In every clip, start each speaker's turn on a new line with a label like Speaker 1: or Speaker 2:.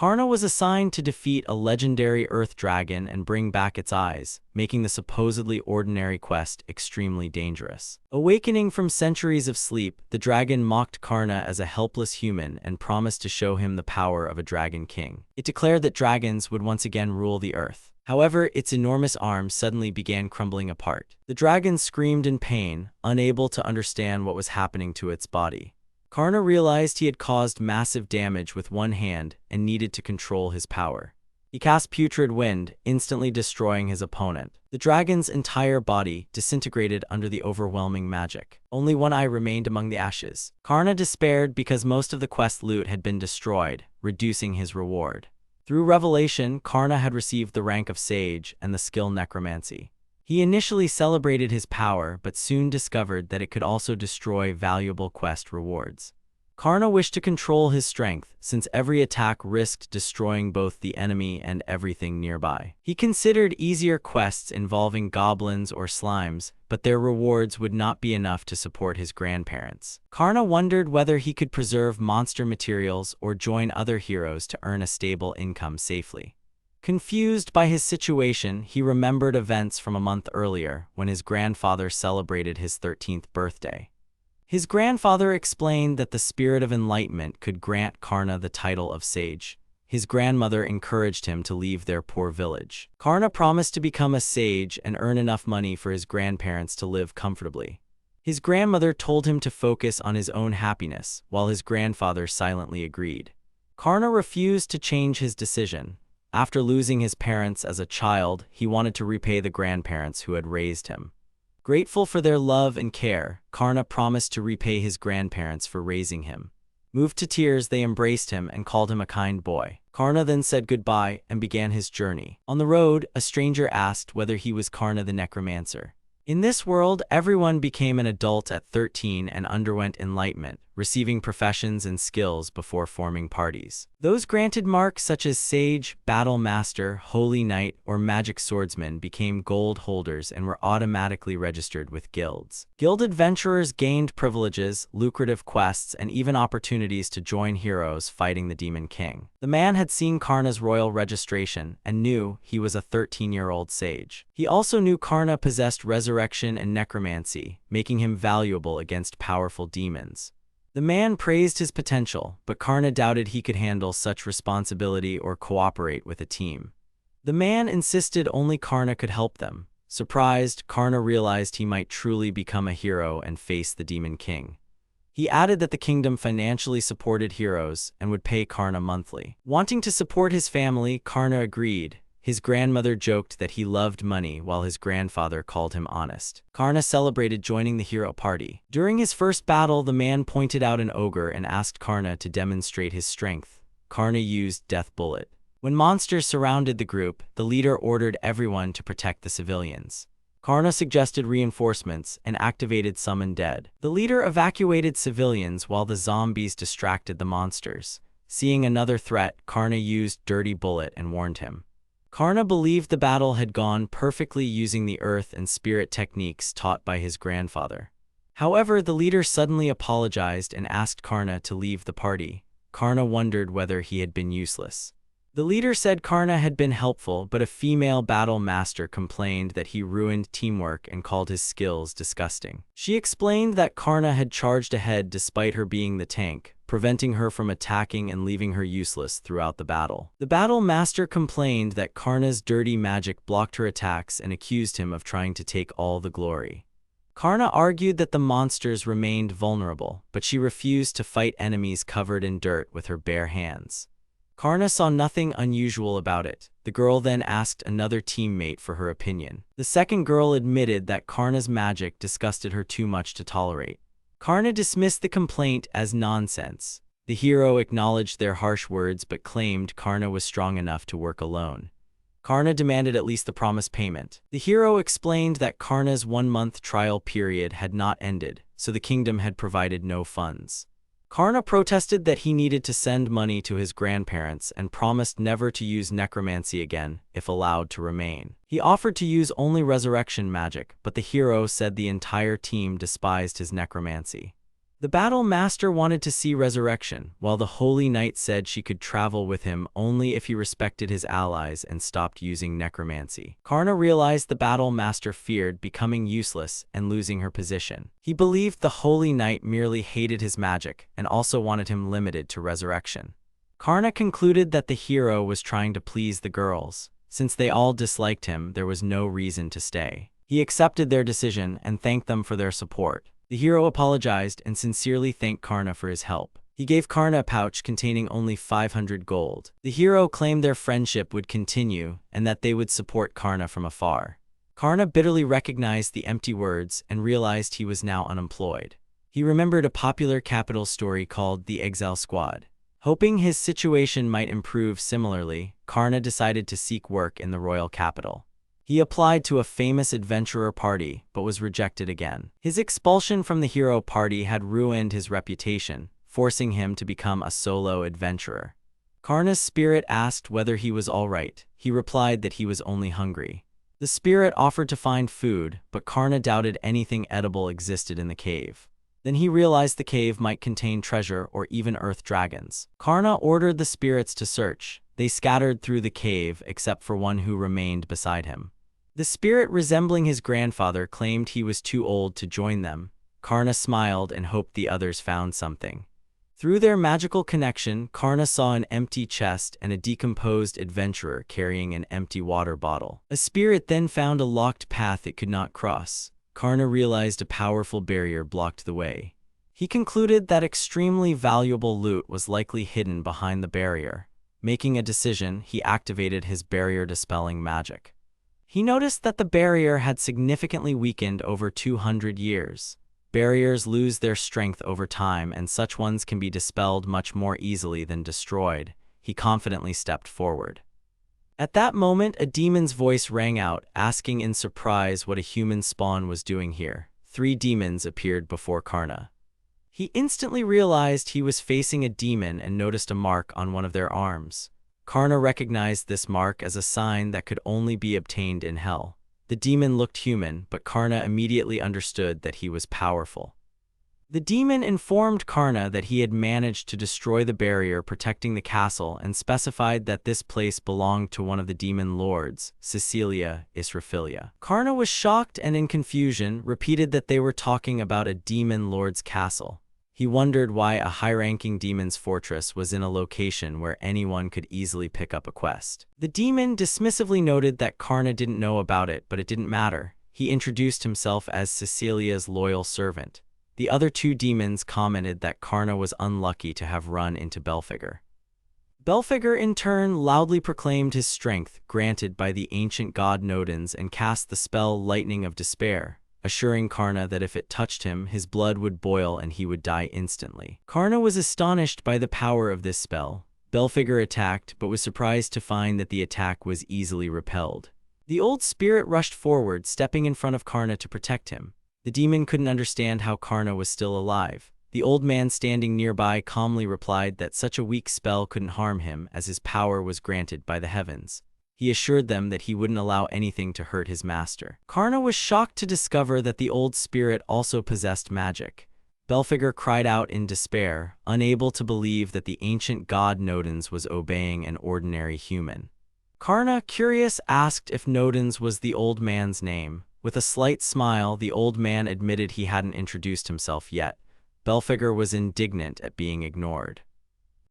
Speaker 1: Karna was assigned to defeat a legendary earth dragon and bring back its eyes, making the supposedly ordinary quest extremely dangerous. Awakening from centuries of sleep, the dragon mocked Karna as a helpless human and promised to show him the power of a dragon king. It declared that dragons would once again rule the earth. However, its enormous arms suddenly began crumbling apart. The dragon screamed in pain, unable to understand what was happening to its body. Karna realized he had caused massive damage with one hand and needed to control his power. He cast Putrid Wind, instantly destroying his opponent. The dragon's entire body disintegrated under the overwhelming magic. Only one eye remained among the ashes. Karna despaired because most of the quest loot had been destroyed, reducing his reward. Through revelation, Karna had received the rank of Sage and the skill Necromancy. He initially celebrated his power, but soon discovered that it could also destroy valuable quest rewards. Karna wished to control his strength, since every attack risked destroying both the enemy and everything nearby. He considered easier quests involving goblins or slimes, but their rewards would not be enough to support his grandparents. Karna wondered whether he could preserve monster materials or join other heroes to earn a stable income safely. Confused by his situation, he remembered events from a month earlier when his grandfather celebrated his 13th birthday. His grandfather explained that the spirit of enlightenment could grant Karna the title of sage. His grandmother encouraged him to leave their poor village. Karna promised to become a sage and earn enough money for his grandparents to live comfortably. His grandmother told him to focus on his own happiness, while his grandfather silently agreed. Karna refused to change his decision. After losing his parents as a child, he wanted to repay the grandparents who had raised him. Grateful for their love and care, Karna promised to repay his grandparents for raising him. Moved to tears, they embraced him and called him a kind boy. Karna then said goodbye and began his journey. On the road, a stranger asked whether he was Karna the Necromancer. In this world, everyone became an adult at 13 and underwent enlightenment, receiving professions and skills before forming parties. Those granted marks such as Sage, Battle Master, Holy Knight, or Magic Swordsman became gold holders and were automatically registered with guilds. Guild adventurers gained privileges, lucrative quests, and even opportunities to join heroes fighting the Demon King. The man had seen Karna's royal registration and knew he was a 13-year-old sage. He also knew Karna possessed resurrection and necromancy, making him valuable against powerful demons. The man praised his potential, but Karna doubted he could handle such responsibility or cooperate with a team. The man insisted only Karna could help them. Surprised, Karna realized he might truly become a hero and face the Demon King. He added that the kingdom financially supported heroes and would pay Karna monthly. Wanting to support his family, Karna agreed. His grandmother joked that he loved money while his grandfather called him honest. Karna celebrated joining the hero party. During his first battle, the man pointed out an ogre and asked Karna to demonstrate his strength. Karna used Death Bullet. When monsters surrounded the group, the leader ordered everyone to protect the civilians. Karna suggested reinforcements and activated Summon Dead. The leader evacuated civilians while the zombies distracted the monsters. Seeing another threat, Karna used Dirty Bullet and warned him. Karna believed the battle had gone perfectly using the earth and spirit techniques taught by his grandfather. However, the leader suddenly apologized and asked Karna to leave the party. Karna wondered whether he had been useless. The leader said Karna had been helpful, but a female battle master complained that he ruined teamwork and called his skills disgusting. She explained that Karna had charged ahead despite her being the tank, preventing her from attacking and leaving her useless throughout the battle. The battle master complained that Karna's dirty magic blocked her attacks and accused him of trying to take all the glory. Karna argued that the monsters remained vulnerable, but she refused to fight enemies covered in dirt with her bare hands. Karna saw nothing unusual about it. The girl then asked another teammate for her opinion. The second girl admitted that Karna's magic disgusted her too much to tolerate. Karna dismissed the complaint as nonsense. The hero acknowledged their harsh words but claimed Karna was strong enough to work alone. Karna demanded at least the promised payment. The hero explained that Karna's 1-month trial period had not ended, so the kingdom had provided no funds. Karna protested that he needed to send money to his grandparents and promised never to use necromancy again if allowed to remain. He offered to use only resurrection magic, but the hero said the entire team despised his necromancy. The battle master wanted to see resurrection, while the holy knight said she could travel with him only if he respected his allies and stopped using necromancy. Karna realized the battle master feared becoming useless and losing her position. He believed the holy knight merely hated his magic and also wanted him limited to resurrection. Karna concluded that the hero was trying to please the girls. Since they all disliked him, there was no reason to stay. He accepted their decision and thanked them for their support. The hero apologized and sincerely thanked Karna for his help. He gave Karna a pouch containing only 500 gold. The hero claimed their friendship would continue and that they would support Karna from afar. Karna bitterly recognized the empty words and realized he was now unemployed. He remembered a popular capital story called The Exile Squad. Hoping his situation might improve similarly, Karna decided to seek work in the royal capital. He applied to a famous adventurer party, but was rejected again. His expulsion from the hero party had ruined his reputation, forcing him to become a solo adventurer. Karna's spirit asked whether he was all right. He replied that he was only hungry. The spirit offered to find food, but Karna doubted anything edible existed in the cave. Then he realized the cave might contain treasure or even earth dragons. Karna ordered the spirits to search. They scattered through the cave except for one who remained beside him. The spirit resembling his grandfather claimed he was too old to join them. Karna smiled and hoped the others found something. Through their magical connection, Karna saw an empty chest and a decomposed adventurer carrying an empty water bottle. A spirit then found a locked path it could not cross. Karna realized a powerful barrier blocked the way. He concluded that extremely valuable loot was likely hidden behind the barrier. Making a decision, he activated his barrier-dispelling magic. He noticed that the barrier had significantly weakened over 200 years. Barriers lose their strength over time, and such ones can be dispelled much more easily than destroyed. He confidently stepped forward. At that moment, a demon's voice rang out, asking in surprise what a human spawn was doing here. 3 demons appeared before Karna. He instantly realized he was facing a demon and noticed a mark on one of their arms. Karna recognized this mark as a sign that could only be obtained in hell. The demon looked human, but Karna immediately understood that he was powerful. The demon informed Karna that he had managed to destroy the barrier protecting the castle and specified that this place belonged to one of the demon lords, isekai. Karna was shocked and in confusion, repeated that they were talking about a demon lord's castle. He wondered why a high-ranking demon's fortress was in a location where anyone could easily pick up a quest. The demon dismissively noted that Karna didn't know about it, but it didn't matter. He introduced himself as Cecilia's loyal servant. The other 2 demons commented that Karna was unlucky to have run into Belphegor. Belphegor in turn loudly proclaimed his strength, granted by the ancient god Nodens, and cast the spell Lightning of Despair, assuring Karna that if it touched him, his blood would boil and he would die instantly. Karna was astonished by the power of this spell. Belphegor attacked, but was surprised to find that the attack was easily repelled. The old spirit rushed forward, stepping in front of Karna to protect him. The demon couldn't understand how Karna was still alive. The old man standing nearby calmly replied that such a weak spell couldn't harm him, as his power was granted by the heavens. He assured them that he wouldn't allow anything to hurt his master. Karna was shocked to discover that the old spirit also possessed magic. Belphegor cried out in despair, unable to believe that the ancient god Nodens was obeying an ordinary human. Karna, curious, asked if Nodens was the old man's name. With a slight smile, the old man admitted he hadn't introduced himself yet. Belphegor was indignant at being ignored.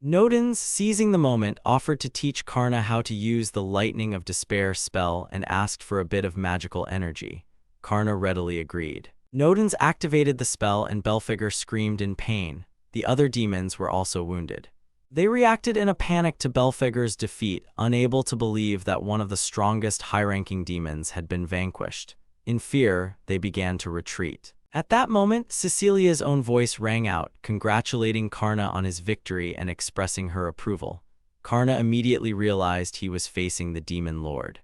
Speaker 1: Nodens, seizing the moment, offered to teach Karna how to use the Lightning of Despair spell and asked for a bit of magical energy. Karna readily agreed. Nodens activated the spell and Belphegor screamed in pain. The other demons were also wounded. They reacted in a panic to Belphegor's defeat, unable to believe that one of the strongest high-ranking demons had been vanquished. In fear, they began to retreat. At that moment, Cecilia's own voice rang out, congratulating Karna on his victory and expressing her approval. Karna immediately realized he was facing the demon lord.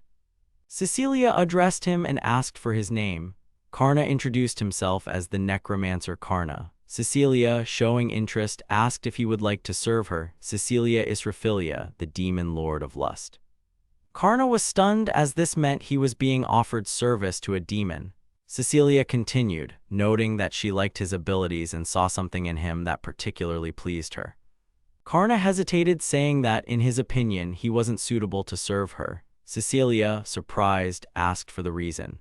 Speaker 1: Cecilia addressed him and asked for his name. Karna introduced himself as the necromancer Karna. Cecilia, showing interest, asked if he would like to serve her, Isekai, the demon lord of lust. Karna was stunned, as this meant he was being offered service to a demon. Cecilia continued, noting that she liked his abilities and saw something in him that particularly pleased her. Karna hesitated, saying that, in his opinion, he wasn't suitable to serve her. Cecilia, surprised, asked for the reason.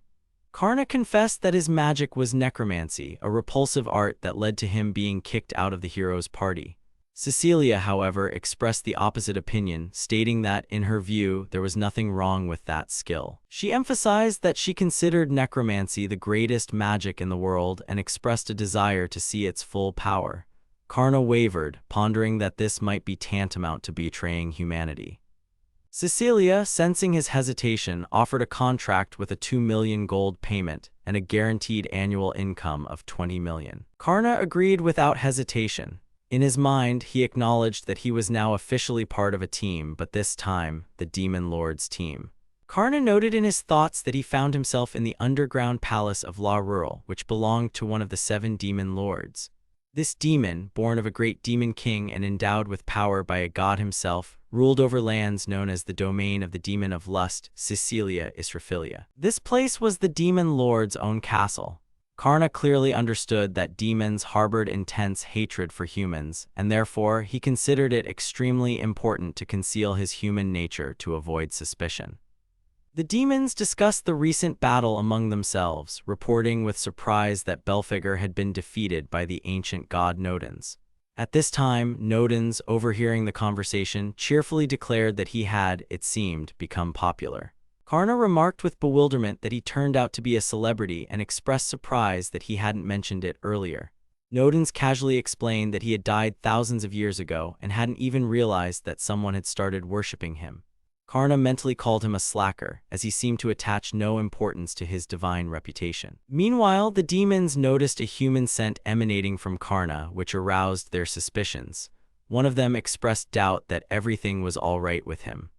Speaker 1: Karna confessed that his magic was necromancy, a repulsive art that led to him being kicked out of the hero's party. Cecilia, however, expressed the opposite opinion, stating that, in her view, there was nothing wrong with that skill. She emphasized that she considered necromancy the greatest magic in the world and expressed a desire to see its full power. Karna wavered, pondering that this might be tantamount to betraying humanity. Cecilia, sensing his hesitation, offered a contract with a 2 million gold payment and a guaranteed annual income of 20 million. Karna agreed without hesitation. In his mind, he acknowledged that he was now officially part of a team, but this time, the Demon Lord's team. Karna noted in his thoughts that he found himself in the underground palace of La Rural, which belonged to one of the 7 Demon Lords. This demon, born of a great demon king and endowed with power by a god himself, ruled over lands known as the domain of the demon of lust, Cecilia Israphilia. This place was the Demon Lord's own castle. Karna clearly understood that demons harbored intense hatred for humans, and therefore he considered it extremely important to conceal his human nature to avoid suspicion. The demons discussed the recent battle among themselves, reporting with surprise that Belphegor had been defeated by the ancient god Nodens. At this time, Nodens, overhearing the conversation, cheerfully declared that he had, it seemed, become popular. Karna remarked with bewilderment that he turned out to be a celebrity and expressed surprise that he hadn't mentioned it earlier. Nodens casually explained that he had died thousands of years ago and hadn't even realized that someone had started worshipping him. Karna mentally called him a slacker, as he seemed to attach no importance to his divine reputation. Meanwhile, the demons noticed a human scent emanating from Karna, which aroused their suspicions. One of them expressed doubt that everything was all right with him.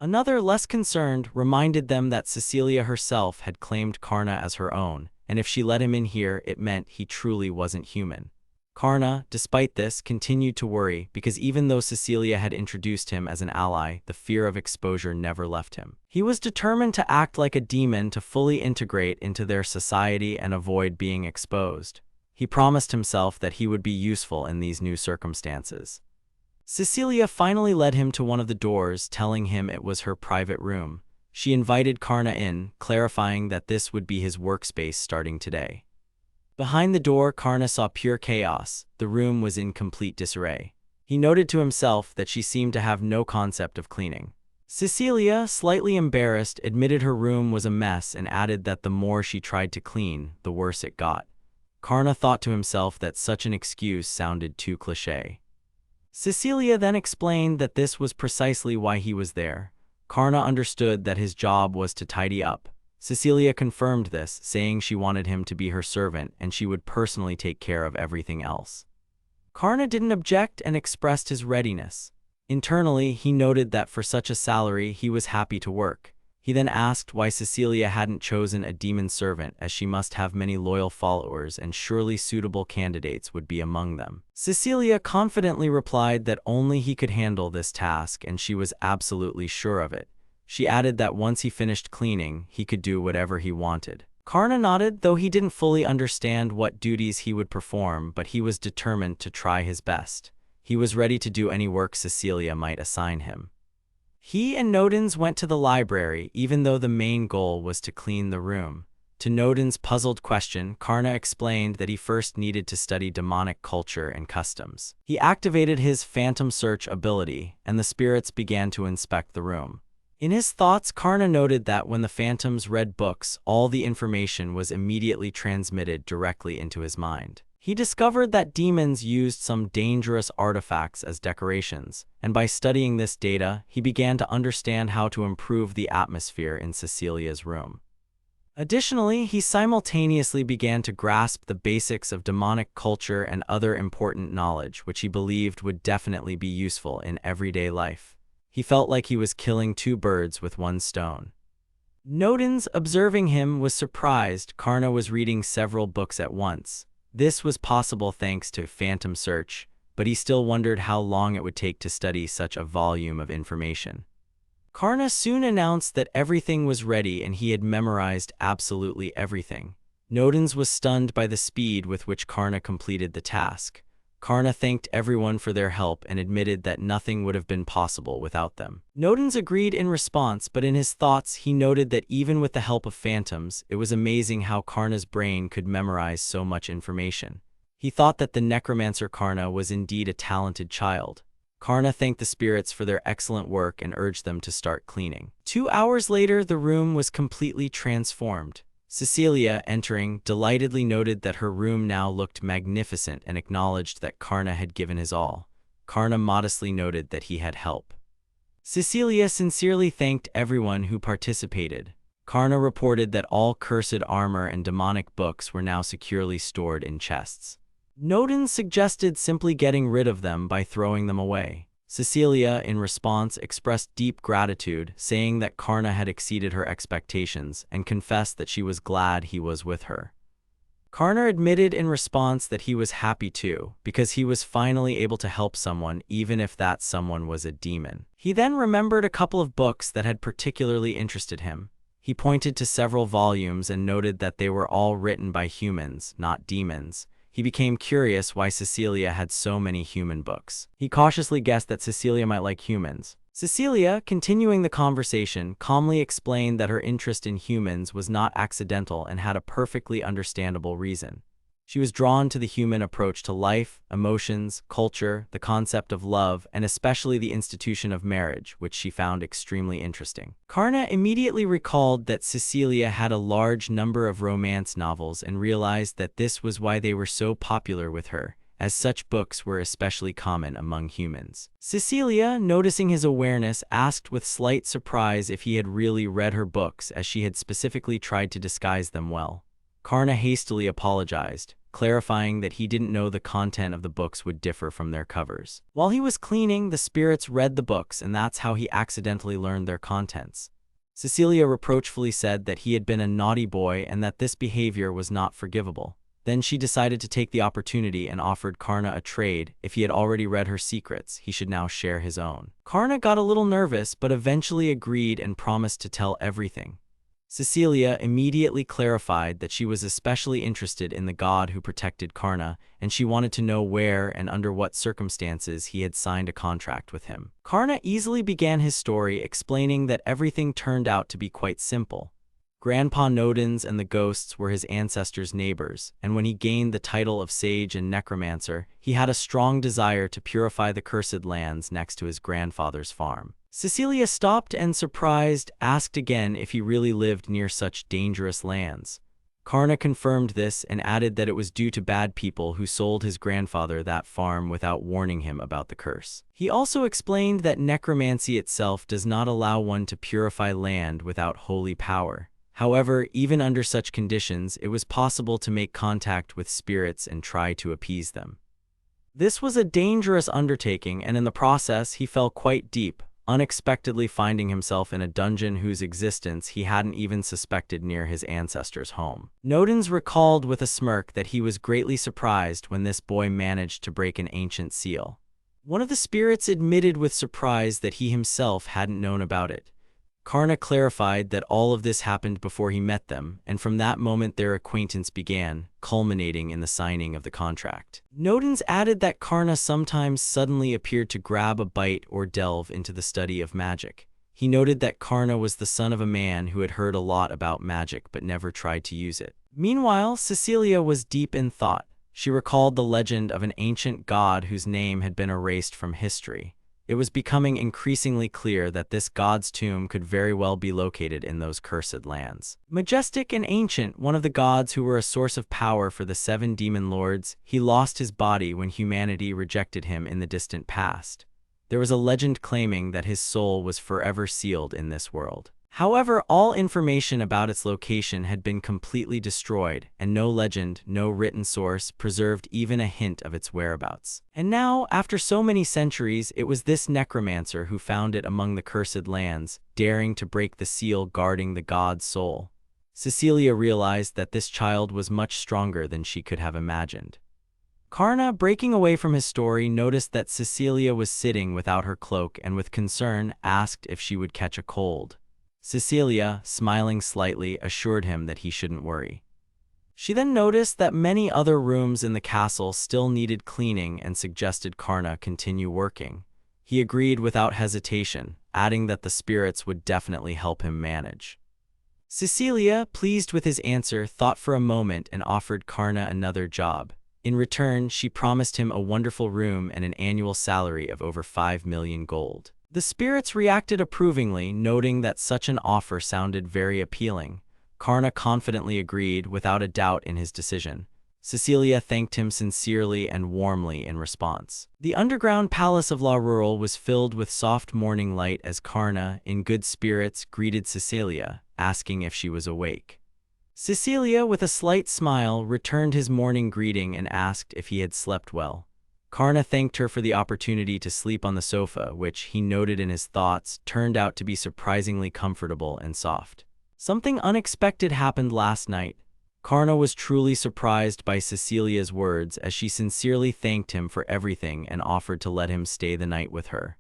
Speaker 1: Another, less concerned, reminded them that Cecilia herself had claimed Karna as her own, and if she let him in here, it meant he truly wasn't human. Karna, despite this, continued to worry, because even though Cecilia had introduced him as an ally, the fear of exposure never left him. He was determined to act like a demon to fully integrate into their society and avoid being exposed. He promised himself that he would be useful in these new circumstances. Cecilia finally led him to one of the doors, telling him it was her private room. She invited Karna in, clarifying that this would be his workspace starting today. Behind the door, Karna saw pure chaos. The room was in complete disarray. He noted to himself that she seemed to have no concept of cleaning. Cecilia, slightly embarrassed, admitted her room was a mess and added that the more she tried to clean, the worse it got. Karna thought to himself that such an excuse sounded too cliché. Cecilia then explained that this was precisely why he was there. Karna understood that his job was to tidy up. Cecilia confirmed this, saying she wanted him to be her servant and she would personally take care of everything else. Karna didn't object and expressed his readiness. Internally, he noted that for such a salary, he was happy to work. He then asked why Cecilia hadn't chosen a demon servant, as she must have many loyal followers and surely suitable candidates would be among them. Cecilia confidently replied that only he could handle this task and she was absolutely sure of it. She added that once he finished cleaning, he could do whatever he wanted. Karna nodded, though he didn't fully understand what duties he would perform, but he was determined to try his best. He was ready to do any work Cecilia might assign him. He and Nodens went to the library, even though the main goal was to clean the room. To Nodens' puzzled question, Karna explained that he first needed to study demonic culture and customs. He activated his phantom search ability, and the spirits began to inspect the room. In his thoughts, Karna noted that when the phantoms read books, all the information was immediately transmitted directly into his mind. He discovered that demons used some dangerous artifacts as decorations, and by studying this data, he began to understand how to improve the atmosphere in Cecilia's room. Additionally, he simultaneously began to grasp the basics of demonic culture and other important knowledge, which he believed would definitely be useful in everyday life. He felt like he was killing 2 birds with 1 stone. Nodens, observing him, was surprised. Karna was reading several books at once. This was possible thanks to phantom search, but he still wondered how long it would take to study such a volume of information. Karna soon announced that everything was ready and he had memorized absolutely everything. Nodens was stunned by the speed with which Karna completed the task. Karna thanked everyone for their help and admitted that nothing would have been possible without them. Nodens agreed in response, but in his thoughts he noted that even with the help of phantoms, it was amazing how Karna's brain could memorize so much information. He thought that the necromancer Karna was indeed a talented child. Karna thanked the spirits for their excellent work and urged them to start cleaning. 2 hours later, the room was completely transformed. Cecilia, entering, delightedly noted that her room now looked magnificent and acknowledged that Karna had given his all. Karna modestly noted that he had help. Cecilia sincerely thanked everyone who participated. Karna reported that all cursed armor and demonic books were now securely stored in chests. Nodens suggested simply getting rid of them by throwing them away. Cecilia, in response, expressed deep gratitude, saying that Karna had exceeded her expectations and confessed that she was glad he was with her. Karna admitted in response that he was happy too, because he was finally able to help someone, even if that someone was a demon. He then remembered a couple of books that had particularly interested him. He pointed to several volumes and noted that they were all written by humans, not demons. He became curious why Cecilia had so many human books. He cautiously guessed that Cecilia might like humans. Cecilia, continuing the conversation, calmly explained that her interest in humans was not accidental and had a perfectly understandable reason. She was drawn to the human approach to life, emotions, culture, the concept of love, and especially the institution of marriage, which she found extremely interesting. Karna immediately recalled that Cecilia had a large number of romance novels and realized that this was why they were so popular with her, as such books were especially common among humans. Cecilia, noticing his awareness, asked with slight surprise if he had really read her books, as she had specifically tried to disguise them well. Karna hastily apologized, clarifying that he didn't know the content of the books would differ from their covers. While he was cleaning, the spirits read the books, and that's how he accidentally learned their contents. Cecilia reproachfully said that he had been a naughty boy and that this behavior was not forgivable. Then she decided to take the opportunity and offered Karna a trade. If he had already read her secrets, he should now share his own. Karna got a little nervous, but eventually agreed and promised to tell everything. Cecilia immediately clarified that she was especially interested in the god who protected Karna, and she wanted to know where and under what circumstances he had signed a contract with him. Karna easily began his story, explaining that everything turned out to be quite simple. Grandpa Nodens and the ghosts were his ancestors' neighbors, and when he gained the title of sage and necromancer, he had a strong desire to purify the cursed lands next to his grandfather's farm. Cecilia stopped and, surprised, asked again if he really lived near such dangerous lands. Karna confirmed this and added that it was due to bad people who sold his grandfather that farm without warning him about the curse. He also explained that necromancy itself does not allow one to purify land without holy power. However, even under such conditions, it was possible to make contact with spirits and try to appease them. This was a dangerous undertaking, and in the process he fell quite deep, unexpectedly finding himself in a dungeon whose existence he hadn't even suspected near his ancestors' home. Nodens recalled with a smirk that he was greatly surprised when this boy managed to break an ancient seal. One of the spirits admitted with surprise that he himself hadn't known about it. Karna clarified that all of this happened before he met them, and from that moment their acquaintance began, culminating in the signing of the contract. Nodens added that Karna sometimes suddenly appeared to grab a bite or delve into the study of magic. He noted that Karna was the son of a man who had heard a lot about magic but never tried to use it. Meanwhile, Cecilia was deep in thought. She recalled the legend of an ancient god whose name had been erased from history. It was becoming increasingly clear that this god's tomb could very well be located in those cursed lands. Majestic and ancient, one of the gods who were a source of power for the 7 demon lords, he lost his body when humanity rejected him in the distant past. There was a legend claiming that his soul was forever sealed in this world. However, all information about its location had been completely destroyed, and no legend, no written source, preserved even a hint of its whereabouts. And now, after so many centuries, it was this necromancer who found it among the cursed lands, daring to break the seal guarding the god's soul. Cecilia realized that this child was much stronger than she could have imagined. Karna, breaking away from his story, noticed that Cecilia was sitting without her cloak and with concern asked if she would catch a cold. Cecilia, smiling slightly, assured him that he shouldn't worry. She then noticed that many other rooms in the castle still needed cleaning and suggested Karna continue working. He agreed without hesitation, adding that the spirits would definitely help him manage. Cecilia, pleased with his answer, thought for a moment and offered Karna another job. In return, she promised him a wonderful room and an annual salary of over 5 million gold. The spirits reacted approvingly, noting that such an offer sounded very appealing. Karna confidently agreed, without a doubt in his decision. Cecilia thanked him sincerely and warmly in response. The underground palace of La Rural was filled with soft morning light as Karna, in good spirits, greeted Cecilia, asking if she was awake. Cecilia, with a slight smile, returned his morning greeting and asked if he had slept well. Karna thanked her for the opportunity to sleep on the sofa, which, he noted in his thoughts, turned out to be surprisingly comfortable and soft. Something unexpected happened last night. Karna was truly surprised by Cecilia's words as she sincerely thanked him for everything and offered to let him stay the night with her.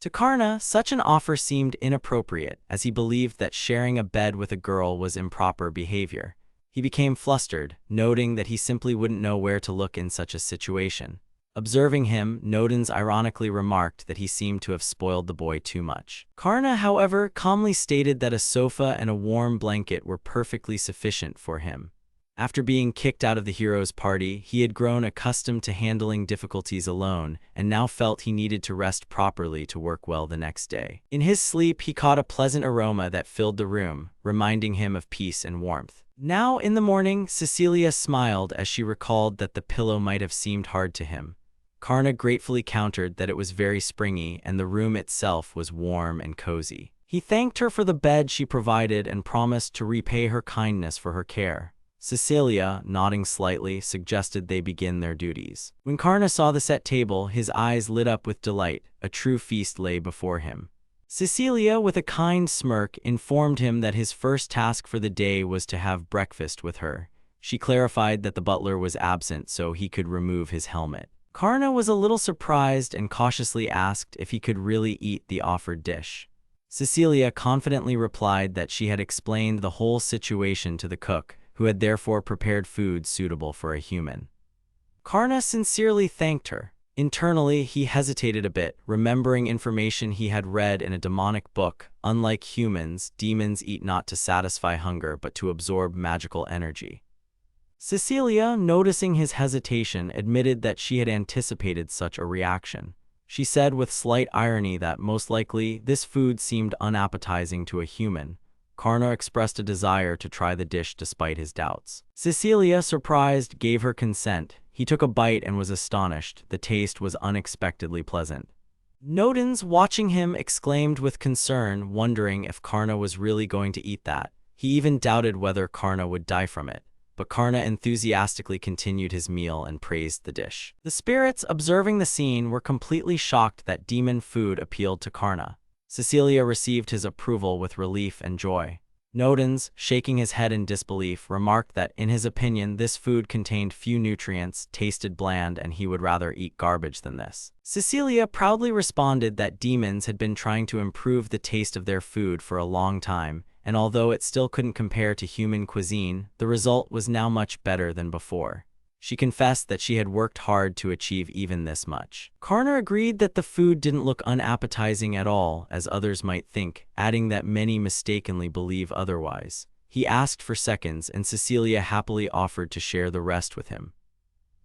Speaker 1: To Karna, such an offer seemed inappropriate, as he believed that sharing a bed with a girl was improper behavior. He became flustered, noting that he simply wouldn't know where to look in such a situation. Observing him, Nodens ironically remarked that he seemed to have spoiled the boy too much. Karna, however, calmly stated that a sofa and a warm blanket were perfectly sufficient for him. After being kicked out of the hero's party, he had grown accustomed to handling difficulties alone, and now felt he needed to rest properly to work well the next day. In his sleep, he caught a pleasant aroma that filled the room, reminding him of peace and warmth. Now, in the morning, Cecilia smiled as she recalled that the pillow might have seemed hard to him. Karna gratefully countered that it was very springy and the room itself was warm and cozy. He thanked her for the bed she provided and promised to repay her kindness for her care. Cecilia, nodding slightly, suggested they begin their duties. When Karna saw the set table, his eyes lit up with delight. A true feast lay before him. Cecilia, with a kind smirk, informed him that his first task for the day was to have breakfast with her. She clarified that the butler was absent so he could remove his helmet. Karna was a little surprised and cautiously asked if he could really eat the offered dish. Cecilia confidently replied that she had explained the whole situation to the cook, who had therefore prepared food suitable for a human. Karna sincerely thanked her. Internally, he hesitated a bit, remembering information he had read in a demonic book. Unlike humans, demons eat not to satisfy hunger but to absorb magical energy. Cecilia, noticing his hesitation, admitted that she had anticipated such a reaction. She said with slight irony that most likely this food seemed unappetizing to a human. Karna expressed a desire to try the dish despite his doubts. Cecilia, surprised, gave her consent. He took a bite and was astonished. The taste was unexpectedly pleasant. Nodens, watching him, exclaimed with concern, wondering if Karna was really going to eat that. He even doubted whether Karna would die from it. But Karna enthusiastically continued his meal and praised the dish. The spirits, observing the scene, were completely shocked that demon food appealed to Karna. Cecilia received his approval with relief and joy. Nodens, shaking his head in disbelief, remarked that, in his opinion, this food contained few nutrients, tasted bland, and he would rather eat garbage than this. Cecilia proudly responded that demons had been trying to improve the taste of their food for a long time, and although it still couldn't compare to human cuisine, the result was now much better than before. She confessed that she had worked hard to achieve even this much. Karna agreed that the food didn't look unappetizing at all, as others might think, adding that many mistakenly believe otherwise. He asked for seconds, and Cecilia happily offered to share the rest with him.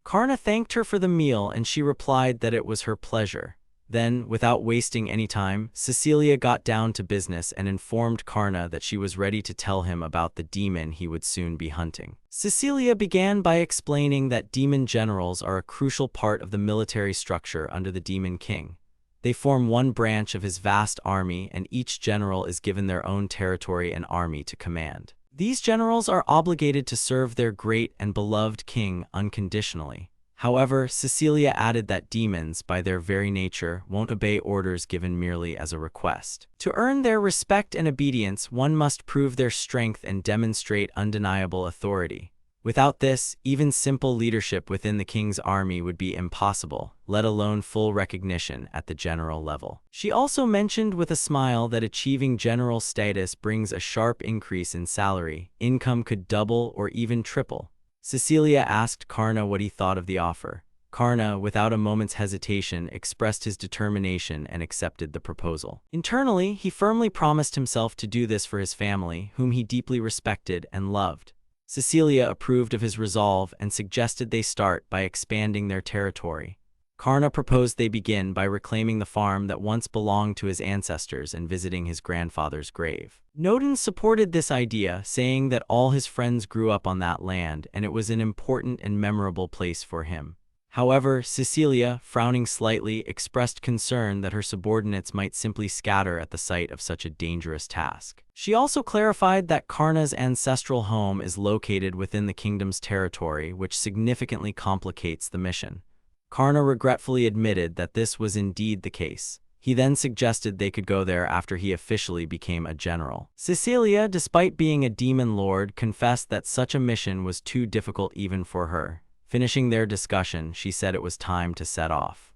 Speaker 1: Karna thanked her for the meal, and she replied that it was her pleasure. Then, without wasting any time, Cecilia got down to business and informed Karna that she was ready to tell him about the demon he would soon be hunting. Cecilia began by explaining that demon generals are a crucial part of the military structure under the Demon King. They form one branch of his vast army, and each general is given their own territory and army to command. These generals are obligated to serve their great and beloved king unconditionally. However, Cecilia added that demons, by their very nature, won't obey orders given merely as a request. To earn their respect and obedience, one must prove their strength and demonstrate undeniable authority. Without this, even simple leadership within the king's army would be impossible, let alone full recognition at the general level. She also mentioned with a smile that achieving general status brings a sharp increase in salary, income could double or even triple. Cecilia asked Karna what he thought of the offer. Karna, without a moment's hesitation, expressed his determination and accepted the proposal. Internally, he firmly promised himself to do this for his family, whom he deeply respected and loved. Cecilia approved of his resolve and suggested they start by expanding their territory. Karna proposed they begin by reclaiming the farm that once belonged to his ancestors and visiting his grandfather's grave. Nodin supported this idea, saying that all his friends grew up on that land and it was an important and memorable place for him. However, Cecilia, frowning slightly, expressed concern that her subordinates might simply scatter at the sight of such a dangerous task. She also clarified that Karna's ancestral home is located within the kingdom's territory, which significantly complicates the mission. Karna regretfully admitted that this was indeed the case. He then suggested they could go there after he officially became a general. Cecilia, despite being a demon lord, confessed that such a mission was too difficult even for her. Finishing their discussion, she said it was time to set off.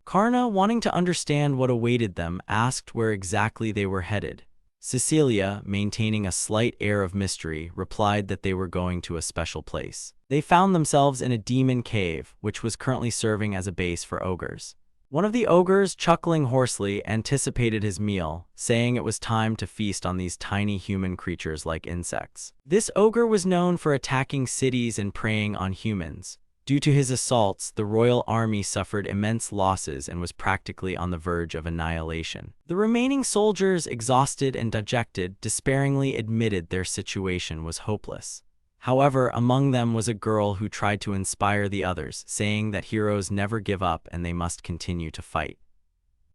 Speaker 1: Karna, wanting to understand what awaited them, asked where exactly they were headed. Cecilia, maintaining a slight air of mystery, replied that they were going to a special place. They found themselves in a demon cave, which was currently serving as a base for ogres. One of the ogres, chuckling hoarsely, anticipated his meal, saying it was time to feast on these tiny human creatures like insects. This ogre was known for attacking cities and preying on humans. Due to his assaults, the royal army suffered immense losses and was practically on the verge of annihilation. The remaining soldiers, exhausted and dejected, despairingly admitted their situation was hopeless. However, among them was a girl who tried to inspire the others, saying that heroes never give up and they must continue to fight.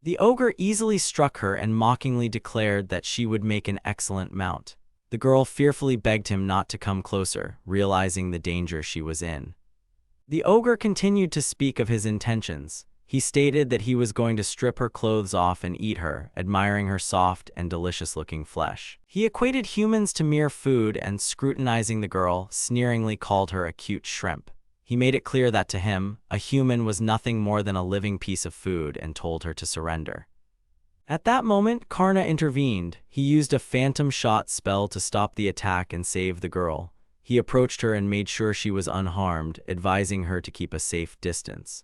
Speaker 1: The ogre easily struck her and mockingly declared that she would make an excellent mount. The girl fearfully begged him not to come closer, realizing the danger she was in. The ogre continued to speak of his intentions. He stated that he was going to strip her clothes off and eat her, admiring her soft and delicious-looking flesh. He equated humans to mere food and, scrutinizing the girl, sneeringly called her a cute shrimp. He made it clear that to him, a human was nothing more than a living piece of food and told her to surrender. At that moment, Karna intervened. He used a phantom shot spell to stop the attack and save the girl. He approached her and made sure she was unharmed, advising her to keep a safe distance.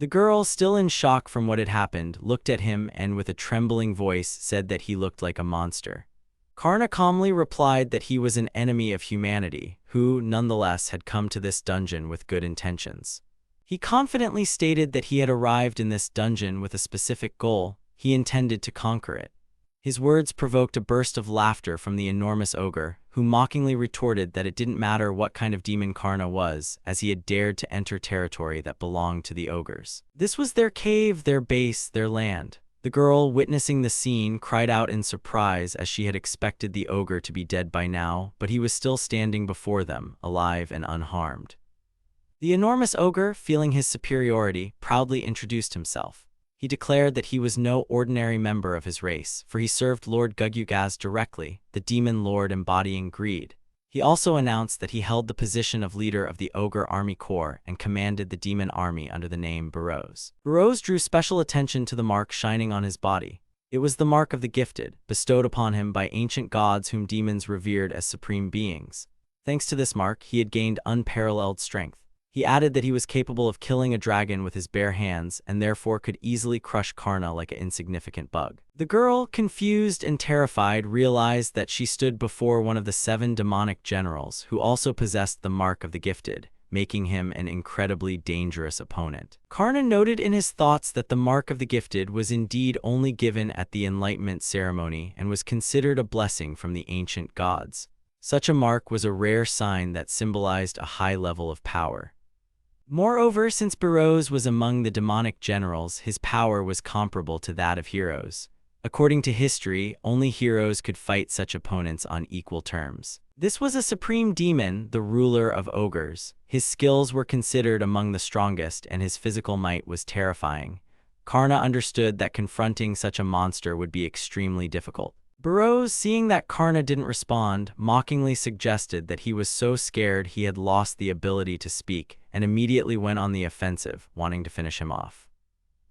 Speaker 1: The girl, still in shock from what had happened, looked at him and with a trembling voice said that he looked like a monster. Karna calmly replied that he was an enemy of humanity, who, nonetheless, had come to this dungeon with good intentions. He confidently stated that he had arrived in this dungeon with a specific goal. He intended to conquer it. His words provoked a burst of laughter from the enormous ogre, who mockingly retorted that it didn't matter what kind of demon Karna was, as he had dared to enter territory that belonged to the ogres. This was their cave, their base, their land. The girl, witnessing the scene, cried out in surprise, as she had expected the ogre to be dead by now, but he was still standing before them, alive and unharmed. The enormous ogre, feeling his superiority, proudly introduced himself. He declared that he was no ordinary member of his race, for he served Lord Gugugaz directly, the demon lord embodying greed. He also announced that he held the position of leader of the Ogre Army Corps and commanded the demon army under the name Burrows. Burrows drew special attention to the mark shining on his body. It was the mark of the gifted, bestowed upon him by ancient gods whom demons revered as supreme beings. Thanks to this mark, he had gained unparalleled strength. He added that he was capable of killing a dragon with his bare hands and therefore could easily crush Karna like an insignificant bug. The girl, confused and terrified, realized that she stood before one of the 7 demonic generals who also possessed the mark of the gifted, making him an incredibly dangerous opponent. Karna noted in his thoughts that the mark of the gifted was indeed only given at the Enlightenment ceremony and was considered a blessing from the ancient gods. Such a mark was a rare sign that symbolized a high level of power. Moreover, since Burrows was among the demonic generals, his power was comparable to that of heroes. According to history, only heroes could fight such opponents on equal terms. This was a supreme demon, the ruler of ogres. His skills were considered among the strongest, and his physical might was terrifying. Karna understood that confronting such a monster would be extremely difficult. Burroughs, seeing that Karna didn't respond, mockingly suggested that he was so scared he had lost the ability to speak, and immediately went on the offensive, wanting to finish him off.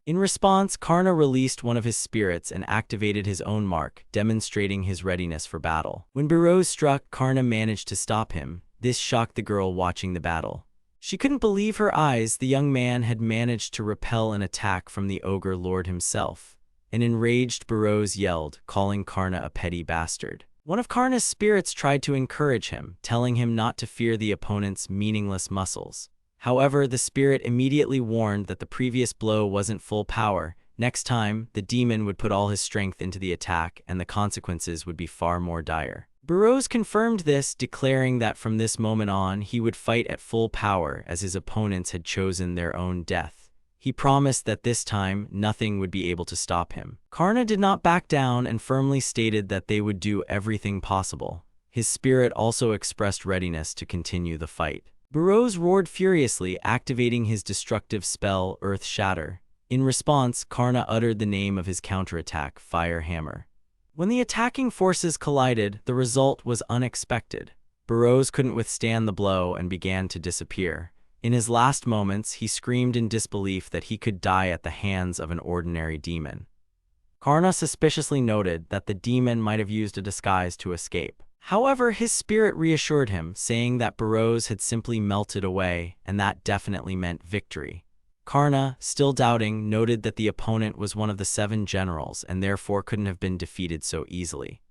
Speaker 1: In response, Karna released one of his spirits and activated his own mark, demonstrating his readiness for battle. When Burroughs struck, Karna managed to stop him. This shocked the girl watching the battle. She couldn't believe her eyes. The young man had managed to repel an attack from the ogre lord himself. An enraged Burroughs yelled, calling Karna a petty bastard. One of Karna's spirits tried to encourage him, telling him not to fear the opponent's meaningless muscles. However, the spirit immediately warned that the previous blow wasn't full power. Next time, the demon would put all his strength into the attack, and the consequences would be far more dire. Burroughs confirmed this, declaring that from this moment on, he would fight at full power as his opponents had chosen their own death. He promised that this time, nothing would be able to stop him. Karna did not back down and firmly stated that they would do everything possible. His spirit also expressed readiness to continue the fight. Burroughs roared furiously, activating his destructive spell, Earth Shatter. In response, Karna uttered the name of his counterattack, Fire Hammer. When the attacking forces collided, the result was unexpected. Burroughs couldn't withstand the blow and began to disappear. In his last moments, he screamed in disbelief that he could die at the hands of an ordinary demon. Karna suspiciously noted that the demon might have used a disguise to escape. However, his spirit reassured him, saying that Burroughs had simply melted away, and that definitely meant victory. Karna, still doubting, noted that the opponent was one of the 7 generals and therefore couldn't have been defeated so easily.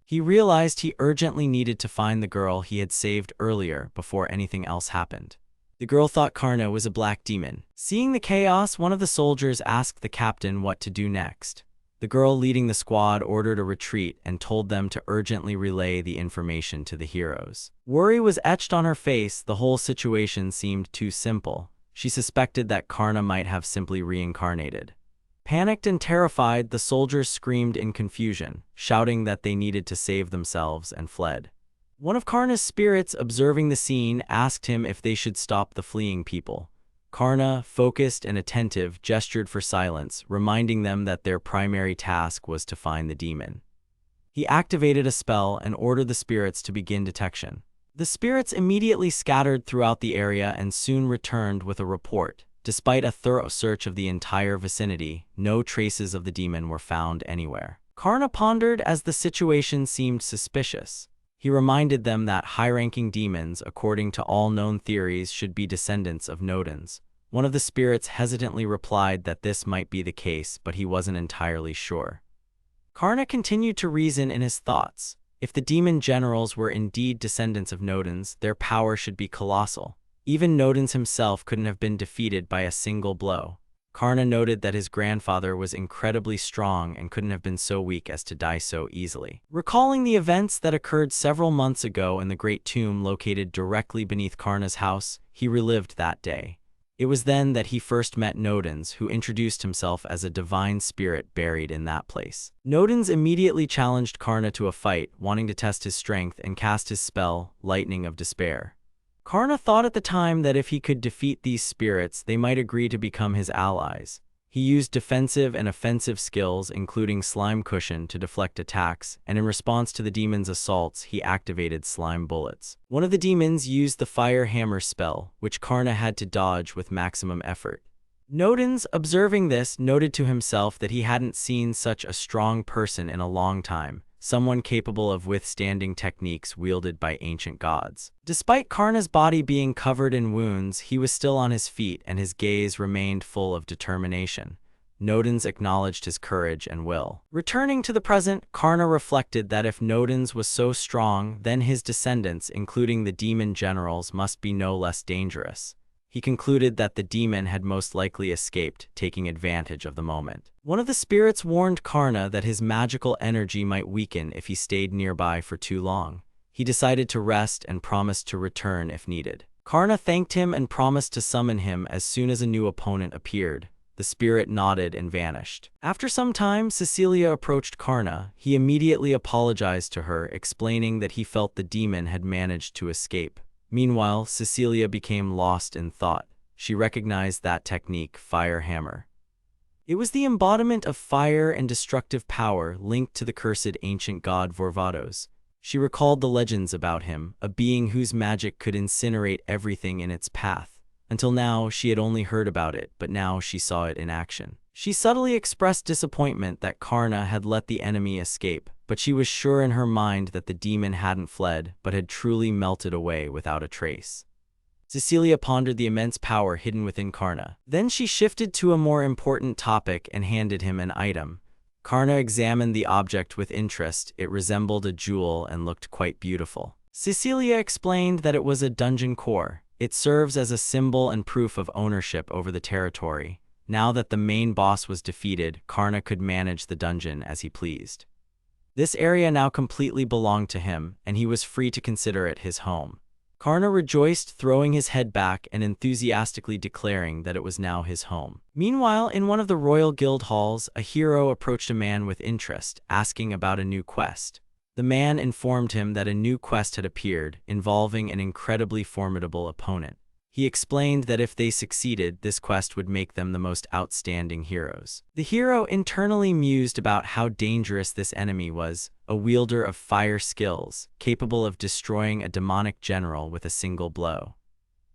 Speaker 1: He realized he urgently needed to find the girl he had saved earlier before anything else happened. The girl thought Karna was a black demon. Seeing the chaos, one of the soldiers asked the captain what to do next. The girl leading the squad ordered a retreat and told them to urgently relay the information to the heroes. Worry was etched on her face. The whole situation seemed too simple. She suspected that Karna might have simply reincarnated. Panicked and terrified, the soldiers screamed in confusion, shouting that they needed to save themselves, and fled. One of Karna's spirits, observing the scene, asked him if they should stop the fleeing people. Karna, focused and attentive, gestured for silence, reminding them that their primary task was to find the demon. He activated a spell and ordered the spirits to begin detection. The spirits immediately scattered throughout the area and soon returned with a report. Despite a thorough search of the entire vicinity, no traces of the demon were found anywhere. Karna pondered as the situation seemed suspicious. He reminded them that high-ranking demons, according to all known theories, should be descendants of Nodens. One of the spirits hesitantly replied that this might be the case, but he wasn't entirely sure. Karna continued to reason in his thoughts. If the demon generals were indeed descendants of Nodens, their power should be colossal. Even Nodens himself couldn't have been defeated by a single blow. Karna noted that his grandfather was incredibly strong and couldn't have been so weak as to die so easily. Recalling the events that occurred several months ago in the great tomb located directly beneath Karna's house, he relived that day. It was then that he first met Nodens, who introduced himself as a divine spirit buried in that place. Nodens immediately challenged Karna to a fight, wanting to test his strength and cast his spell, Lightning of Despair. Karna thought at the time that if he could defeat these spirits, they might agree to become his allies. He used defensive and offensive skills, including Slime Cushion, to deflect attacks, and in response to the demon's assaults, he activated Slime Bullets. One of the demons used the Fire Hammer spell, which Karna had to dodge with maximum effort. Nodens, observing this, noted to himself that he hadn't seen such a strong person in a long time. Someone capable of withstanding techniques wielded by ancient gods. Despite Karna's body being covered in wounds, he was still on his feet and his gaze remained full of determination. Nodens acknowledged his courage and will. Returning to the present, Karna reflected that if Nodens was so strong, then his descendants, including the demon generals, must be no less dangerous. He concluded that the demon had most likely escaped, taking advantage of the moment. One of the spirits warned Karna that his magical energy might weaken if he stayed nearby for too long. He decided to rest and promised to return if needed. Karna thanked him and promised to summon him as soon as a new opponent appeared. The spirit nodded and vanished. After some time, Cecilia approached Karna. He immediately apologized to her, explaining that he felt the demon had managed to escape. Meanwhile, Cecilia became lost in thought. She recognized that technique, Fire Hammer. It was the embodiment of fire and destructive power linked to the cursed ancient god Vorvados. She recalled the legends about him, a being whose magic could incinerate everything in its path. Until now, she had only heard about it, but now she saw it in action. She subtly expressed disappointment that Karna had let the enemy escape, but she was sure in her mind that the demon hadn't fled, but had truly melted away without a trace. Cecilia pondered the immense power hidden within Karna. Then she shifted to a more important topic and handed him an item. Karna examined the object with interest. It resembled a jewel and looked quite beautiful. Cecilia explained that it was a dungeon core. It serves as a symbol and proof of ownership over the territory. Now that the main boss was defeated, Karna could manage the dungeon as he pleased. This area now completely belonged to him, and he was free to consider it his home. Karna rejoiced, throwing his head back and enthusiastically declaring that it was now his home. Meanwhile, in one of the royal guild halls, a hero approached a man with interest, asking about a new quest. The man informed him that a new quest had appeared, involving an incredibly formidable opponent. He explained that if they succeeded, this quest would make them the most outstanding heroes. The hero internally mused about how dangerous this enemy was, a wielder of fire skills, capable of destroying a demonic general with a single blow.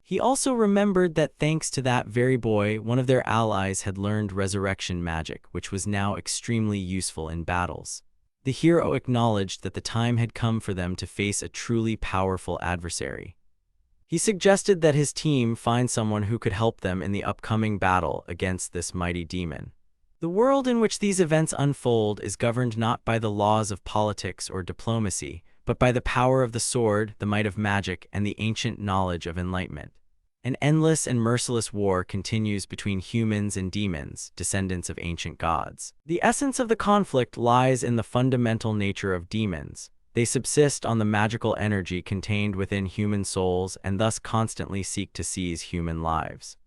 Speaker 1: He also remembered that thanks to that very boy, one of their allies had learned resurrection magic, which was now extremely useful in battles. The hero acknowledged that the time had come for them to face a truly powerful adversary. He suggested that his team find someone who could help them in the upcoming battle against this mighty demon. The world in which these events unfold is governed not by the laws of politics or diplomacy, but by the power of the sword, the might of magic, and the ancient knowledge of enlightenment. An endless and merciless war continues between humans and demons, descendants of ancient gods. The essence of the conflict lies in the fundamental nature of demons. They subsist on the magical energy contained within human souls and thus constantly seek to seize human lives.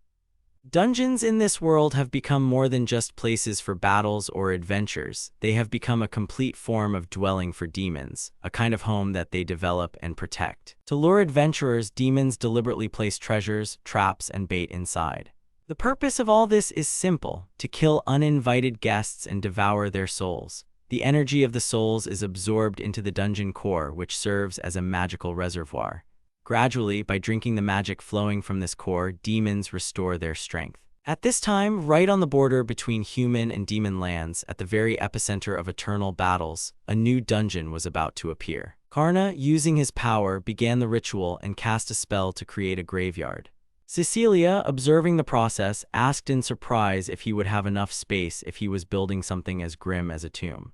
Speaker 1: Dungeons in this world have become more than just places for battles or adventures. They have become a complete form of dwelling for demons, a kind of home that they develop and protect. To lure adventurers, demons deliberately place treasures, traps, and bait inside. The purpose of all this is simple: to kill uninvited guests and devour their souls. The energy of the souls is absorbed into the dungeon core, which serves as a magical reservoir. Gradually, by drinking the magic flowing from this core, demons restore their strength. At this time, right on the border between human and demon lands, at the very epicenter of eternal battles, a new dungeon was about to appear. Karna, using his power, began the ritual and cast a spell to create a graveyard. Cecilia, observing the process, asked in surprise if he would have enough space if he was building something as grim as a tomb.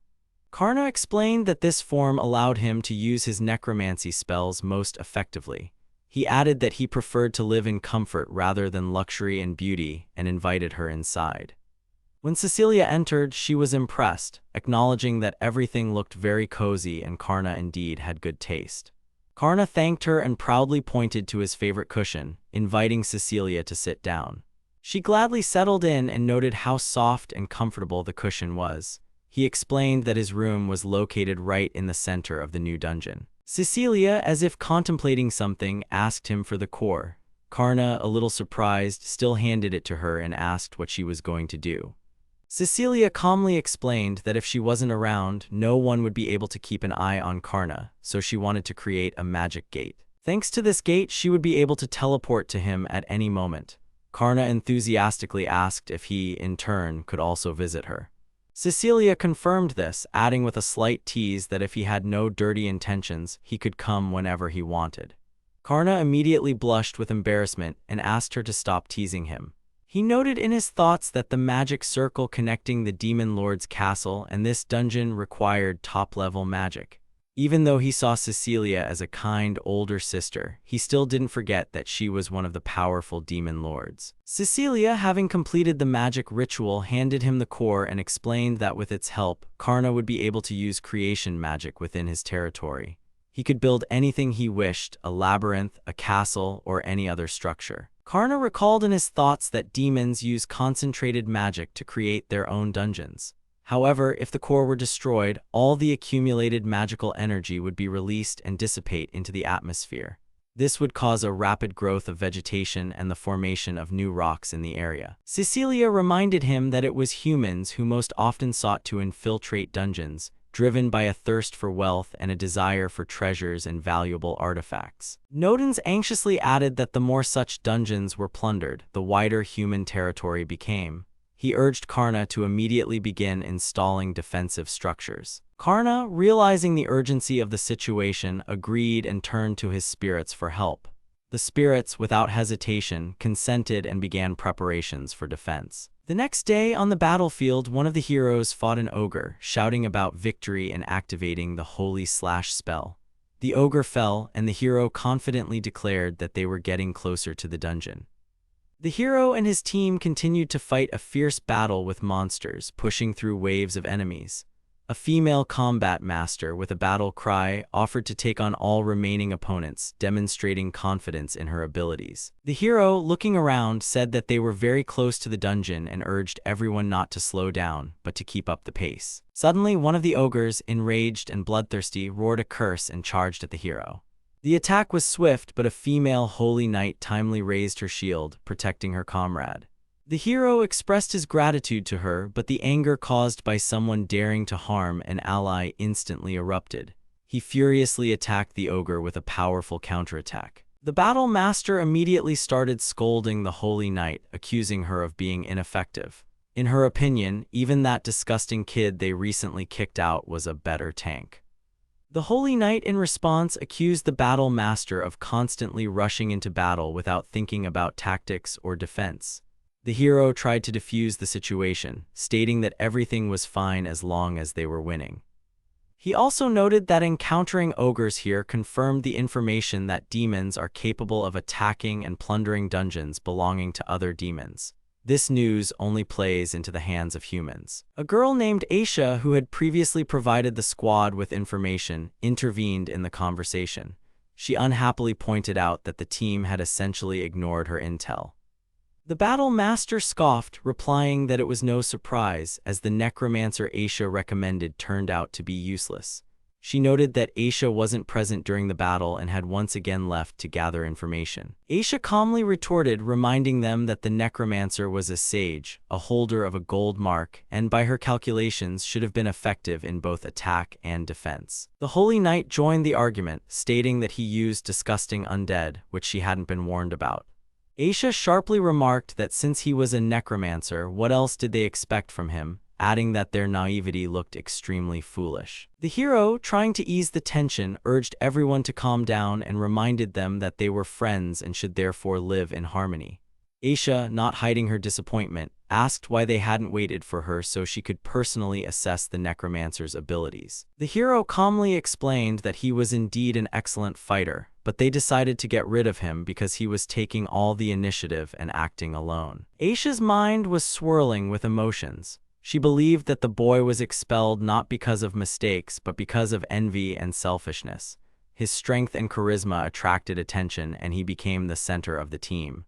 Speaker 1: Karna explained that this form allowed him to use his necromancy spells most effectively. He added that he preferred to live in comfort rather than luxury and beauty, and invited her inside. When Cecilia entered, she was impressed, acknowledging that everything looked very cozy and Karna indeed had good taste. Karna thanked her and proudly pointed to his favorite cushion, inviting Cecilia to sit down. She gladly settled in and noted how soft and comfortable the cushion was. He explained that his room was located right in the center of the new dungeon. Cecilia, as if contemplating something, asked him for the core. Karna, a little surprised, still handed it to her and asked what she was going to do. Cecilia calmly explained that if she wasn't around, no one would be able to keep an eye on Karna, so she wanted to create a magic gate. Thanks to this gate, she would be able to teleport to him at any moment. Karna enthusiastically asked if he, in turn, could also visit her. Cecilia confirmed this, adding with a slight tease that if he had no dirty intentions, he could come whenever he wanted. Karna immediately blushed with embarrassment and asked her to stop teasing him. He noted in his thoughts that the magic circle connecting the Demon Lord's castle and this dungeon required top-level magic. Even though he saw Cecilia as a kind older sister, he still didn't forget that she was one of the powerful demon lords. Cecilia, having completed the magic ritual, handed him the core and explained that with its help, Karna would be able to use creation magic within his territory. He could build anything he wished, a labyrinth, a castle, or any other structure. Karna recalled in his thoughts that demons use concentrated magic to create their own dungeons. However, if the core were destroyed, all the accumulated magical energy would be released and dissipate into the atmosphere. This would cause a rapid growth of vegetation and the formation of new rocks in the area. Cecilia reminded him that it was humans who most often sought to infiltrate dungeons, driven by a thirst for wealth and a desire for treasures and valuable artifacts. Nodens anxiously added that the more such dungeons were plundered, the wider human territory became. He urged Karna to immediately begin installing defensive structures. Karna, realizing the urgency of the situation, agreed and turned to his spirits for help. The spirits, without hesitation, consented and began preparations for defense. The next day, on the battlefield, one of the heroes fought an ogre, shouting about victory and activating the holy slash spell. The ogre fell, and the hero confidently declared that they were getting closer to the dungeon. The hero and his team continued to fight a fierce battle with monsters, pushing through waves of enemies. A female combat master with a battle cry offered to take on all remaining opponents, demonstrating confidence in her abilities. The hero, looking around, said that they were very close to the dungeon and urged everyone not to slow down, but to keep up the pace. Suddenly, one of the ogres, enraged and bloodthirsty, roared a curse and charged at the hero. The attack was swift, but a female holy knight timely raised her shield, protecting her comrade. The hero expressed his gratitude to her, but the anger caused by someone daring to harm an ally instantly erupted. He furiously attacked the ogre with a powerful counterattack. The battle master immediately started scolding the holy knight, accusing her of being ineffective. In her opinion, even that disgusting kid they recently kicked out was a better tank. The holy knight, in response, accused the battle master of constantly rushing into battle without thinking about tactics or defense. The hero tried to defuse the situation, stating that everything was fine as long as they were winning. He also noted that encountering ogres here confirmed the information that demons are capable of attacking and plundering dungeons belonging to other demons. This news only plays into the hands of humans. A girl named Aisha, who had previously provided the squad with information, intervened in the conversation. She unhappily pointed out that the team had essentially ignored her intel. The battle master scoffed, replying that it was no surprise, as the necromancer Aisha recommended turned out to be useless. She noted that Aisha wasn't present during the battle and had once again left to gather information. Aisha calmly retorted, reminding them that the necromancer was a sage, a holder of a gold mark, and by her calculations should have been effective in both attack and defense. The holy knight joined the argument, stating that he used disgusting undead, which she hadn't been warned about. Aisha sharply remarked that since he was a necromancer, what else did they expect from him, adding that their naivety looked extremely foolish. The hero, trying to ease the tension, urged everyone to calm down and reminded them that they were friends and should therefore live in harmony. Aisha, not hiding her disappointment, asked why they hadn't waited for her so she could personally assess the necromancer's abilities. The hero calmly explained that he was indeed an excellent fighter, but they decided to get rid of him because he was taking all the initiative and acting alone. Aisha's mind was swirling with emotions. She believed that the boy was expelled not because of mistakes, but because of envy and selfishness. His strength and charisma attracted attention, and he became the center of the team.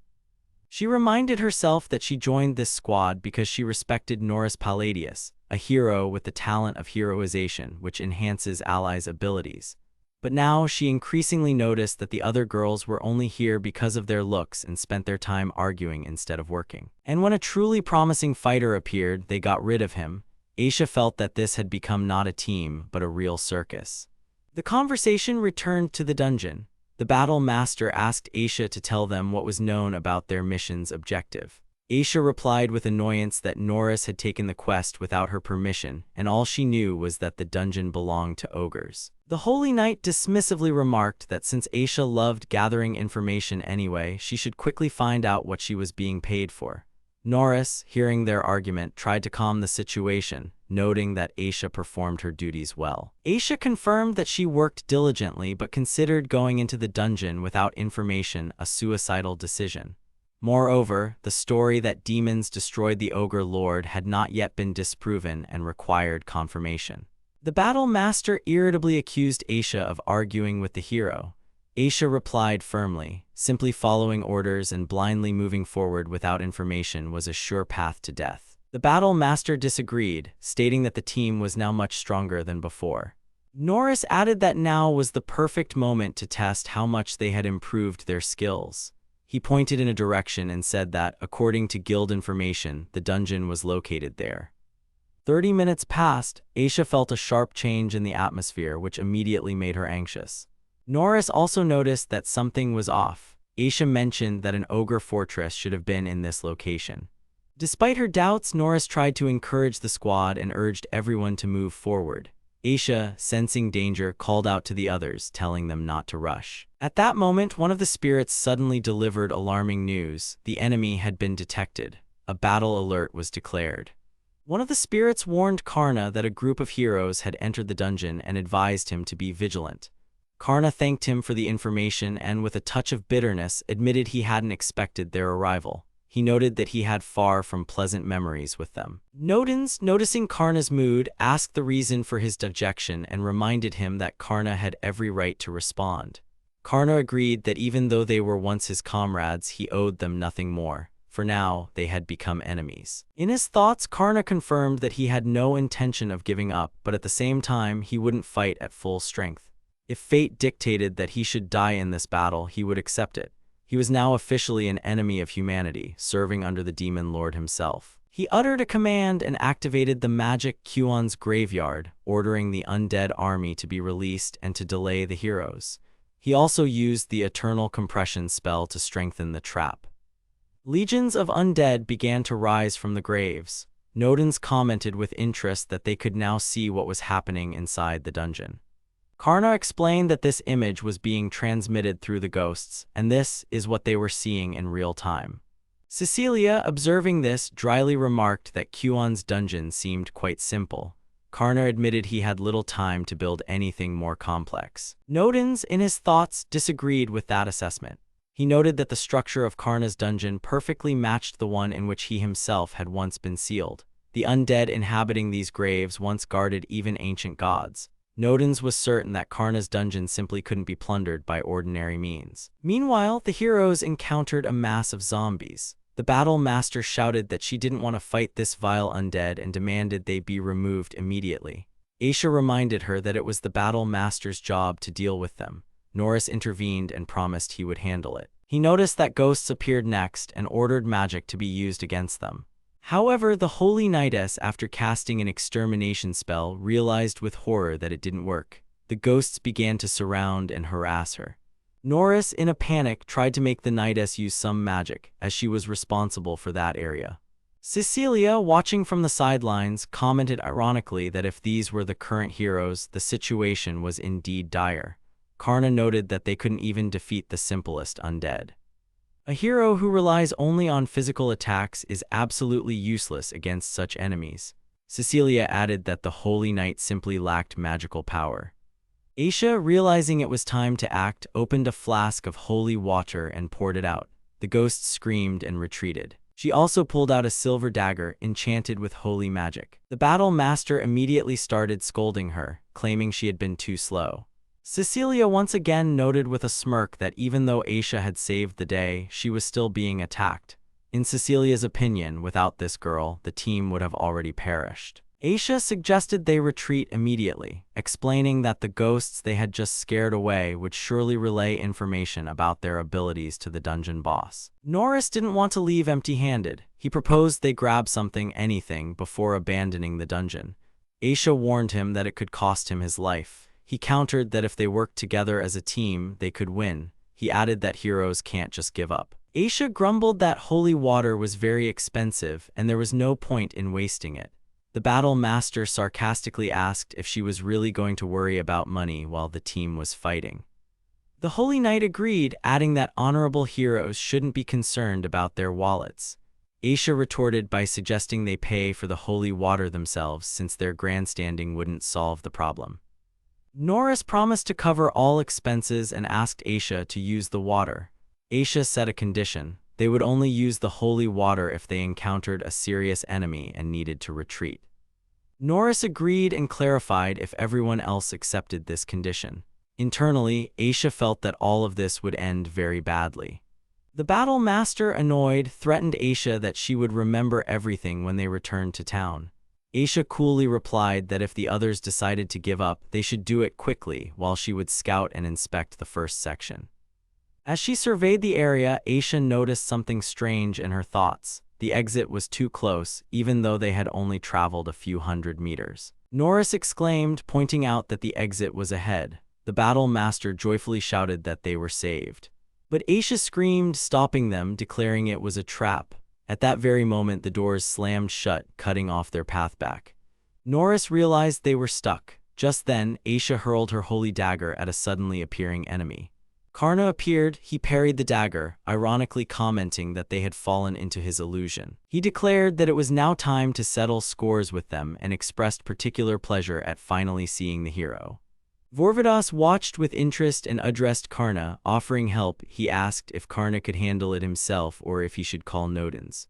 Speaker 1: She reminded herself that she joined this squad because she respected Norris Palladius, a hero with the talent of heroization, which enhances allies' abilities. But now she increasingly noticed that the other girls were only here because of their looks and spent their time arguing instead of working. And when a truly promising fighter appeared, they got rid of him. Aisha felt that this had become not a team, but a real circus. The conversation returned to the dungeon. The battle master asked Aisha to tell them what was known about their mission's objective. Aisha replied with annoyance that Norris had taken the quest without her permission, and all she knew was that the dungeon belonged to ogres. The holy knight dismissively remarked that since Aisha loved gathering information anyway, she should quickly find out what she was being paid for. Norris, hearing their argument, tried to calm the situation, noting that Aisha performed her duties well. Aisha confirmed that she worked diligently but considered going into the dungeon without information a suicidal decision. Moreover, the story that demons destroyed the ogre lord had not yet been disproven and required confirmation. The battle master irritably accused Aisha of arguing with the hero. Aisha replied firmly, simply following orders and blindly moving forward without information was a sure path to death. The battle master disagreed, stating that the team was now much stronger than before. Norris added that now was the perfect moment to test how much they had improved their skills. He pointed in a direction and said that, according to guild information, the dungeon was located there. 30 minutes passed. Aisha felt a sharp change in the atmosphere, which immediately made her anxious. Norris also noticed that something was off. Aisha mentioned that an ogre fortress should have been in this location. Despite her doubts, Norris tried to encourage the squad and urged everyone to move forward. Aisha, sensing danger, called out to the others, telling them not to rush. At that moment, one of the spirits suddenly delivered alarming news. The enemy had been detected. A battle alert was declared. One of the spirits warned Karna that a group of heroes had entered the dungeon and advised him to be vigilant. Karna thanked him for the information and, with a touch of bitterness, admitted he hadn't expected their arrival. He noted that he had far from pleasant memories with them. Nodens, noticing Karna's mood, asked the reason for his dejection and reminded him that Karna had every right to respond. Karna agreed that even though they were once his comrades, he owed them nothing more. For now, they had become enemies. In his thoughts, Karna confirmed that he had no intention of giving up, but at the same time, he wouldn't fight at full strength. If fate dictated that he should die in this battle, he would accept it. He was now officially an enemy of humanity, serving under the demon lord himself. He uttered a command and activated the magic Kuon's graveyard, ordering the undead army to be released and to delay the heroes. He also used the eternal compression spell to strengthen the trap. Legions of undead began to rise from the graves. Nodens commented with interest that they could now see what was happening inside the dungeon. Karna explained that this image was being transmitted through the ghosts, and this is what they were seeing in real time. Cecilia, observing this, dryly remarked that Kuon's dungeon seemed quite simple. Karna admitted he had little time to build anything more complex. Nodens, in his thoughts, disagreed with that assessment. He noted that the structure of Karna's dungeon perfectly matched the one in which he himself had once been sealed. The undead inhabiting these graves once guarded even ancient gods. Nodens was certain that Karna's dungeon simply couldn't be plundered by ordinary means. Meanwhile, the heroes encountered a mass of zombies. The battle master shouted that she didn't want to fight this vile undead and demanded they be removed immediately. Aisha reminded her that it was the battle master's job to deal with them. Norris intervened and promised he would handle it. He noticed that ghosts appeared next and ordered magic to be used against them. However, the Holy Knightess, after casting an extermination spell, realized with horror that it didn't work. The ghosts began to surround and harass her. Norris, in a panic, tried to make the Knightess use some magic, as she was responsible for that area. Cecilia, watching from the sidelines, commented ironically that if these were the current heroes, the situation was indeed dire. Karna noted that they couldn't even defeat the simplest undead. A hero who relies only on physical attacks is absolutely useless against such enemies. Cecilia added that the Holy Knight simply lacked magical power. Aisha, realizing it was time to act, opened a flask of holy water and poured it out. The ghosts screamed and retreated. She also pulled out a silver dagger, enchanted with holy magic. The battle master immediately started scolding her, claiming she had been too slow. Cecilia once again noted with a smirk that even though Aisha had saved the day, she was still being attacked. In Cecilia's opinion, without this girl, the team would have already perished. Aisha suggested they retreat immediately, explaining that the ghosts they had just scared away would surely relay information about their abilities to the dungeon boss. Norris didn't want to leave empty-handed. He proposed they grab something, anything, before abandoning the dungeon. Aisha warned him that it could cost him his life. He countered that if they worked together as a team, they could win. He added that heroes can't just give up. Aisha grumbled that holy water was very expensive and there was no point in wasting it. The battle master sarcastically asked if she was really going to worry about money while the team was fighting. The Holy Knight agreed, adding that honorable heroes shouldn't be concerned about their wallets. Aisha retorted by suggesting they pay for the holy water themselves since their grandstanding wouldn't solve the problem. Norris promised to cover all expenses and asked Aisha to use the water. Aisha set a condition. They would only use the holy water if they encountered a serious enemy and needed to retreat. Norris agreed and clarified if everyone else accepted this condition. Internally, Aisha felt that all of this would end very badly. The battle master, annoyed, threatened Aisha that she would remember everything when they returned to town. Aisha coolly replied that if the others decided to give up, they should do it quickly while she would scout and inspect the first section. As she surveyed the area, Aisha noticed something strange in her thoughts. The exit was too close, even though they had only traveled a few hundred meters. Norris exclaimed, pointing out that the exit was ahead. The battle master joyfully shouted that they were saved. But Aisha screamed, stopping them, declaring it was a trap. At that very moment, the doors slammed shut, cutting off their path back. Norris realized they were stuck. Just then, Aisha hurled her holy dagger at a suddenly appearing enemy. Karna appeared. He parried the dagger, ironically commenting that they had fallen into his illusion. He declared that it was now time to settle scores with them and expressed particular pleasure at finally seeing the hero. Vorvadas watched with interest and addressed Karna, offering help. He asked if Karna could handle it himself or if he should call Nodens.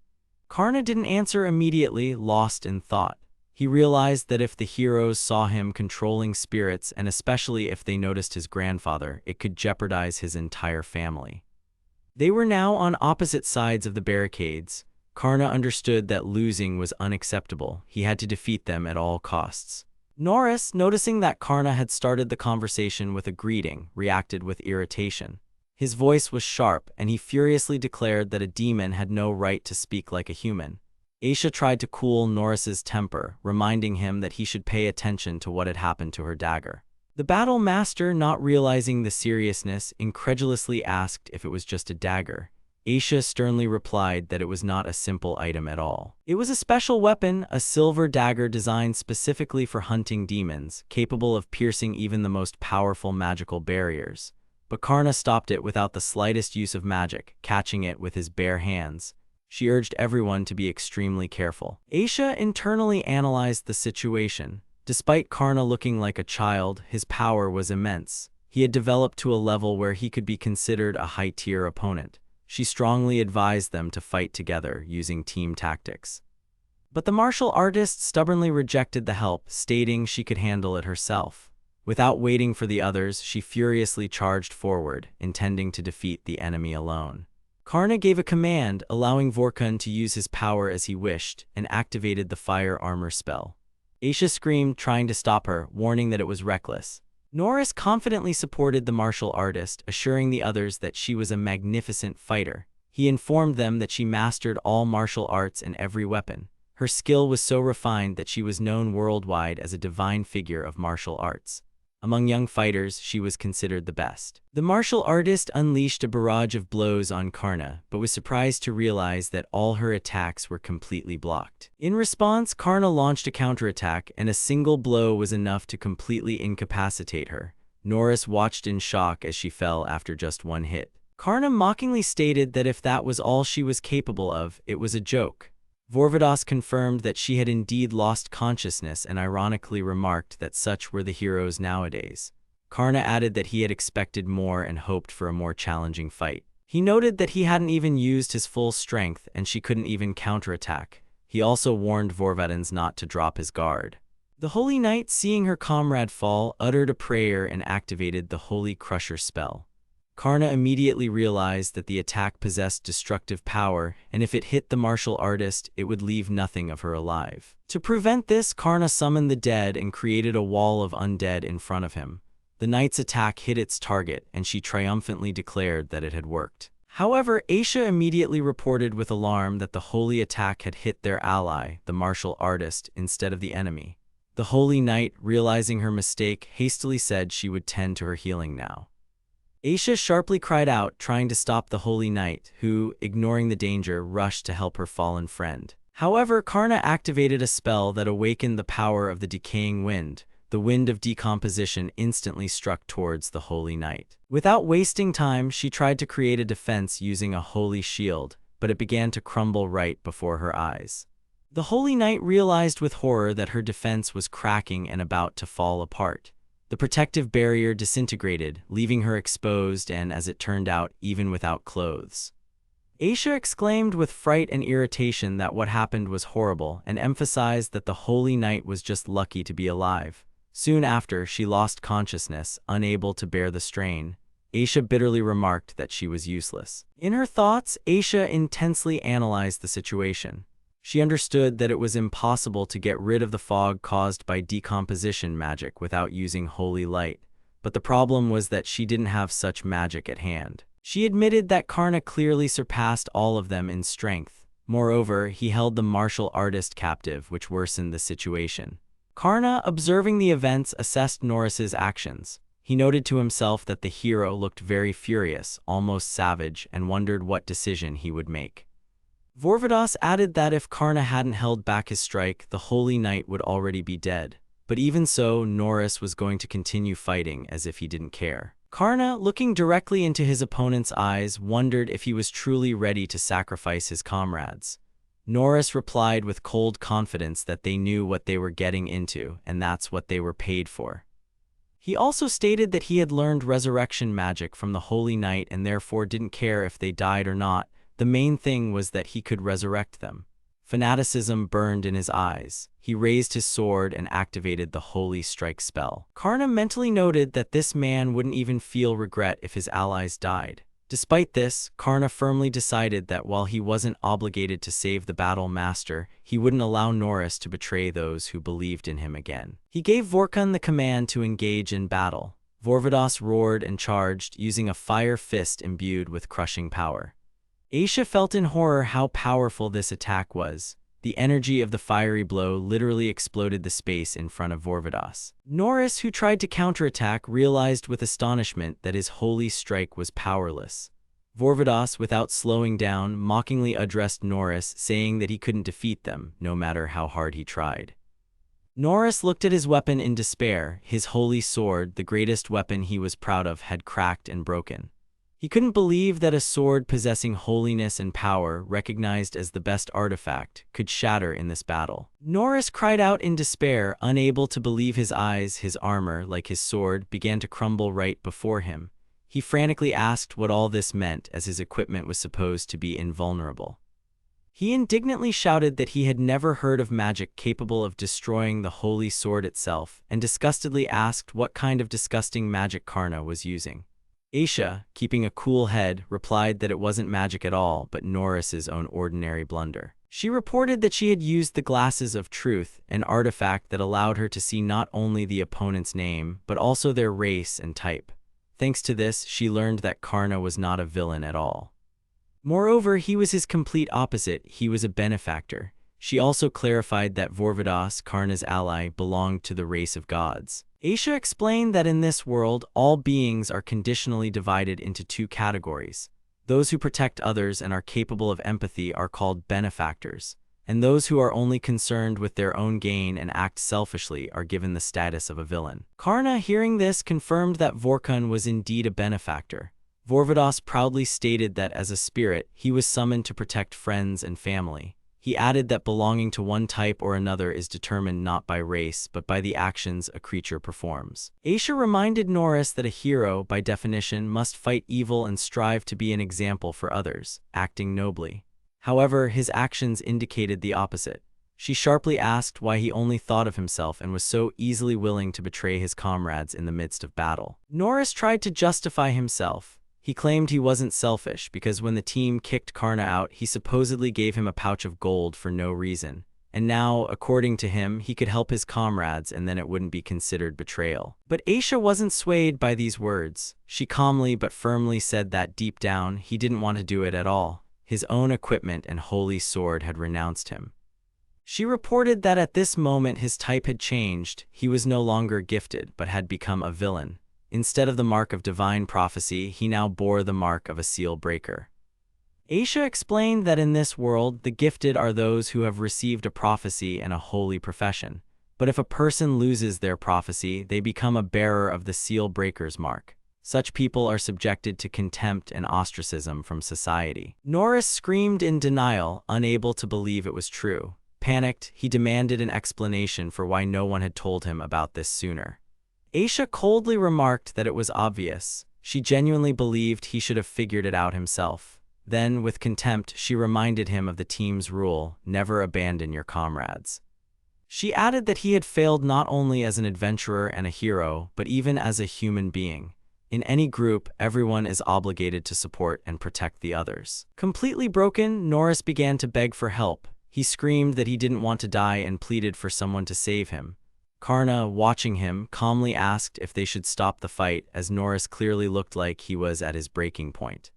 Speaker 1: Karna didn't answer immediately, lost in thought. He realized that if the heroes saw him controlling spirits, and especially if they noticed his grandfather, it could jeopardize his entire family. They were now on opposite sides of the barricades. Karna understood that losing was unacceptable. He had to defeat them at all costs. Norris, noticing that Karna had started the conversation with a greeting, reacted with irritation. His voice was sharp, and he furiously declared that a demon had no right to speak like a human. Aisha tried to cool Norris's temper, reminding him that he should pay attention to what had happened to her dagger. The battle master, not realizing the seriousness, incredulously asked if it was just a dagger. Aisha sternly replied that it was not a simple item at all. It was a special weapon, a silver dagger designed specifically for hunting demons, capable of piercing even the most powerful magical barriers. But Karna stopped it without the slightest use of magic, catching it with his bare hands. She urged everyone to be extremely careful. Aisha internally analyzed the situation. Despite Karna looking like a child, his power was immense. He had developed to a level where he could be considered a high-tier opponent. She strongly advised them to fight together using team tactics. But the martial artist stubbornly rejected the help, stating she could handle it herself. Without waiting for the others, she furiously charged forward, intending to defeat the enemy alone. Karna gave a command, allowing Vorkun to use his power as he wished, and activated the fire armor spell. Aisha screamed, trying to stop her, warning that it was reckless. Norris confidently supported the martial artist, assuring the others that she was a magnificent fighter. He informed them that she mastered all martial arts and every weapon. Her skill was so refined that she was known worldwide as a divine figure of martial arts. Among young fighters, she was considered the best. The martial artist unleashed a barrage of blows on Karna, but was surprised to realize that all her attacks were completely blocked. In response, Karna launched a counterattack, and a single blow was enough to completely incapacitate her. Norris watched in shock as she fell after just one hit. Karna mockingly stated that if that was all she was capable of, it was a joke. Vorvadas confirmed that she had indeed lost consciousness and ironically remarked that such were the heroes nowadays. Karna added that he had expected more and hoped for a more challenging fight. He noted that he hadn't even used his full strength and she couldn't even counterattack. He also warned Vorvadas not to drop his guard. The Holy Knight, seeing her comrade fall, uttered a prayer and activated the Holy Crusher spell. Karna immediately realized that the attack possessed destructive power, and if it hit the martial artist, it would leave nothing of her alive. To prevent this, Karna summoned the dead and created a wall of undead in front of him. The knight's attack hit its target, and she triumphantly declared that it had worked. However, Aisha immediately reported with alarm that the holy attack had hit their ally, the martial artist, instead of the enemy. The Holy Knight, realizing her mistake, hastily said she would tend to her healing now. Aisha sharply cried out, trying to stop the Holy Knight, who, ignoring the danger, rushed to help her fallen friend. However, Karna activated a spell that awakened the power of the decaying wind. The wind of decomposition instantly struck towards the Holy Knight. Without wasting time, she tried to create a defense using a holy shield, but it began to crumble right before her eyes. The Holy Knight realized with horror that her defense was cracking and about to fall apart. The protective barrier disintegrated, leaving her exposed and, as it turned out, even without clothes. Aisha exclaimed with fright and irritation that what happened was horrible and emphasized that the Holy Knight was just lucky to be alive. Soon after, she lost consciousness, unable to bear the strain. Aisha bitterly remarked that she was useless. In her thoughts, Aisha intensely analyzed the situation. She understood that it was impossible to get rid of the fog caused by decomposition magic without using holy light, but the problem was that she didn't have such magic at hand. She admitted that Karna clearly surpassed all of them in strength. Moreover, he held the martial artist captive, which worsened the situation. Karna, observing the events, assessed Norris's actions. He noted to himself that the hero looked very furious, almost savage, and wondered what decision he would make. Vorvados added that if Karna hadn't held back his strike, the Holy Knight would already be dead. But even so, Norris was going to continue fighting as if he didn't care. Karna, looking directly into his opponent's eyes, wondered if he was truly ready to sacrifice his comrades. Norris replied with cold confidence that they knew what they were getting into, and that's what they were paid for. He also stated that he had learned resurrection magic from the Holy Knight and therefore didn't care if they died or not. The main thing was that he could resurrect them. Fanaticism burned in his eyes. He raised his sword and activated the Holy Strike spell. Karna mentally noted that this man wouldn't even feel regret if his allies died. Despite this, Karna firmly decided that while he wasn't obligated to save the battle master, he wouldn't allow Norris to betray those who believed in him again. He gave Vorkun the command to engage in battle. Vorvados roared and charged, using a fire fist imbued with crushing power. Aisha felt in horror how powerful this attack was. The energy of the fiery blow literally exploded the space in front of Vorvados. Norris, who tried to counterattack, realized with astonishment that his holy strike was powerless. Vorvados, without slowing down, mockingly addressed Norris, saying that he couldn't defeat them, no matter how hard he tried. Norris looked at his weapon in despair. His holy sword, the greatest weapon he was proud of, had cracked and broken. He couldn't believe that a sword possessing holiness and power, recognized as the best artifact, could shatter in this battle. Norris cried out in despair, unable to believe his eyes. His armor, like his sword, began to crumble right before him. He frantically asked what all this meant, as his equipment was supposed to be invulnerable. He indignantly shouted that he had never heard of magic capable of destroying the holy sword itself, and disgustedly asked what kind of disgusting magic Karna was using. Aisha, keeping a cool head, replied that it wasn't magic at all, but Norris's own ordinary blunder. She reported that she had used the Glasses of Truth, an artifact that allowed her to see not only the opponent's name, but also their race and type. Thanks to this, she learned that Karna was not a villain at all. Moreover, he was his complete opposite. He was a benefactor. She also clarified that Vorvados, Karna's ally, belonged to the race of gods. Aisha explained that in this world, all beings are conditionally divided into two categories. Those who protect others and are capable of empathy are called benefactors, and those who are only concerned with their own gain and act selfishly are given the status of a villain. Karna, hearing this, confirmed that Vorkun was indeed a benefactor. Vorvados proudly stated that as a spirit, he was summoned to protect friends and family. He added that belonging to one type or another is determined not by race, but by the actions a creature performs. Aisha reminded Norris that a hero, by definition, must fight evil and strive to be an example for others, acting nobly. However, his actions indicated the opposite. She sharply asked why he only thought of himself and was so easily willing to betray his comrades in the midst of battle. Norris tried to justify himself. He claimed he wasn't selfish because when the team kicked Karna out, he supposedly gave him a pouch of gold for no reason. And now, according to him, he could help his comrades and then it wouldn't be considered betrayal. But Aisha wasn't swayed by these words. She calmly but firmly said that deep down, he didn't want to do it at all. His own equipment and holy sword had renounced him. She reported that at this moment his type had changed. He was no longer gifted, but had become a villain. Instead of the mark of divine prophecy, he now bore the mark of a seal breaker. Aisha explained that in this world, the gifted are those who have received a prophecy and a holy profession. But if a person loses their prophecy, they become a bearer of the seal breaker's mark. Such people are subjected to contempt and ostracism from society. Norris screamed in denial, unable to believe it was true. Panicked, he demanded an explanation for why no one had told him about this sooner. Aisha coldly remarked that it was obvious. She genuinely believed he should have figured it out himself. Then, with contempt, she reminded him of the team's rule, never abandon your comrades. She added that he had failed not only as an adventurer and a hero, but even as a human being. In any group, everyone is obligated to support and protect the others. Completely broken, Norris began to beg for help. He screamed that he didn't want to die and pleaded for someone to save him. Karna, watching him, calmly asked if they should stop the fight, as Norris clearly looked like he was at his breaking point.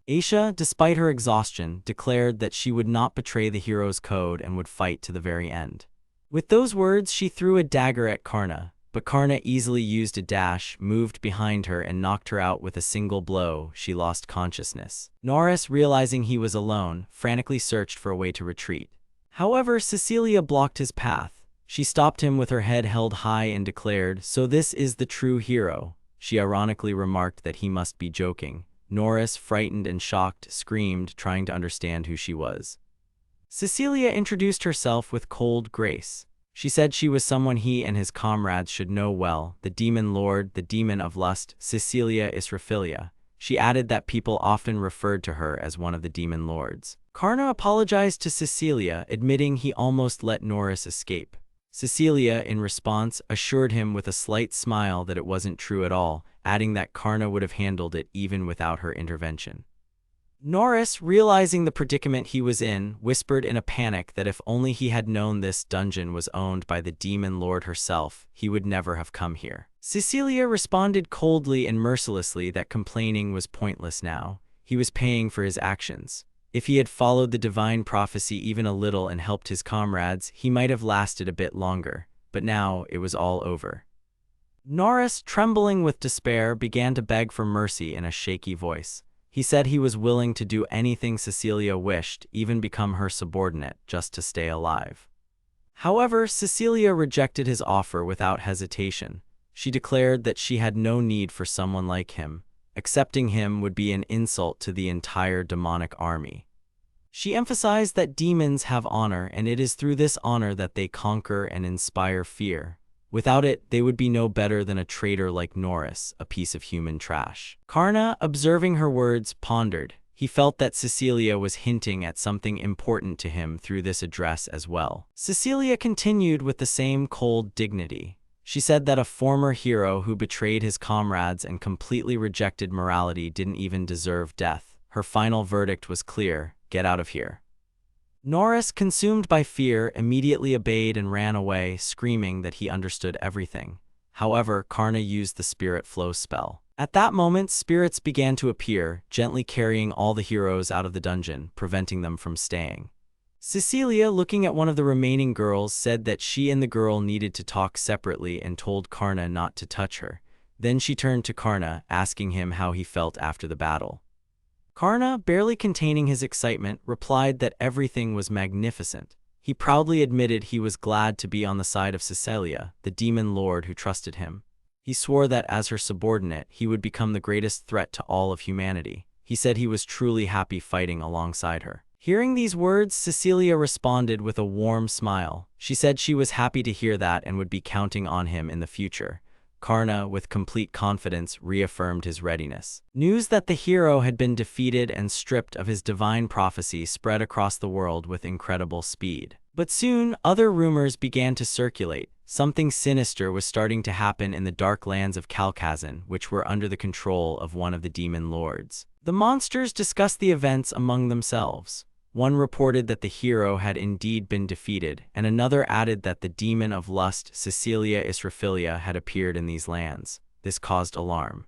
Speaker 1: Aisha, despite her exhaustion, declared that she would not betray the hero's code and would fight to the very end. With those words, she threw a dagger at Karna, but Karna easily used a dash, moved behind her, and knocked her out with a single blow. She lost consciousness. Norris, realizing he was alone, frantically searched for a way to retreat. However, Cecilia blocked his path. She stopped him with her head held high and declared, "So this is the true hero." She ironically remarked that he must be joking. Norris, frightened and shocked, screamed, trying to understand who she was. Cecilia introduced herself with cold grace. She said she was someone he and his comrades should know well, the demon lord, the demon of lust, Cecilia Israphilia. She added that people often referred to her as one of the demon lords. Karna apologized to Cecilia, admitting he almost let Norris escape. Cecilia, in response, assured him with a slight smile that it wasn't true at all, adding that Karna would have handled it even without her intervention. Norris, realizing the predicament he was in, whispered in a panic that if only he had known this dungeon was owned by the demon lord herself, he would never have come here. Cecilia responded coldly and mercilessly that complaining was pointless now. He was paying for his actions. If he had followed the divine prophecy even a little and helped his comrades, he might have lasted a bit longer, but now it was all over. Norris, trembling with despair, began to beg for mercy in a shaky voice. He said he was willing to do anything Cecilia wished, even become her subordinate, just to stay alive. However, Cecilia rejected his offer without hesitation. She declared that she had no need for someone like him. Accepting him would be an insult to the entire demonic army. She emphasized that demons have honor, and it is through this honor that they conquer and inspire fear. Without it, they would be no better than a traitor like Norris, a piece of human trash. Karna, observing her words, pondered. He felt that Cecilia was hinting at something important to him through this address as well. Cecilia continued with the same cold dignity. She said that a former hero who betrayed his comrades and completely rejected morality didn't even deserve death. Her final verdict was clear: get out of here. Norris, consumed by fear, immediately obeyed and ran away, screaming that he understood everything. However, Karna used the spirit flow spell. At that moment, spirits began to appear, gently carrying all the heroes out of the dungeon, preventing them from staying. Cecilia, looking at one of the remaining girls, said that she and the girl needed to talk separately and told Karna not to touch her. Then she turned to Karna, asking him how he felt after the battle. Karna, barely containing his excitement, replied that everything was magnificent. He proudly admitted he was glad to be on the side of Cecilia, the demon lord who trusted him. He swore that as her subordinate, he would become the greatest threat to all of humanity. He said he was truly happy fighting alongside her. Hearing these words, Cecilia responded with a warm smile. She said she was happy to hear that and would be counting on him in the future. Karna, with complete confidence, reaffirmed his readiness. News that the hero had been defeated and stripped of his divine prophecy spread across the world with incredible speed. But soon, other rumors began to circulate. Something sinister was starting to happen in the dark lands of Kalkazan, which were under the control of one of the demon lords. The monsters discussed the events among themselves. One reported that the hero had indeed been defeated, and another added that the demon of lust, Cecilia Israphilia, had appeared in these lands. This caused alarm.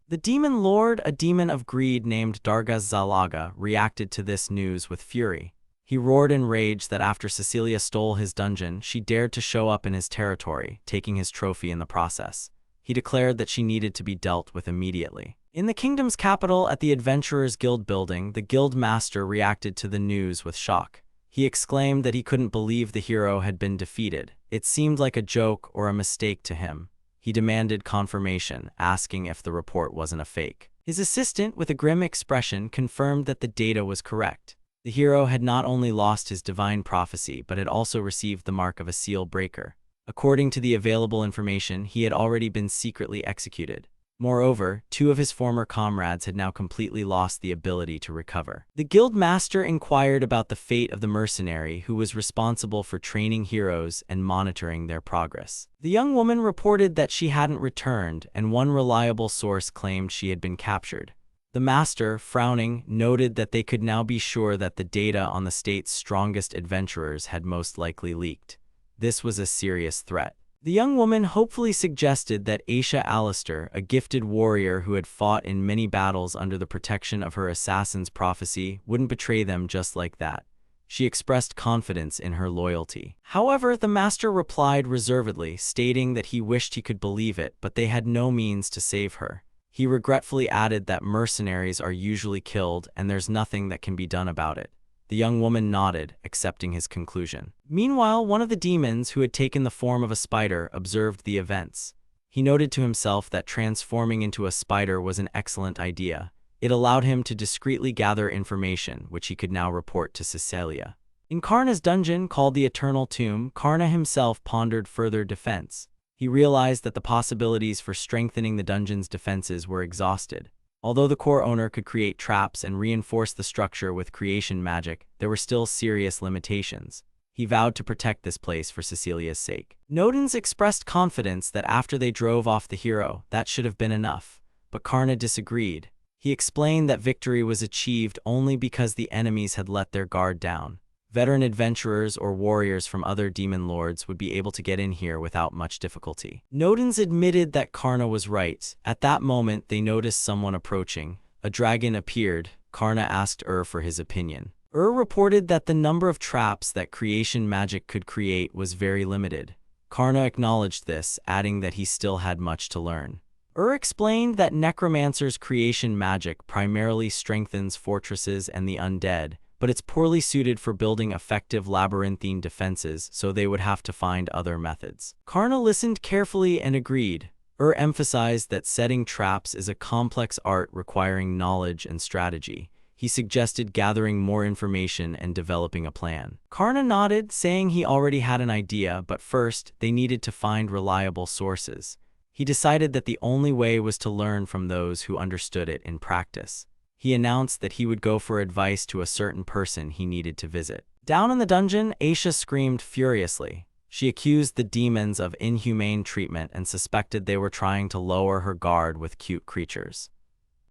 Speaker 1: The demon lord, a demon of greed named Dargaz Zalaga, reacted to this news with fury. He roared in rage that after Cecilia stole his dungeon, she dared to show up in his territory, taking his trophy in the process. He declared that she needed to be dealt with immediately. In the kingdom's capital, at the Adventurers Guild building, the guild master reacted to the news with shock. He exclaimed that he couldn't believe the hero had been defeated. It seemed like a joke or a mistake to him. He demanded confirmation, asking if the report wasn't a fake. His assistant, with a grim expression, confirmed that the data was correct. The hero had not only lost his divine prophecy, but had also received the mark of a seal breaker. According to the available information, he had already been secretly executed. Moreover, 2 of his former comrades had now completely lost the ability to recover. The guild master inquired about the fate of the mercenary who was responsible for training heroes and monitoring their progress. The young woman reported that she hadn't returned, and one reliable source claimed she had been captured. The master, frowning, noted that they could now be sure that the data on the state's strongest adventurers had most likely leaked. This was a serious threat. The young woman hopefully suggested that Aisha Alistair, a gifted warrior who had fought in many battles under the protection of her assassin's prophecy, wouldn't betray them just like that. She expressed confidence in her loyalty. However, the master replied reservedly, stating that he wished he could believe it, but they had no means to save her. He regretfully added that mercenaries are usually killed and there's nothing that can be done about it. The young woman nodded, accepting his conclusion. Meanwhile, one of the demons, who had taken the form of a spider, observed the events. He noted to himself that transforming into a spider was an excellent idea. It allowed him to discreetly gather information, which he could now report to Cecilia. In Karna's dungeon, called the Eternal Tomb, Karna himself pondered further defense. He realized that the possibilities for strengthening the dungeon's defenses were exhausted. Although the core owner could create traps and reinforce the structure with creation magic, there were still serious limitations. He vowed to protect this place for Cecilia's sake. Nodens expressed confidence that after they drove off the hero, that should have been enough. But Karna disagreed. He explained that victory was achieved only because the enemies had let their guard down. Veteran adventurers or warriors from other demon lords would be able to get in here without much difficulty. Nodens admitted that Karna was right. At that moment, they noticed someone approaching. A dragon appeared. Karna asked for his opinion. Reported that the number of traps that creation magic could create was very limited. Karna acknowledged this, adding that he still had much to learn. Explained that necromancer's creation magic primarily strengthens fortresses and the undead, but it's poorly suited for building effective labyrinthine defenses, so they would have to find other methods. Karna listened carefully and agreed. Emphasized that setting traps is a complex art requiring knowledge and strategy. He suggested gathering more information and developing a plan. Karna nodded, saying he already had an idea, but first, they needed to find reliable sources. He decided that the only way was to learn from those who understood it in practice. He announced that he would go for advice to a certain person he needed to visit. Down in the dungeon, Aisha screamed furiously. She accused the demons of inhumane treatment and suspected they were trying to lower her guard with cute creatures.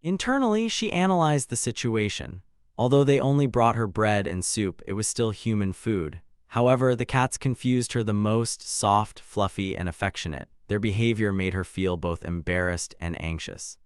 Speaker 1: Internally, she analyzed the situation. Although they only brought her bread and soup, it was still human food. However, the cats confused her the most, soft, fluffy, and affectionate. Their behavior made her feel both embarrassed and anxious.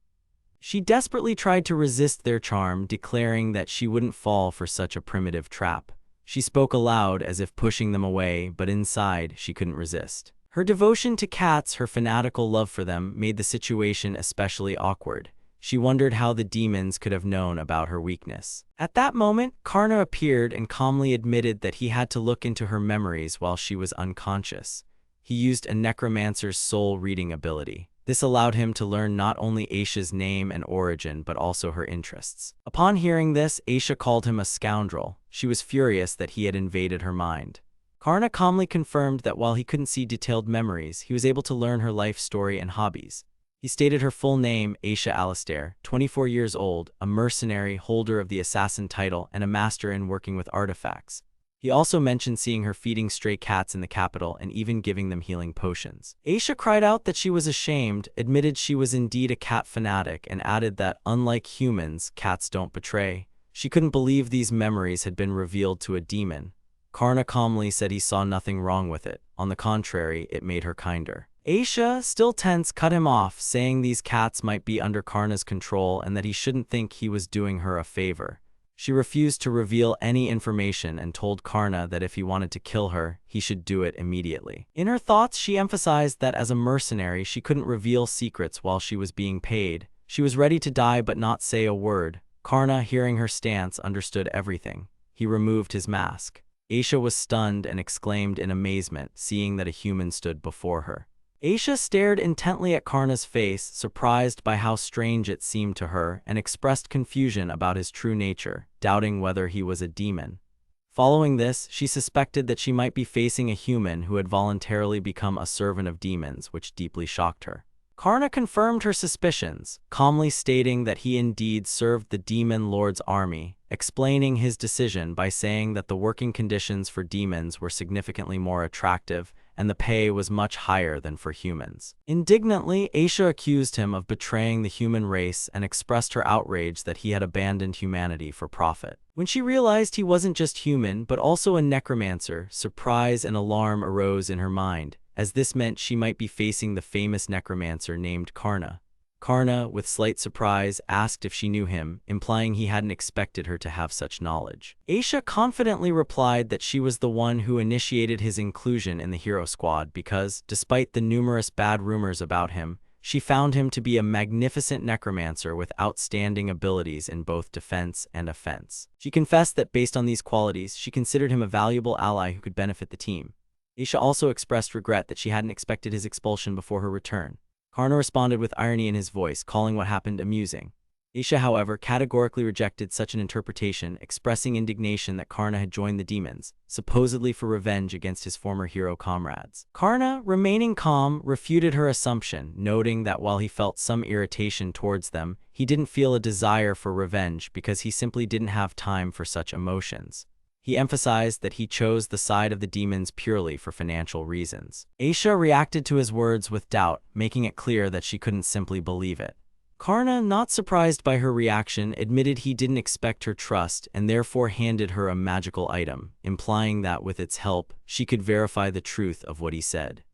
Speaker 1: She desperately tried to resist their charm, declaring that she wouldn't fall for such a primitive trap. She spoke aloud as if pushing them away, but inside, she couldn't resist. Her devotion to cats, her fanatical love for them, made the situation especially awkward. She wondered how the demons could have known about her weakness. At that moment, Karna appeared and calmly admitted that he had to look into her memories while she was unconscious. He used a necromancer's soul-reading ability. This allowed him to learn not only Aisha's name and origin, but also her interests. Upon hearing this, Aisha called him a scoundrel. She was furious that he had invaded her mind. Karna calmly confirmed that while he couldn't see detailed memories, he was able to learn her life story and hobbies. He stated her full name, Aisha Alistair, 24 years old, a mercenary, holder of the assassin title, and a master in working with artifacts. He also mentioned seeing her feeding stray cats in the capital and even giving them healing potions. Aisha cried out that she was ashamed, admitted she was indeed a cat fanatic, and added that, unlike humans, cats don't betray. She couldn't believe these memories had been revealed to a demon. Karna calmly said he saw nothing wrong with it. On the contrary, it made her kinder. Aisha, still tense, cut him off, saying these cats might be under Karna's control and that he shouldn't think he was doing her a favor. She refused to reveal any information and told Karna that if he wanted to kill her, he should do it immediately. In her thoughts, she emphasized that as a mercenary, she couldn't reveal secrets while she was being paid. She was ready to die but not say a word. Karna, hearing her stance, understood everything. He removed his mask. Aisha was stunned and exclaimed in amazement, seeing that a human stood before her. Aisha stared intently at Karna's face, surprised by how strange it seemed to her, and expressed confusion about his true nature, doubting whether he was a demon. Following this, she suspected that she might be facing a human who had voluntarily become a servant of demons, which deeply shocked her. Karna confirmed her suspicions, calmly stating that he indeed served the demon lord's army, explaining his decision by saying that the working conditions for demons were significantly more attractive, and the pay was much higher than for humans. Indignantly, Aisha accused him of betraying the human race and expressed her outrage that he had abandoned humanity for profit. When she realized he wasn't just human but also a necromancer, surprise and alarm arose in her mind, as this meant she might be facing the famous necromancer named Karna. Karna, with slight surprise, asked if she knew him, implying he hadn't expected her to have such knowledge. Aisha confidently replied that she was the one who initiated his inclusion in the hero squad because, despite the numerous bad rumors about him, she found him to be a magnificent necromancer with outstanding abilities in both defense and offense. She confessed that based on these qualities, she considered him a valuable ally who could benefit the team. Aisha also expressed regret that she hadn't expected his expulsion before her return. Karna responded with irony in his voice, calling what happened amusing. Aisha, however, categorically rejected such an interpretation, expressing indignation that Karna had joined the demons, supposedly for revenge against his former hero comrades. Karna, remaining calm, refuted her assumption, noting that while he felt some irritation towards them, he didn't feel a desire for revenge because he simply didn't have time for such emotions. He emphasized that he chose the side of the demons purely for financial reasons. Aisha reacted to his words with doubt, making it clear that she couldn't simply believe it. Karna, not surprised by her reaction, admitted he didn't expect her trust and therefore handed her a magical item, implying that with its help, she could verify the truth of what he said.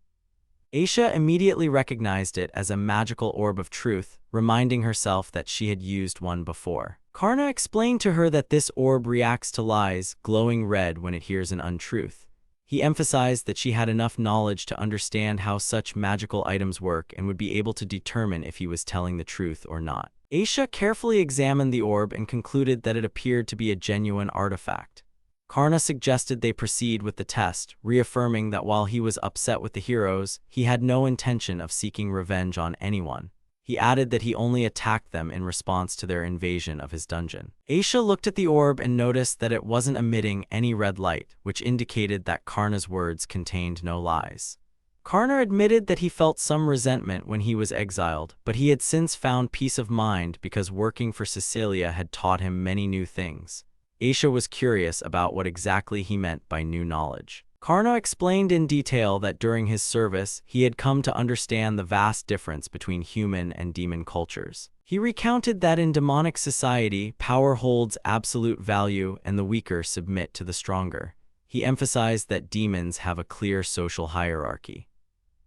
Speaker 1: Aisha immediately recognized it as a magical orb of truth, reminding herself that she had used one before. Karna explained to her that this orb reacts to lies, glowing red when it hears an untruth. He emphasized that she had enough knowledge to understand how such magical items work and would be able to determine if he was telling the truth or not. Aisha carefully examined the orb and concluded that it appeared to be a genuine artifact. Karna suggested they proceed with the test, reaffirming that while he was upset with the heroes, he had no intention of seeking revenge on anyone. He added that he only attacked them in response to their invasion of his dungeon. Aisha looked at the orb and noticed that it wasn't emitting any red light, which indicated that Karna's words contained no lies. Karna admitted that he felt some resentment when he was exiled, but he had since found peace of mind because working for Cecilia had taught him many new things. Aisha was curious about what exactly he meant by new knowledge. Karna explained in detail that during his service, he had come to understand the vast difference between human and demon cultures. He recounted that in demonic society, power holds absolute value and the weaker submit to the stronger. He emphasized that demons have a clear social hierarchy.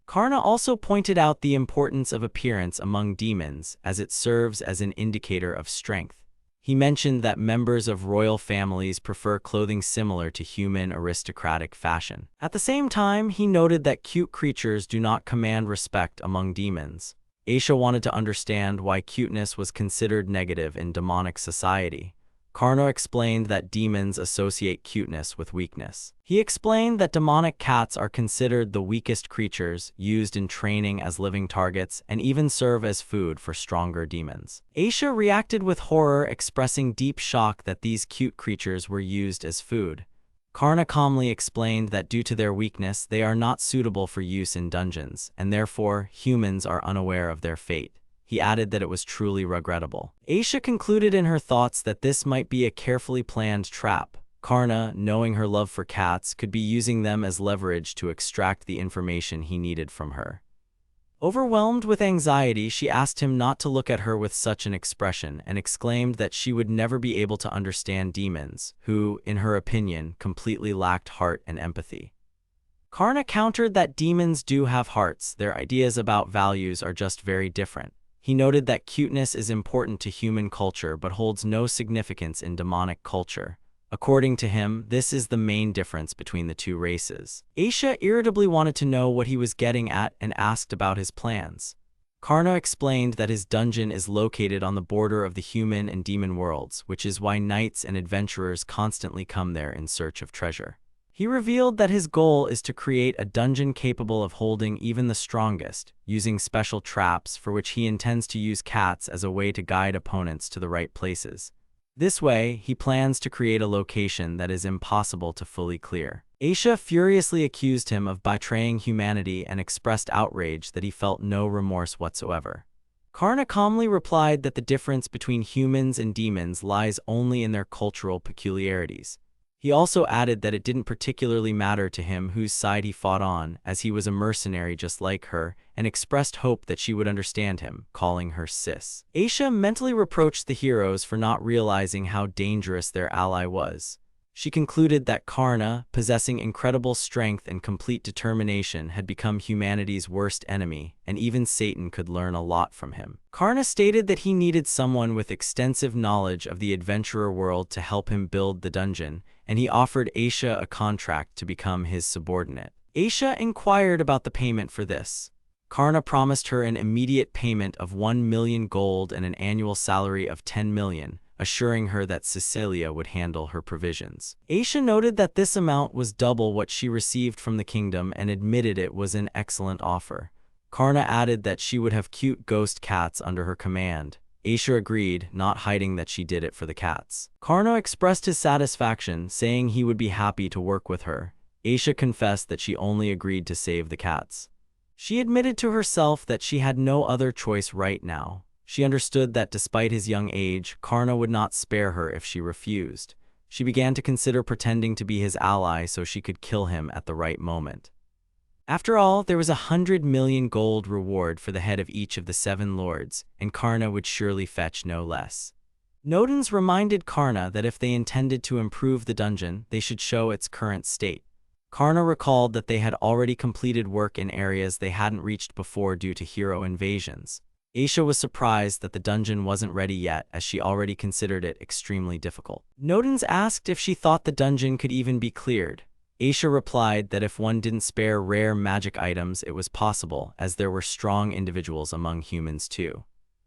Speaker 1: Karna also pointed out the importance of appearance among demons as it serves as an indicator of strength. He mentioned that members of royal families prefer clothing similar to human aristocratic fashion. At the same time, he noted that cute creatures do not command respect among demons. Aisha wanted to understand why cuteness was considered negative in demonic society. Karna explained that demons associate cuteness with weakness. He explained that demonic cats are considered the weakest creatures, used in training as living targets, and even serve as food for stronger demons. Aisha reacted with horror, expressing deep shock that these cute creatures were used as food. Karna calmly explained that due to their weakness, they are not suitable for use in dungeons, and therefore humans are unaware of their fate. He added that it was truly regrettable. Aisha concluded in her thoughts that this might be a carefully planned trap. Karna, knowing her love for cats, could be using them as leverage to extract the information he needed from her. Overwhelmed with anxiety, she asked him not to look at her with such an expression and exclaimed that she would never be able to understand demons, who, in her opinion, completely lacked heart and empathy. Karna countered that demons do have hearts, their ideas about values are just very different. He noted that cuteness is important to human culture but holds no significance in demonic culture. According to him, this is the main difference between the two races. Aisha irritably wanted to know what he was getting at and asked about his plans. Karna explained that his dungeon is located on the border of the human and demon worlds, which is why knights and adventurers constantly come there in search of treasure. He revealed that his goal is to create a dungeon capable of holding even the strongest, using special traps for which he intends to use cats as a way to guide opponents to the right places. This way, he plans to create a location that is impossible to fully clear. Aisha furiously accused him of betraying humanity and expressed outrage that he felt no remorse whatsoever. Karna calmly replied that the difference between humans and demons lies only in their cultural peculiarities. He also added that it didn't particularly matter to him whose side he fought on, as he was a mercenary just like her, and expressed hope that she would understand him, calling her sis. Aisha mentally reproached the heroes for not realizing how dangerous their ally was. She concluded that Karna, possessing incredible strength and complete determination, had become humanity's worst enemy, and even Satan could learn a lot from him. Karna stated that he needed someone with extensive knowledge of the adventurer world to help him build the dungeon, and he offered Aisha a contract to become his subordinate. Aisha inquired about the payment for this. Karna promised her an immediate payment of 1 million gold and an annual salary of 10 million, assuring her that Cecilia would handle her provisions. Aisha noted that this amount was double what she received from the kingdom and admitted it was an excellent offer. Karna added that she would have cute ghost cats under her command. Aisha agreed, not hiding that she did it for the cats. Karna expressed his satisfaction, saying he would be happy to work with her. Aisha confessed that she only agreed to save the cats. She admitted to herself that she had no other choice right now. She understood that despite his young age, Karna would not spare her if she refused. She began to consider pretending to be his ally so she could kill him at the right moment. After all, there was 100 million gold reward for the head of each of the 7 lords, and Karna would surely fetch no less. Nodens reminded Karna that if they intended to improve the dungeon, they should show its current state. Karna recalled that they had already completed work in areas they hadn't reached before due to hero invasions. Aisha was surprised that the dungeon wasn't ready yet, as she already considered it extremely difficult. Nodens asked if she thought the dungeon could even be cleared. Aisha replied that if one didn't spare rare magic items, it was possible, as there were strong individuals among humans too.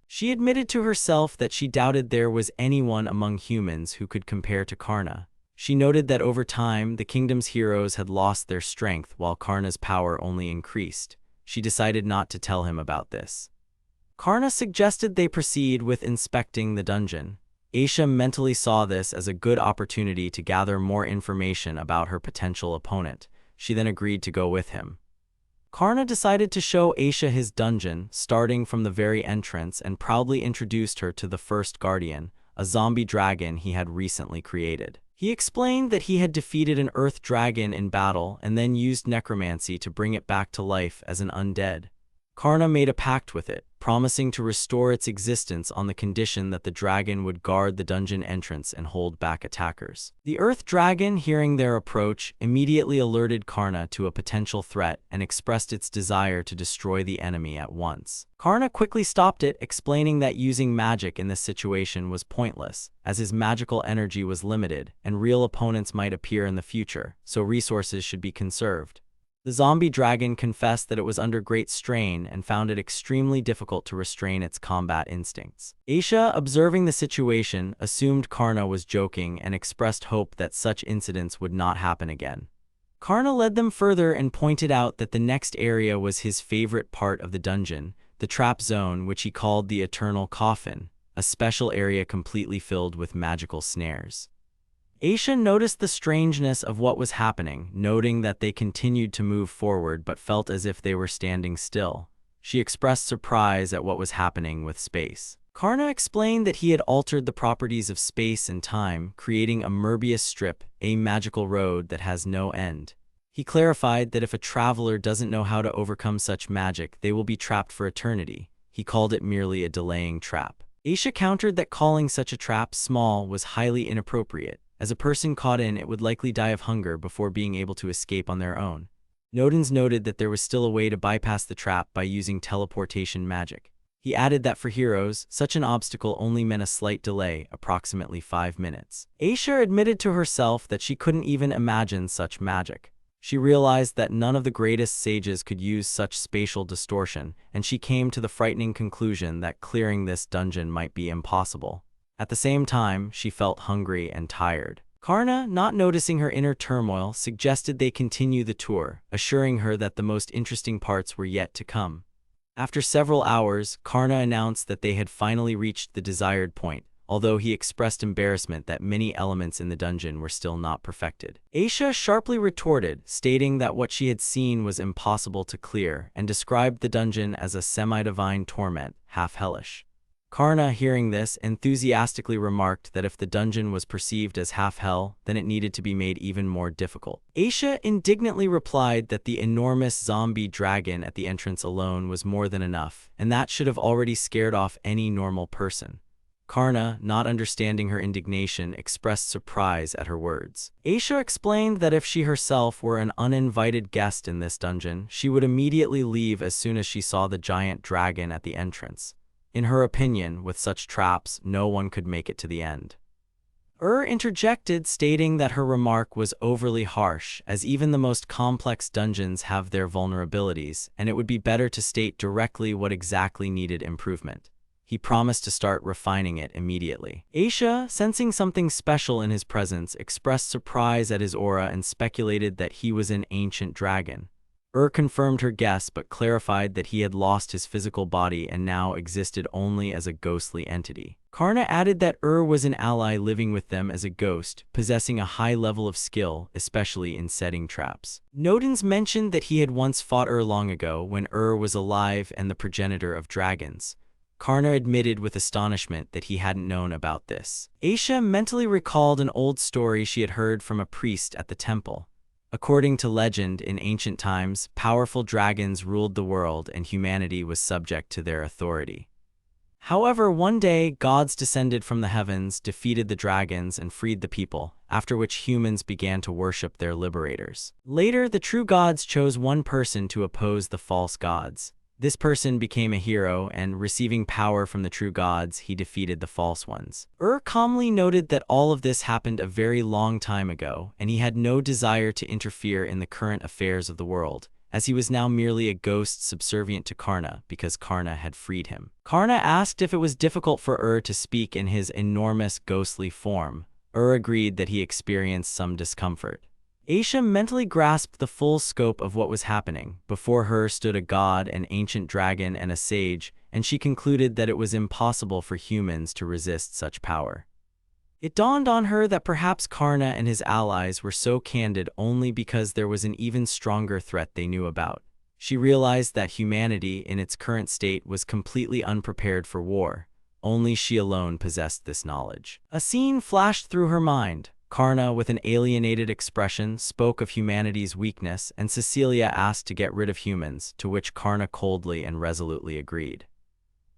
Speaker 1: She admitted to herself that she doubted there was anyone among humans who could compare to Karna. She noted that over time, the kingdom's heroes had lost their strength while Karna's power only increased. She decided not to tell him about this. Karna suggested they proceed with inspecting the dungeon. Aisha mentally saw this as a good opportunity to gather more information about her potential opponent. She then agreed to go with him. Karna decided to show Aisha his dungeon, starting from the very entrance, and proudly introduced her to the first guardian, a zombie dragon he had recently created. He explained that he had defeated an earth dragon in battle and then used necromancy to bring it back to life as an undead. Karna made a pact with it, promising to restore its existence on the condition that the dragon would guard the dungeon entrance and hold back attackers. The earth dragon, hearing their approach, immediately alerted Karna to a potential threat and expressed its desire to destroy the enemy at once. Karna quickly stopped it, explaining that using magic in this situation was pointless, as his magical energy was limited and real opponents might appear in the future, so resources should be conserved. The zombie dragon confessed that it was under great strain and found it extremely difficult to restrain its combat instincts. Aisha, observing the situation, assumed Karna was joking and expressed hope that such incidents would not happen again. Karna led them further and pointed out that the next area was his favorite part of the dungeon, the trap zone, which he called the Eternal Coffin, a special area completely filled with magical snares. Aisha noticed the strangeness of what was happening, noting that they continued to move forward but felt as if they were standing still. She expressed surprise at what was happening with space. Karna explained that he had altered the properties of space and time, creating a Möbius strip, a magical road that has no end. He clarified that if a traveler doesn't know how to overcome such magic, they will be trapped for eternity. He called it merely a delaying trap. Aisha countered that calling such a trap small was highly inappropriate. As a person caught in it would likely die of hunger before being able to escape on their own. Nodens noted that there was still a way to bypass the trap by using teleportation magic. He added that for heroes, such an obstacle only meant a slight delay, approximately 5 minutes. Aisha admitted to herself that she couldn't even imagine such magic. She realized that none of the greatest sages could use such spatial distortion, and she came to the frightening conclusion that clearing this dungeon might be impossible. At the same time, she felt hungry and tired. Karna, not noticing her inner turmoil, suggested they continue the tour, assuring her that the most interesting parts were yet to come. After several hours, Karna announced that they had finally reached the desired point, although he expressed embarrassment that many elements in the dungeon were still not perfected. Aisha sharply retorted, stating that what she had seen was impossible to clear, and described the dungeon as a semi-divine torment, half hellish. Karna, hearing this, enthusiastically remarked that if the dungeon was perceived as half hell, then it needed to be made even more difficult. Aisha indignantly replied that the enormous zombie dragon at the entrance alone was more than enough, and that should have already scared off any normal person. Karna, not understanding her indignation, expressed surprise at her words. Aisha explained that if she herself were an uninvited guest in this dungeon, she would immediately leave as soon as she saw the giant dragon at the entrance. In her opinion, with such traps, no one could make it to the end. Interjected, stating that her remark was overly harsh, as even the most complex dungeons have their vulnerabilities, and it would be better to state directly what exactly needed improvement. He promised to start refining it immediately. Aisha, sensing something special in his presence, expressed surprise at his aura and speculated that he was an ancient dragon. Confirmed her guess but clarified that he had lost his physical body and now existed only as a ghostly entity. Karna added that was an ally living with them as a ghost, possessing a high level of skill, especially in setting traps. Nodens mentioned that he had once fought long ago when was alive and the progenitor of dragons. Karna admitted with astonishment that he hadn't known about this. Aisha mentally recalled an old story she had heard from a priest at the temple. According to legend, in ancient times, powerful dragons ruled the world and humanity was subject to their authority. However, one day, gods descended from the heavens, defeated the dragons, and freed the people, after which humans began to worship their liberators. Later, the true gods chose one person to oppose the false gods. This person became a hero, and receiving power from the true gods, he defeated the false ones. Calmly noted that all of this happened a very long time ago, and he had no desire to interfere in the current affairs of the world, as he was now merely a ghost subservient to Karna because Karna had freed him. Karna asked if it was difficult for to speak in his enormous ghostly form. Agreed that he experienced some discomfort. Aisha mentally grasped the full scope of what was happening. Before her stood a god, an ancient dragon, and a sage, and she concluded that it was impossible for humans to resist such power. It dawned on her that perhaps Karna and his allies were so candid only because there was an even stronger threat they knew about. She realized that humanity, in its current state, was completely unprepared for war. Only she alone possessed this knowledge. A scene flashed through her mind. Karna, with an alienated expression, spoke of humanity's weakness, and Cecilia asked to get rid of humans, to which Karna coldly and resolutely agreed.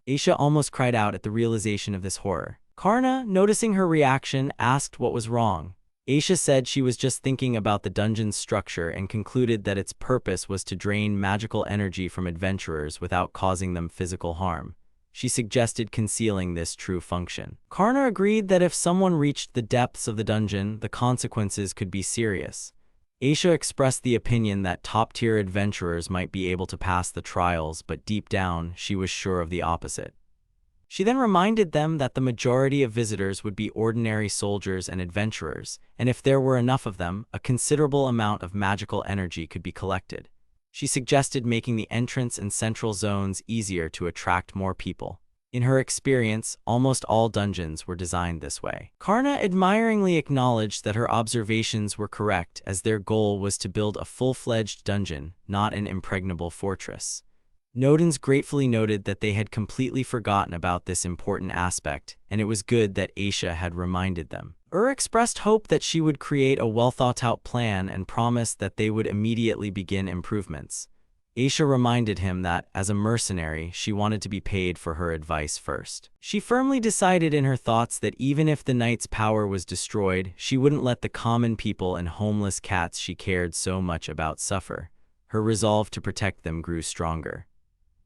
Speaker 1: Aisha almost cried out at the realization of this horror. Karna, noticing her reaction, asked what was wrong. Aisha said she was just thinking about the dungeon's structure and concluded that its purpose was to drain magical energy from adventurers without causing them physical harm. She suggested concealing this true function. Karna agreed that if someone reached the depths of the dungeon, the consequences could be serious. Aisha expressed the opinion that top-tier adventurers might be able to pass the trials, but deep down, she was sure of the opposite. She then reminded them that the majority of visitors would be ordinary soldiers and adventurers, and if there were enough of them, a considerable amount of magical energy could be collected. She suggested making the entrance and central zones easier to attract more people. In her experience, almost all dungeons were designed this way. Karna admiringly acknowledged that her observations were correct, as their goal was to build a full-fledged dungeon, not an impregnable fortress. Nodens gratefully noted that they had completely forgotten about this important aspect, and it was good that Aisha had reminded them. Expressed hope that she would create a well-thought-out plan and promised that they would immediately begin improvements. Aisha reminded him that, as a mercenary, she wanted to be paid for her advice first. She firmly decided in her thoughts that even if the knight's power was destroyed, she wouldn't let the common people and homeless cats she cared so much about suffer. Her resolve to protect them grew stronger.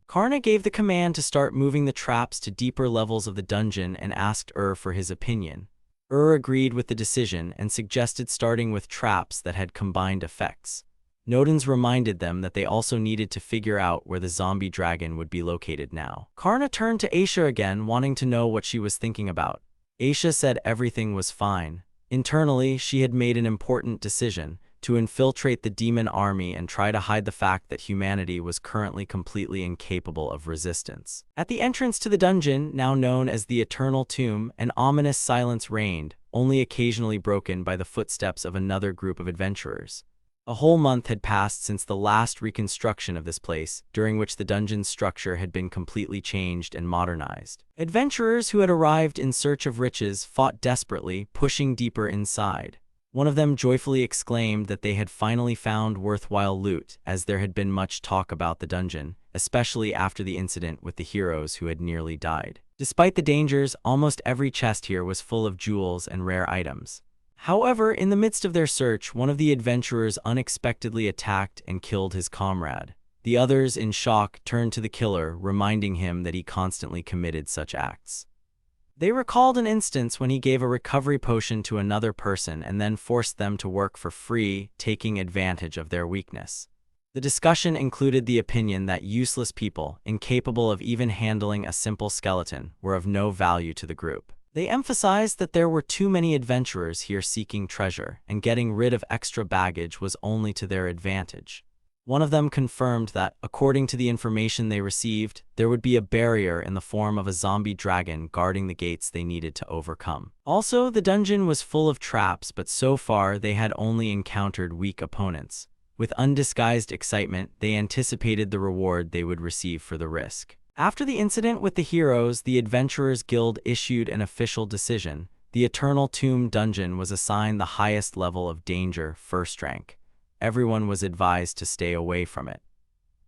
Speaker 1: Karna gave the command to start moving the traps to deeper levels of the dungeon and asked for his opinion. Agreed with the decision and suggested starting with traps that had combined effects. Nodens reminded them that they also needed to figure out where the zombie dragon would be located now. Karna turned to Aisha again, wanting to know what she was thinking about. Aisha said everything was fine. Internally, she had made an important decision: to infiltrate the demon army and try to hide the fact that humanity was currently completely incapable of resistance. At the entrance to the dungeon, now known as the Eternal Tomb, an ominous silence reigned, only occasionally broken by the footsteps of another group of adventurers. A whole month had passed since the last reconstruction of this place, during which the dungeon's structure had been completely changed and modernized. Adventurers who had arrived in search of riches fought desperately, pushing deeper inside. One of them joyfully exclaimed that they had finally found worthwhile loot, as there had been much talk about the dungeon, especially after the incident with the heroes who had nearly died. Despite the dangers, almost every chest here was full of jewels and rare items. However, in the midst of their search, one of the adventurers unexpectedly attacked and killed his comrade. The others, in shock, turned to the killer, reminding him that he constantly committed such acts. They recalled an instance when he gave a recovery potion to another person and then forced them to work for free, taking advantage of their weakness. The discussion included the opinion that useless people, incapable of even handling a simple skeleton, were of no value to the group. They emphasized that there were too many adventurers here seeking treasure, and getting rid of extra baggage was only to their advantage. One of them confirmed that, according to the information they received, there would be a barrier in the form of a zombie dragon guarding the gates they needed to overcome. Also, the dungeon was full of traps, but so far they had only encountered weak opponents. With undisguised excitement, they anticipated the reward they would receive for the risk. After the incident with the heroes, the Adventurers Guild issued an official decision. The Eternal Tomb Dungeon was assigned the highest level of danger, first rank. Everyone was advised to stay away from it.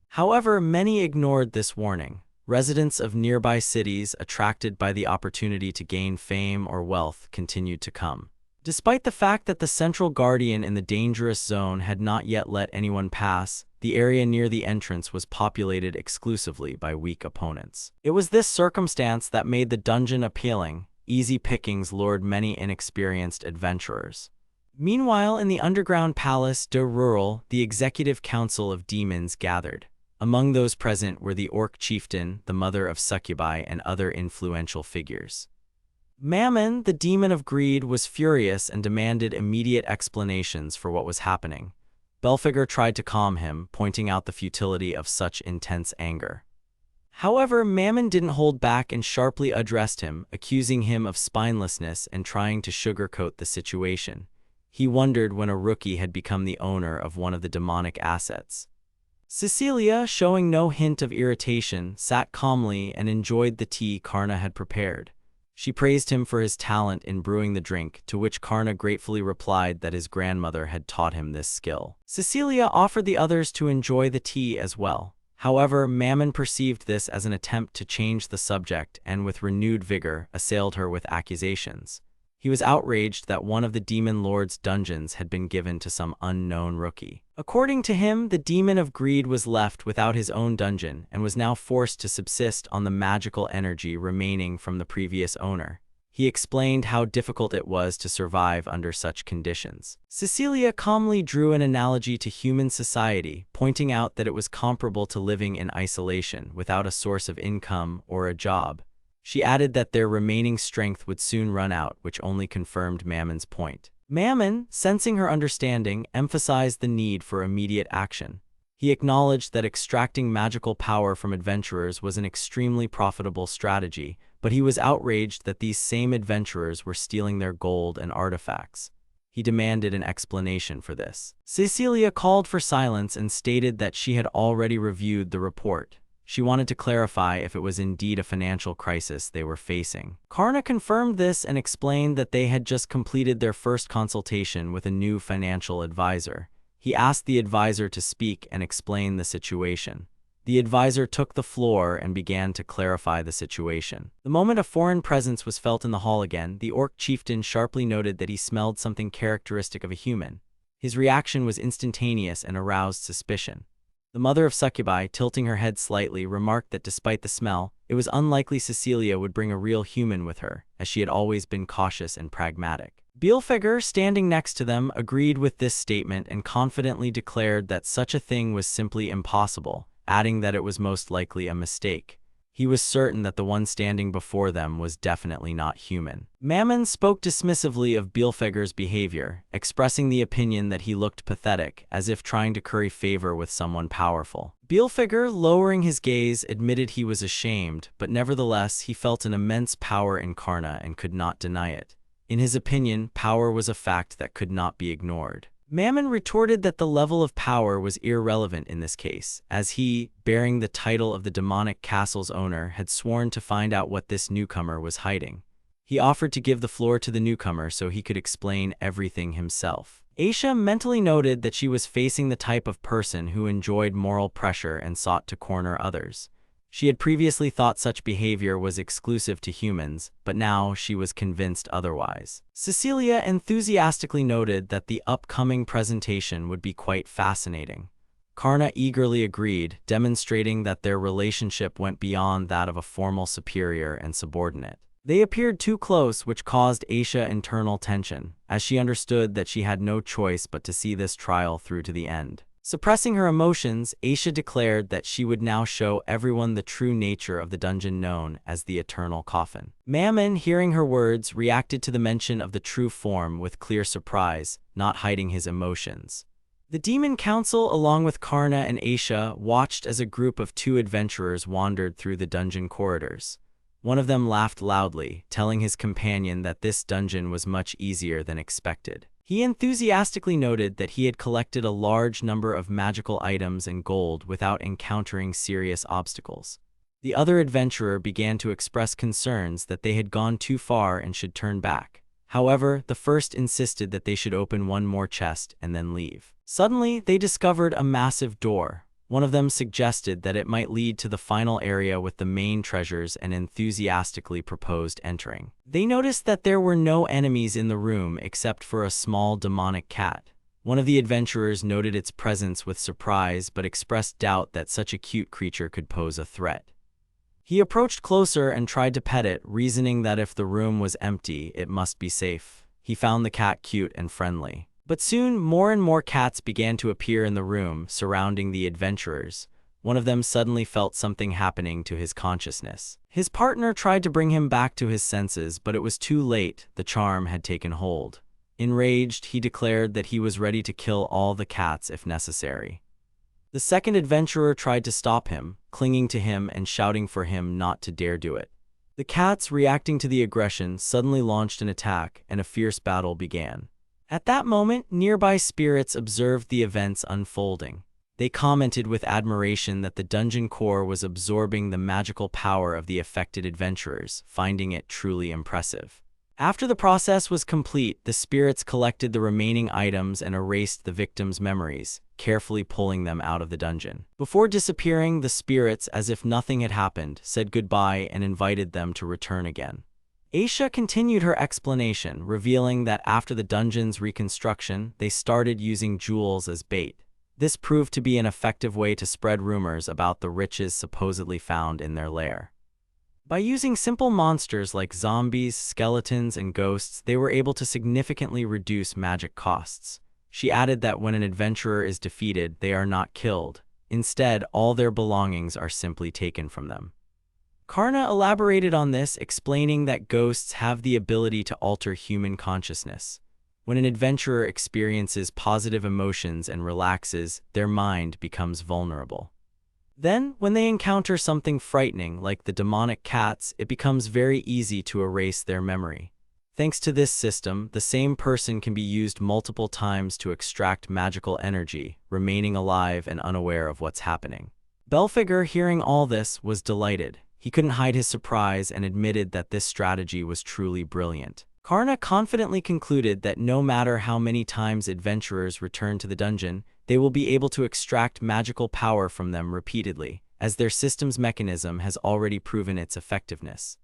Speaker 1: However, many ignored this warning. Residents of nearby cities, attracted by the opportunity to gain fame or wealth, continued to come. Despite the fact that the central guardian in the dangerous zone had not yet let anyone pass, the area near the entrance was populated exclusively by weak opponents. It was this circumstance that made the dungeon appealing. Easy pickings lured many inexperienced adventurers. Meanwhile, in the underground palace de Rural, the executive council of demons gathered. Among those present were the orc chieftain, the mother of succubi, and other influential figures. Mammon, the demon of greed, was furious and demanded immediate explanations for what was happening. Belphegor tried to calm him, pointing out the futility of such intense anger. However, Mammon didn't hold back and sharply addressed him, accusing him of spinelessness and trying to sugarcoat the situation. He wondered when a rookie had become the owner of one of the demonic assets. Cecilia, showing no hint of irritation, sat calmly and enjoyed the tea Karna had prepared. She praised him for his talent in brewing the drink, to which Karna gratefully replied that his grandmother had taught him this skill. Cecilia offered the others to enjoy the tea as well. However, Mammon perceived this as an attempt to change the subject and, with renewed vigor, assailed her with accusations. He was outraged that one of the demon lord's dungeons had been given to some unknown rookie. According to him, the demon of greed was left without his own dungeon and was now forced to subsist on the magical energy remaining from the previous owner. He explained how difficult it was to survive under such conditions. Cecilia calmly drew an analogy to human society, pointing out that it was comparable to living in isolation without a source of income or a job. She added that their remaining strength would soon run out, which only confirmed Mammon's point. Mammon, sensing her understanding, emphasized the need for immediate action. He acknowledged that extracting magical power from adventurers was an extremely profitable strategy, but he was outraged that these same adventurers were stealing their gold and artifacts. He demanded an explanation for this. Cecilia called for silence and stated that she had already reviewed the report. She wanted to clarify if it was indeed a financial crisis they were facing. Karna confirmed this and explained that they had just completed their first consultation with a new financial advisor. He asked the advisor to speak and explain the situation. The advisor took the floor and began to clarify the situation. The moment a foreign presence was felt in the hall again, the orc chieftain sharply noted that he smelled something characteristic of a human. His reaction was instantaneous and aroused suspicion. The mother of succubi, tilting her head slightly, remarked that despite the smell, it was unlikely Cecilia would bring a real human with her, as she had always been cautious and pragmatic. Belphegor, standing next to them, agreed with this statement and confidently declared that such a thing was simply impossible, adding that it was most likely a mistake. He was certain that the one standing before them was definitely not human. Mammon spoke dismissively of Belphegor's behavior, expressing the opinion that he looked pathetic, as if trying to curry favor with someone powerful. Belphegor, lowering his gaze, admitted he was ashamed, but nevertheless he felt an immense power in Karna and could not deny it. In his opinion, power was a fact that could not be ignored. Mammon retorted that the level of power was irrelevant in this case, as he, bearing the title of the demonic castle's owner, had sworn to find out what this newcomer was hiding. He offered to give the floor to the newcomer so he could explain everything himself. Aisha mentally noted that she was facing the type of person who enjoyed moral pressure and sought to corner others. She had previously thought such behavior was exclusive to humans, but now she was convinced otherwise. Cecilia enthusiastically noted that the upcoming presentation would be quite fascinating. Karna eagerly agreed, demonstrating that their relationship went beyond that of a formal superior and subordinate. They appeared too close, which caused Aisha internal tension, as she understood that she had no choice but to see this trial through to the end. Suppressing her emotions, Aisha declared that she would now show everyone the true nature of the dungeon known as the Eternal Coffin. Mammon, hearing her words, reacted to the mention of the true form with clear surprise, not hiding his emotions. The Demon Council, along with Karna and Aisha, watched as a group of 2 adventurers wandered through the dungeon corridors. One of them laughed loudly, telling his companion that this dungeon was much easier than expected. He enthusiastically noted that he had collected a large number of magical items and gold without encountering serious obstacles. The other adventurer began to express concerns that they had gone too far and should turn back. However, the first insisted that they should open one more chest and then leave. Suddenly, they discovered a massive door. One of them suggested that it might lead to the final area with the main treasures and enthusiastically proposed entering. They noticed that there were no enemies in the room except for a small demonic cat. One of the adventurers noted its presence with surprise but expressed doubt that such a cute creature could pose a threat. He approached closer and tried to pet it, reasoning that if the room was empty, it must be safe. He found the cat cute and friendly. But soon, more and more cats began to appear in the room, surrounding the adventurers. One of them suddenly felt something happening to his consciousness. His partner tried to bring him back to his senses, but it was too late. The charm had taken hold. Enraged, he declared that he was ready to kill all the cats if necessary. The second adventurer tried to stop him, clinging to him and shouting for him not to dare do it. The cats, reacting to the aggression, suddenly launched an attack, and a fierce battle began. At that moment, nearby spirits observed the events unfolding. They commented with admiration that the dungeon core was absorbing the magical power of the affected adventurers, finding it truly impressive. After the process was complete, the spirits collected the remaining items and erased the victims' memories, carefully pulling them out of the dungeon. Before disappearing, the spirits, as if nothing had happened, said goodbye and invited them to return again. Aisha continued her explanation, revealing that after the dungeon's reconstruction, they started using jewels as bait. This proved to be an effective way to spread rumors about the riches supposedly found in their lair. By using simple monsters like zombies, skeletons, and ghosts, they were able to significantly reduce magic costs. She added that when an adventurer is defeated, they are not killed. Instead, all their belongings are simply taken from them. Karna elaborated on this, explaining that ghosts have the ability to alter human consciousness. When an adventurer experiences positive emotions and relaxes, their mind becomes vulnerable. Then, when they encounter something frightening like the demonic cats, it becomes very easy to erase their memory. Thanks to this system, the same person can be used multiple times to extract magical energy, remaining alive and unaware of what's happening. Belphegor, hearing all this, was delighted. He couldn't hide his surprise and admitted that this strategy was truly brilliant. Karna confidently concluded that no matter how many times adventurers return to the dungeon, they will be able to extract magical power from them repeatedly, as their system's mechanism has already proven its effectiveness.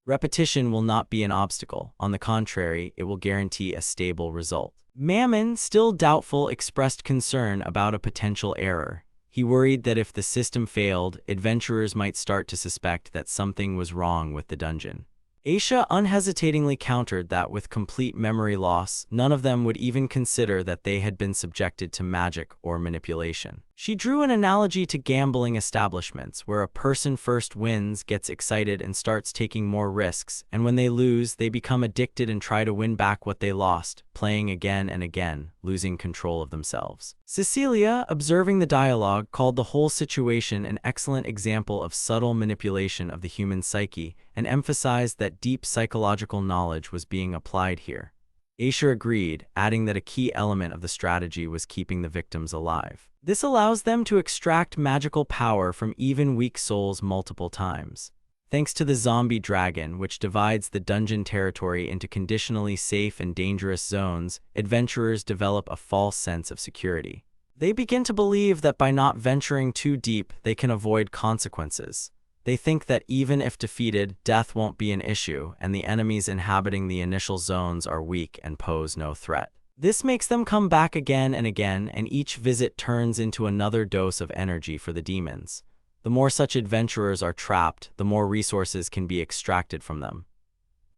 Speaker 1: Repetition will not be an obstacle. On the contrary, it will guarantee a stable result. Mammon, still doubtful, expressed concern about a potential error. He worried that if the system failed, adventurers might start to suspect that something was wrong with the dungeon. Aisha unhesitatingly countered that with complete memory loss, none of them would even consider that they had been subjected to magic or manipulation. She drew an analogy to gambling establishments, where a person first wins, gets excited, and starts taking more risks, and when they lose, they become addicted and try to win back what they lost, playing again and again, losing control of themselves. Cecilia, observing the dialogue, called the whole situation an excellent example of subtle manipulation of the human psyche, and emphasized that deep psychological knowledge was being applied here. Aisha agreed, adding that a key element of the strategy was keeping the victims alive. This allows them to extract magical power from even weak souls multiple times. Thanks to the zombie dragon, which divides the dungeon territory into conditionally safe and dangerous zones, adventurers develop a false sense of security. They begin to believe that by not venturing too deep, they can avoid consequences. They think that even if defeated, death won't be an issue, and the enemies inhabiting the initial zones are weak and pose no threat. This makes them come back again and again, and each visit turns into another dose of energy for the demons. The more such adventurers are trapped, the more resources can be extracted from them.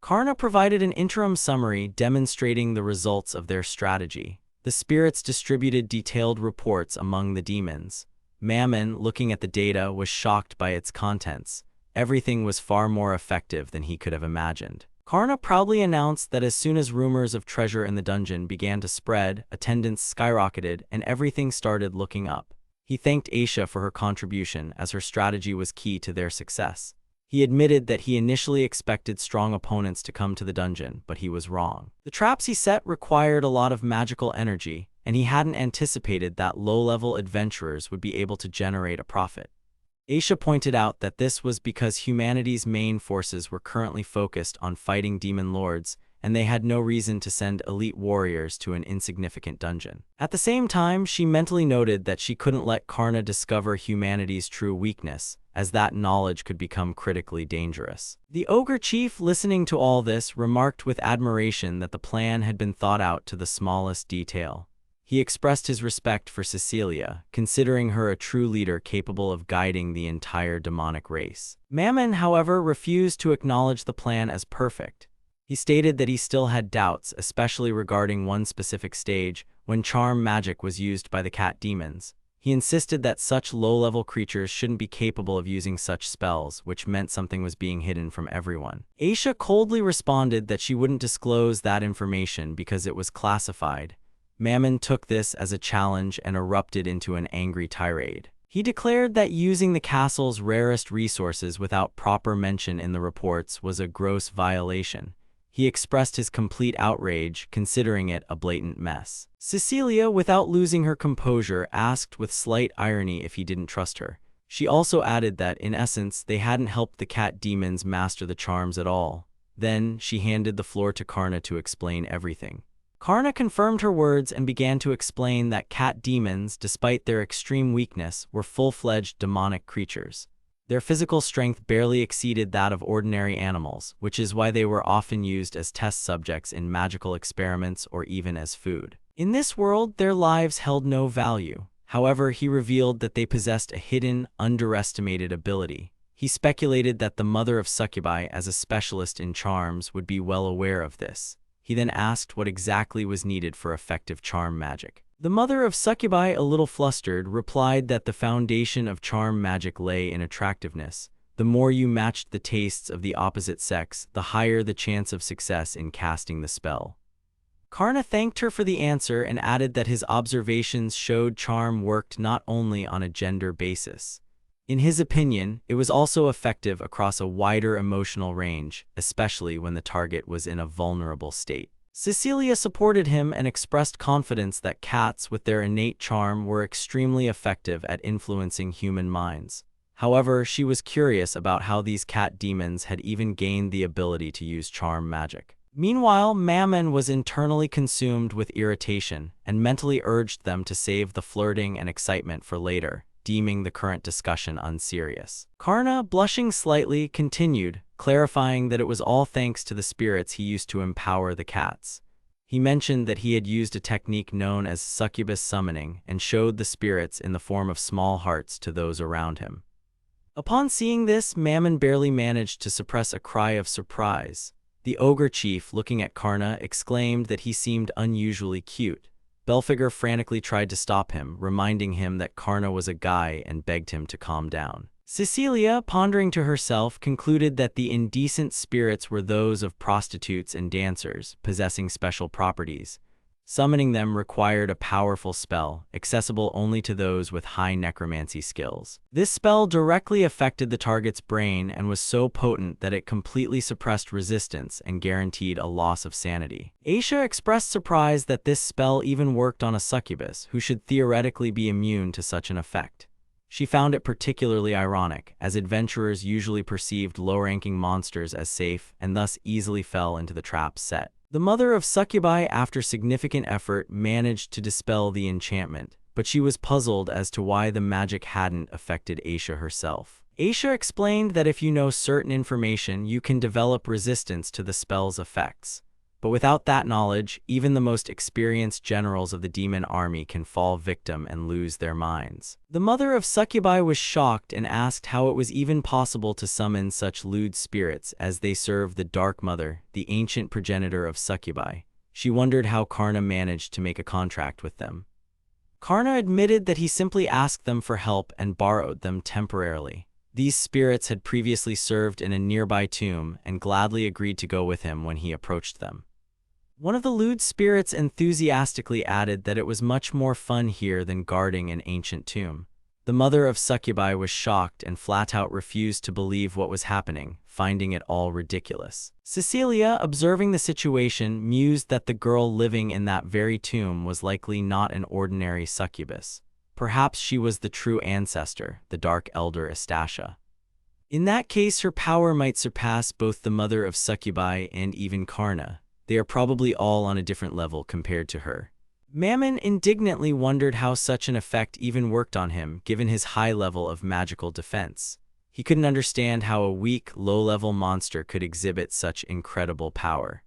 Speaker 1: Karna provided an interim summary demonstrating the results of their strategy. The spirits distributed detailed reports among the demons. Mammon, looking at the data, was shocked by its contents. Everything was far more effective than he could have imagined. Karna proudly announced that as soon as rumors of treasure in the dungeon began to spread, attendance skyrocketed and everything started looking up. He thanked Aisha for her contribution, as her strategy was key to their success. He admitted that he initially expected strong opponents to come to the dungeon, but he was wrong. The traps he set required a lot of magical energy, and he hadn't anticipated that low-level adventurers would be able to generate a profit. Aisha pointed out that this was because humanity's main forces were currently focused on fighting demon lords, and they had no reason to send elite warriors to an insignificant dungeon. At the same time, she mentally noted that she couldn't let Karna discover humanity's true weakness, as that knowledge could become critically dangerous. The ogre chief, listening to all this, remarked with admiration that the plan had been thought out to the smallest detail. He expressed his respect for Cecilia, considering her a true leader capable of guiding the entire demonic race. Mammon, however, refused to acknowledge the plan as perfect. He stated that he still had doubts, especially regarding one specific stage, when charm magic was used by the cat demons. He insisted that such low-level creatures shouldn't be capable of using such spells, which meant something was being hidden from everyone. Aisha coldly responded that she wouldn't disclose that information because it was classified. Mammon took this as a challenge and erupted into an angry tirade. He declared that using the castle's rarest resources without proper mention in the reports was a gross violation. He expressed his complete outrage, considering it a blatant mess. Cecilia, without losing her composure, asked with slight irony if he didn't trust her. She also added that, in essence, they hadn't helped the cat demons master the charms at all. Then, she handed the floor to Karna to explain everything. Karna confirmed her words and began to explain that cat demons, despite their extreme weakness, were full-fledged demonic creatures. Their physical strength barely exceeded that of ordinary animals, which is why they were often used as test subjects in magical experiments or even as food. In this world, their lives held no value. However, he revealed that they possessed a hidden, underestimated ability. He speculated that the mother of succubi, as a specialist in charms, would be well aware of this. He then asked what exactly was needed for effective charm magic. The mother of succubi, a little flustered, replied that the foundation of charm magic lay in attractiveness. The more you matched the tastes of the opposite sex, the higher the chance of success in casting the spell. Karna thanked her for the answer and added that his observations showed charm worked not only on a gender basis. In his opinion, it was also effective across a wider emotional range, especially when the target was in a vulnerable state. Cecilia supported him and expressed confidence that cats with their innate charm were extremely effective at influencing human minds. However, she was curious about how these cat demons had even gained the ability to use charm magic. Meanwhile, Mammon was internally consumed with irritation and mentally urged them to save the flirting and excitement for later, deeming the current discussion unserious. Karna, blushing slightly, continued, clarifying that it was all thanks to the spirits he used to empower the cats. He mentioned that he had used a technique known as succubus summoning and showed the spirits in the form of small hearts to those around him. Upon seeing this, Mammon barely managed to suppress a cry of surprise. The ogre chief, looking at Karna, exclaimed that he seemed unusually cute. Belphegor frantically tried to stop him, reminding him that Karna was a guy and begged him to calm down. Cecilia, pondering to herself, concluded that the indecent spirits were those of prostitutes and dancers, possessing special properties. Summoning them required a powerful spell, accessible only to those with high necromancy skills. This spell directly affected the target's brain and was so potent that it completely suppressed resistance and guaranteed a loss of sanity. Aisha expressed surprise that this spell even worked on a succubus, who should theoretically be immune to such an effect. She found it particularly ironic, as adventurers usually perceived low-ranking monsters as safe and thus easily fell into the traps set. The mother of succubi, after significant effort, managed to dispel the enchantment, but she was puzzled as to why the magic hadn't affected Aisha herself. Aisha explained that if you know certain information, you can develop resistance to the spell's effects. But without that knowledge, even the most experienced generals of the demon army can fall victim and lose their minds. The mother of succubi was shocked and asked how it was even possible to summon such lewd spirits, as they serve the Dark Mother, the ancient progenitor of succubi. She wondered how Karna managed to make a contract with them. Karna admitted that he simply asked them for help and borrowed them temporarily. These spirits had previously served in a nearby tomb and gladly agreed to go with him when he approached them. One of the lewd spirits enthusiastically added that it was much more fun here than guarding an ancient tomb. The mother of succubi was shocked and flat-out refused to believe what was happening, finding it all ridiculous. Cecilia, observing the situation, mused that the girl living in that very tomb was likely not an ordinary succubus. Perhaps she was the true ancestor, the Dark Elder Astasia. In that case, her power might surpass both the mother of succubi and even Karna. They are probably all on a different level compared to her. Mammon indignantly wondered how such an effect even worked on him, given his high level of magical defense. He couldn't understand how a weak, low-level monster could exhibit such incredible power.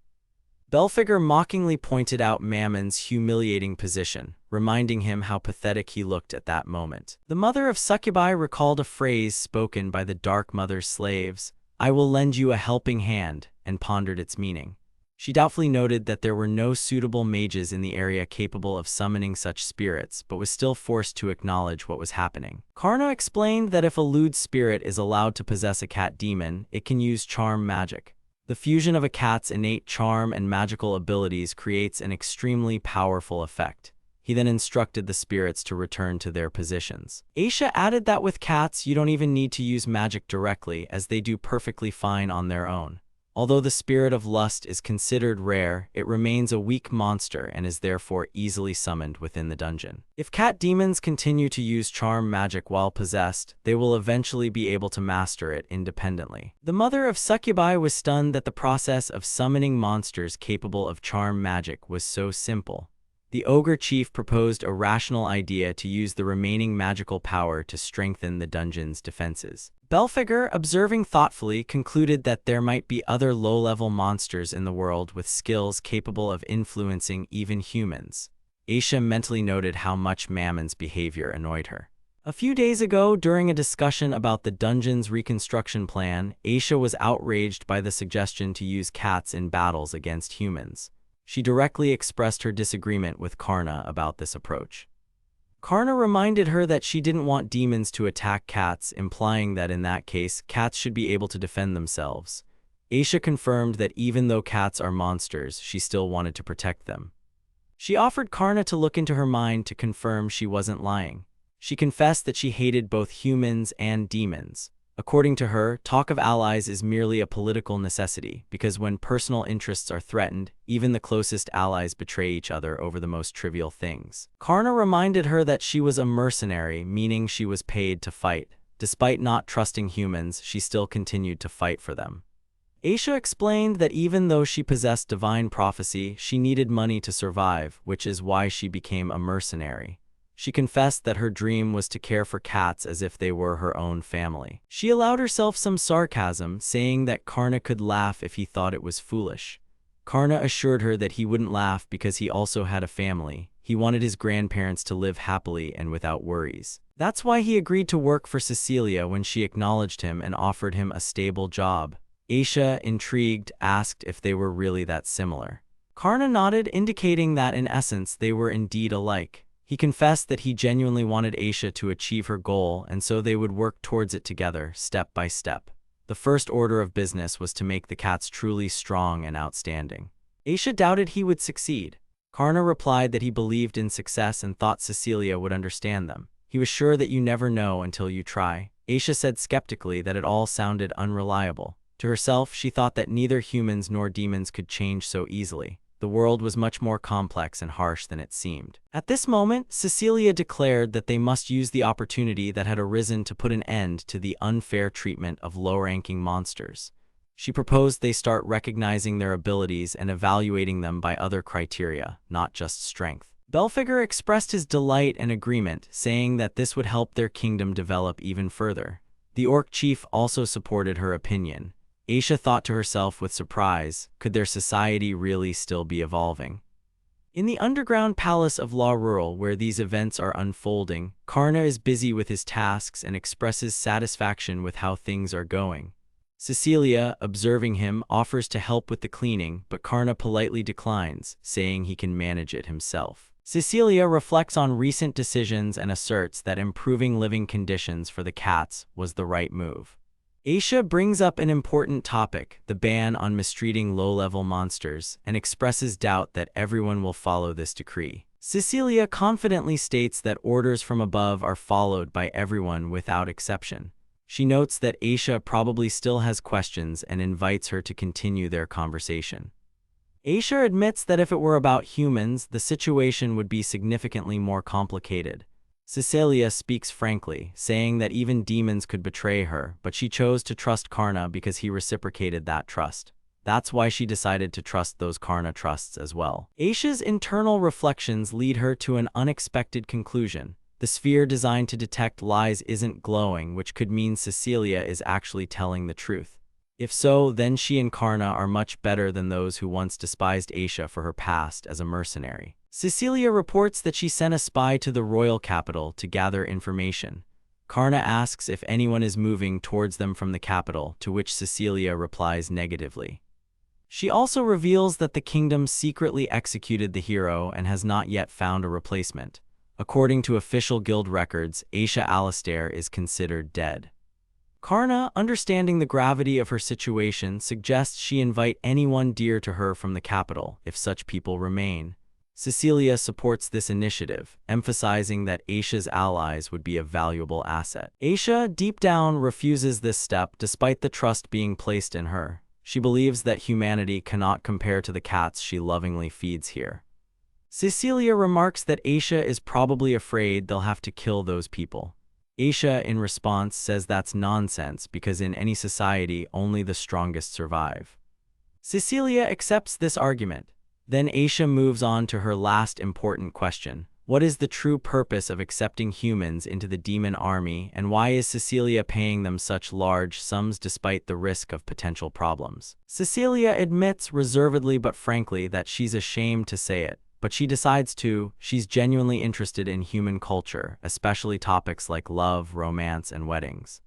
Speaker 1: Belphegor mockingly pointed out Mammon's humiliating position, reminding him how pathetic he looked at that moment. The mother of succubi recalled a phrase spoken by the Dark Mother's slaves, "I will lend you a helping hand," and pondered its meaning. She doubtfully noted that there were no suitable mages in the area capable of summoning such spirits, but was still forced to acknowledge what was happening. Karna explained that if a lewd spirit is allowed to possess a cat demon, it can use charm magic. The fusion of a cat's innate charm and magical abilities creates an extremely powerful effect. He then instructed the spirits to return to their positions. Aisha added that with cats, you don't even need to use magic directly, as they do perfectly fine on their own. Although the spirit of lust is considered rare, it remains a weak monster and is therefore easily summoned within the dungeon. If cat demons continue to use charm magic while possessed, they will eventually be able to master it independently. The mother of succubi was stunned that the process of summoning monsters capable of charm magic was so simple. The ogre chief proposed a rational idea to use the remaining magical power to strengthen the dungeon's defenses. Belphegor, observing thoughtfully, concluded that there might be other low-level monsters in the world with skills capable of influencing even humans. Aisha mentally noted how much Mammon's behavior annoyed her. A few days ago, during a discussion about the dungeon's reconstruction plan, Aisha was outraged by the suggestion to use cats in battles against humans. She directly expressed her disagreement with Karna about this approach. Karna reminded her that she didn't want demons to attack cats, implying that in that case, cats should be able to defend themselves. Aisha confirmed that even though cats are monsters, she still wanted to protect them. She offered Karna to look into her mind to confirm she wasn't lying. She confessed that she hated both humans and demons. According to her, talk of allies is merely a political necessity, because when personal interests are threatened, even the closest allies betray each other over the most trivial things. Karna reminded her that she was a mercenary, meaning she was paid to fight. Despite not trusting humans, she still continued to fight for them. Aisha explained that even though she possessed divine prophecy, she needed money to survive, which is why she became a mercenary. She confessed that her dream was to care for cats as if they were her own family. She allowed herself some sarcasm, saying that Karna could laugh if he thought it was foolish. Karna assured her that he wouldn't laugh because he also had a family. He wanted his grandparents to live happily and without worries. That's why he agreed to work for Cecilia when she acknowledged him and offered him a stable job. Aisha, intrigued, asked if they were really that similar. Karna nodded, indicating that in essence they were indeed alike. He confessed that he genuinely wanted Aisha to achieve her goal, and so they would work towards it together, step by step. The first order of business was to make the cats truly strong and outstanding. Aisha doubted he would succeed. Karna replied that he believed in success and thought Cecilia would understand them. He was sure that you never know until you try. Aisha said skeptically that it all sounded unreliable. To herself, she thought that neither humans nor demons could change so easily. The world was much more complex and harsh than it seemed. At this moment, Cecilia declared that they must use the opportunity that had arisen to put an end to the unfair treatment of low-ranking monsters. She proposed they start recognizing their abilities and evaluating them by other criteria, not just strength. Belphegor expressed his delight and agreement, saying that this would help their kingdom develop even further. The orc chief also supported her opinion. Aisha thought to herself with surprise, could their society really still be evolving? In the underground palace of La Rural, where these events are unfolding, Karna is busy with his tasks and expresses satisfaction with how things are going. Cecilia, observing him, offers to help with the cleaning, but Karna politely declines, saying he can manage it himself. Cecilia reflects on recent decisions and asserts that improving living conditions for the cats was the right move. Aisha brings up an important topic, the ban on mistreating low-level monsters, and expresses doubt that everyone will follow this decree. Cecilia confidently states that orders from above are followed by everyone without exception. She notes that Aisha probably still has questions and invites her to continue their conversation. Aisha admits that if it were about humans, the situation would be significantly more complicated. Cecilia speaks frankly, saying that even demons could betray her, but she chose to trust Karna because he reciprocated that trust. That's why she decided to trust those Karna trusts as well. Aisha's internal reflections lead her to an unexpected conclusion. The sphere designed to detect lies isn't glowing, which could mean Cecilia is actually telling the truth. If so, then she and Karna are much better than those who once despised Aisha for her past as a mercenary. Cecilia reports that she sent a spy to the royal capital to gather information. Karna asks if anyone is moving towards them from the capital, to which Cecilia replies negatively. She also reveals that the kingdom secretly executed the hero and has not yet found a replacement. According to official guild records, Aisha Alastair is considered dead. Karna, understanding the gravity of her situation, suggests she invite anyone dear to her from the capital, if such people remain. Cecilia supports this initiative, emphasizing that Aisha's allies would be a valuable asset. Aisha, deep down, refuses this step despite the trust being placed in her. She believes that humanity cannot compare to the cats she lovingly feeds here. Cecilia remarks that Aisha is probably afraid they'll have to kill those people. Aisha, in response, says that's nonsense because in any society, only the strongest survive. Cecilia accepts this argument. Then Aisha moves on to her last important question. What is the true purpose of accepting humans into the demon army, and why is Cecilia paying them such large sums despite the risk of potential problems? Cecilia admits reservedly but frankly that she's ashamed to say it, but she decides to. She's genuinely interested in human culture, especially topics like love, romance, and weddings.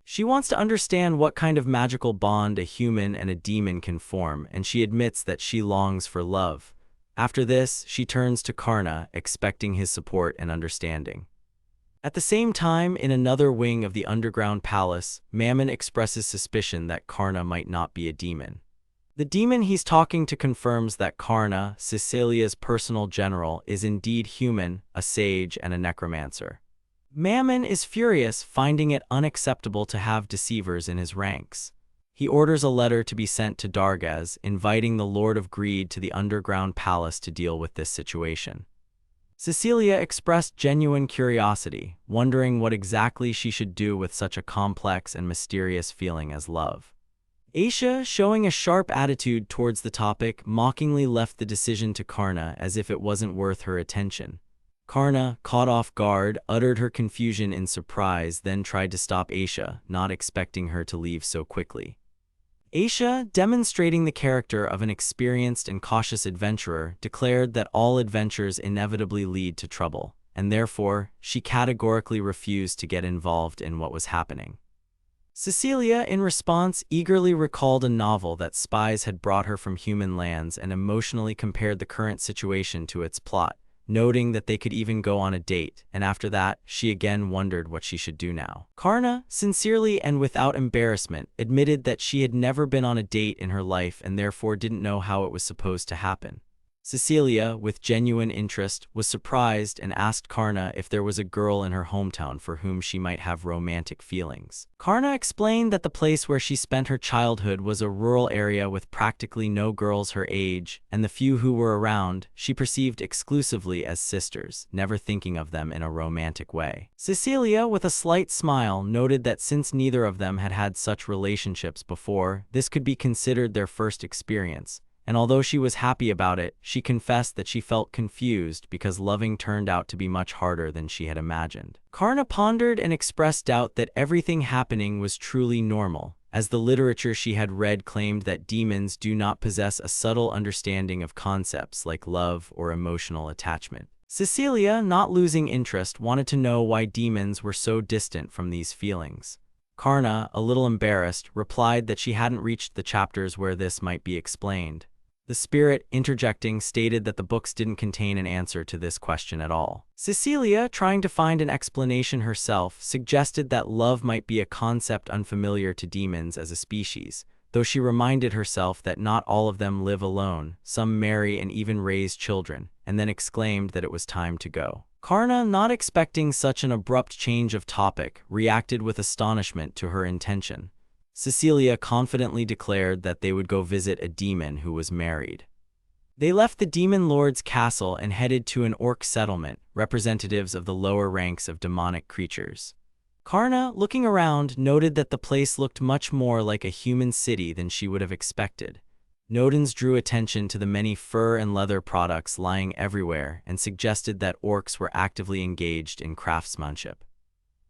Speaker 1: She wants to understand what kind of magical bond a human and a demon can form, and she admits that she longs for love. After this, she turns to Karna, expecting his support and understanding. At the same time, in another wing of the underground palace, Mammon expresses suspicion that Karna might not be a demon. The demon he's talking to confirms that Karna, Cecilia's personal general, is indeed human, a sage, and a necromancer. Mammon is furious, finding it unacceptable to have deceivers in his ranks. He orders a letter to be sent to Dargaz, inviting the Lord of Greed to the underground palace to deal with this situation. Cecilia expressed genuine curiosity, wondering what exactly she should do with such a complex and mysterious feeling as love. Aisha, showing a sharp attitude towards the topic, mockingly left the decision to Karna as if it wasn't worth her attention. Karna, caught off guard, uttered her confusion in surprise, then tried to stop Aisha, not expecting her to leave so quickly. Aisha, demonstrating the character of an experienced and cautious adventurer, declared that all adventures inevitably lead to trouble, and therefore, she categorically refused to get involved in what was happening. Cecilia, in response, eagerly recalled a novel that spies had brought her from human lands and emotionally compared the current situation to its plot, noting that they could even go on a date, and after that, she again wondered what she should do now. Karna, sincerely and without embarrassment, admitted that she had never been on a date in her life and therefore didn't know how it was supposed to happen. Cecilia, with genuine interest, was surprised and asked Karna if there was a girl in her hometown for whom she might have romantic feelings. Karna explained that the place where she spent her childhood was a rural area with practically no girls her age, and the few who were around she perceived exclusively as sisters, never thinking of them in a romantic way. Cecilia, with a slight smile, noted that since neither of them had had such relationships before, this could be considered their first experience. And although she was happy about it, she confessed that she felt confused because loving turned out to be much harder than she had imagined. Karna pondered and expressed doubt that everything happening was truly normal, as the literature she had read claimed that demons do not possess a subtle understanding of concepts like love or emotional attachment. Cecilia, not losing interest, wanted to know why demons were so distant from these feelings. Karna, a little embarrassed, replied that she hadn't reached the chapters where this might be explained. The spirit, interjecting, stated that the books didn't contain an answer to this question at all. Cecilia, trying to find an explanation herself, suggested that love might be a concept unfamiliar to demons as a species, though she reminded herself that not all of them live alone, some marry and even raise children, and then exclaimed that it was time to go. Karna, not expecting such an abrupt change of topic, reacted with astonishment to her intention. Cecilia confidently declared that they would go visit a demon who was married. They left the demon lord's castle and headed to an orc settlement, representatives of the lower ranks of demonic creatures. Karna, looking around, noted that the place looked much more like a human city than she would have expected. Nodens drew attention to the many fur and leather products lying everywhere and suggested that orcs were actively engaged in craftsmanship.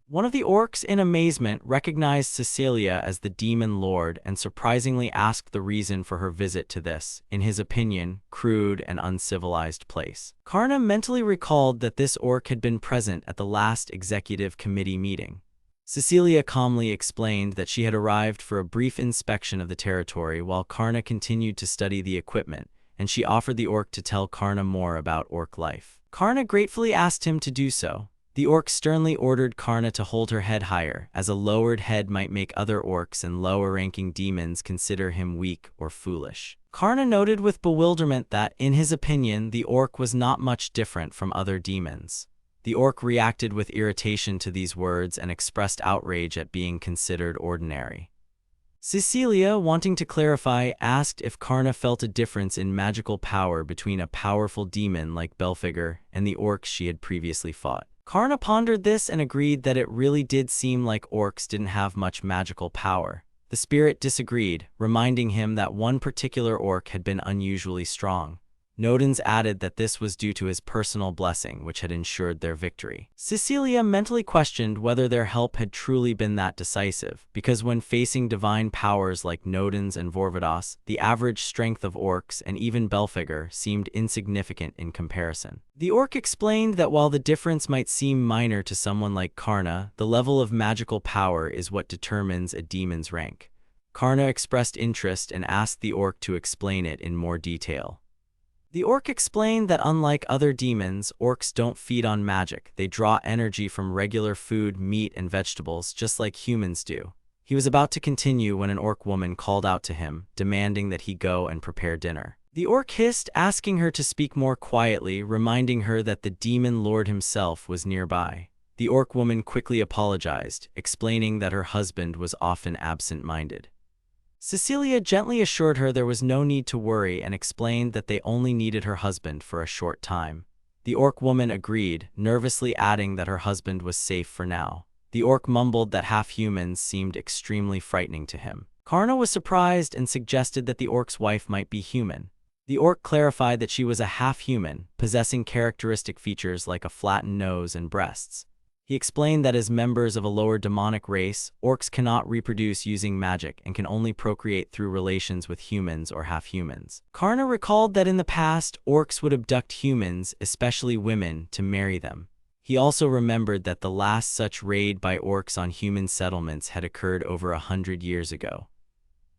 Speaker 1: One of the orcs, in amazement, recognized Cecilia as the demon lord and surprisingly asked the reason for her visit to this, in his opinion, crude and uncivilized place. Karna mentally recalled that this orc had been present at the last executive committee meeting. Cecilia calmly explained that she had arrived for a brief inspection of the territory while Karna continued to study the equipment, and she offered the orc to tell Karna more about orc life. Karna gratefully asked him to do so. The orc sternly ordered Karna to hold her head higher, as a lowered head might make other orcs and lower-ranking demons consider him weak or foolish. Karna noted with bewilderment that, in his opinion, the orc was not much different from other demons. The orc reacted with irritation to these words and expressed outrage at being considered ordinary. Cecilia, wanting to clarify, asked if Karna felt a difference in magical power between a powerful demon like Belphegor and the orcs she had previously fought. Karna pondered this and agreed that it really did seem like orcs didn't have much magical power. The spirit disagreed, reminding him that one particular orc had been unusually strong. Nodens added that this was due to his personal blessing, which had ensured their victory. Cecilia mentally questioned whether their help had truly been that decisive, because when facing divine powers like Nodens and Vorvados, the average strength of orcs and even Belphegor seemed insignificant in comparison. The orc explained that while the difference might seem minor to someone like Karna, the level of magical power is what determines a demon's rank. Karna expressed interest and asked the orc to explain it in more detail. The orc explained that unlike other demons, orcs don't feed on magic. They draw energy from regular food, meat, and vegetables, just like humans do. He was about to continue when an orc woman called out to him, demanding that he go and prepare dinner. The orc hissed, asking her to speak more quietly, reminding her that the demon lord himself was nearby. The orc woman quickly apologized, explaining that her husband was often absent-minded. Cecilia gently assured her there was no need to worry and explained that they only needed her husband for a short time. The orc woman agreed, nervously adding that her husband was safe for now. The orc mumbled that half-humans seemed extremely frightening to him. Karna was surprised and suggested that the orc's wife might be human. The orc clarified that she was a half-human, possessing characteristic features like a flattened nose and breasts. He explained that as members of a lower demonic race, orcs cannot reproduce using magic and can only procreate through relations with humans or half-humans. Karna recalled that in the past, orcs would abduct humans, especially women, to marry them. He also remembered that the last such raid by orcs on human settlements had occurred over 100 years ago.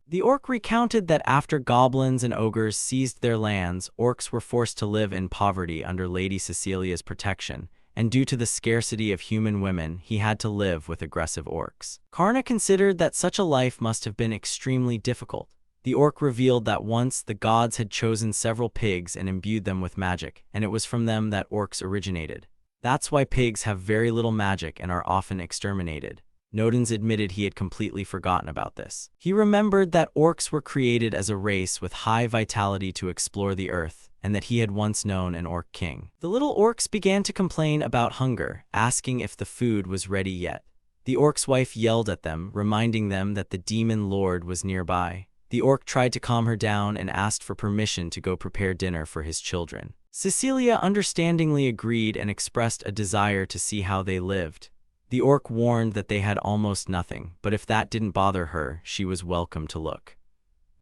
Speaker 1: The orc recounted that after goblins and ogres seized their lands, orcs were forced to live in poverty under Lady Cecilia's protection, and due to the scarcity of human women, he had to live with aggressive orcs. Karna considered that such a life must have been extremely difficult. The orc revealed that once the gods had chosen several pigs and imbued them with magic, and it was from them that orcs originated. That's why pigs have very little magic and are often exterminated. Nodens admitted he had completely forgotten about this. He remembered that orcs were created as a race with high vitality to explore the earth, and that he had once known an orc king. The little orcs began to complain about hunger, asking if the food was ready yet. The orc's wife yelled at them, reminding them that the demon lord was nearby. The orc tried to calm her down and asked for permission to go prepare dinner for his children. Cecilia understandingly agreed and expressed a desire to see how they lived. The orc warned that they had almost nothing, but if that didn't bother her, she was welcome to look.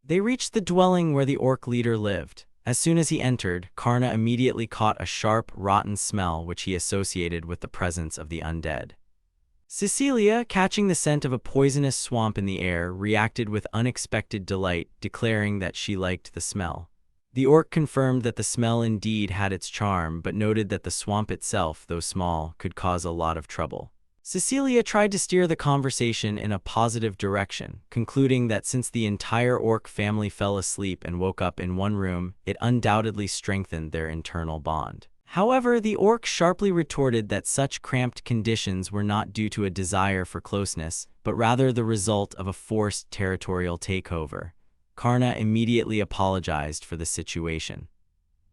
Speaker 1: They reached the dwelling where the orc leader lived. As soon as he entered, Karna immediately caught a sharp, rotten smell which he associated with the presence of the undead. Cecilia, catching the scent of a poisonous swamp in the air, reacted with unexpected delight, declaring that she liked the smell. The orc confirmed that the smell indeed had its charm, but noted that the swamp itself, though small, could cause a lot of trouble. Cecilia tried to steer the conversation in a positive direction, concluding that since the entire orc family fell asleep and woke up in one room, it undoubtedly strengthened their internal bond. However, the orc sharply retorted that such cramped conditions were not due to a desire for closeness, but rather the result of a forced territorial takeover. Karna immediately apologized for the situation.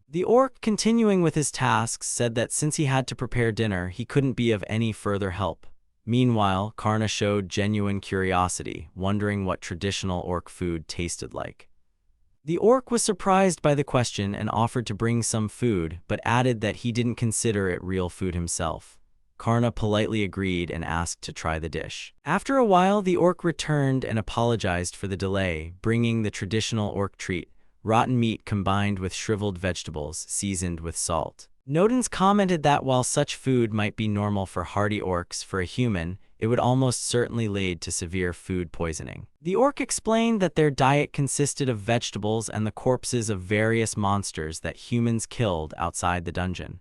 Speaker 1: The orc, continuing with his tasks, said that since he had to prepare dinner, he couldn't be of any further help. Meanwhile, Karna showed genuine curiosity, wondering what traditional orc food tasted like. The orc was surprised by the question and offered to bring some food, but added that he didn't consider it real food himself. Karna politely agreed and asked to try the dish. After a while, the orc returned and apologized for the delay, bringing the traditional orc treat, rotten meat combined with shriveled vegetables, seasoned with salt. Nodens commented that while such food might be normal for hardy orcs, for a human, it would almost certainly lead to severe food poisoning. The orc explained that their diet consisted of vegetables and the corpses of various monsters that humans killed outside the dungeon.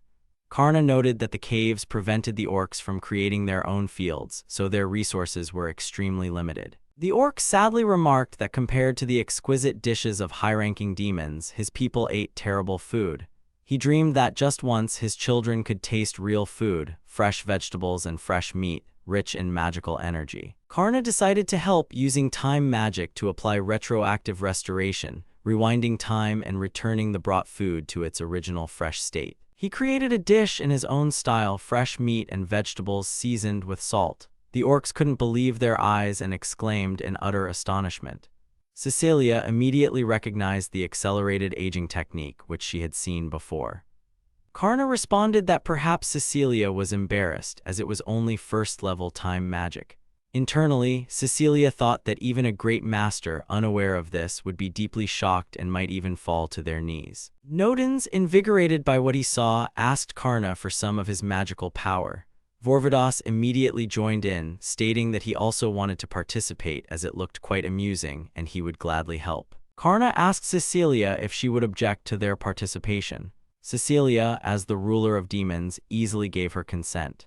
Speaker 1: Karna noted that the caves prevented the orcs from creating their own fields, so their resources were extremely limited. The orc sadly remarked that compared to the exquisite dishes of high-ranking demons, his people ate terrible food. He dreamed that just once his children could taste real food, fresh vegetables and fresh meat, rich in magical energy. Karna decided to help using time magic to apply retroactive restoration, rewinding time and returning the brought food to its original fresh state. He created a dish in his own style, fresh meat and vegetables seasoned with salt. The orcs couldn't believe their eyes and exclaimed in utter astonishment. Cecilia immediately recognized the accelerated aging technique which she had seen before. Karna responded that perhaps Cecilia was embarrassed as it was only first-level time magic. Internally, Cecilia thought that even a great master unaware of this would be deeply shocked and might even fall to their knees. Nodens, invigorated by what he saw, asked Karna for some of his magical power. Vorvados immediately joined in, stating that he also wanted to participate as it looked quite amusing and he would gladly help. Karna asked Cecilia if she would object to their participation. Cecilia, as the ruler of demons, easily gave her consent.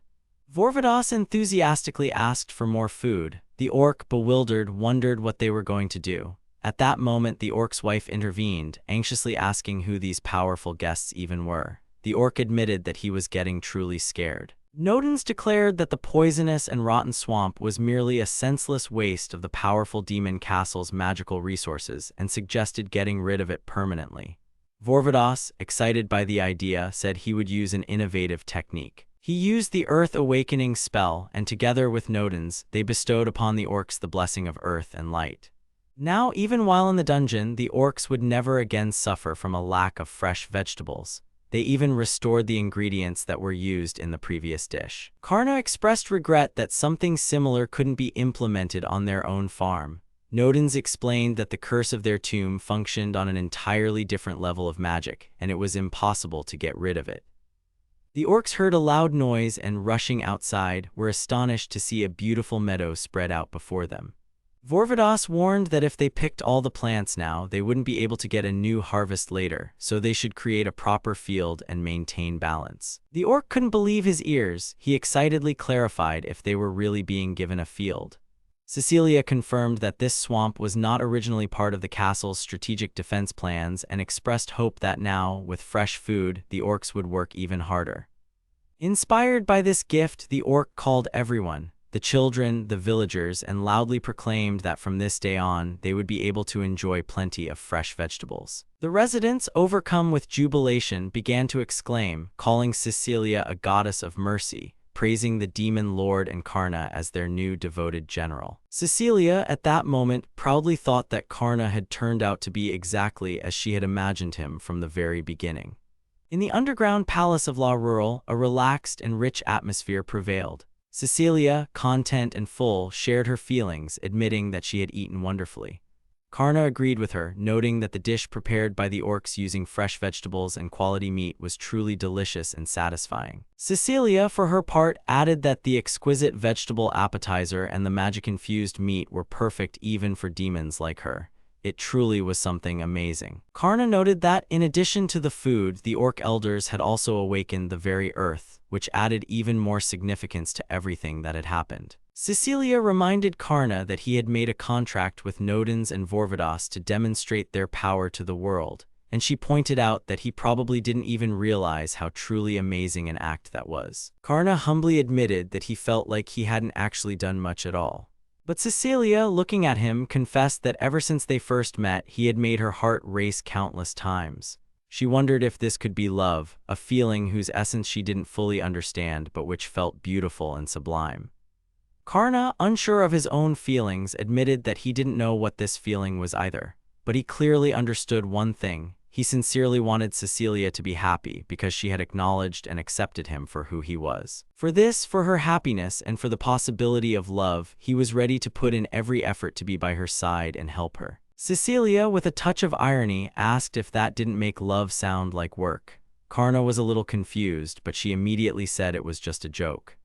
Speaker 1: Vorvados enthusiastically asked for more food. The orc, bewildered, wondered what they were going to do. At that moment, the orc's wife intervened, anxiously asking who these powerful guests even were. The orc admitted that he was getting truly scared. Nodens declared that the poisonous and rotten swamp was merely a senseless waste of the powerful demon castle's magical resources and suggested getting rid of it permanently. Vorvados, excited by the idea, said he would use an innovative technique. He used the Earth Awakening spell, and together with Nodens, they bestowed upon the orcs the blessing of earth and light. Now, even while in the dungeon, the orcs would never again suffer from a lack of fresh vegetables. They even restored the ingredients that were used in the previous dish. Karna expressed regret that something similar couldn't be implemented on their own farm. Nodens explained that the curse of their tomb functioned on an entirely different level of magic, and it was impossible to get rid of it. The orcs heard a loud noise and, rushing outside, were astonished to see a beautiful meadow spread out before them. Vorvados warned that if they picked all the plants now, they wouldn't be able to get a new harvest later, so they should create a proper field and maintain balance. The orc couldn't believe his ears. He excitedly clarified if they were really being given a field. Cecilia confirmed that this swamp was not originally part of the castle's strategic defense plans and expressed hope that now, with fresh food, the orcs would work even harder. Inspired by this gift, the orc called everyone, the children, the villagers, and loudly proclaimed that from this day on, they would be able to enjoy plenty of fresh vegetables. The residents, overcome with jubilation, began to exclaim, calling Cecilia a goddess of mercy, praising the demon lord and Karna as their new devoted general. Cecilia, at that moment, proudly thought that Karna had turned out to be exactly as she had imagined him from the very beginning. In the underground palace of La Rural, a relaxed and rich atmosphere prevailed. Cecilia, content and full, shared her feelings, admitting that she had eaten wonderfully. Karna agreed with her, noting that the dish prepared by the orcs using fresh vegetables and quality meat was truly delicious and satisfying. Cecilia, for her part, added that the exquisite vegetable appetizer and the magic-infused meat were perfect even for demons like her. It truly was something amazing. Karna noted that, in addition to the food, the orc elders had also awakened the very earth, which added even more significance to everything that had happened. Cecilia reminded Karna that he had made a contract with Nodens and Vorvados to demonstrate their power to the world, and she pointed out that he probably didn't even realize how truly amazing an act that was. Karna humbly admitted that he felt like he hadn't actually done much at all. But Cecilia, looking at him, confessed that ever since they first met, he had made her heart race countless times. She wondered if this could be love, a feeling whose essence she didn't fully understand but which felt beautiful and sublime. Karna, unsure of his own feelings, admitted that he didn't know what this feeling was either. But he clearly understood one thing. He sincerely wanted Cecilia to be happy because she had acknowledged and accepted him for who he was. For this, for her happiness, and for the possibility of love, he was ready to put in every effort to be by her side and help her. Cecilia, with a touch of irony, asked if that didn't make love sound like work. Karna was a little confused, but she immediately said it was just a joke.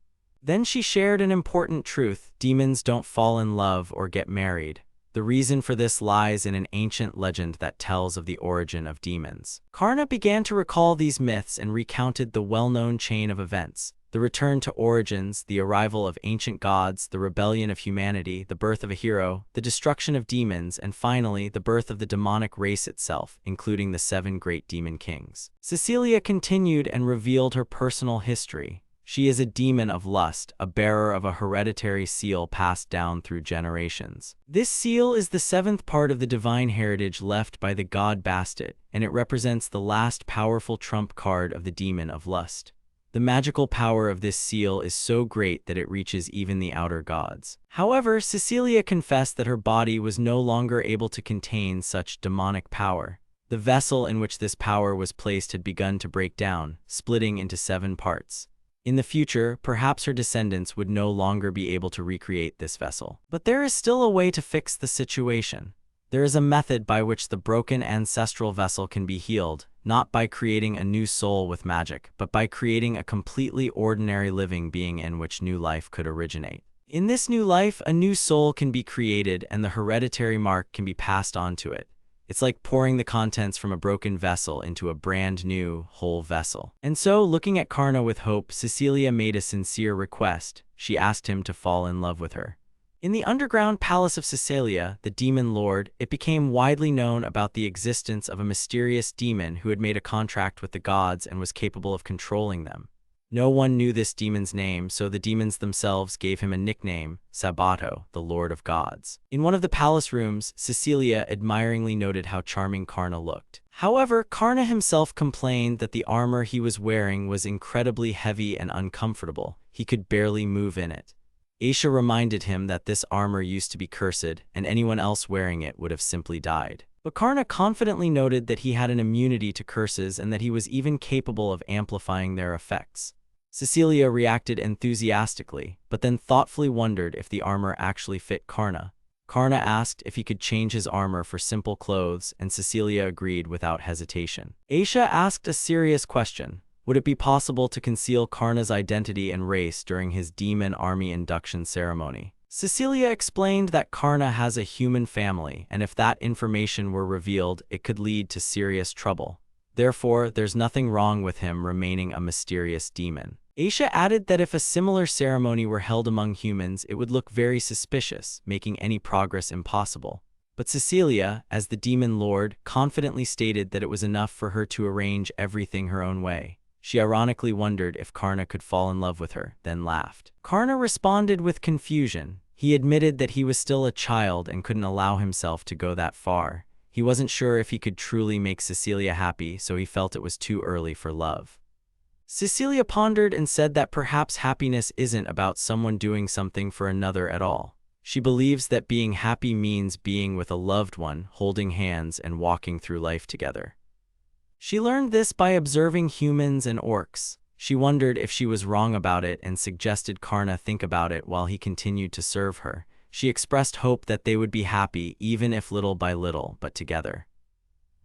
Speaker 1: Then she shared an important truth: demons don't fall in love or get married. The reason for this lies in an ancient legend that tells of the origin of demons. Karna began to recall these myths and recounted the well-known chain of events: the return to origins, the arrival of ancient gods, the rebellion of humanity, the birth of a hero, the destruction of demons, and finally, the birth of the demonic race itself, including the 7 great demon kings. Cecilia continued and revealed her personal history. She is a demon of lust, a bearer of a hereditary seal passed down through generations. This seal is the 7th part of the divine heritage left by the god Bastet, and it represents the last powerful trump card of the demon of lust. The magical power of this seal is so great that it reaches even the outer gods. However, Cecilia confessed that her body was no longer able to contain such demonic power. The vessel in which this power was placed had begun to break down, splitting into 7 parts. In the future, perhaps her descendants would no longer be able to recreate this vessel. But there is still a way to fix the situation. There is a method by which the broken ancestral vessel can be healed, not by creating a new soul with magic, but by creating a completely ordinary living being in which new life could originate. In this new life, a new soul can be created and the hereditary mark can be passed on to it. It's like pouring the contents from a broken vessel into a brand new, whole vessel. And so, looking at Karna with hope, Cecilia made a sincere request. She asked him to fall in love with her. In the underground palace of Cecilia, the demon lord, it became widely known about the existence of a mysterious demon who had made a contract with the gods and was capable of controlling them. No one knew this demon's name, so the demons themselves gave him a nickname, Sabato, the Lord of Gods. In one of the palace rooms, Cecilia admiringly noted how charming Karna looked. However, Karna himself complained that the armor he was wearing was incredibly heavy and uncomfortable. He could barely move in it. Aisha reminded him that this armor used to be cursed, and anyone else wearing it would have simply died. But Karna confidently noted that he had an immunity to curses and that he was even capable of amplifying their effects. Cecilia reacted enthusiastically, but then thoughtfully wondered if the armor actually fit Karna. Karna asked if he could change his armor for simple clothes, and Cecilia agreed without hesitation. Aisha asked a serious question. Would it be possible to conceal Karna's identity and race during his demon army induction ceremony? Cecilia explained that Karna has a human family, and if that information were revealed, it could lead to serious trouble. Therefore, there's nothing wrong with him remaining a mysterious demon. Aisha added that if a similar ceremony were held among humans, it would look very suspicious, making any progress impossible. But Cecilia, as the demon lord, confidently stated that it was enough for her to arrange everything her own way. She ironically wondered if Karna could fall in love with her, then laughed. Karna responded with confusion. He admitted that he was still a child and couldn't allow himself to go that far. He wasn't sure if he could truly make Cecilia happy, so he felt it was too early for love. Cecilia pondered and said that perhaps happiness isn't about someone doing something for another at all. She believes that being happy means being with a loved one, holding hands, and walking through life together. She learned this by observing humans and orcs. She wondered if she was wrong about it and suggested Karna think about it while he continued to serve her. She expressed hope that they would be happy, even if little by little, but together.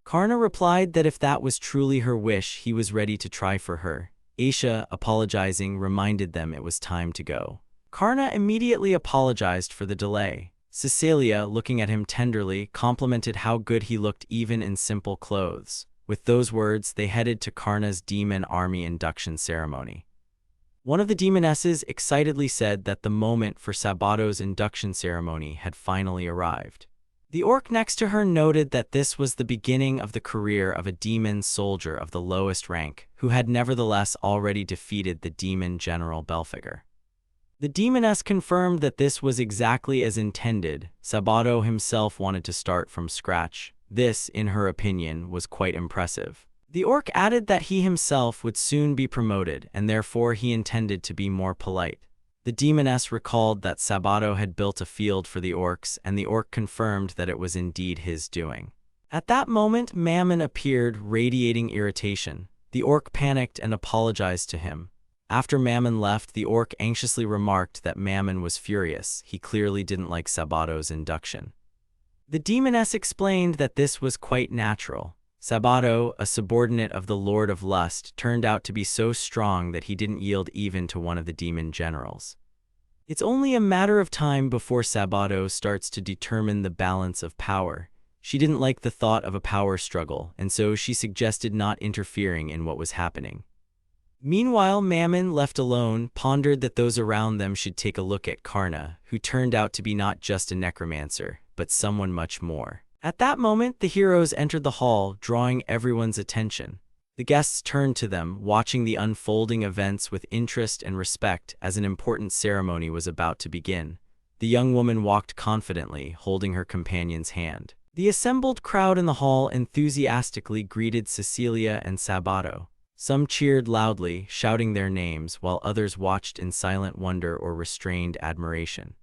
Speaker 1: Karna replied that if that was truly her wish, he was ready to try for her. Aisha, apologizing, reminded them it was time to go. Karna immediately apologized for the delay. Cecilia, looking at him tenderly, complimented how good he looked even in simple clothes. With those words, they headed to Karna's demon army induction ceremony. One of the demonesses excitedly said that the moment for Sabato's induction ceremony had finally arrived. The orc next to her noted that this was the beginning of the career of a demon soldier of the lowest rank, who had nevertheless already defeated the demon General Belphegor. The demoness confirmed that this was exactly as intended. Sabato himself wanted to start from scratch. This, in her opinion, was quite impressive. The orc added that he himself would soon be promoted, and therefore he intended to be more polite. The demoness recalled that Sabato had built a field for the orcs, and the orc confirmed that it was indeed his doing. At that moment, Mammon appeared, radiating irritation. The orc panicked and apologized to him. After Mammon left, the orc anxiously remarked that Mammon was furious. He clearly didn't like Sabato's induction. The demoness explained that this was quite natural. Sabato, a subordinate of the Lord of Lust, turned out to be so strong that he didn't yield even to one of the demon generals. It's only a matter of time before Sabato starts to determine the balance of power. She didn't like the thought of a power struggle, and so she suggested not interfering in what was happening. Meanwhile, Mammon, left alone, pondered that those around them should take a look at Karna, who turned out to be not just a necromancer, but someone much more. At that moment, the heroes entered the hall, drawing everyone's attention. The guests turned to them, watching the unfolding events with interest and respect as an important ceremony was about to begin. The young woman walked confidently, holding her companion's hand. The assembled crowd in the hall enthusiastically greeted Cecilia and Sabato. Some cheered loudly, shouting their names, while others watched in silent wonder or restrained admiration.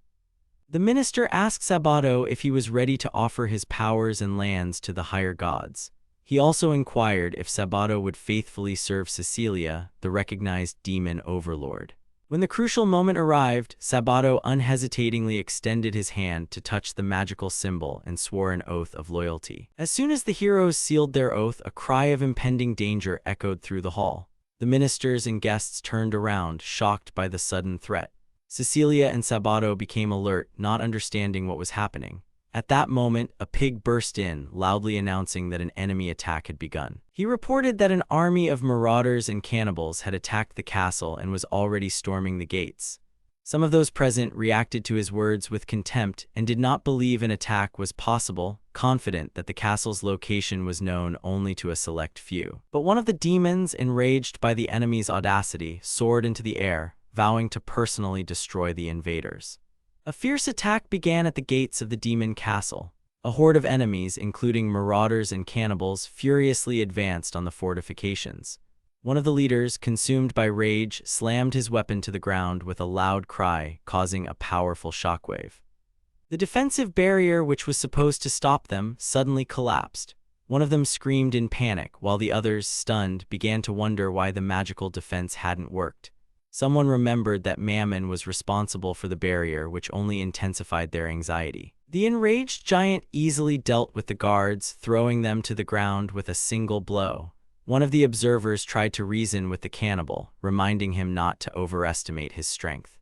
Speaker 1: The minister asked Sabato if he was ready to offer his powers and lands to the higher gods. He also inquired if Sabato would faithfully serve Cecilia, the recognized demon overlord. When the crucial moment arrived, Sabato unhesitatingly extended his hand to touch the magical symbol and swore an oath of loyalty. As soon as the heroes sealed their oath, a cry of impending danger echoed through the hall. The ministers and guests turned around, shocked by the sudden threat. Cecilia and Sabato became alert, not understanding what was happening. At that moment, a pig burst in, loudly announcing that an enemy attack had begun. He reported that an army of marauders and cannibals had attacked the castle and was already storming the gates. Some of those present reacted to his words with contempt and did not believe an attack was possible, confident that the castle's location was known only to a select few. But one of the demons, enraged by the enemy's audacity, soared into the air, vowing to personally destroy the invaders. A fierce attack began at the gates of the demon castle. A horde of enemies, including marauders and cannibals, furiously advanced on the fortifications. One of the leaders, consumed by rage, slammed his weapon to the ground with a loud cry, causing a powerful shockwave. The defensive barrier, which was supposed to stop them, suddenly collapsed. One of them screamed in panic, while the others, stunned, began to wonder why the magical defense hadn't worked. Someone remembered that Mammon was responsible for the barrier, which only intensified their anxiety. The enraged giant easily dealt with the guards, throwing them to the ground with a single blow. One of the observers tried to reason with the cannibal, reminding him not to overestimate his strength.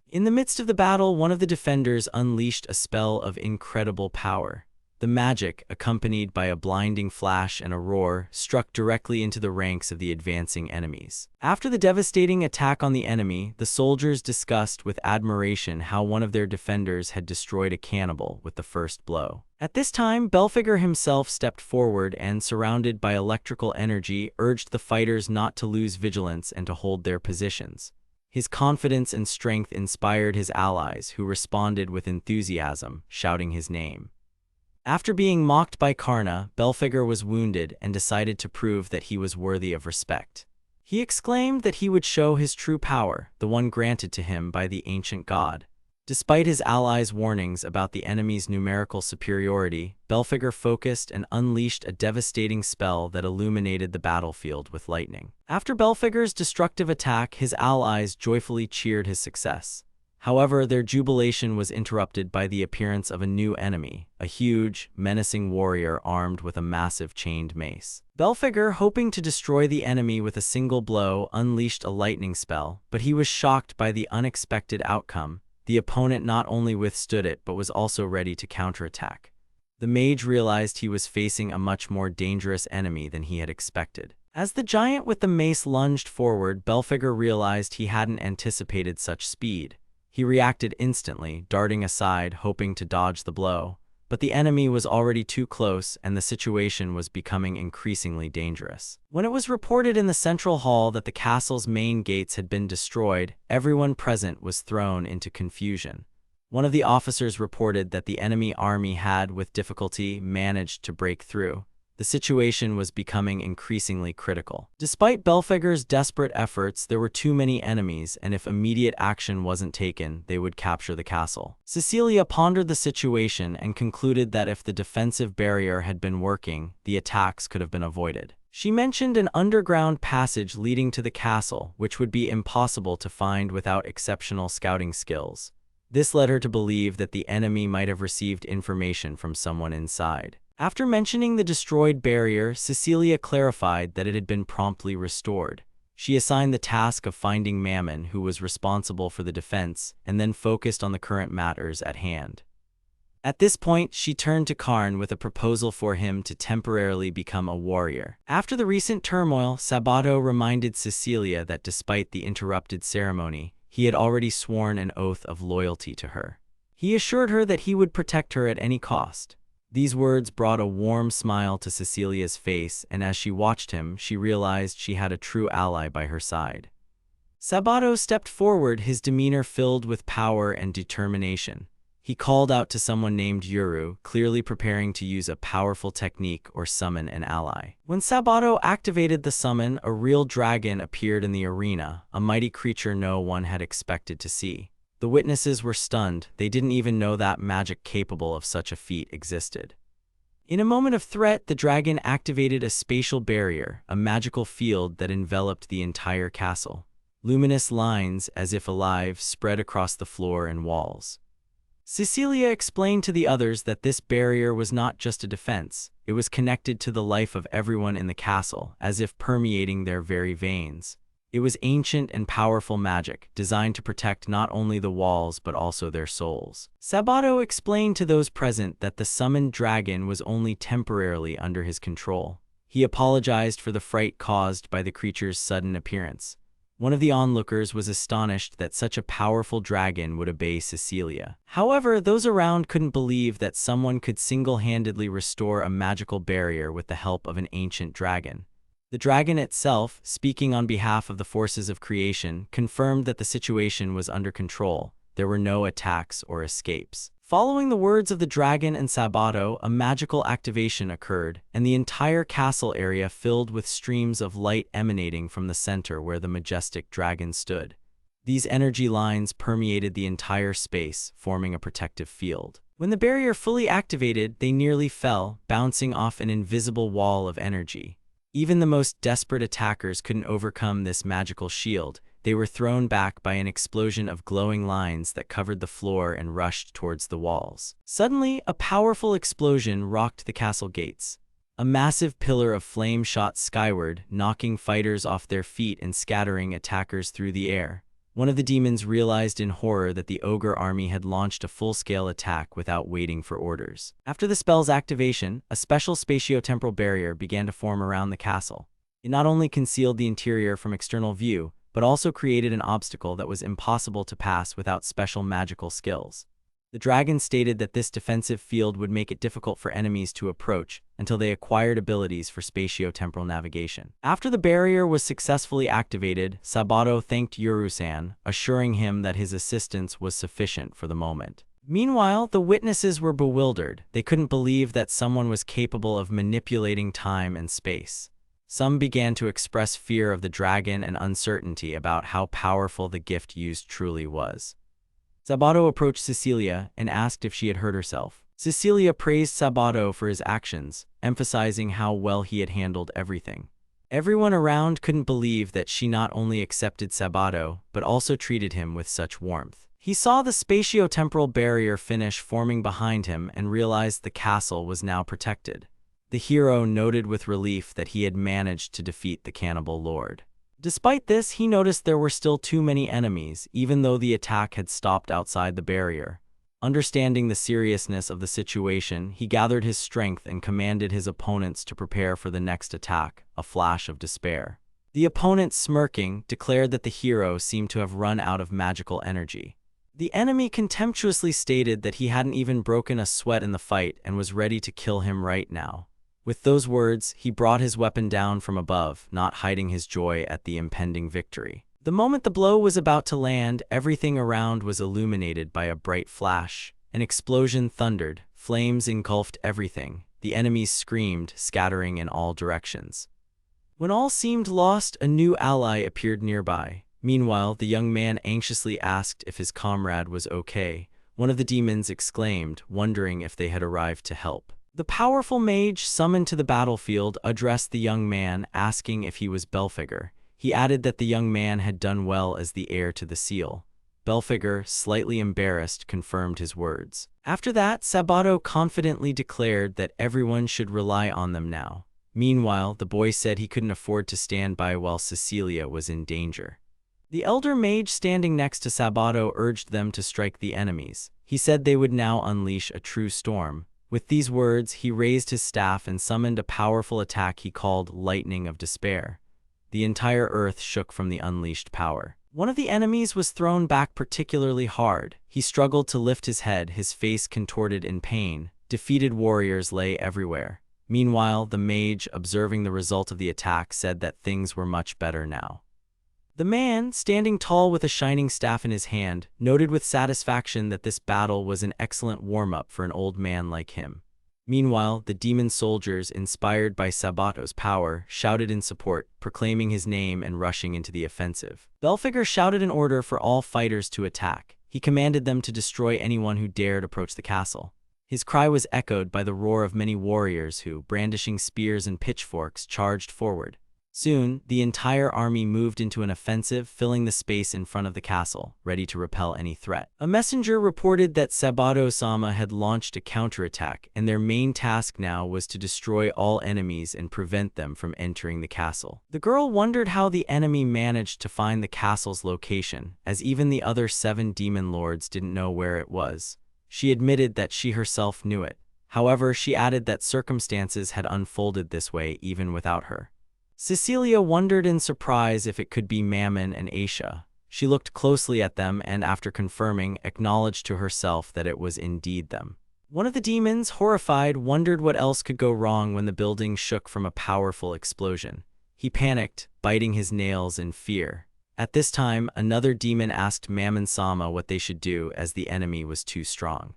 Speaker 1: In the midst of the battle, one of the defenders unleashed a spell of incredible power. The magic, accompanied by a blinding flash and a roar, struck directly into the ranks of the advancing enemies. After the devastating attack on the enemy, the soldiers discussed with admiration how one of their defenders had destroyed a cannibal with the first blow. At this time, Belphegor himself stepped forward and, surrounded by electrical energy, urged the fighters not to lose vigilance and to hold their positions. His confidence and strength inspired his allies, who responded with enthusiasm, shouting his name. After being mocked by Karna, Belphegor was wounded and decided to prove that he was worthy of respect. He exclaimed that he would show his true power, the one granted to him by the ancient god. Despite his allies' warnings about the enemy's numerical superiority, Belphegor focused and unleashed a devastating spell that illuminated the battlefield with lightning. After Belphegor's destructive attack, his allies joyfully cheered his success. However, their jubilation was interrupted by the appearance of a new enemy, a huge, menacing warrior armed with a massive chained mace. Belphegor, hoping to destroy the enemy with a single blow, unleashed a lightning spell, but he was shocked by the unexpected outcome. The opponent not only withstood it but was also ready to counterattack. The mage realized he was facing a much more dangerous enemy than he had expected. As the giant with the mace lunged forward, Belphegor realized he hadn't anticipated such speed. He reacted instantly, darting aside, hoping to dodge the blow. But the enemy was already too close, and the situation was becoming increasingly dangerous. When it was reported in the central hall that the castle's main gates had been destroyed, everyone present was thrown into confusion. One of the officers reported that the enemy army had, with difficulty, managed to break through. The situation was becoming increasingly critical. Despite Belphegor's desperate efforts, there were too many enemies, and if immediate action wasn't taken, they would capture the castle. Cecilia pondered the situation and concluded that if the defensive barrier had been working, the attacks could have been avoided. She mentioned an underground passage leading to the castle, which would be impossible to find without exceptional scouting skills. This led her to believe that the enemy might have received information from someone inside. After mentioning the destroyed barrier, Cecilia clarified that it had been promptly restored. She assigned the task of finding Mammon, who was responsible for the defense, and then focused on the current matters at hand. At this point, she turned to Karn with a proposal for him to temporarily become a warrior. After the recent turmoil, Sabato reminded Cecilia that despite the interrupted ceremony, he had already sworn an oath of loyalty to her. He assured her that he would protect her at any cost. These words brought a warm smile to Cecilia's face, and as she watched him, she realized she had a true ally by her side. Sabato stepped forward, his demeanor filled with power and determination. He called out to someone named Yuru, clearly preparing to use a powerful technique or summon an ally. When Sabato activated the summon, a real dragon appeared in the arena, a mighty creature no one had expected to see. The witnesses were stunned. They didn't even know that magic capable of such a feat existed. In a moment of threat, the dragon activated a spatial barrier, a magical field that enveloped the entire castle. Luminous lines, as if alive, spread across the floor and walls. Cecilia explained to the others that this barrier was not just a defense. It was connected to the life of everyone in the castle, as if permeating their very veins. It was ancient and powerful magic, designed to protect not only the walls but also their souls. Sabato explained to those present that the summoned dragon was only temporarily under his control. He apologized for the fright caused by the creature's sudden appearance. One of the onlookers was astonished that such a powerful dragon would obey Cecilia. However, those around couldn't believe that someone could single-handedly restore a magical barrier with the help of an ancient dragon. The dragon itself, speaking on behalf of the forces of creation, confirmed that the situation was under control. There were no attacks or escapes. Following the words of the dragon and Sabato, a magical activation occurred, and the entire castle area filled with streams of light emanating from the center where the majestic dragon stood. These energy lines permeated the entire space, forming a protective field. When the barrier fully activated, they nearly fell, bouncing off an invisible wall of energy. Even the most desperate attackers couldn't overcome this magical shield. They were thrown back by an explosion of glowing lines that covered the floor and rushed towards the walls. Suddenly, a powerful explosion rocked the castle gates. A massive pillar of flame shot skyward, knocking fighters off their feet and scattering attackers through the air. One of the demons realized in horror that the ogre army had launched a full-scale attack without waiting for orders. After the spell's activation, a special spatio-temporal barrier began to form around the castle. It not only concealed the interior from external view, but also created an obstacle that was impossible to pass without special magical skills. The dragon stated that this defensive field would make it difficult for enemies to approach until they acquired abilities for spatio-temporal navigation. After the barrier was successfully activated, Sabato thanked Yuru-san, assuring him that his assistance was sufficient for the moment. Meanwhile, the witnesses were bewildered. They couldn't believe that someone was capable of manipulating time and space. Some began to express fear of the dragon and uncertainty about how powerful the gift used truly was. Sabato approached Cecilia and asked if she had hurt herself. Cecilia praised Sabato for his actions, emphasizing how well he had handled everything. Everyone around couldn't believe that she not only accepted Sabato, but also treated him with such warmth. He saw the spatio-temporal barrier finish forming behind him and realized the castle was now protected. The hero noted with relief that he had managed to defeat the cannibal lord. Despite this, he noticed there were still too many enemies, even though the attack had stopped outside the barrier. Understanding the seriousness of the situation, he gathered his strength and commanded his opponents to prepare for the next attack, a flash of despair. The opponent, smirking, declared that the hero seemed to have run out of magical energy. The enemy contemptuously stated that he hadn't even broken a sweat in the fight and was ready to kill him right now. With those words, he brought his weapon down from above, not hiding his joy at the impending victory. The moment the blow was about to land, everything around was illuminated by a bright flash. An explosion thundered, flames engulfed everything. The enemies screamed, scattering in all directions. When all seemed lost, a new ally appeared nearby. Meanwhile, the young man anxiously asked if his comrade was okay. One of the demons exclaimed, wondering if they had arrived to help. The powerful mage summoned to the battlefield addressed the young man, asking if he was Belphegor. He added that the young man had done well as the heir to the seal. Belphegor, slightly embarrassed, confirmed his words. After that, Sabato confidently declared that everyone should rely on them now. Meanwhile, the boy said he couldn't afford to stand by while Cecilia was in danger. The elder mage standing next to Sabato urged them to strike the enemies. He said they would now unleash a true storm. With these words, he raised his staff and summoned a powerful attack he called Lightning of Despair. The entire earth shook from the unleashed power. One of the enemies was thrown back particularly hard. He struggled to lift his head, his face contorted in pain. Defeated warriors lay everywhere. Meanwhile, the mage, observing the result of the attack, said that things were much better now. The man, standing tall with a shining staff in his hand, noted with satisfaction that this battle was an excellent warm-up for an old man like him. Meanwhile, the demon soldiers, inspired by Sabato's power, shouted in support, proclaiming his name and rushing into the offensive. Belphegor shouted an order for all fighters to attack. He commanded them to destroy anyone who dared approach the castle. His cry was echoed by the roar of many warriors who, brandishing spears and pitchforks, charged forward. Soon, the entire army moved into an offensive, filling the space in front of the castle, ready to repel any threat. A messenger reported that Sabato-sama had launched a counterattack, and their main task now was to destroy all enemies and prevent them from entering the castle. The girl wondered how the enemy managed to find the castle's location, as even the other 7 demon lords didn't know where it was. She admitted that she herself knew it. However, she added that circumstances had unfolded this way even without her. Cecilia wondered in surprise if it could be Mammon and Aisha. She looked closely at them and, after confirming, acknowledged to herself that it was indeed them. One of the demons, horrified, wondered what else could go wrong when the building shook from a powerful explosion. He panicked, biting his nails in fear. At this time, another demon asked Mammon-sama what they should do as the enemy was too strong.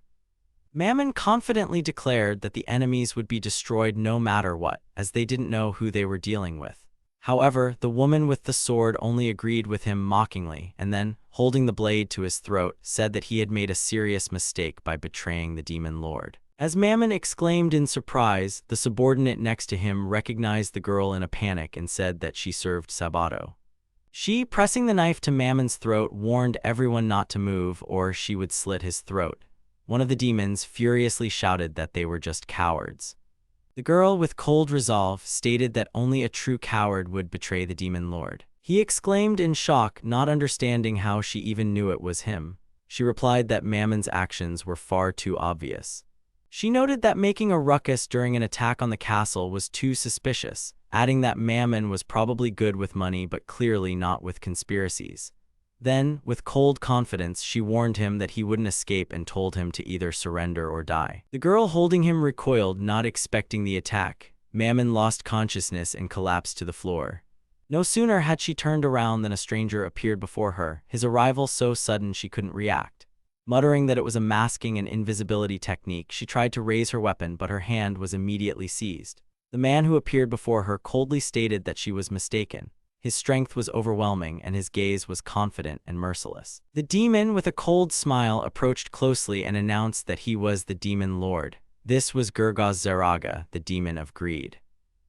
Speaker 1: Mammon confidently declared that the enemies would be destroyed no matter what, as they didn't know who they were dealing with. However, the woman with the sword only agreed with him mockingly, and then, holding the blade to his throat, said that he had made a serious mistake by betraying the demon lord. As Mammon exclaimed in surprise, the subordinate next to him recognized the girl in a panic and said that she served Sabato. She, pressing the knife to Mammon's throat, warned everyone not to move or she would slit his throat. One of the demons furiously shouted that they were just cowards. The girl, with cold resolve, stated that only a true coward would betray the demon lord. He exclaimed in shock, not understanding how she even knew it was him. She replied that Mammon's actions were far too obvious. She noted that making a ruckus during an attack on the castle was too suspicious, adding that Mammon was probably good with money but clearly not with conspiracies. Then, with cold confidence, she warned him that he wouldn't escape and told him to either surrender or die. The girl holding him recoiled, not expecting the attack. Mammon lost consciousness and collapsed to the floor. No sooner had she turned around than a stranger appeared before her, his arrival so sudden she couldn't react. Muttering that it was a masking and invisibility technique, she tried to raise her weapon, but her hand was immediately seized. The man who appeared before her coldly stated that she was mistaken. His strength was overwhelming, and his gaze was confident and merciless. The demon, with a cold smile, approached closely and announced that he was the demon lord. This was Gurgaz Zaraga, the demon of greed.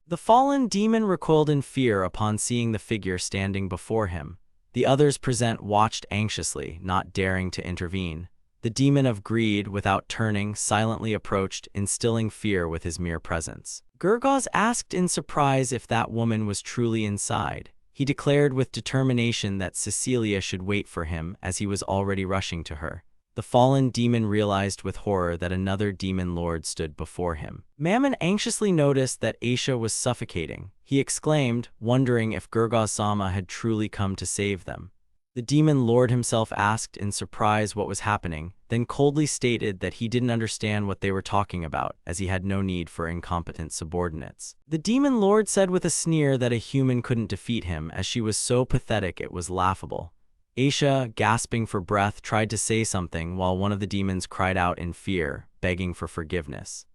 Speaker 1: The fallen demon recoiled in fear upon seeing the figure standing before him. The others present watched anxiously, not daring to intervene. The demon of greed, without turning, silently approached, instilling fear with his mere presence. Gurgaz asked in surprise if that woman was truly inside. He declared with determination that Cecilia should wait for him, as he was already rushing to her. The fallen demon realized with horror that another demon lord stood before him. Mammon anxiously noticed that Aisha was suffocating. He exclaimed, wondering if Gurgaz-sama had truly come to save them. The demon lord himself asked in surprise what was happening, then coldly stated that he didn't understand what they were talking about, as he had no need for incompetent subordinates. The demon lord said with a sneer that a human couldn't defeat him, as she was so pathetic it was laughable. Aisha, gasping for breath, tried to say something while one of the demons cried out in fear, begging for forgiveness.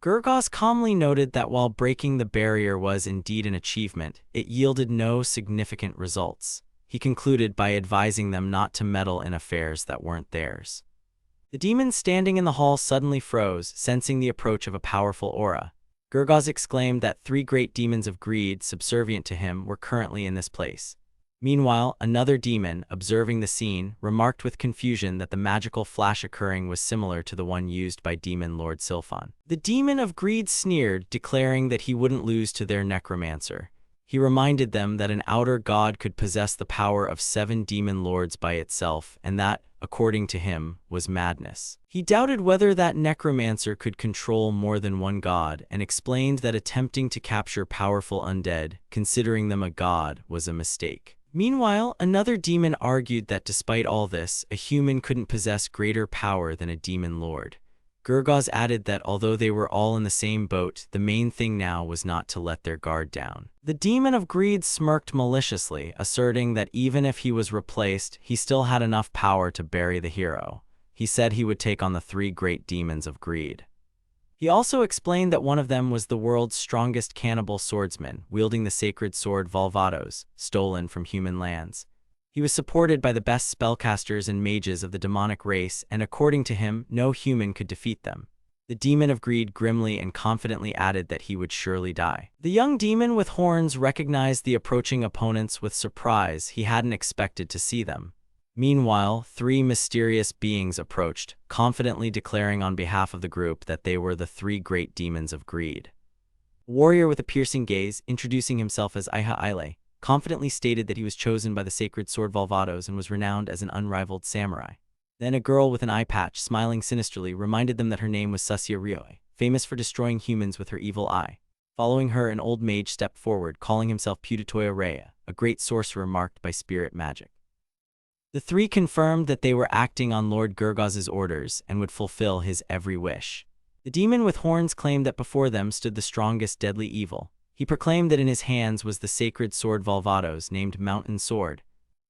Speaker 1: Gurgaz calmly noted that while breaking the barrier was indeed an achievement, it yielded no significant results. He concluded by advising them not to meddle in affairs that weren't theirs. The demon standing in the hall suddenly froze, sensing the approach of a powerful aura. Gurgaz exclaimed that 3 great demons of greed, subservient to him, were currently in this place. Meanwhile, another demon, observing the scene, remarked with confusion that the magical flash occurring was similar to the one used by Demon Lord Silphon. The demon of greed sneered, declaring that he wouldn't lose to their necromancer. He reminded them that an outer god could possess the power of 7 demon lords by itself, and that, according to him, was madness. He doubted whether that necromancer could control more than one god, and explained that attempting to capture powerful undead, considering them a god, was a mistake. Meanwhile, another demon argued that despite all this, a human couldn't possess greater power than a demon lord. Gurgaz added that although they were all in the same boat, the main thing now was not to let their guard down. The demon of greed smirked maliciously, asserting that even if he was replaced, he still had enough power to bury the hero. He said he would take on the 3 great demons of greed. He also explained that one of them was the world's strongest cannibal swordsman, wielding the sacred sword Volvados, stolen from human lands. He was supported by the best spellcasters and mages of the demonic race, and according to him, no human could defeat them. The demon of greed grimly and confidently added that he would surely die. The young demon with horns recognized the approaching opponents with surprise. He hadn't expected to see them. Meanwhile, 3 mysterious beings approached, confidently declaring on behalf of the group that they were the 3 great demons of greed. A warrior with a piercing gaze, introducing himself as yahello, confidently stated that he was chosen by the sacred sword Volvados and was renowned as an unrivaled samurai. Then a girl with an eye patch, smiling sinisterly, reminded them that her name was Susia Ryoi, famous for destroying humans with her evil eye. Following her, an old mage stepped forward, calling himself Puditoya Rhea, a great sorcerer marked by spirit magic. The 3 confirmed that they were acting on Lord Gurgaz's orders and would fulfill his every wish. The demon with horns claimed that before them stood the strongest deadly evil. He proclaimed that in his hands was the sacred sword Volvados, named Mountain Sword.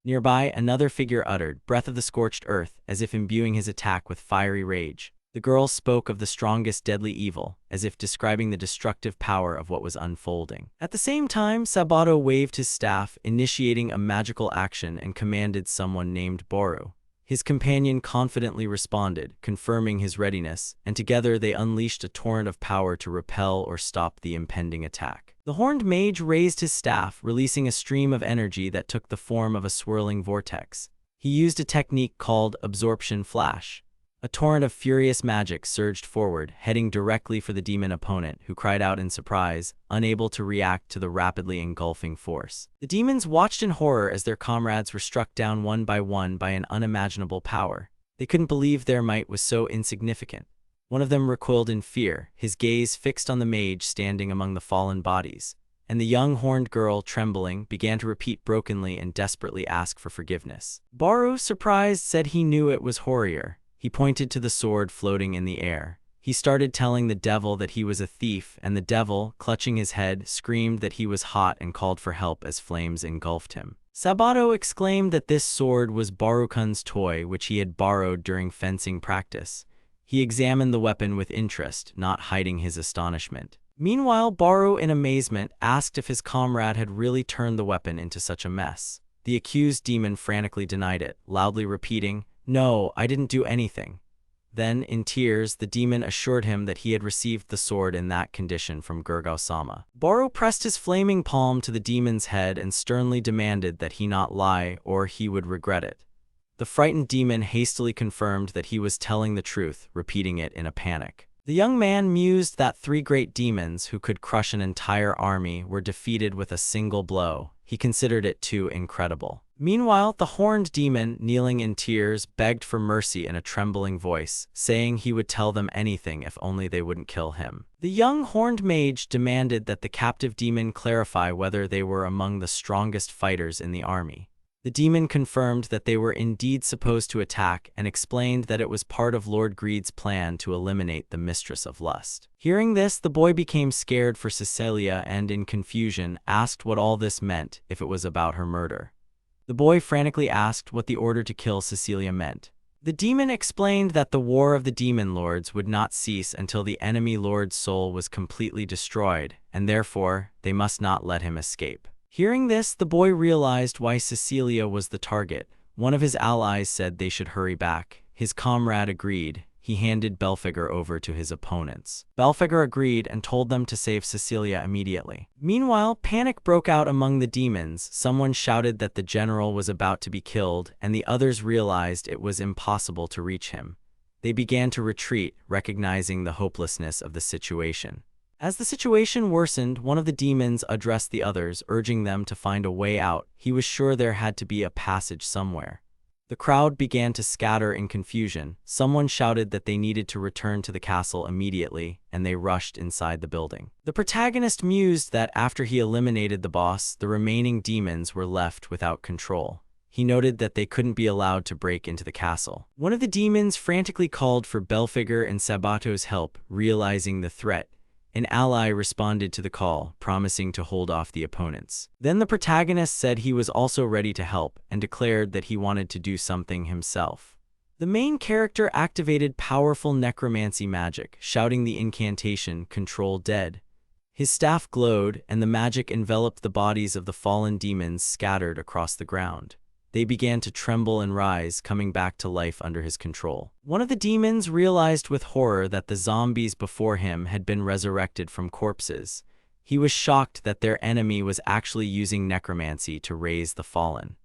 Speaker 1: Nearby, another figure uttered, "Breath of the scorched earth," as if imbuing his attack with fiery rage. The girl spoke of the strongest deadly evil, as if describing the destructive power of what was unfolding. At the same time, Sabato waved his staff, initiating a magical action, and commanded someone named Boru. His companion confidently responded, confirming his readiness, and together they unleashed a torrent of power to repel or stop the impending attack. The horned mage raised his staff, releasing a stream of energy that took the form of a swirling vortex. He used a technique called absorption flash. A torrent of furious magic surged forward, heading directly for the demon opponent, who cried out in surprise, unable to react to the rapidly engulfing force. The demons watched in horror as their comrades were struck down one by an unimaginable power. They couldn't believe their might was so insignificant. One of them recoiled in fear, his gaze fixed on the mage standing among the fallen bodies, and the young horned girl, trembling, began to repeat brokenly and desperately ask for forgiveness. Baru, surprised, said he knew it was Horror. He pointed to the sword floating in the air. He started telling the devil that he was a thief, and the devil, clutching his head, screamed that he was hot and called for help as flames engulfed him. Sabato exclaimed that this sword was Barukun's toy, which he had borrowed during fencing practice. He examined the weapon with interest, not hiding his astonishment. Meanwhile, Baru, in amazement, asked if his comrade had really turned the weapon into such a mess. The accused demon frantically denied it, loudly repeating, "No, I didn't do anything." Then, in tears, the demon assured him that he had received the sword in that condition from Gurgao-sama. Baru pressed his flaming palm to the demon's head and sternly demanded that he not lie, or he would regret it. The frightened demon hastily confirmed that he was telling the truth, repeating it in a panic. The young man mused that 3 great demons who could crush an entire army were defeated with a single blow. He considered it too incredible. Meanwhile, the horned demon, kneeling in tears, begged for mercy in a trembling voice, saying he would tell them anything if only they wouldn't kill him. The young horned mage demanded that the captive demon clarify whether they were among the strongest fighters in the army. The demon confirmed that they were indeed supposed to attack and explained that it was part of Lord Greed's plan to eliminate the Mistress of Lust. Hearing this, the boy became scared for Cecilia and, in confusion, asked what all this meant, if it was about her murder. The boy frantically asked what the order to kill Cecilia meant. The demon explained that the war of the demon lords would not cease until the enemy lord's soul was completely destroyed, and therefore, they must not let him escape. Hearing this, the boy realized why Cecilia was the target. One of his allies said they should hurry back. His comrade agreed. He handed Belphegor over to his opponents. Belphegor agreed and told them to save Cecilia immediately. Meanwhile, panic broke out among the demons. Someone shouted that the general was about to be killed, and the others realized it was impossible to reach him. They began to retreat, recognizing the hopelessness of the situation. As the situation worsened, one of the demons addressed the others, urging them to find a way out. He was sure there had to be a passage somewhere. The crowd began to scatter in confusion. Someone shouted that they needed to return to the castle immediately, and they rushed inside the building. The protagonist mused that after he eliminated the boss, the remaining demons were left without control. He noted that they couldn't be allowed to break into the castle. One of the demons frantically called for Belphegor and Sabato's help, realizing the threat. An ally responded to the call, promising to hold off the opponents. Then the protagonist said he was also ready to help and declared that he wanted to do something himself. The main character activated powerful necromancy magic, shouting the incantation, "Control Dead." His staff glowed, and the magic enveloped the bodies of the fallen demons scattered across the ground. They began to tremble and rise, coming back to life under his control. One of the demons realized with horror that the zombies before him had been resurrected from corpses. He was shocked that their enemy was actually using necromancy to raise the fallen.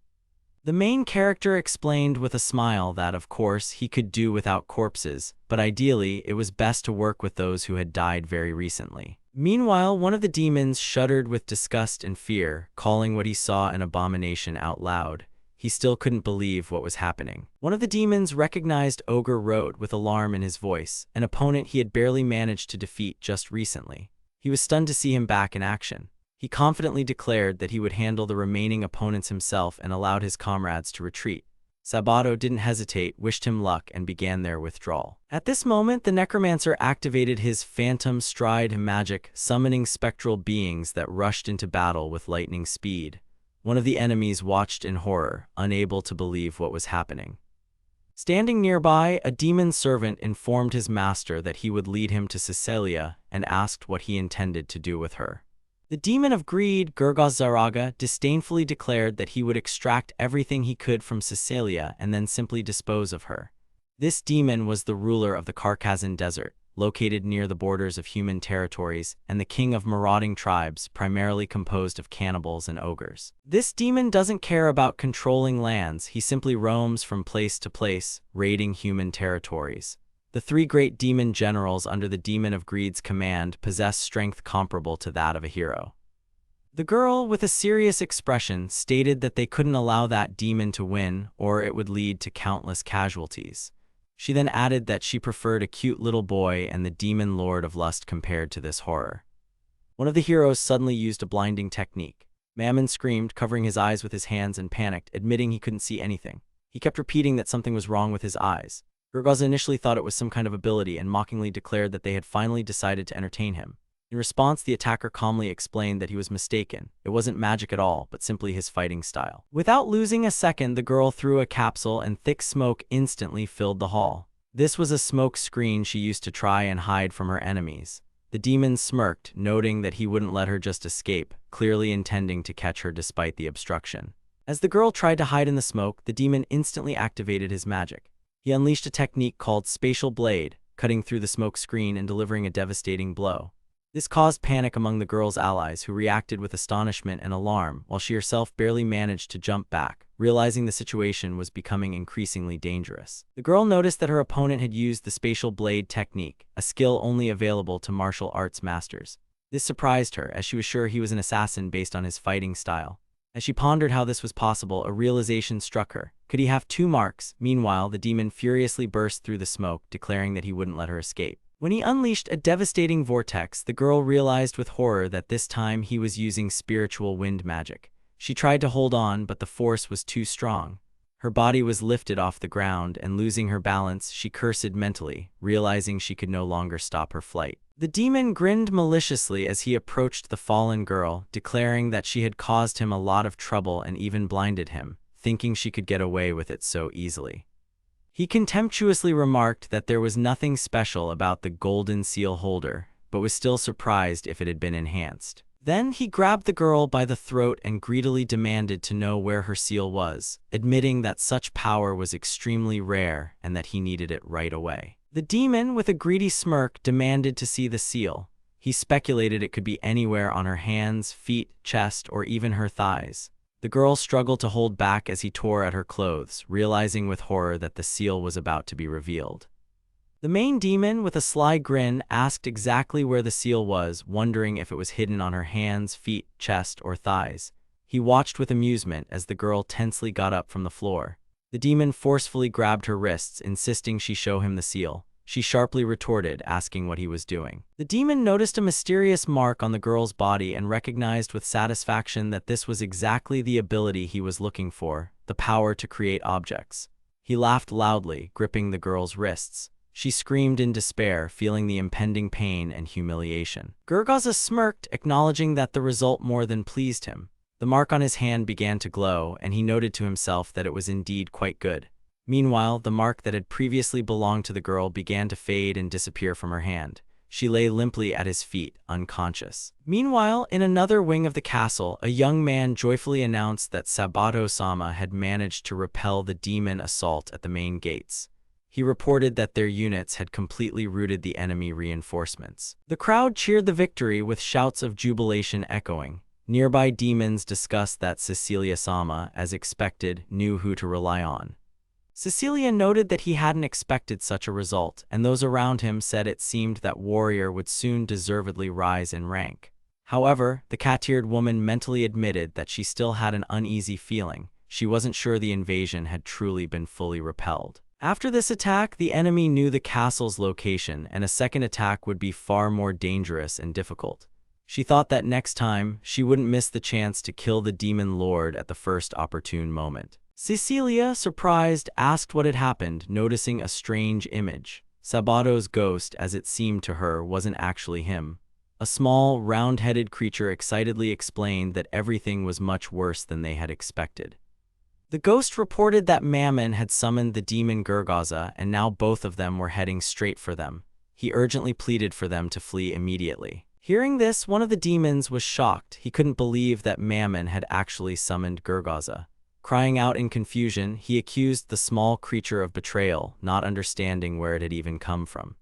Speaker 1: The main character explained with a smile that, of course, he could do without corpses, but ideally, it was best to work with those who had died very recently. Meanwhile, one of the demons shuddered with disgust and fear, calling what he saw an abomination out loud. He still couldn't believe what was happening. One of the demons recognized Ogre Road with alarm in his voice, an opponent he had barely managed to defeat just recently. He was stunned to see him back in action. He confidently declared that he would handle the remaining opponents himself and allowed his comrades to retreat. Sabato didn't hesitate, wished him luck, and began their withdrawal. At this moment, the necromancer activated his phantom stride magic, summoning spectral beings that rushed into battle with lightning speed. One of the enemies watched in horror, unable to believe what was happening. Standing nearby, a demon servant informed his master that he would lead him to Cecilia and asked what he intended to do with her. The demon of greed, Gurgaz-Zaraga, disdainfully declared that he would extract everything he could from Cecilia and then simply dispose of her. This demon was the ruler of the Carcazan Desert. located near the borders of human territories, and the king of marauding tribes, primarily composed of cannibals and ogres. This demon doesn't care about controlling lands, he simply roams from place to place, raiding human territories. The three great demon generals under the Demon of Greed's command possess strength comparable to that of a hero. The girl, with a serious expression, stated that they couldn't allow that demon to win, or it would lead to countless casualties. She then added that she preferred a cute little boy and the demon lord of lust compared to this horror. One of the heroes suddenly used a blinding technique. Mammon screamed, covering his eyes with his hands, and panicked, admitting he couldn't see anything. He kept repeating that something was wrong with his eyes. Gurgaza initially thought it was some kind of ability and mockingly declared that they had finally decided to entertain him. In response, the attacker calmly explained that he was mistaken. It wasn't magic at all, but simply his fighting style. Without losing a second, the girl threw a capsule and thick smoke instantly filled the hall. This was a smoke screen she used to try and hide from her enemies. The demon smirked, noting that he wouldn't let her just escape, clearly intending to catch her despite the obstruction. As the girl tried to hide in the smoke, the demon instantly activated his magic. He unleashed a technique called Spatial Blade, cutting through the smoke screen and delivering a devastating blow. This caused panic among the girl's allies, who reacted with astonishment and alarm, while she herself barely managed to jump back, realizing the situation was becoming increasingly dangerous. The girl noticed that her opponent had used the Spatial Blade technique, a skill only available to martial arts masters. This surprised her, as she was sure he was an assassin based on his fighting style. As she pondered how this was possible, a realization struck her. Could he have two marks? Meanwhile, the demon furiously burst through the smoke, declaring that he wouldn't let her escape. When he unleashed a devastating vortex, the girl realized with horror that this time he was using spiritual wind magic. She tried to hold on, but the force was too strong. Her body was lifted off the ground, and losing her balance, she cursed mentally, realizing she could no longer stop her flight. The demon grinned maliciously as he approached the fallen girl, declaring that she had caused him a lot of trouble and even blinded him, thinking she could get away with it so easily. He contemptuously remarked that there was nothing special about the golden seal holder, but was still surprised if it had been enhanced. Then he grabbed the girl by the throat and greedily demanded to know where her seal was, admitting that such power was extremely rare and that he needed it right away. The demon, with a greedy smirk, demanded to see the seal. He speculated it could be anywhere on her hands, feet, chest, or even her thighs. The girl struggled to hold back as he tore at her clothes, realizing with horror that the seal was about to be revealed. The main demon, with a sly grin, asked exactly where the seal was, wondering if it was hidden on her hands, feet, chest, or thighs. He watched with amusement as the girl tensely got up from the floor. The demon forcefully grabbed her wrists, insisting she show him the seal. She sharply retorted, asking what he was doing. The demon noticed a mysterious mark on the girl's body and recognized with satisfaction that this was exactly the ability he was looking for, the power to create objects. He laughed loudly, gripping the girl's wrists. She screamed in despair, feeling the impending pain and humiliation. Gurgaza smirked, acknowledging that the result more than pleased him. The mark on his hand began to glow, and he noted to himself that it was indeed quite good. Meanwhile, the mark that had previously belonged to the girl began to fade and disappear from her hand. She lay limply at his feet, unconscious. Meanwhile, in another wing of the castle, a young man joyfully announced that Sabato-sama had managed to repel the demon assault at the main gates. He reported that their units had completely routed the enemy reinforcements. The crowd cheered the victory with shouts of jubilation echoing. Nearby demons discussed that Cecilia-sama, as expected, knew who to rely on. Cecilia noted that he hadn't expected such a result, and those around him said it seemed that warrior would soon deservedly rise in rank. However, the cat-eared woman mentally admitted that she still had an uneasy feeling. She wasn't sure the invasion had truly been fully repelled. After this attack, the enemy knew the castle's location, and a second attack would be far more dangerous and difficult. She thought that next time, she wouldn't miss the chance to kill the demon lord at the first opportune moment. Cecilia, surprised, asked what had happened, noticing a strange image. Sabato's ghost, as it seemed to her, wasn't actually him. A small, round-headed creature excitedly explained that everything was much worse than they had expected. The ghost reported that Mammon had summoned the demon Gurgaza, and now both of them were heading straight for them. He urgently pleaded for them to flee immediately. Hearing this, one of the demons was shocked. He couldn't believe that Mammon had actually summoned Gurgaza. Crying out in confusion, he accused the small creature of betrayal, not understanding where it had even come from.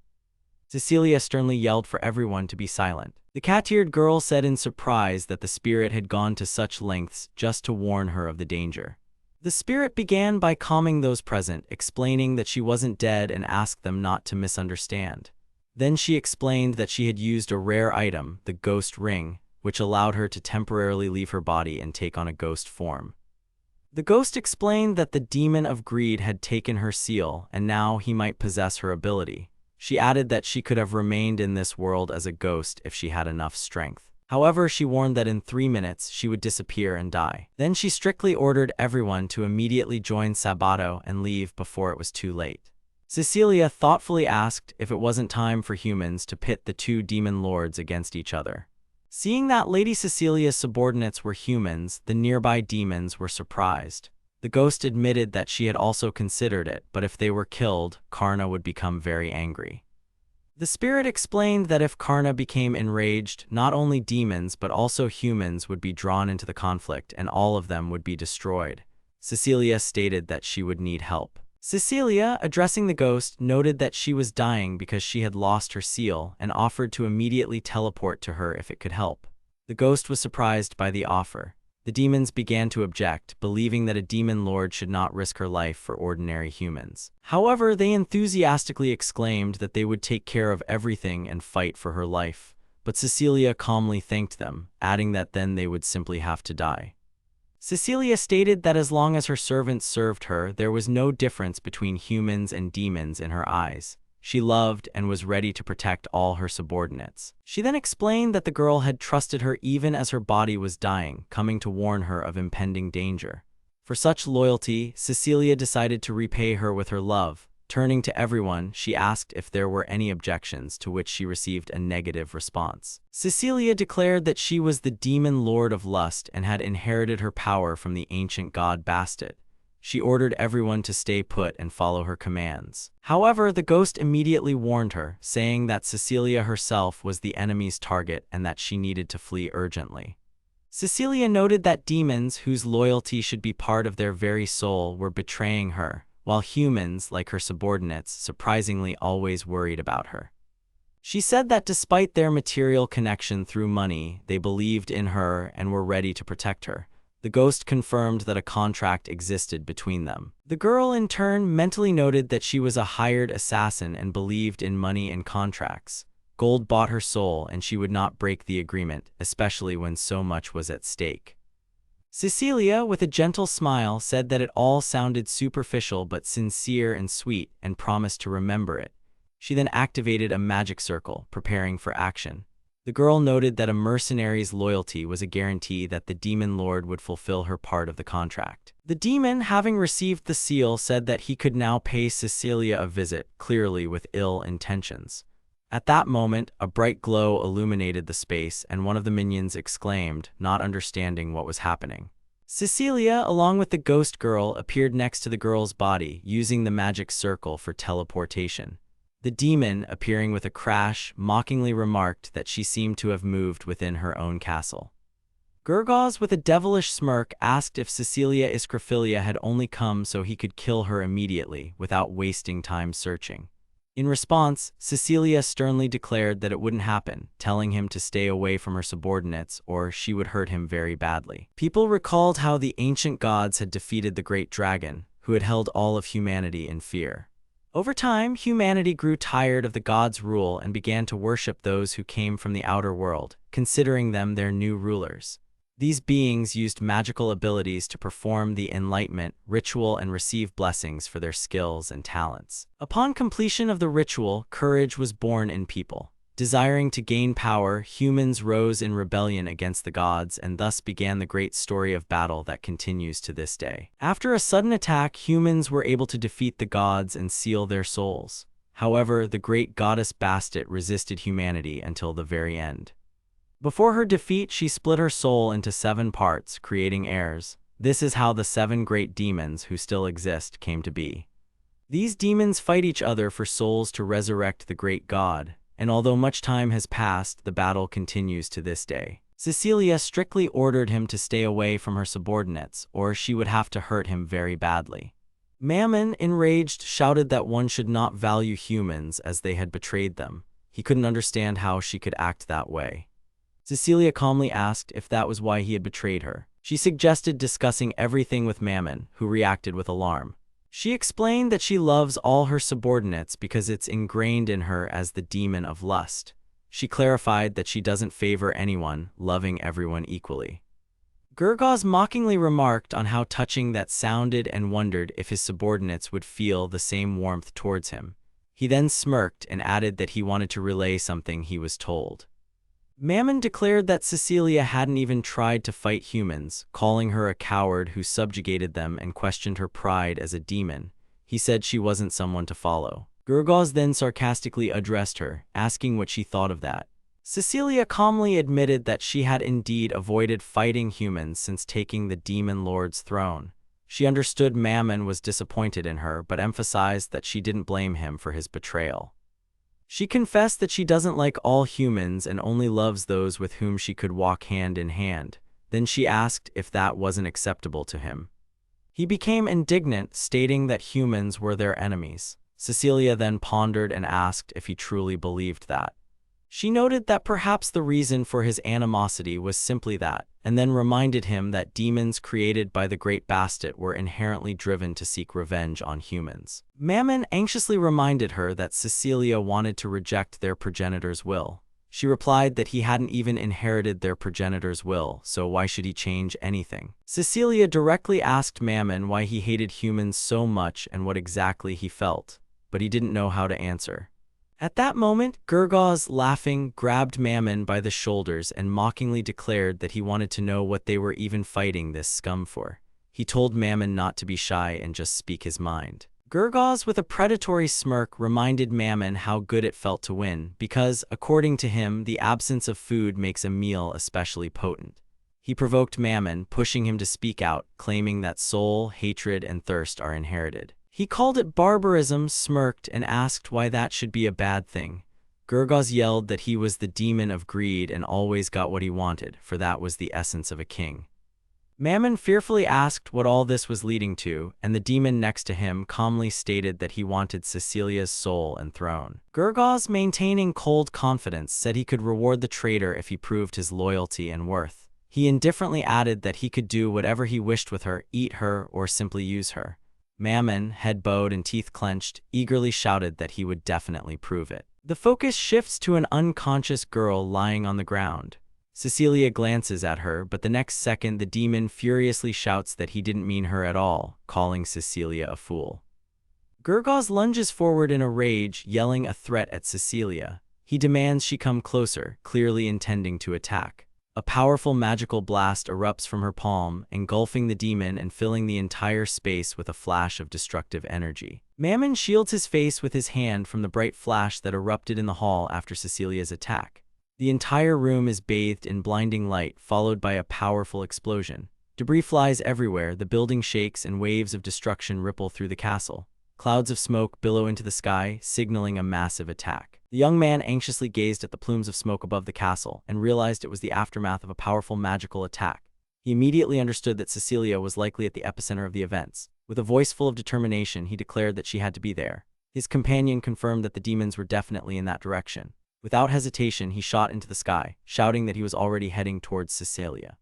Speaker 1: Cecilia sternly yelled for everyone to be silent. The cat-eared girl said in surprise that the spirit had gone to such lengths just to warn her of the danger. The spirit began by calming those present, explaining that she wasn't dead and asked them not to misunderstand. Then she explained that she had used a rare item, the ghost ring, which allowed her to temporarily leave her body and take on a ghost form. The ghost explained that the demon of greed had taken her seal and now he might possess her ability. She added that she could have remained in this world as a ghost if she had enough strength. However, she warned that in 3 minutes she would disappear and die. Then she strictly ordered everyone to immediately join Sabato and leave before it was too late. Cecilia thoughtfully asked if it wasn't time for humans to pit the two demon lords against each other. Seeing that Lady Cecilia's subordinates were humans, the nearby demons were surprised. The ghost admitted that she had also considered it, but if they were killed, Karna would become very angry. The spirit explained that if Karna became enraged, not only demons but also humans would be drawn into the conflict and all of them would be destroyed. Cecilia stated that she would need help. Cecilia, addressing the ghost, noted that she was dying because she had lost her seal and offered to immediately teleport to her if it could help. The ghost was surprised by the offer. The demons began to object, believing that a demon lord should not risk her life for ordinary humans. However, they enthusiastically exclaimed that they would take care of everything and fight for her life. But Cecilia calmly thanked them, adding that then they would simply have to die. Cecilia stated that as long as her servants served her, there was no difference between humans and demons in her eyes. She loved and was ready to protect all her subordinates. She then explained that the girl had trusted her even as her body was dying, coming to warn her of impending danger. For such loyalty, Cecilia decided to repay her with her love. Turning to everyone, she asked if there were any objections, to which she received a negative response. Cecilia declared that she was the demon lord of lust and had inherited her power from the ancient god Bastet. She ordered everyone to stay put and follow her commands. However, the ghost immediately warned her, saying that Cecilia herself was the enemy's target and that she needed to flee urgently. Cecilia noted that demons, whose loyalty should be part of their very soul, were betraying her, while humans, like her subordinates, surprisingly always worried about her. She said that despite their material connection through money, they believed in her and were ready to protect her. The ghost confirmed that a contract existed between them. The girl, in turn, mentally noted that she was a hired assassin and believed in money and contracts. Gold bought her soul, and she would not break the agreement, especially when so much was at stake. Cecilia, with a gentle smile, said that it all sounded superficial but sincere and sweet, and promised to remember it. She then activated a magic circle, preparing for action. The girl noted that a mercenary's loyalty was a guarantee that the demon lord would fulfill her part of the contract. The demon, having received the seal, said that he could now pay Cecilia a visit, clearly with ill intentions. At that moment, a bright glow illuminated the space, and one of the minions exclaimed, not understanding what was happening. Cecilia, along with the ghost girl, appeared next to the girl's body, using the magic circle for teleportation. The demon, appearing with a crash, mockingly remarked that she seemed to have moved within her own castle. Gurgaz, with a devilish smirk, asked if Cecilia Iskrophilia had only come so he could kill her immediately, without wasting time searching. In response, Cecilia sternly declared that it wouldn't happen, telling him to stay away from her subordinates or she would hurt him very badly. People recalled how the ancient gods had defeated the great dragon, who had held all of humanity in fear. Over time, humanity grew tired of the gods' rule and began to worship those who came from the outer world, considering them their new rulers. These beings used magical abilities to perform the enlightenment ritual and receive blessings for their skills and talents. Upon completion of the ritual, courage was born in people. Desiring to gain power, humans rose in rebellion against the gods, and thus began the great story of battle that continues to this day. After a sudden attack, humans were able to defeat the gods and seal their souls. However, the great goddess Bastet resisted humanity until the very end. Before her defeat, she split her soul into 7 parts, creating heirs. This is how the 7 great demons who still exist came to be. These demons fight each other for souls to resurrect the great god, and although much time has passed, the battle continues to this day. Cecilia strictly ordered him to stay away from her subordinates, or she would have to hurt him very badly. Mammon, enraged, shouted that one should not value humans as they had betrayed them. He couldn't understand how she could act that way. Cecilia calmly asked if that was why he had betrayed her. She suggested discussing everything with Mammon, who reacted with alarm. She explained that she loves all her subordinates because it's ingrained in her as the demon of lust. She clarified that she doesn't favor anyone, loving everyone equally. Gurgaz mockingly remarked on how touching that sounded and wondered if his subordinates would feel the same warmth towards him. He then smirked and added that he wanted to relay something he was told. Mammon declared that Cecilia hadn't even tried to fight humans, calling her a coward who subjugated them and questioned her pride as a demon. He said she wasn't someone to follow. Gurgaz then sarcastically addressed her, asking what she thought of that. Cecilia calmly admitted that she had indeed avoided fighting humans since taking the demon lord's throne. She understood Mammon was disappointed in her, but emphasized that she didn't blame him for his betrayal. She confessed that she doesn't like all humans and only loves those with whom she could walk hand in hand. Then she asked if that wasn't acceptable to him. He became indignant, stating that humans were their enemies. Cecilia then pondered and asked if he truly believed that. She noted that perhaps the reason for his animosity was simply that, and then reminded him that demons created by the Great Bastet were inherently driven to seek revenge on humans. Mammon anxiously reminded her that Cecilia wanted to reject their progenitor's will. She replied that he hadn't even inherited their progenitor's will, so why should he change anything? Cecilia directly asked Mammon why he hated humans so much and what exactly he felt, but he didn't know how to answer. At that moment, Gurgaz, laughing, grabbed Mammon by the shoulders and mockingly declared that he wanted to know what they were even fighting this scum for. He told Mammon not to be shy and just speak his mind. Gurgaz, with a predatory smirk, reminded Mammon how good it felt to win, because, according to him, the absence of food makes a meal especially potent. He provoked Mammon, pushing him to speak out, claiming that soul, hatred, and thirst are inherited. He called it barbarism, smirked, and asked why that should be a bad thing. Gurgaz yelled that he was the demon of greed and always got what he wanted, for that was the essence of a king. Mammon fearfully asked what all this was leading to, and the demon next to him calmly stated that he wanted Cecilia's soul and throne. Gurgaz, maintaining cold confidence, said he could reward the traitor if he proved his loyalty and worth. He indifferently added that he could do whatever he wished with her, eat her, or simply use her. Mammon, head bowed and teeth clenched, eagerly shouted that he would definitely prove it. The focus shifts to an unconscious girl lying on the ground. Cecilia glances at her, but the next second the demon furiously shouts that he didn't mean her at all, calling Cecilia a fool. Gurgaz lunges forward in a rage, yelling a threat at Cecilia. He demands she come closer, clearly intending to attack. A powerful magical blast erupts from her palm, engulfing the demon and filling the entire space with a flash of destructive energy. Mammon shields his face with his hand from the bright flash that erupted in the hall after Cecilia's attack. The entire room is bathed in blinding light, followed by a powerful explosion. Debris flies everywhere, the building shakes, and waves of destruction ripple through the castle. Clouds of smoke billow into the sky, signaling a massive attack. The young man anxiously gazed at the plumes of smoke above the castle and realized it was the aftermath of a powerful magical attack. He immediately understood that Cecilia was likely at the epicenter of the events. With a voice full of determination, he declared that she had to be there. His companion confirmed that the demons were definitely in that direction. Without hesitation, he shot into the sky, shouting that he was already heading towards Cecilia.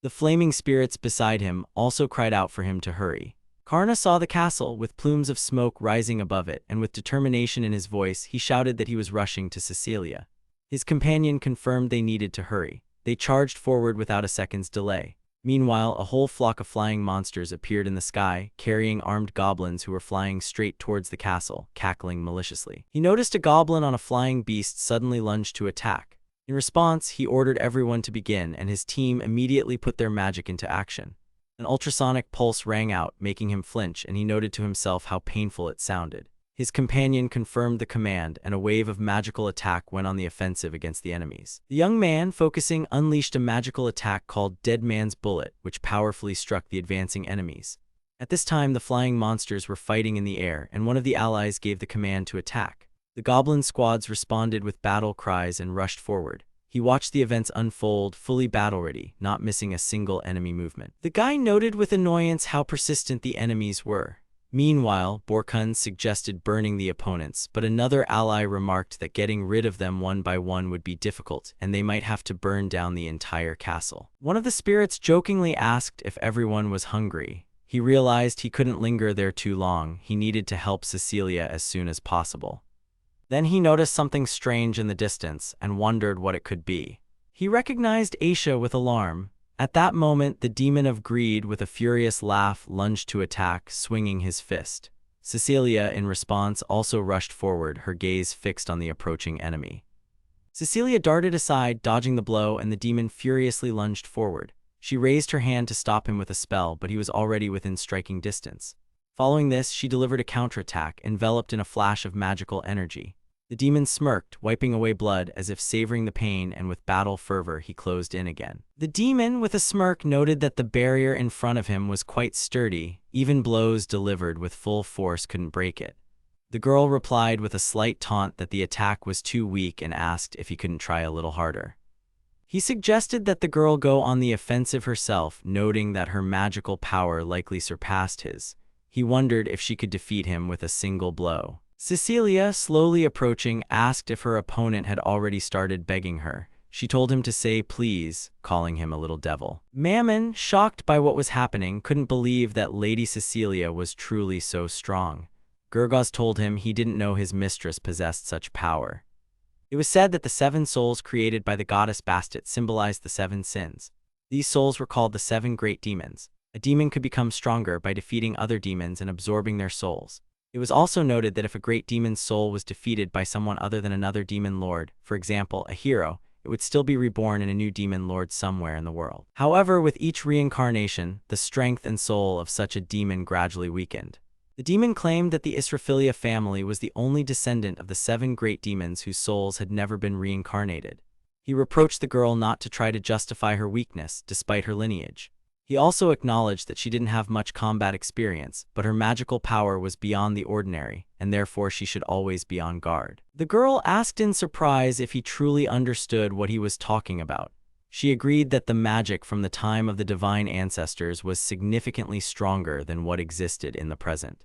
Speaker 1: The flaming spirits beside him also cried out for him to hurry. Karna saw the castle, with plumes of smoke rising above it, and with determination in his voice, he shouted that he was rushing to Cecilia. His companion confirmed they needed to hurry. They charged forward without a second's delay. Meanwhile, a whole flock of flying monsters appeared in the sky, carrying armed goblins who were flying straight towards the castle, cackling maliciously. He noticed a goblin on a flying beast suddenly lunge to attack. In response, he ordered everyone to begin, and his team immediately put their magic into action. An ultrasonic pulse rang out, making him flinch, and he noted to himself how painful it sounded. His companion confirmed the command, and a wave of magical attack went on the offensive against the enemies. The young man, focusing, unleashed a magical attack called Dead Man's Bullet, which powerfully struck the advancing enemies. At this time, the flying monsters were fighting in the air, and one of the allies gave the command to attack. The goblin squads responded with battle cries and rushed forward. He watched the events unfold, fully battle-ready, not missing a single enemy movement. The guy noted with annoyance how persistent the enemies were. Meanwhile, Borkun suggested burning the opponents, but another ally remarked that getting rid of them one by one would be difficult, and they might have to burn down the entire castle. One of the spirits jokingly asked if everyone was hungry. He realized he couldn't linger there too long. He needed to help Cecilia as soon as possible. Then he noticed something strange in the distance and wondered what it could be. He recognized Aisha with alarm. At that moment, the demon of greed with a furious laugh lunged to attack, swinging his fist. Cecilia, in response, also rushed forward, her gaze fixed on the approaching enemy. Cecilia darted aside, dodging the blow, and the demon furiously lunged forward. She raised her hand to stop him with a spell, but he was already within striking distance. Following this, she delivered a counterattack, enveloped in a flash of magical energy. The demon smirked, wiping away blood as if savoring the pain, and with battle fervor he closed in again. The demon, with a smirk, noted that the barrier in front of him was quite sturdy. Even blows delivered with full force couldn't break it. The girl replied with a slight taunt that the attack was too weak and asked if he couldn't try a little harder. He suggested that the girl go on the offensive herself, noting that her magical power likely surpassed his. He wondered if she could defeat him with a single blow. Cecilia, slowly approaching, asked if her opponent had already started begging her. She told him to say please, calling him a little devil. Mammon, shocked by what was happening, couldn't believe that Lady Cecilia was truly so strong. Gurgaz told him he didn't know his mistress possessed such power. It was said that the 7 souls created by the goddess Bastet symbolized the 7 sins. These souls were called the 7 great demons. A demon could become stronger by defeating other demons and absorbing their souls. It was also noted that if a great demon's soul was defeated by someone other than another demon lord, for example, a hero, it would still be reborn in a new demon lord somewhere in the world. However, with each reincarnation, the strength and soul of such a demon gradually weakened. The demon claimed that the Israphilia family was the only descendant of the 7 great demons whose souls had never been reincarnated. He reproached the girl not to try to justify her weakness, despite her lineage. He also acknowledged that she didn't have much combat experience, but her magical power was beyond the ordinary, and therefore she should always be on guard. The girl asked in surprise if he truly understood what he was talking about. She agreed that the magic from the time of the divine ancestors was significantly stronger than what existed in the present.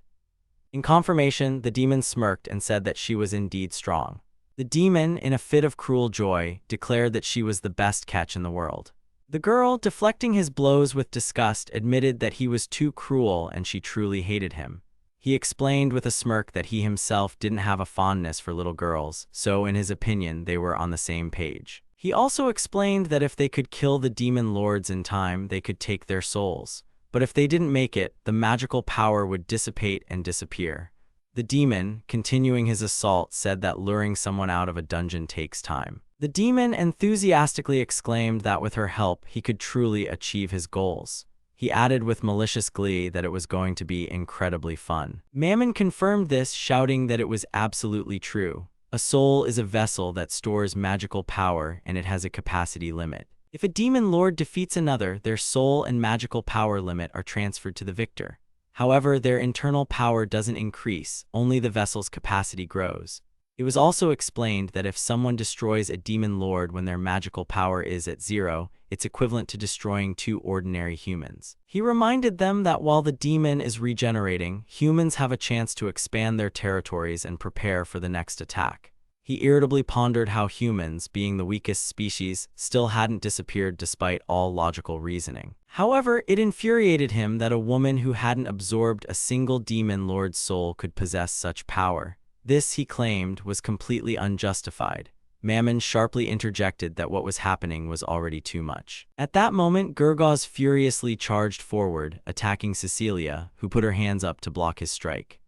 Speaker 1: In confirmation, the demon smirked and said that she was indeed strong. The demon, in a fit of cruel joy, declared that she was the best catch in the world. The girl, deflecting his blows with disgust, admitted that he was too cruel and she truly hated him. He explained with a smirk that he himself didn't have a fondness for little girls, so in his opinion they were on the same page. He also explained that if they could kill the demon lords in time, they could take their souls. But if they didn't make it, the magical power would dissipate and disappear. The demon, continuing his assault, said that luring someone out of a dungeon takes time. The demon enthusiastically exclaimed that with her help, he could truly achieve his goals. He added with malicious glee that it was going to be incredibly fun. Mammon confirmed this, shouting that it was absolutely true. A soul is a vessel that stores magical power, and it has a capacity limit. If a demon lord defeats another, their soul and magical power limit are transferred to the victor. However, their internal power doesn't increase, only the vessel's capacity grows. It was also explained that if someone destroys a demon lord when their magical power is at 0, it's equivalent to destroying 2 ordinary humans. He reminded them that while the demon is regenerating, humans have a chance to expand their territories and prepare for the next attack. He irritably pondered how humans, being the weakest species, still hadn't disappeared despite all logical reasoning. However, it infuriated him that a woman who hadn't absorbed a single demon lord's soul could possess such power. This, he claimed, was completely unjustified. Mammon sharply interjected that what was happening was already too much. At that moment, Gurgaz furiously charged forward, attacking Cecilia, who put her hands up to block his strike.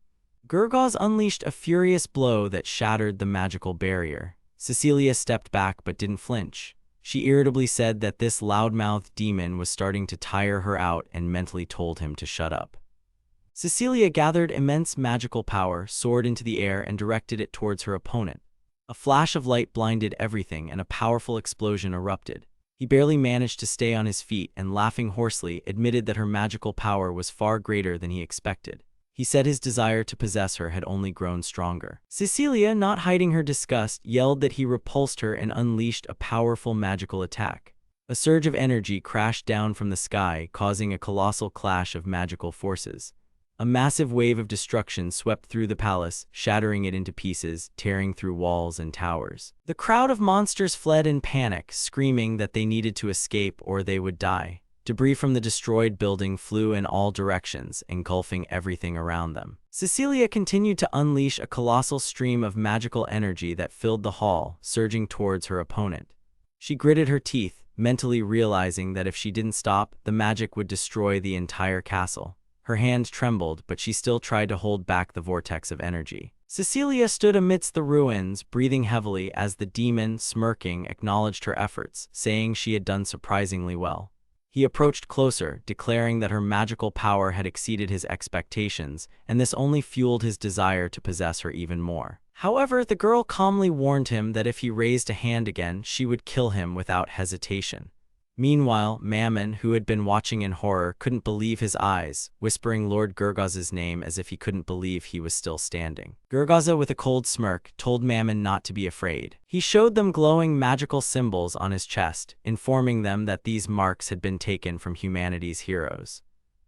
Speaker 1: Gurgaz unleashed a furious blow that shattered the magical barrier. Cecilia stepped back but didn't flinch. She irritably said that this loudmouthed demon was starting to tire her out and mentally told him to shut up. Cecilia gathered immense magical power, soared into the air, and directed it towards her opponent. A flash of light blinded everything, and a powerful explosion erupted. He barely managed to stay on his feet and, laughing hoarsely, admitted that her magical power was far greater than he expected. He said his desire to possess her had only grown stronger. Cecilia, not hiding her disgust, yelled that he repulsed her and unleashed a powerful magical attack. A surge of energy crashed down from the sky, causing a colossal clash of magical forces. A massive wave of destruction swept through the palace, shattering it into pieces, tearing through walls and towers. The crowd of monsters fled in panic, screaming that they needed to escape or they would die. Debris from the destroyed building flew in all directions, engulfing everything around them. Cecilia continued to unleash a colossal stream of magical energy that filled the hall, surging towards her opponent. She gritted her teeth, mentally realizing that if she didn't stop, the magic would destroy the entire castle. Her hand trembled, but she still tried to hold back the vortex of energy. Cecilia stood amidst the ruins, breathing heavily as the demon, smirking, acknowledged her efforts, saying she had done surprisingly well. He approached closer, declaring that her magical power had exceeded his expectations, and this only fueled his desire to possess her even more. However, the girl calmly warned him that if he raised a hand again, she would kill him without hesitation. Meanwhile, Mammon, who had been watching in horror, couldn't believe his eyes, whispering Lord Gurgaz's name as if he couldn't believe he was still standing. Gurgaza, with a cold smirk, told Mammon not to be afraid. He showed them glowing magical symbols on his chest, informing them that these marks had been taken from humanity's heroes.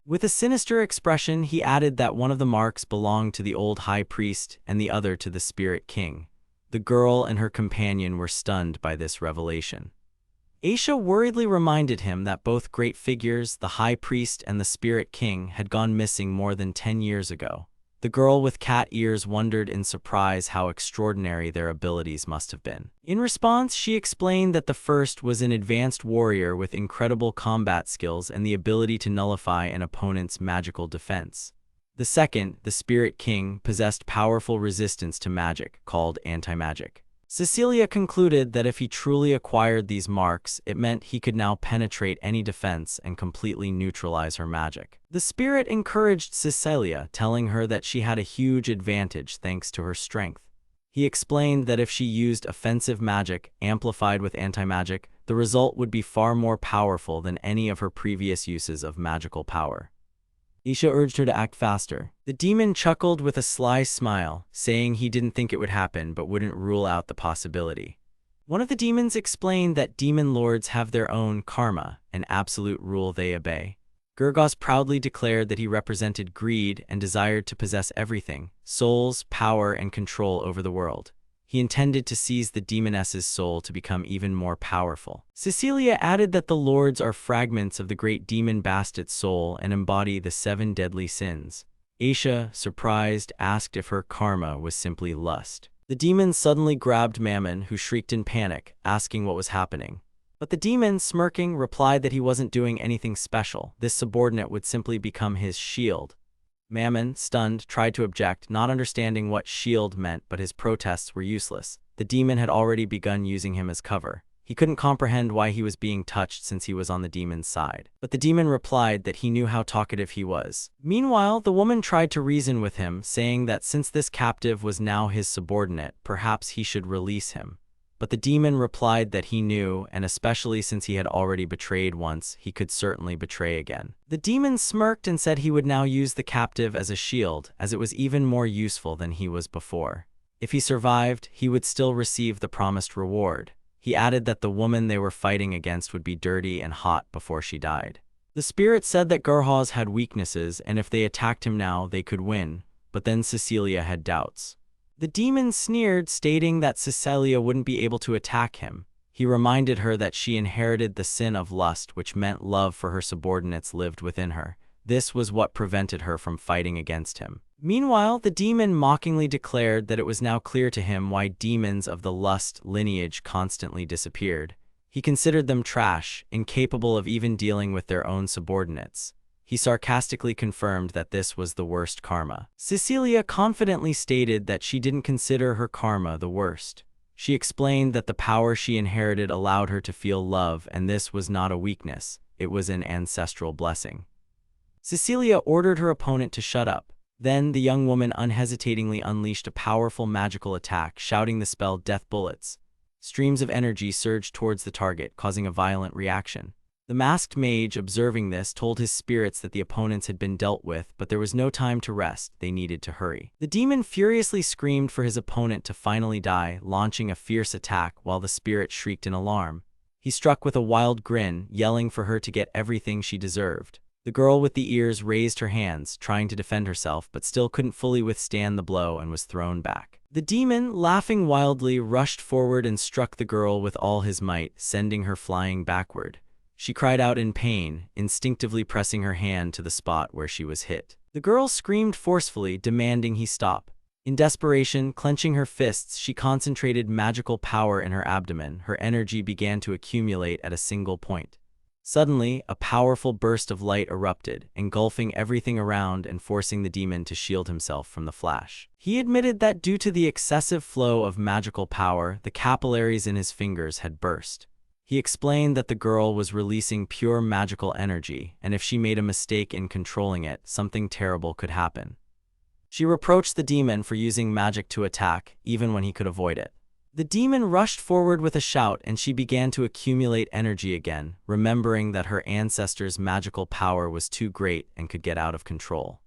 Speaker 1: With a sinister expression, he added that one of the marks belonged to the old high priest and the other to the spirit king. The girl and her companion were stunned by this revelation. Aisha worriedly reminded him that both great figures, the high priest and the spirit king, had gone missing more than 10 years ago. The girl with cat ears wondered in surprise how extraordinary their abilities must have been. In response, she explained that the first was an advanced warrior with incredible combat skills and the ability to nullify an opponent's magical defense. The second, the spirit king, possessed powerful resistance to magic, called anti-magic. Cecilia concluded that if he truly acquired these marks, it meant he could now penetrate any defense and completely neutralize her magic. The spirit encouraged Cecilia, telling her that she had a huge advantage thanks to her strength. He explained that if she used offensive magic, amplified with anti-magic, the result would be far more powerful than any of her previous uses of magical power. Aisha urged her to act faster. The demon chuckled with a sly smile, saying he didn't think it would happen but wouldn't rule out the possibility. One of the demons explained that demon lords have their own karma, an absolute rule they obey. Gurgaz proudly declared that he represented greed and desired to possess everything, souls, power, and control over the world. He intended to seize the demoness's soul to become even more powerful. Cecilia added that the lords are fragments of the great demon Bastit's soul and embody the 7 deadly sins. Aisha, surprised, asked if her karma was simply lust. The demon suddenly grabbed Mammon, who shrieked in panic, asking what was happening. But the demon, smirking, replied that he wasn't doing anything special. This subordinate would simply become his shield. Mammon, stunned, tried to object, not understanding what shield meant, but his protests were useless. The demon had already begun using him as cover. He couldn't comprehend why he was being touched since he was on the demon's side. But the demon replied that he knew how talkative he was. Meanwhile, the woman tried to reason with him, saying that since this captive was now his subordinate, perhaps he should release him. But the demon replied that he knew, and especially since he had already betrayed once, he could certainly betray again. The demon smirked and said he would now use the captive as a shield, as it was even more useful than he was before. If he survived, he would still receive the promised reward. He added that the woman they were fighting against would be dirty and hot before she died. The spirit said that Gurgaz had weaknesses, and if they attacked him now, they could win, but then Cecilia had doubts. The demon sneered, stating that Cecilia wouldn't be able to attack him. He reminded her that she inherited the sin of lust, which meant love for her subordinates lived within her. This was what prevented her from fighting against him. Meanwhile, the demon mockingly declared that it was now clear to him why demons of the lust lineage constantly disappeared. He considered them trash, incapable of even dealing with their own subordinates. He sarcastically confirmed that this was the worst karma. Cecilia confidently stated that she didn't consider her karma the worst. She explained that the power she inherited allowed her to feel love, and this was not a weakness, it was an ancestral blessing. Cecilia ordered her opponent to shut up. Then the young woman unhesitatingly unleashed a powerful magical attack, shouting the spell Death Bullets. Streams of energy surged towards the target, causing a violent reaction. The masked mage, observing this, told his spirits that the opponents had been dealt with, but there was no time to rest, they needed to hurry. The demon furiously screamed for his opponent to finally die, launching a fierce attack while the spirit shrieked in alarm. He struck with a wild grin, yelling for her to get everything she deserved. The girl with the ears raised her hands, trying to defend herself, but still couldn't fully withstand the blow and was thrown back. The demon, laughing wildly, rushed forward and struck the girl with all his might, sending her flying backward. She cried out in pain, instinctively pressing her hand to the spot where she was hit. The girl screamed forcefully, demanding he stop. In desperation, clenching her fists, she concentrated magical power in her abdomen. Her energy began to accumulate at a single point. Suddenly, a powerful burst of light erupted, engulfing everything around and forcing the demon to shield himself from the flash. He admitted that due to the excessive flow of magical power, the capillaries in his fingers had burst. He explained that the girl was releasing pure magical energy, and if she made a mistake in controlling it, something terrible could happen. She reproached the demon for using magic to attack, even when he could avoid it. The demon rushed forward with a shout, and she began to accumulate energy again, remembering that her ancestors' magical power was too great and could get out of control.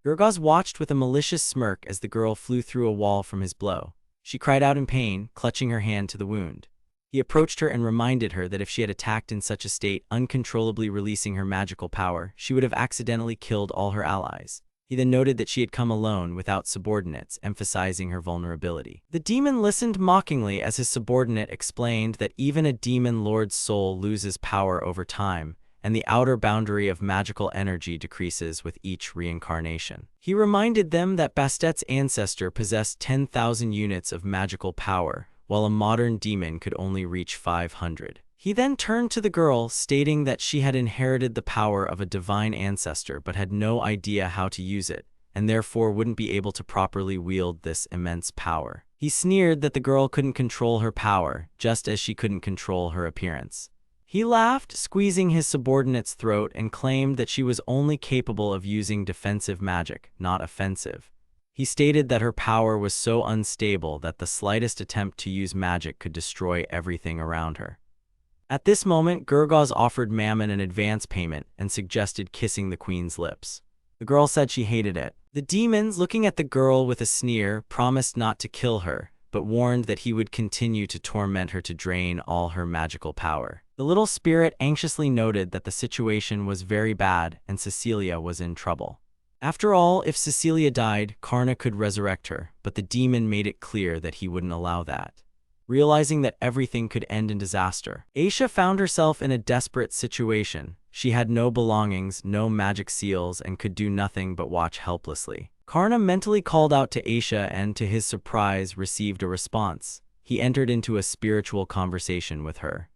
Speaker 1: Gurgaz watched with a malicious smirk as the girl flew through a wall from his blow. She cried out in pain, clutching her hand to the wound. He approached her and reminded her that if she had attacked in such a state, uncontrollably releasing her magical power, she would have accidentally killed all her allies. He then noted that she had come alone without subordinates, emphasizing her vulnerability. The demon listened mockingly as his subordinate explained that even a demon lord's soul loses power over time, and the outer boundary of magical energy decreases with each reincarnation. He reminded them that Bastet's ancestor possessed 10,000 units of magical power, while a modern demon could only reach 500. He then turned to the girl, stating that she had inherited the power of a divine ancestor but had no idea how to use it, and therefore wouldn't be able to properly wield this immense power. He sneered that the girl couldn't control her power, just as she couldn't control her appearance. He laughed, squeezing his subordinate's throat, and claimed that she was only capable of using defensive magic, not offensive. He stated that her power was so unstable that the slightest attempt to use magic could destroy everything around her. At this moment, Gurgaz offered Mammon an advance payment and suggested kissing the queen's lips. The girl said she hated it. The demons, looking at the girl with a sneer, promised not to kill her, but warned that he would continue to torment her to drain all her magical power. The little spirit anxiously noted that the situation was very bad and Cecilia was in trouble. After all, if Cecilia died, Karna could resurrect her, but the demon made it clear that he wouldn't allow that. Realizing that everything could end in disaster, Aisha found herself in a desperate situation. She had no belongings, no magic seals, and could do nothing but watch helplessly. Karna mentally called out to Aisha and, to his surprise, received a response. He entered into a spiritual conversation with her.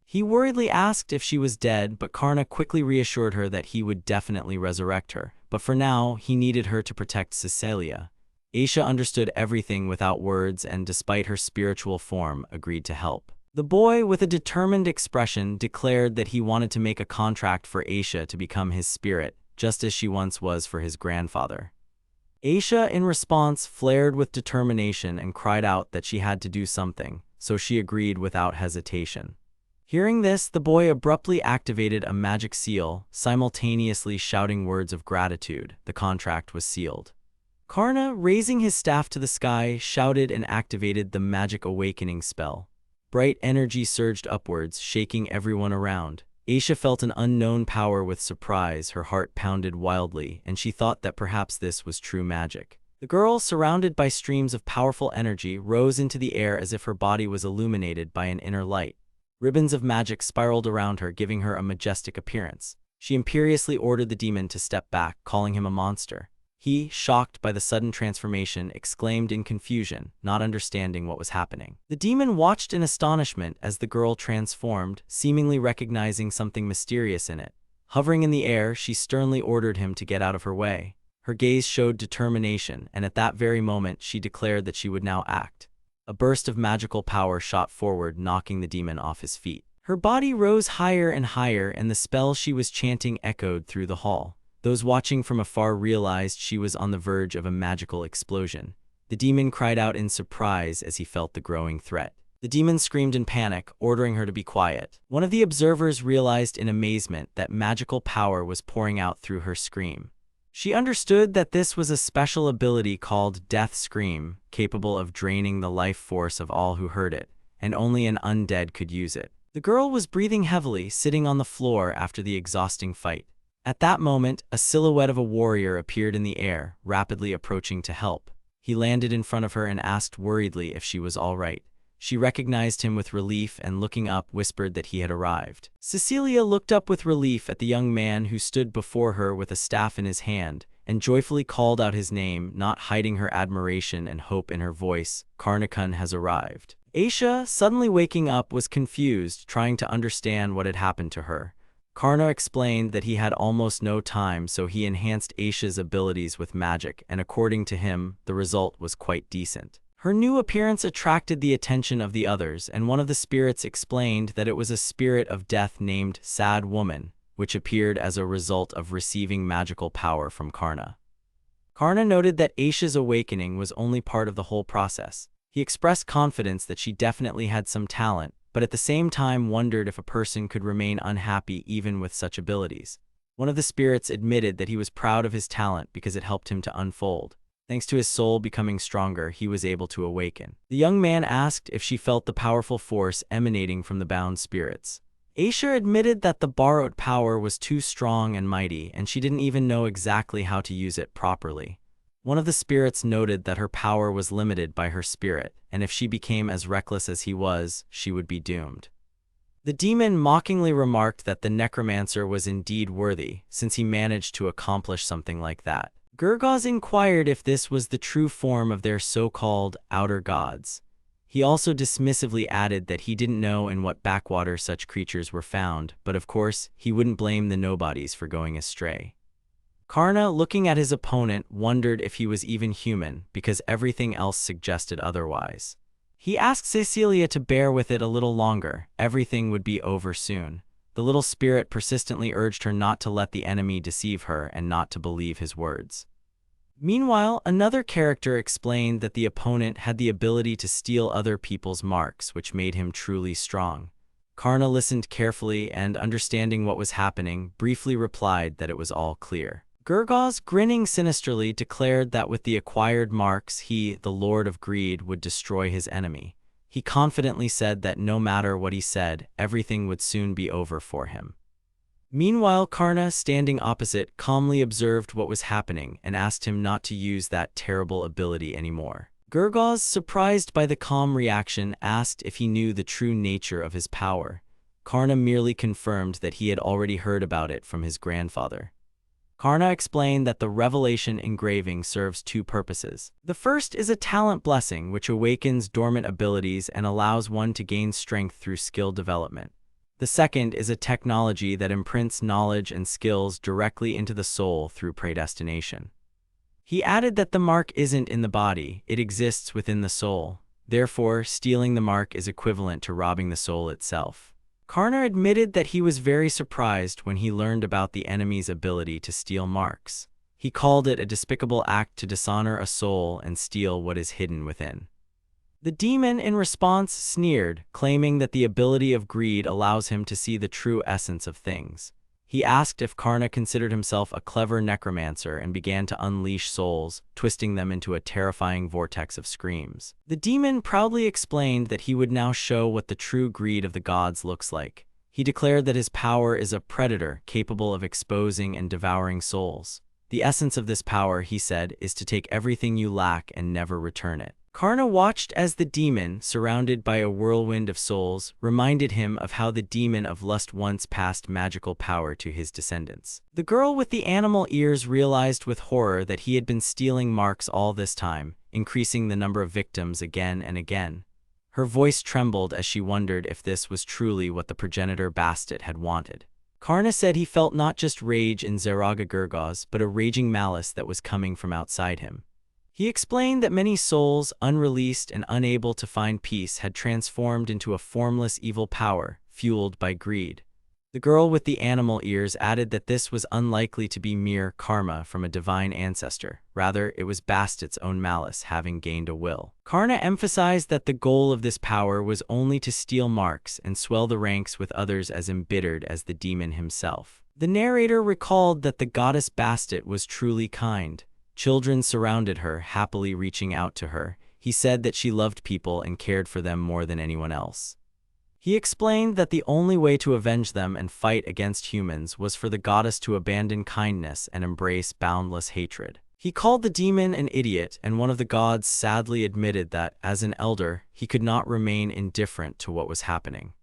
Speaker 1: He worriedly asked if she was dead, but Karna quickly reassured her that he would definitely resurrect her. But for now, he needed her to protect Cecilia. Aisha understood everything without words and, despite her spiritual form, agreed to help. The boy, with a determined expression, declared that he wanted to make a contract for Aisha to become his spirit, just as she once was for his grandfather. Aisha, in response, flared with determination and cried out that she had to do something, so she agreed without hesitation. Hearing this, the boy abruptly activated a magic seal, simultaneously shouting words of gratitude. The contract was sealed. Karna, raising his staff to the sky, shouted and activated the magic awakening spell. Bright energy surged upwards, shaking everyone around. Aisha felt an unknown power with surprise. Her heart pounded wildly, and she thought that perhaps this was true magic. The girl, surrounded by streams of powerful energy, rose into the air as if her body was illuminated by an inner light. Ribbons of magic spiraled around her, giving her a majestic appearance. She imperiously ordered the demon to step back, calling him a monster. He, shocked by the sudden transformation, exclaimed in confusion, not understanding what was happening. The demon watched in astonishment as the girl transformed, seemingly recognizing something mysterious in it. Hovering in the air, she sternly ordered him to get out of her way. Her gaze showed determination, and at that very moment she declared that she would now act. A burst of magical power shot forward, knocking the demon off his feet. Her body rose higher and higher, and the spell she was chanting echoed through the hall. Those watching from afar realized she was on the verge of a magical explosion. The demon cried out in surprise as he felt the growing threat. The demon screamed in panic, ordering her to be quiet. One of the observers realized in amazement that magical power was pouring out through her scream. She understood that this was a special ability called Death Scream, capable of draining the life force of all who heard it, and only an undead could use it. The girl was breathing heavily, sitting on the floor after the exhausting fight. At that moment, a silhouette of a warrior appeared in the air, rapidly approaching to help. He landed in front of her and asked worriedly if she was all right. She recognized him with relief and, looking up, whispered that he had arrived. Cecilia looked up with relief at the young man who stood before her with a staff in his hand, and joyfully called out his name, not hiding her admiration and hope in her voice. Karna-kun has arrived. Aisha, suddenly waking up, was confused, trying to understand what had happened to her. Karna explained that he had almost no time, so he enhanced Aisha's abilities with magic, and according to him, the result was quite decent. Her new appearance attracted the attention of the others, and one of the spirits explained that it was a spirit of death named Sad Woman, which appeared as a result of receiving magical power from Karna. Karna noted that Aisha's awakening was only part of the whole process. He expressed confidence that she definitely had some talent, but at the same time wondered if a person could remain unhappy even with such abilities. One of the spirits admitted that he was proud of his talent because it helped him to unfold. Thanks to his soul becoming stronger, he was able to awaken. The young man asked if she felt the powerful force emanating from the bound spirits. Aisha admitted that the borrowed power was too strong and mighty, and she didn't even know exactly how to use it properly. One of the spirits noted that her power was limited by her spirit, and if she became as reckless as he was, she would be doomed. The demon mockingly remarked that the necromancer was indeed worthy, since he managed to accomplish something like that. Gurgaz inquired if this was the true form of their so-called outer gods. He also dismissively added that he didn't know in what backwater such creatures were found, but of course, he wouldn't blame the nobodies for going astray. Karna, looking at his opponent, wondered if he was even human, because everything else suggested otherwise. He asked Cecilia to bear with it a little longer. Everything would be over soon. The little spirit persistently urged her not to let the enemy deceive her and not to believe his words. Meanwhile, another character explained that the opponent had the ability to steal other people's marks, which made him truly strong. Karna listened carefully and, understanding what was happening, briefly replied that it was all clear. Gurgaz, grinning sinisterly, declared that with the acquired marks, he, the Lord of Greed, would destroy his enemy. He confidently said that no matter what he said, everything would soon be over for him. Meanwhile, Karna, standing opposite, calmly observed what was happening and asked him not to use that terrible ability anymore. Gurgaz, surprised by the calm reaction, asked if he knew the true nature of his power. Karna merely confirmed that he had already heard about it from his grandfather. Karna explained that the revelation engraving serves two purposes. The first is a talent blessing, which awakens dormant abilities and allows one to gain strength through skill development. The second is a technology that imprints knowledge and skills directly into the soul through predestination. He added that the mark isn't in the body, it exists within the soul. Therefore, stealing the mark is equivalent to robbing the soul itself. Karna admitted that he was very surprised when he learned about the enemy's ability to steal marks. He called it a despicable act to dishonor a soul and steal what is hidden within. The demon, in response, sneered, claiming that the ability of greed allows him to see the true essence of things. He asked if Karna considered himself a clever necromancer and began to unleash souls, twisting them into a terrifying vortex of screams. The demon proudly explained that he would now show what the true greed of the gods looks like. He declared that his power is a predator capable of exposing and devouring souls. The essence of this power, he said, is to take everything you lack and never return it. Karna watched as the demon, surrounded by a whirlwind of souls, reminded him of how the demon of lust once passed magical power to his descendants. The girl with the animal ears realized with horror that he had been stealing marks all this time, increasing the number of victims again and again. Her voice trembled as she wondered if this was truly what the progenitor Bastet had wanted. Karna said he felt not just rage in Zaraga Gurgaz, but a raging malice that was coming from outside him. He explained that many souls, unreleased and unable to find peace, had transformed into a formless evil power, fueled by greed. The girl with the animal ears added that this was unlikely to be mere karma from a divine ancestor. Rather, it was Bastet's own malice having gained a will. Karna emphasized that the goal of this power was only to steal marks and swell the ranks with others as embittered as the demon himself. The narrator recalled that the goddess Bastet was truly kind. Children surrounded her, happily reaching out to her. He said that she loved people and cared for them more than anyone else. He explained that the only way to avenge them and fight against humans was for the goddess to abandon kindness and embrace boundless hatred. He called the demon an idiot, and one of the gods sadly admitted that, as an elder, he could not remain indifferent to what was happening.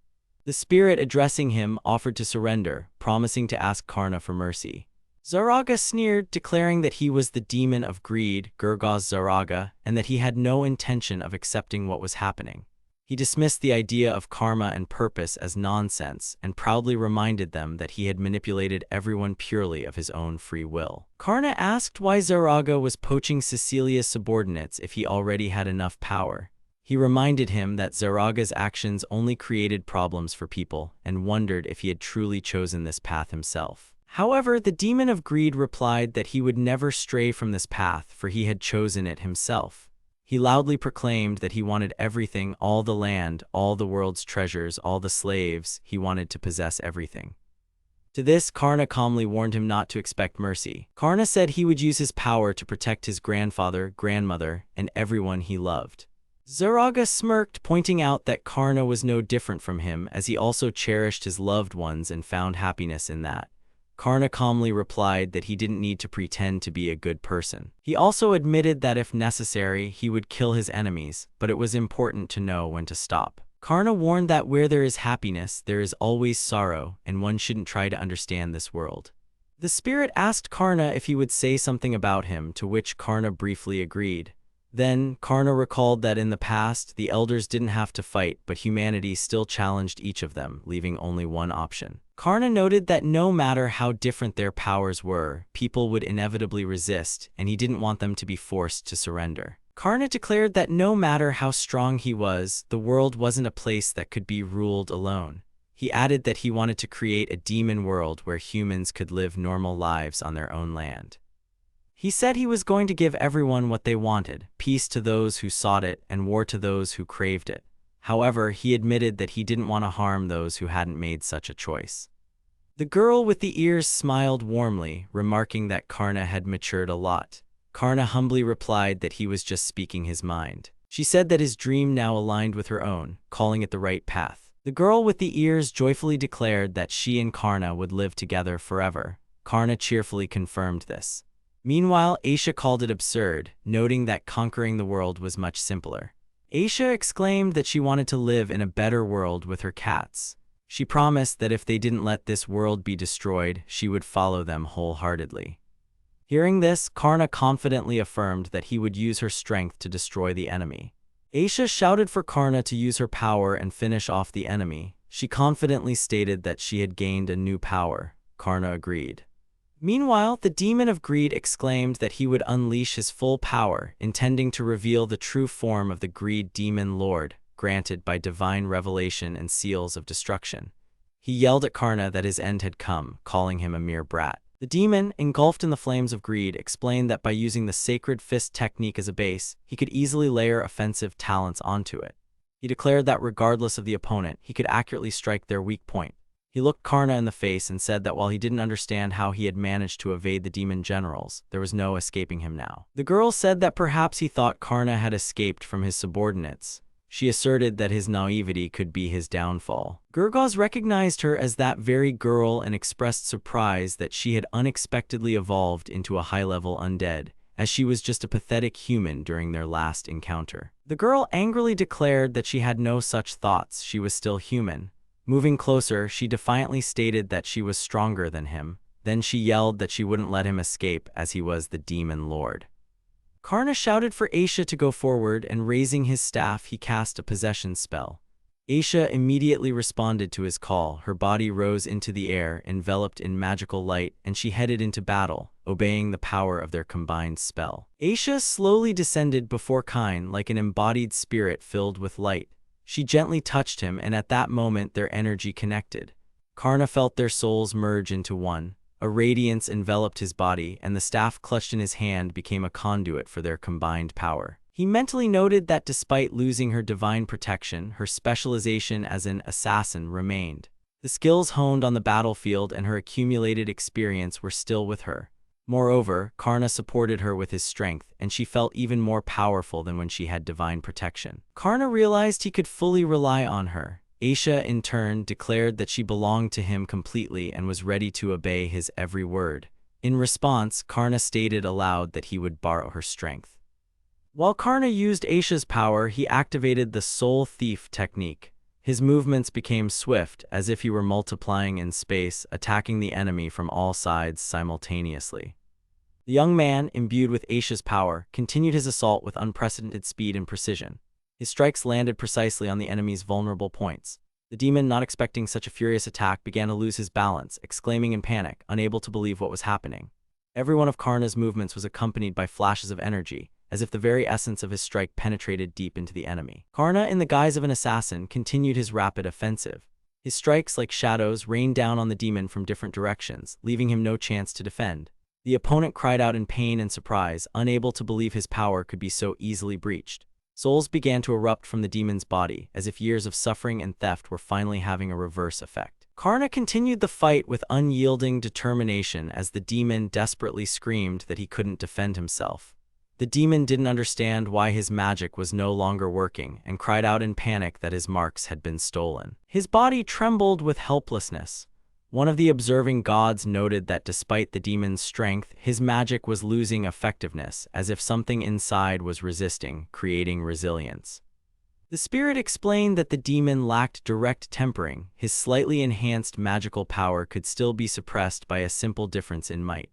Speaker 1: The spirit addressing him offered to surrender, promising to ask Karna for mercy. Zaraga sneered, declaring that he was the demon of greed, Gurgaz Zaraga, and that he had no intention of accepting what was happening. He dismissed the idea of karma and purpose as nonsense and proudly reminded them that he had manipulated everyone purely of his own free will. Karna asked why Zaraga was poaching Cecilia's subordinates if he already had enough power. He reminded him that Zaraga's actions only created problems for people and wondered if he had truly chosen this path himself. However, the demon of greed replied that he would never stray from this path, for he had chosen it himself. He loudly proclaimed that he wanted everything, all the land, all the world's treasures, all the slaves. He wanted to possess everything. To this, Karna calmly warned him not to expect mercy. Karna said he would use his power to protect his grandfather, grandmother, and everyone he loved. Zaraga smirked, pointing out that Karna was no different from him, as he also cherished his loved ones and found happiness in that. Karna calmly replied that he didn't need to pretend to be a good person. He also admitted that if necessary, he would kill his enemies, but it was important to know when to stop. Karna warned that where there is happiness, there is always sorrow, and one shouldn't try to understand this world. The spirit asked Karna if he would say something about him, to which Karna briefly agreed. Then, Karna recalled that in the past, the elders didn't have to fight, but humanity still challenged each of them, leaving only one option. Karna noted that no matter how different their powers were, people would inevitably resist, and he didn't want them to be forced to surrender. Karna declared that no matter how strong he was, the world wasn't a place that could be ruled alone. He added that he wanted to create a demon world where humans could live normal lives on their own land. He said he was going to give everyone what they wanted, peace to those who sought it and war to those who craved it. However, he admitted that he didn't want to harm those who hadn't made such a choice. The girl with the ears smiled warmly, remarking that Karna had matured a lot. Karna humbly replied that he was just speaking his mind. She said that his dream now aligned with her own, calling it the right path. The girl with the ears joyfully declared that she and Karna would live together forever. Karna cheerfully confirmed this. Meanwhile, Aisha called it absurd, noting that conquering the world was much simpler. Aisha exclaimed that she wanted to live in a better world with her cats. She promised that if they didn't let this world be destroyed, she would follow them wholeheartedly. Hearing this, Karna confidently affirmed that he would use her strength to destroy the enemy. Aisha shouted for Karna to use her power and finish off the enemy. She confidently stated that she had gained a new power. Karna agreed. Meanwhile, the demon of greed exclaimed that he would unleash his full power, intending to reveal the true form of the greed demon lord, granted by divine revelation and seals of destruction. He yelled at Karna that his end had come, calling him a mere brat. The demon, engulfed in the flames of greed, explained that by using the sacred fist technique as a base, he could easily layer offensive talents onto it. He declared that regardless of the opponent, he could accurately strike their weak point. He looked Karna in the face and said that while he didn't understand how he had managed to evade the demon generals, there was no escaping him now. The girl said that perhaps he thought Karna had escaped from his subordinates. She asserted that his naivety could be his downfall. Gurgaz recognized her as that very girl and expressed surprise that she had unexpectedly evolved into a high-level undead, as she was just a pathetic human during their last encounter. The girl angrily declared that she had no such thoughts, she was still human. Moving closer, she defiantly stated that she was stronger than him. Then she yelled that she wouldn't let him escape as he was the demon lord. Karna shouted for Aisha to go forward, and raising his staff, he cast a possession spell. Aisha immediately responded to his call. Her body rose into the air, enveloped in magical light, and she headed into battle, obeying the power of their combined spell. Aisha slowly descended before Kine like an embodied spirit filled with light. She gently touched him, and at that moment their energy connected. Karna felt their souls merge into one. A radiance enveloped his body, and the staff clutched in his hand became a conduit for their combined power. He mentally noted that despite losing her divine protection, her specialization as an assassin remained. The skills honed on the battlefield and her accumulated experience were still with her. Moreover, Karna supported her with his strength, and she felt even more powerful than when she had divine protection. Karna realized he could fully rely on her. Aisha, in turn, declared that she belonged to him completely and was ready to obey his every word. In response, Karna stated aloud that he would borrow her strength. While Karna used Aisha's power, he activated the soul thief technique. His movements became swift, as if he were multiplying in space, attacking the enemy from all sides simultaneously. The young man, imbued with Aisha's power, continued his assault with unprecedented speed and precision. His strikes landed precisely on the enemy's vulnerable points. The demon, not expecting such a furious attack, began to lose his balance, exclaiming in panic, unable to believe what was happening. Every one of Karna's movements was accompanied by flashes of energy, as if the very essence of his strike penetrated deep into the enemy. Karna, in the guise of an assassin, continued his rapid offensive. His strikes, like shadows, rained down on the demon from different directions, leaving him no chance to defend. The opponent cried out in pain and surprise, unable to believe his power could be so easily breached. Souls began to erupt from the demon's body, as if years of suffering and theft were finally having a reverse effect. Karna continued the fight with unyielding determination as the demon desperately screamed that he couldn't defend himself. The demon didn't understand why his magic was no longer working and cried out in panic that his marks had been stolen. His body trembled with helplessness. One of the observing gods noted that despite the demon's strength, his magic was losing effectiveness, as if something inside was resisting, creating resilience. The spirit explained that the demon lacked direct tempering. His slightly enhanced magical power could still be suppressed by a simple difference in might.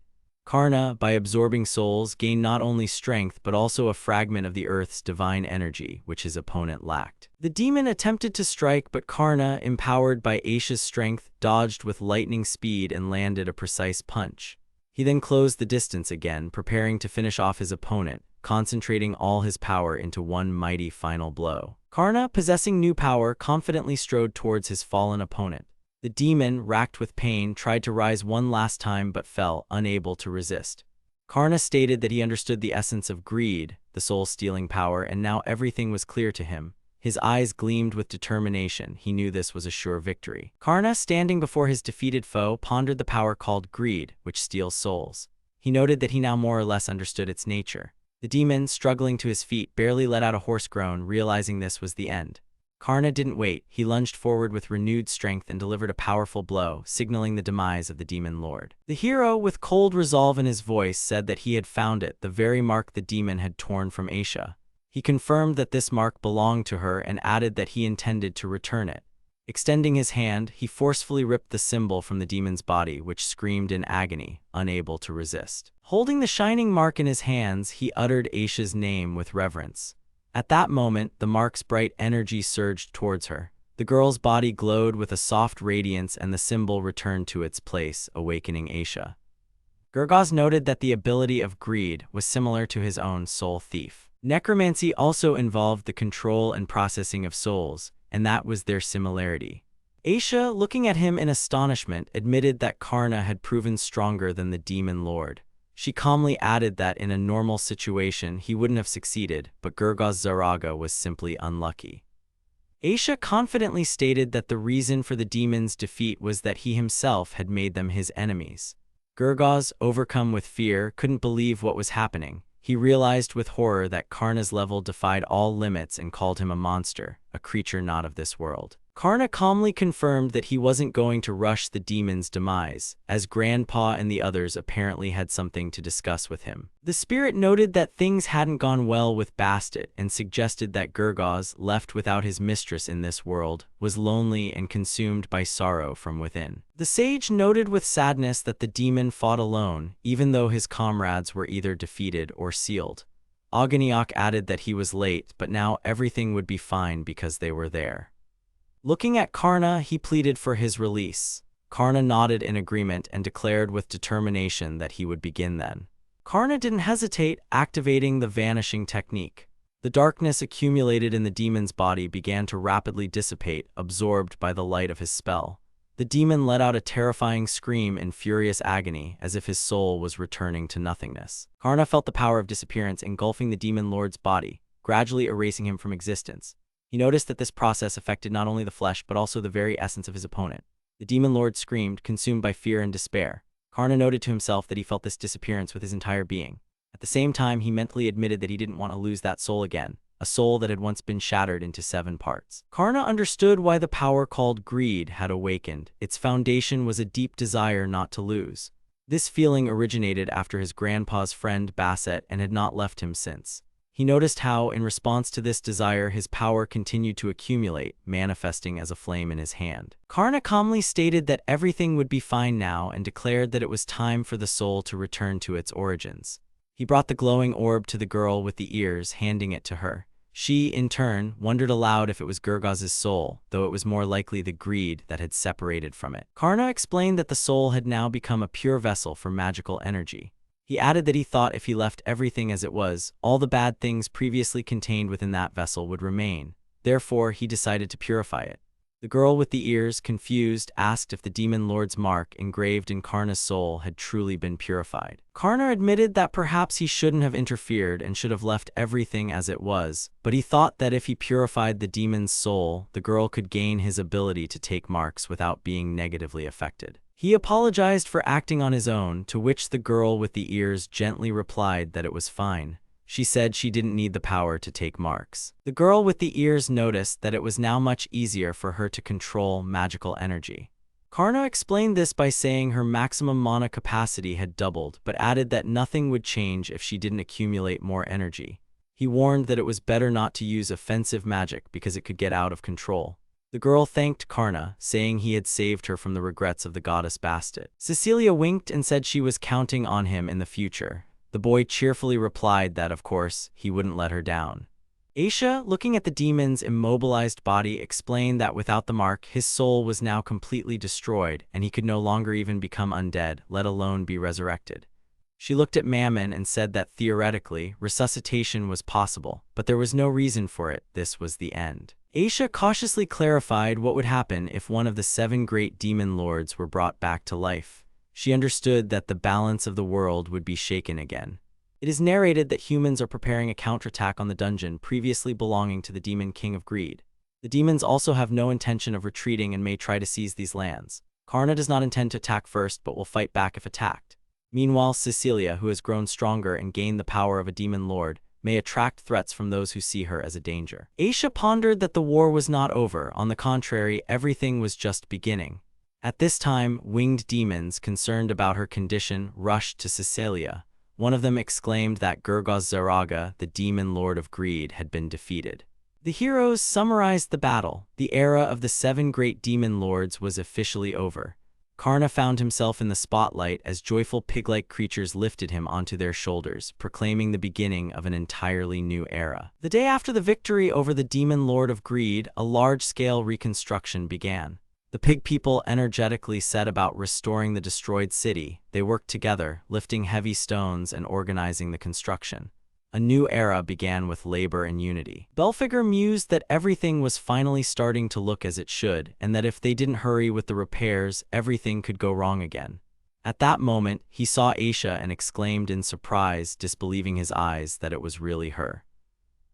Speaker 1: Karna, by absorbing souls, gained not only strength but also a fragment of the earth's divine energy, which his opponent lacked. The demon attempted to strike, but Karna, empowered by Aisha's strength, dodged with lightning speed and landed a precise punch. He then closed the distance again, preparing to finish off his opponent, concentrating all his power into one mighty final blow. Karna, possessing new power, confidently strode towards his fallen opponent. The demon, racked with pain, tried to rise one last time but fell, unable to resist. Karna stated that he understood the essence of greed, the soul-stealing power, and now everything was clear to him. His eyes gleamed with determination. He knew this was a sure victory. Karna, standing before his defeated foe, pondered the power called greed, which steals souls. He noted that he now more or less understood its nature. The demon, struggling to his feet, barely let out a hoarse groan, realizing this was the end. Karna didn't wait. He lunged forward with renewed strength and delivered a powerful blow, signaling the demise of the demon lord. The hero, with cold resolve in his voice, said that he had found it, the very mark the demon had torn from Aisha. He confirmed that this mark belonged to her and added that he intended to return it. Extending his hand, he forcefully ripped the symbol from the demon's body, which screamed in agony, unable to resist. Holding the shining mark in his hands, he uttered Aisha's name with reverence. At that moment, the mark's bright energy surged towards her. The girl's body glowed with a soft radiance and the symbol returned to its place, awakening Aisha. Gurgaz noted that the ability of greed was similar to his own soul thief. Necromancy also involved the control and processing of souls, and that was their similarity. Aisha, looking at him in astonishment, admitted that Karna had proven stronger than the demon lord. She calmly added that in a normal situation he wouldn't have succeeded, but Gurgaz Zaraga was simply unlucky. Aisha confidently stated that the reason for the demon's defeat was that he himself had made them his enemies. Gurgaz, overcome with fear, couldn't believe what was happening. He realized with horror that Karna's level defied all limits and called him a monster, a creature not of this world. Karna calmly confirmed that he wasn't going to rush the demon's demise, as Grandpa and the others apparently had something to discuss with him. The spirit noted that things hadn't gone well with Bastet and suggested that Gurgaz, left without his mistress in this world, was lonely and consumed by sorrow from within. The sage noted with sadness that the demon fought alone, even though his comrades were either defeated or sealed. Agniak added that he was late, but now everything would be fine because they were there. Looking at Karna, he pleaded for his release. Karna nodded in agreement and declared with determination that he would begin then. Karna didn't hesitate, activating the vanishing technique. The darkness accumulated in the demon's body began to rapidly dissipate, absorbed by the light of his spell. The demon let out a terrifying scream in furious agony, as if his soul was returning to nothingness. Karna felt the power of disappearance engulfing the demon lord's body, gradually erasing him from existence. He noticed that this process affected not only the flesh but also the very essence of his opponent. The demon lord screamed, consumed by fear and despair. Karna noted to himself that he felt this disappearance with his entire being. At the same time, he mentally admitted that he didn't want to lose that soul again. a soul that had once been shattered into 7 parts. Karna understood why the power called greed had awakened. Its foundation was a deep desire not to lose. This feeling originated after his grandpa's friend Basset and had not left him since. He noticed how, in response to this desire, his power continued to accumulate, manifesting as a flame in his hand. Karna calmly stated that everything would be fine now and declared that it was time for the soul to return to its origins. He brought the glowing orb to the girl with the ears, handing it to her. She, in turn, wondered aloud if it was Gurgaz's soul, though it was more likely the greed that had separated from it. Karna explained that the soul had now become a pure vessel for magical energy. He added that he thought if he left everything as it was, all the bad things previously contained within that vessel would remain. Therefore, he decided to purify it. The girl with the ears, confused, asked if the demon lord's mark engraved in Karna's soul had truly been purified. Karna admitted that perhaps he shouldn't have interfered and should have left everything as it was, but he thought that if he purified the demon's soul, the girl could gain his ability to take marks without being negatively affected. He apologized for acting on his own, to which the girl with the ears gently replied that it was fine. She said she didn't need the power to take marks. The girl with the ears noticed that it was now much easier for her to control magical energy. Karna explained this by saying her maximum mana capacity had doubled, but added that nothing would change if she didn't accumulate more energy. He warned that it was better not to use offensive magic because it could get out of control. The girl thanked Karna, saying he had saved her from the regrets of the goddess Bastet. Cecilia winked and said she was counting on him in the future. The boy cheerfully replied that, of course, he wouldn't let her down. Aisha, looking at the demon's immobilized body, explained that without the mark, his soul was now completely destroyed, and he could no longer even become undead, let alone be resurrected. She looked at Mammon and said that theoretically, resuscitation was possible, but there was no reason for it. This was the end. Aisha cautiously clarified what would happen if one of the 7 great demon lords were brought back to life. She understood that the balance of the world would be shaken again. It is narrated that humans are preparing a counterattack on the dungeon previously belonging to the demon king of greed. The demons also have no intention of retreating and may try to seize these lands. Karna does not intend to attack first, but will fight back if attacked. Meanwhile, Cecilia, who has grown stronger and gained the power of a demon lord, may attract threats from those who see her as a danger. Aisha pondered that the war was not over. On the contrary, everything was just beginning. At this time, winged demons, concerned about her condition, rushed to Cecilia. One of them exclaimed that Gurgaz Zaraga, the demon lord of greed, had been defeated. The heroes summarized the battle. The era of the 7 great demon lords was officially over. Karna found himself in the spotlight as joyful pig-like creatures lifted him onto their shoulders, proclaiming the beginning of an entirely new era. The day after the victory over the demon lord of greed, a large-scale reconstruction began. The pig people energetically set about restoring the destroyed city. They worked together, lifting heavy stones and organizing the construction. A new era began with labor and unity. Belphegor mused that everything was finally starting to look as it should, and that if they didn't hurry with the repairs, everything could go wrong again. At that moment, he saw Aisha and exclaimed in surprise, disbelieving his eyes, that it was really her.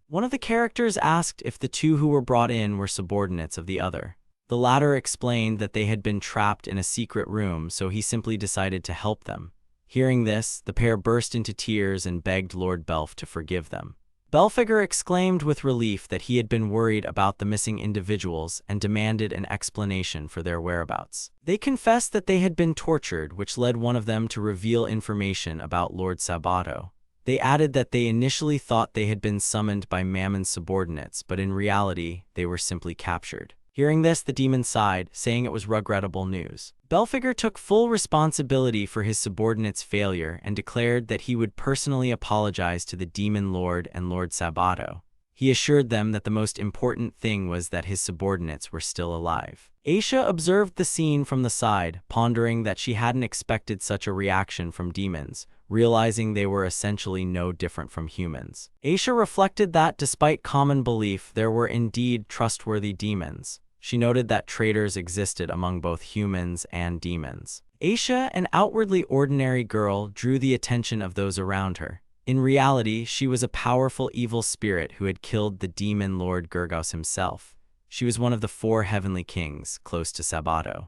Speaker 1: One of the characters asked if the 2 who were brought in were subordinates of the other. The latter explained that they had been trapped in a secret room, so he simply decided to help them. Hearing this, the pair burst into tears and begged Lord Belf to forgive them. Belphegor exclaimed with relief that he had been worried about the missing individuals and demanded an explanation for their whereabouts. They confessed that they had been tortured, which led one of them to reveal information about Lord Sabato. They added that they initially thought they had been summoned by Mammon's subordinates, but in reality, they were simply captured. Hearing this, the demon sighed, saying it was regrettable news. Belphegor took full responsibility for his subordinates' failure and declared that he would personally apologize to the demon lord and Lord Sabato. He assured them that the most important thing was that his subordinates were still alive. Aisha observed the scene from the side, pondering that she hadn't expected such a reaction from demons, realizing they were essentially no different from humans. Aisha reflected that, despite common belief, there were indeed trustworthy demons. She noted that traitors existed among both humans and demons. Aisha, an outwardly ordinary girl, drew the attention of those around her. In reality, she was a powerful evil spirit who had killed the demon lord Gurgaz himself. She was one of the 4 heavenly kings, close to Sabato.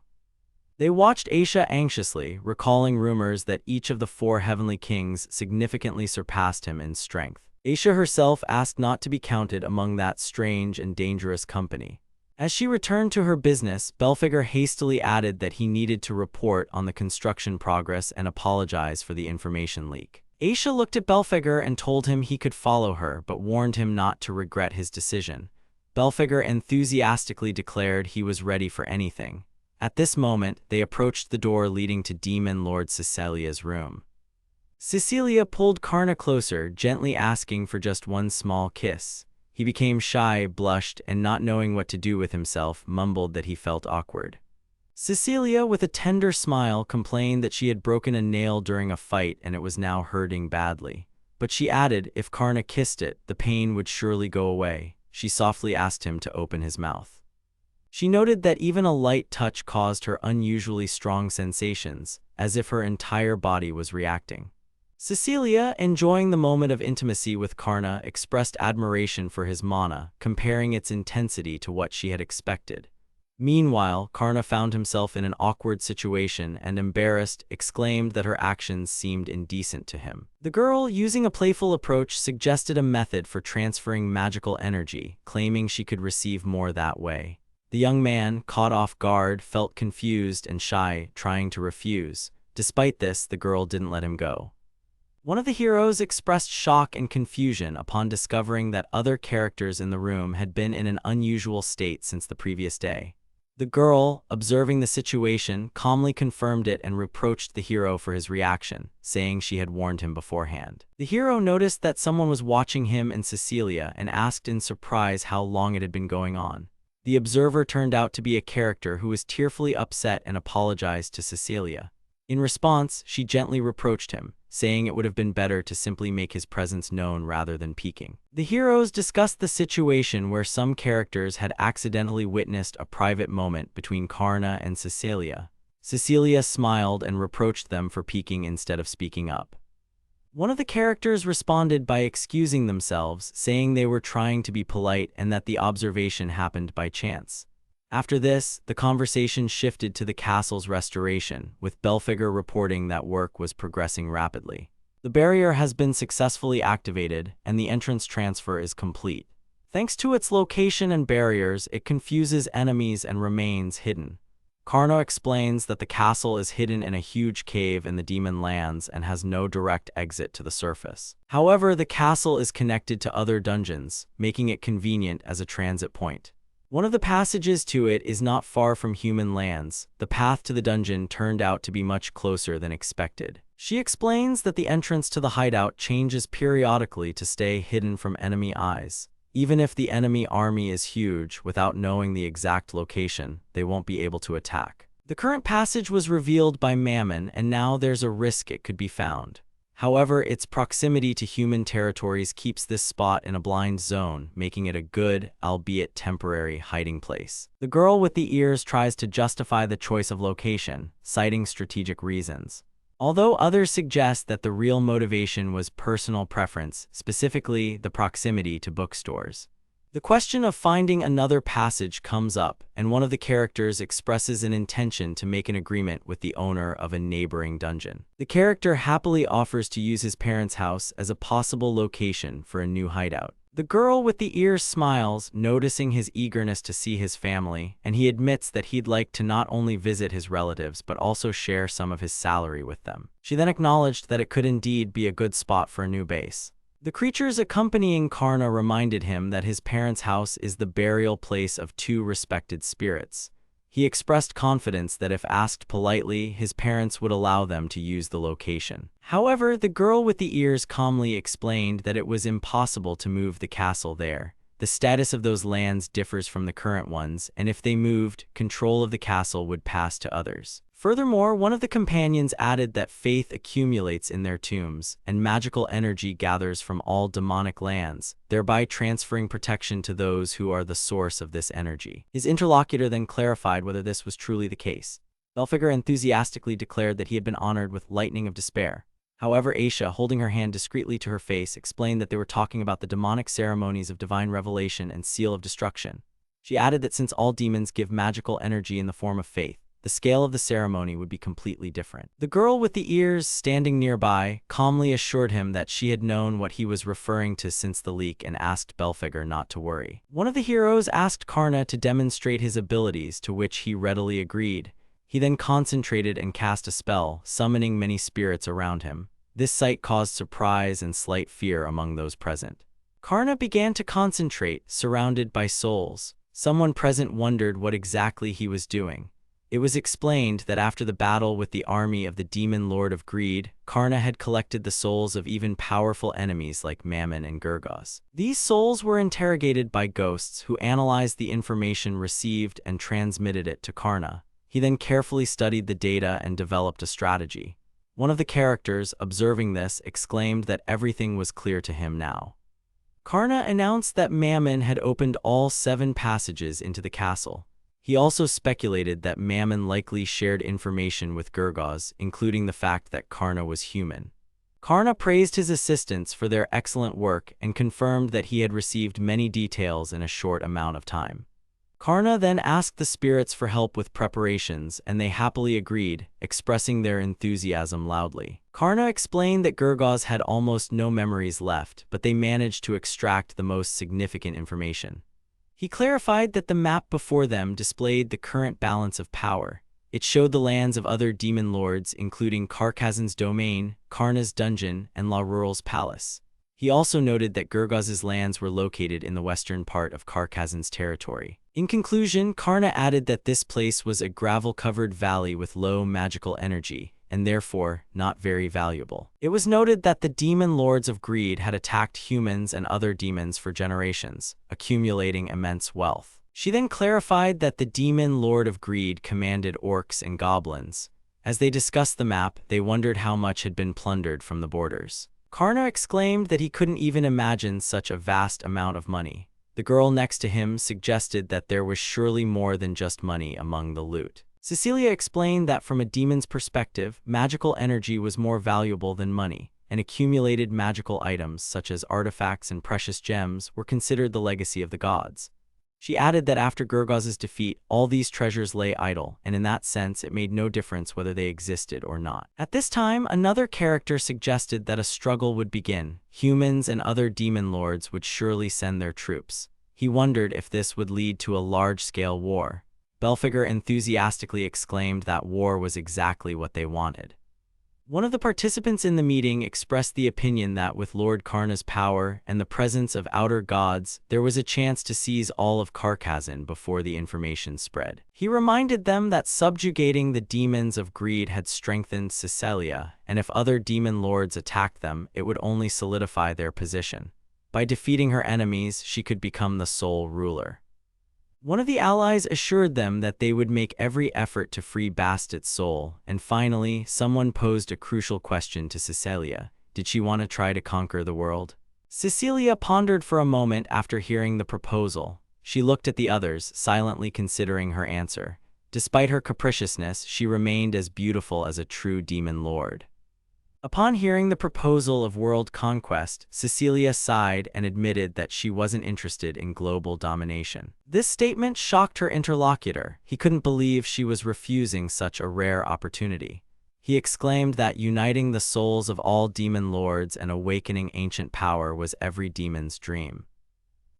Speaker 1: They watched Aisha anxiously, recalling rumors that each of the 4 heavenly kings significantly surpassed him in strength. Aisha herself asked not to be counted among that strange and dangerous company. As she returned to her business, Belphegor hastily added that he needed to report on the construction progress and apologize for the information leak. Aisha looked at Belphegor and told him he could follow her, but warned him not to regret his decision. Belphegor enthusiastically declared he was ready for anything. At this moment, they approached the door leading to Demon Lord Cecilia's room. Cecilia pulled Karna closer, gently asking for just one small kiss. He became shy, blushed, and not knowing what to do with himself, mumbled that he felt awkward. Cecilia, with a tender smile, complained that she had broken a nail during a fight and it was now hurting badly. But she added if Karna kissed it, the pain would surely go away. She softly asked him to open his mouth. She noted that even a light touch caused her unusually strong sensations, as if her entire body was reacting. Cecilia, enjoying the moment of intimacy with Karna, expressed admiration for his mana, comparing its intensity to what she had expected. Meanwhile, Karna found himself in an awkward situation and, embarrassed, exclaimed that her actions seemed indecent to him. The girl, using a playful approach, suggested a method for transferring magical energy, claiming she could receive more that way. The young man, caught off guard, felt confused and shy, trying to refuse. Despite this, the girl didn't let him go. One of the heroes expressed shock and confusion upon discovering that other characters in the room had been in an unusual state since the previous day. The girl, observing the situation, calmly confirmed it and reproached the hero for his reaction, saying she had warned him beforehand. The hero noticed that someone was watching him and Cecilia and asked in surprise how long it had been going on. The observer turned out to be a character who was tearfully upset and apologized to Cecilia. In response, she gently reproached him, saying it would have been better to simply make his presence known rather than peeking. The heroes discussed the situation where some characters had accidentally witnessed a private moment between Karna and Cecilia. Cecilia smiled and reproached them for peeking instead of speaking up. One of the characters responded by excusing themselves, saying they were trying to be polite and that the observation happened by chance. After this, the conversation shifted to the castle's restoration, with Belphegor reporting that work was progressing rapidly. The barrier has been successfully activated, and the entrance transfer is complete. Thanks to its location and barriers, it confuses enemies and remains hidden. Karna explains that the castle is hidden in a huge cave in the demon lands and has no direct exit to the surface. However, the castle is connected to other dungeons, making it convenient as a transit point. One of the passages to it is not far from human lands. The path to the dungeon turned out to be much closer than expected. She explains that the entrance to the hideout changes periodically to stay hidden from enemy eyes. Even if the enemy army is huge, without knowing the exact location, they won't be able to attack. The current passage was revealed by Mammon, and now there's a risk it could be found. However, its proximity to human territories keeps this spot in a blind zone, making it a good, albeit temporary, hiding place. The girl with the ears tries to justify the choice of location, citing strategic reasons. Although others suggest that the real motivation was personal preference, specifically the proximity to bookstores. The question of finding another passage comes up, and one of the characters expresses an intention to make an agreement with the owner of a neighboring dungeon. The character happily offers to use his parents' house as a possible location for a new hideout. The girl with the ears smiles, noticing his eagerness to see his family, and he admits that he'd like to not only visit his relatives but also share some of his salary with them. She then acknowledged that it could indeed be a good spot for a new base. The creatures accompanying Karna reminded him that his parents' house is the burial place of two respected spirits. He expressed confidence that if asked politely, his parents would allow them to use the location. However, the girl with the ears calmly explained that it was impossible to move the castle there. The status of those lands differs from the current ones, and if they moved, control of the castle would pass to others. Furthermore, one of the companions added that faith accumulates in their tombs, and magical energy gathers from all demonic lands, thereby transferring protection to those who are the source of this energy. His interlocutor then clarified whether this was truly the case. Belphegor enthusiastically declared that he had been honored with lightning of despair. However, Aisha, holding her hand discreetly to her face, explained that they were talking about the demonic ceremonies of divine revelation and seal of destruction. She added that since all demons give magical energy in the form of faith, the scale of the ceremony would be completely different. The girl with the ears, standing nearby, calmly assured him that she had known what he was referring to since the leak and asked Belphegor not to worry. One of the heroes asked Karna to demonstrate his abilities, to which he readily agreed. He then concentrated and cast a spell, summoning many spirits around him. This sight caused surprise and slight fear among those present. Karna began to concentrate, surrounded by souls. Someone present wondered what exactly he was doing. It was explained that after the battle with the army of the demon lord of greed, Karna had collected the souls of even powerful enemies like Mammon and Gurgaz. These souls were interrogated by ghosts who analyzed the information received and transmitted it to Karna. He then carefully studied the data and developed a strategy. One of the characters, observing this, exclaimed that everything was clear to him now. Karna announced that Mammon had opened all 7 passages into the castle. He also speculated that Mammon likely shared information with Gurgaz, including the fact that Karna was human. Karna praised his assistants for their excellent work and confirmed that he had received many details in a short amount of time. Karna then asked the spirits for help with preparations, and they happily agreed, expressing their enthusiasm loudly. Karna explained that Gurgaz had almost no memories left, but they managed to extract the most significant information. He clarified that the map before them displayed the current balance of power. It showed the lands of other demon lords, including Karkazan's domain, Karna's dungeon, and La Rural's palace. He also noted that Gurgaz's lands were located in the western part of Karkazan's territory. In conclusion, Karna added that this place was a gravel-covered valley with low magical energy, and therefore not very valuable. It was noted that the demon lords of greed had attacked humans and other demons for generations, accumulating immense wealth. She then clarified that the demon lord of greed commanded orcs and goblins. As they discussed the map, they wondered how much had been plundered from the borders. Karna exclaimed that he couldn't even imagine such a vast amount of money. The girl next to him suggested that there was surely more than just money among the loot. Cecilia explained that from a demon's perspective, magical energy was more valuable than money, and accumulated magical items such as artifacts and precious gems were considered the legacy of the gods. She added that after Gurgaz's defeat, all these treasures lay idle, and in that sense it made no difference whether they existed or not. At this time, another character suggested that a struggle would begin. Humans and other demon lords would surely send their troops. He wondered if this would lead to a large-scale war. Belphegor enthusiastically exclaimed that war was exactly what they wanted. One of the participants in the meeting expressed the opinion that with Lord Karna's power and the presence of outer gods, there was a chance to seize all of Karkazan before the information spread. He reminded them that subjugating the demons of greed had strengthened Cecilia, and if other demon lords attacked them, it would only solidify their position. By defeating her enemies, she could become the sole ruler. One of the allies assured them that they would make every effort to free Bastit's soul, and finally, someone posed a crucial question to Cecilia. Did she want to try to conquer the world? Cecilia pondered for a moment after hearing the proposal. She looked at the others, silently considering her answer. Despite her capriciousness, she remained as beautiful as a true demon lord. Upon hearing the proposal of world conquest, Cecilia sighed and admitted that she wasn't interested in global domination. This statement shocked her interlocutor. He couldn't believe she was refusing such a rare opportunity. He exclaimed that uniting the souls of all demon lords and awakening ancient power was every demon's dream.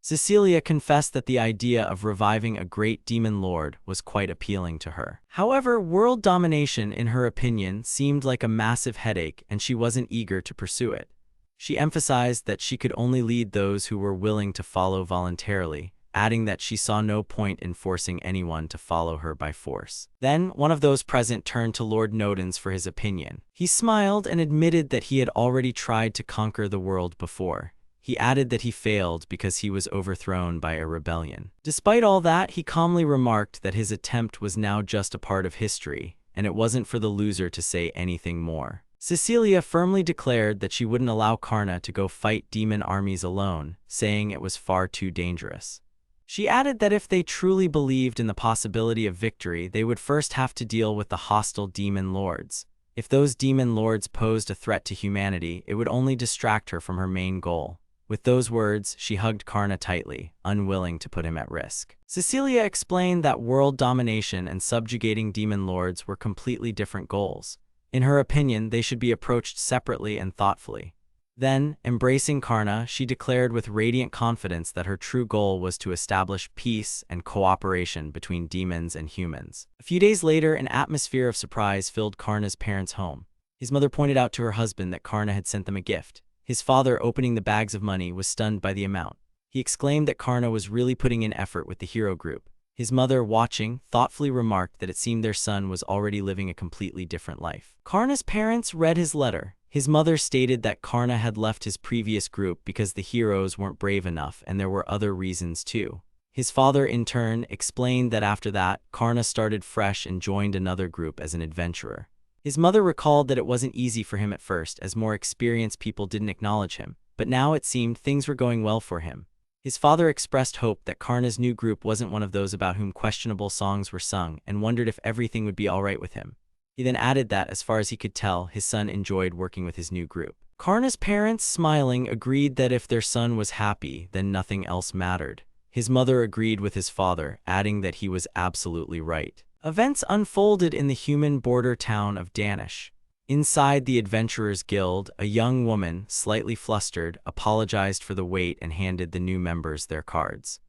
Speaker 1: Cecilia confessed that the idea of reviving a great demon lord was quite appealing to her. However, world domination, in her opinion, seemed like a massive headache, and she wasn't eager to pursue it. She emphasized that she could only lead those who were willing to follow voluntarily, adding that she saw no point in forcing anyone to follow her by force. Then, one of those present turned to Lord Nodens for his opinion. He smiled and admitted that he had already tried to conquer the world before. He added that he failed because he was overthrown by a rebellion. Despite all that, he calmly remarked that his attempt was now just a part of history, and it wasn't for the loser to say anything more. Cecilia firmly declared that she wouldn't allow Karna to go fight demon armies alone, saying it was far too dangerous. She added that if they truly believed in the possibility of victory, they would first have to deal with the hostile demon lords. If those demon lords posed a threat to humanity, it would only distract her from her main goal. With those words, she hugged Karna tightly, unwilling to put him at risk. Cecilia explained that world domination and subjugating demon lords were completely different goals. In her opinion, they should be approached separately and thoughtfully. Then, embracing Karna, she declared with radiant confidence that her true goal was to establish peace and cooperation between demons and humans. A few days later, an atmosphere of surprise filled Karna's parents' home. His mother pointed out to her husband that Karna had sent them a gift. His father, opening the bags of money, was stunned by the amount. He exclaimed that Karna was really putting in effort with the hero group. His mother, watching, thoughtfully remarked that it seemed their son was already living a completely different life. Karna's parents read his letter. His mother stated that Karna had left his previous group because the heroes weren't brave enough, and there were other reasons too. His father, in turn, explained that after that, Karna started fresh and joined another group as an adventurer. His mother recalled that it wasn't easy for him at first, as more experienced people didn't acknowledge him, but now it seemed things were going well for him. His father expressed hope that Karna's new group wasn't one of those about whom questionable songs were sung, and wondered if everything would be all right with him. He then added that, as far as he could tell, his son enjoyed working with his new group. Karna's parents, smiling, agreed that if their son was happy, then nothing else mattered. His mother agreed with his father, adding that he was absolutely right. Events unfolded in the human border town of Danish. Inside the Adventurers Guild, a young woman, slightly flustered, apologized for the wait and handed the new members their cards.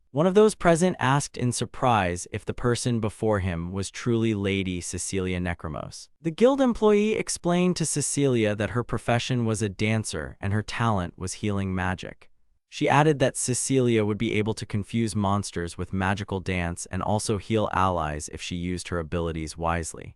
Speaker 1: One of those present asked in surprise if the person before him was truly Lady Cecilia Necromancy. The guild employee explained to Cecilia that her profession was a dancer and her talent was healing magic. She added that Cecilia would be able to confuse monsters with magical dance and also heal allies if she used her abilities wisely.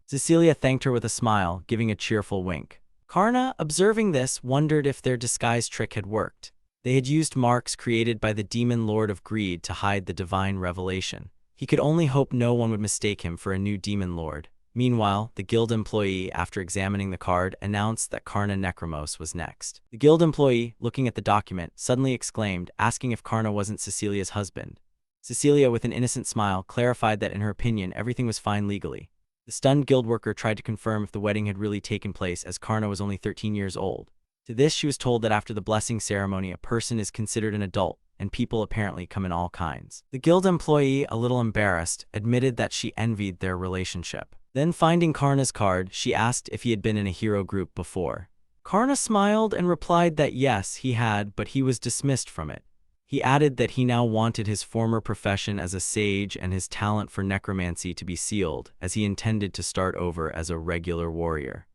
Speaker 1: Cecilia thanked her with a smile, giving a cheerful wink. Karna, observing this, wondered if their disguise trick had worked. They had used marks created by the demon lord of greed to hide the divine revelation. He could only hope no one would mistake him for a new demon lord. Meanwhile, the guild employee, after examining the card, announced that Karna Necromancy was next. The guild employee, looking at the document, suddenly exclaimed, asking if Karna wasn't Cecilia's husband. Cecilia, with an innocent smile, clarified that in her opinion, everything was fine legally. The stunned guild worker tried to confirm if the wedding had really taken place, as Karna was only 13 years old. To this, she was told that after the blessing ceremony, a person is considered an adult, and people apparently come in all kinds. The guild employee, a little embarrassed, admitted that she envied their relationship. Then, finding Karna's card, she asked if he had been in a hero group before. Karna smiled and replied that yes, he had, but he was dismissed from it. He added that he now wanted his former profession as a sage and his talent for necromancy to be sealed, as he intended to start over as a regular warrior.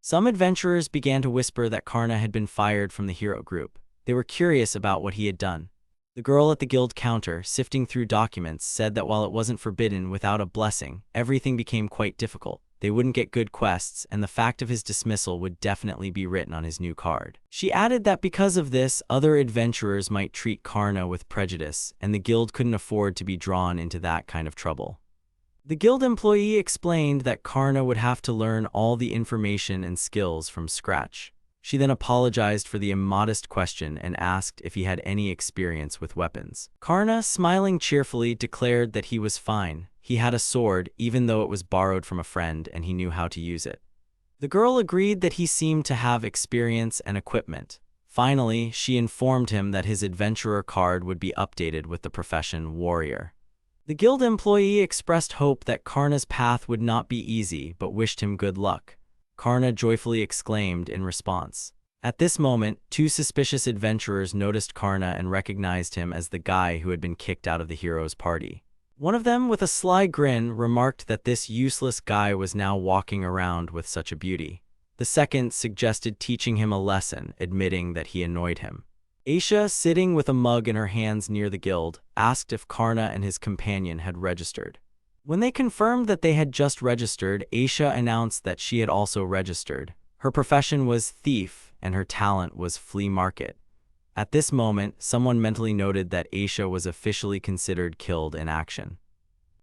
Speaker 1: Some adventurers began to whisper that Karna had been fired from the hero group. They were curious about what he had done. The girl at the guild counter, sifting through documents, said that while it wasn't forbidden without a blessing, everything became quite difficult. They wouldn't get good quests, and the fact of his dismissal would definitely be written on his new card. She added that because of this, other adventurers might treat Karna with prejudice, and the guild couldn't afford to be drawn into that kind of trouble. The guild employee explained that Karna would have to learn all the information and skills from scratch. She then apologized for the immodest question and asked if he had any experience with weapons. Karna, smiling cheerfully, declared that he was fine. He had a sword, even though it was borrowed from a friend, and he knew how to use it. The girl agreed that he seemed to have experience and equipment. Finally, she informed him that his adventurer card would be updated with the profession warrior. The guild employee expressed hope that Karna's path would not be easy, but wished him good luck. Karna joyfully exclaimed in response. At this moment, two suspicious adventurers noticed Karna and recognized him as the guy who had been kicked out of the hero's party. One of them, with a sly grin, remarked that this useless guy was now walking around with such a beauty. The second suggested teaching him a lesson, admitting that he annoyed him. Aisha, sitting with a mug in her hands near the guild, asked if Karna and his companion had registered. When they confirmed that they had just registered, Aisha announced that she had also registered. Her profession was thief, and her talent was flea market. At this moment, someone mentally noted that Aisha was officially considered killed in action.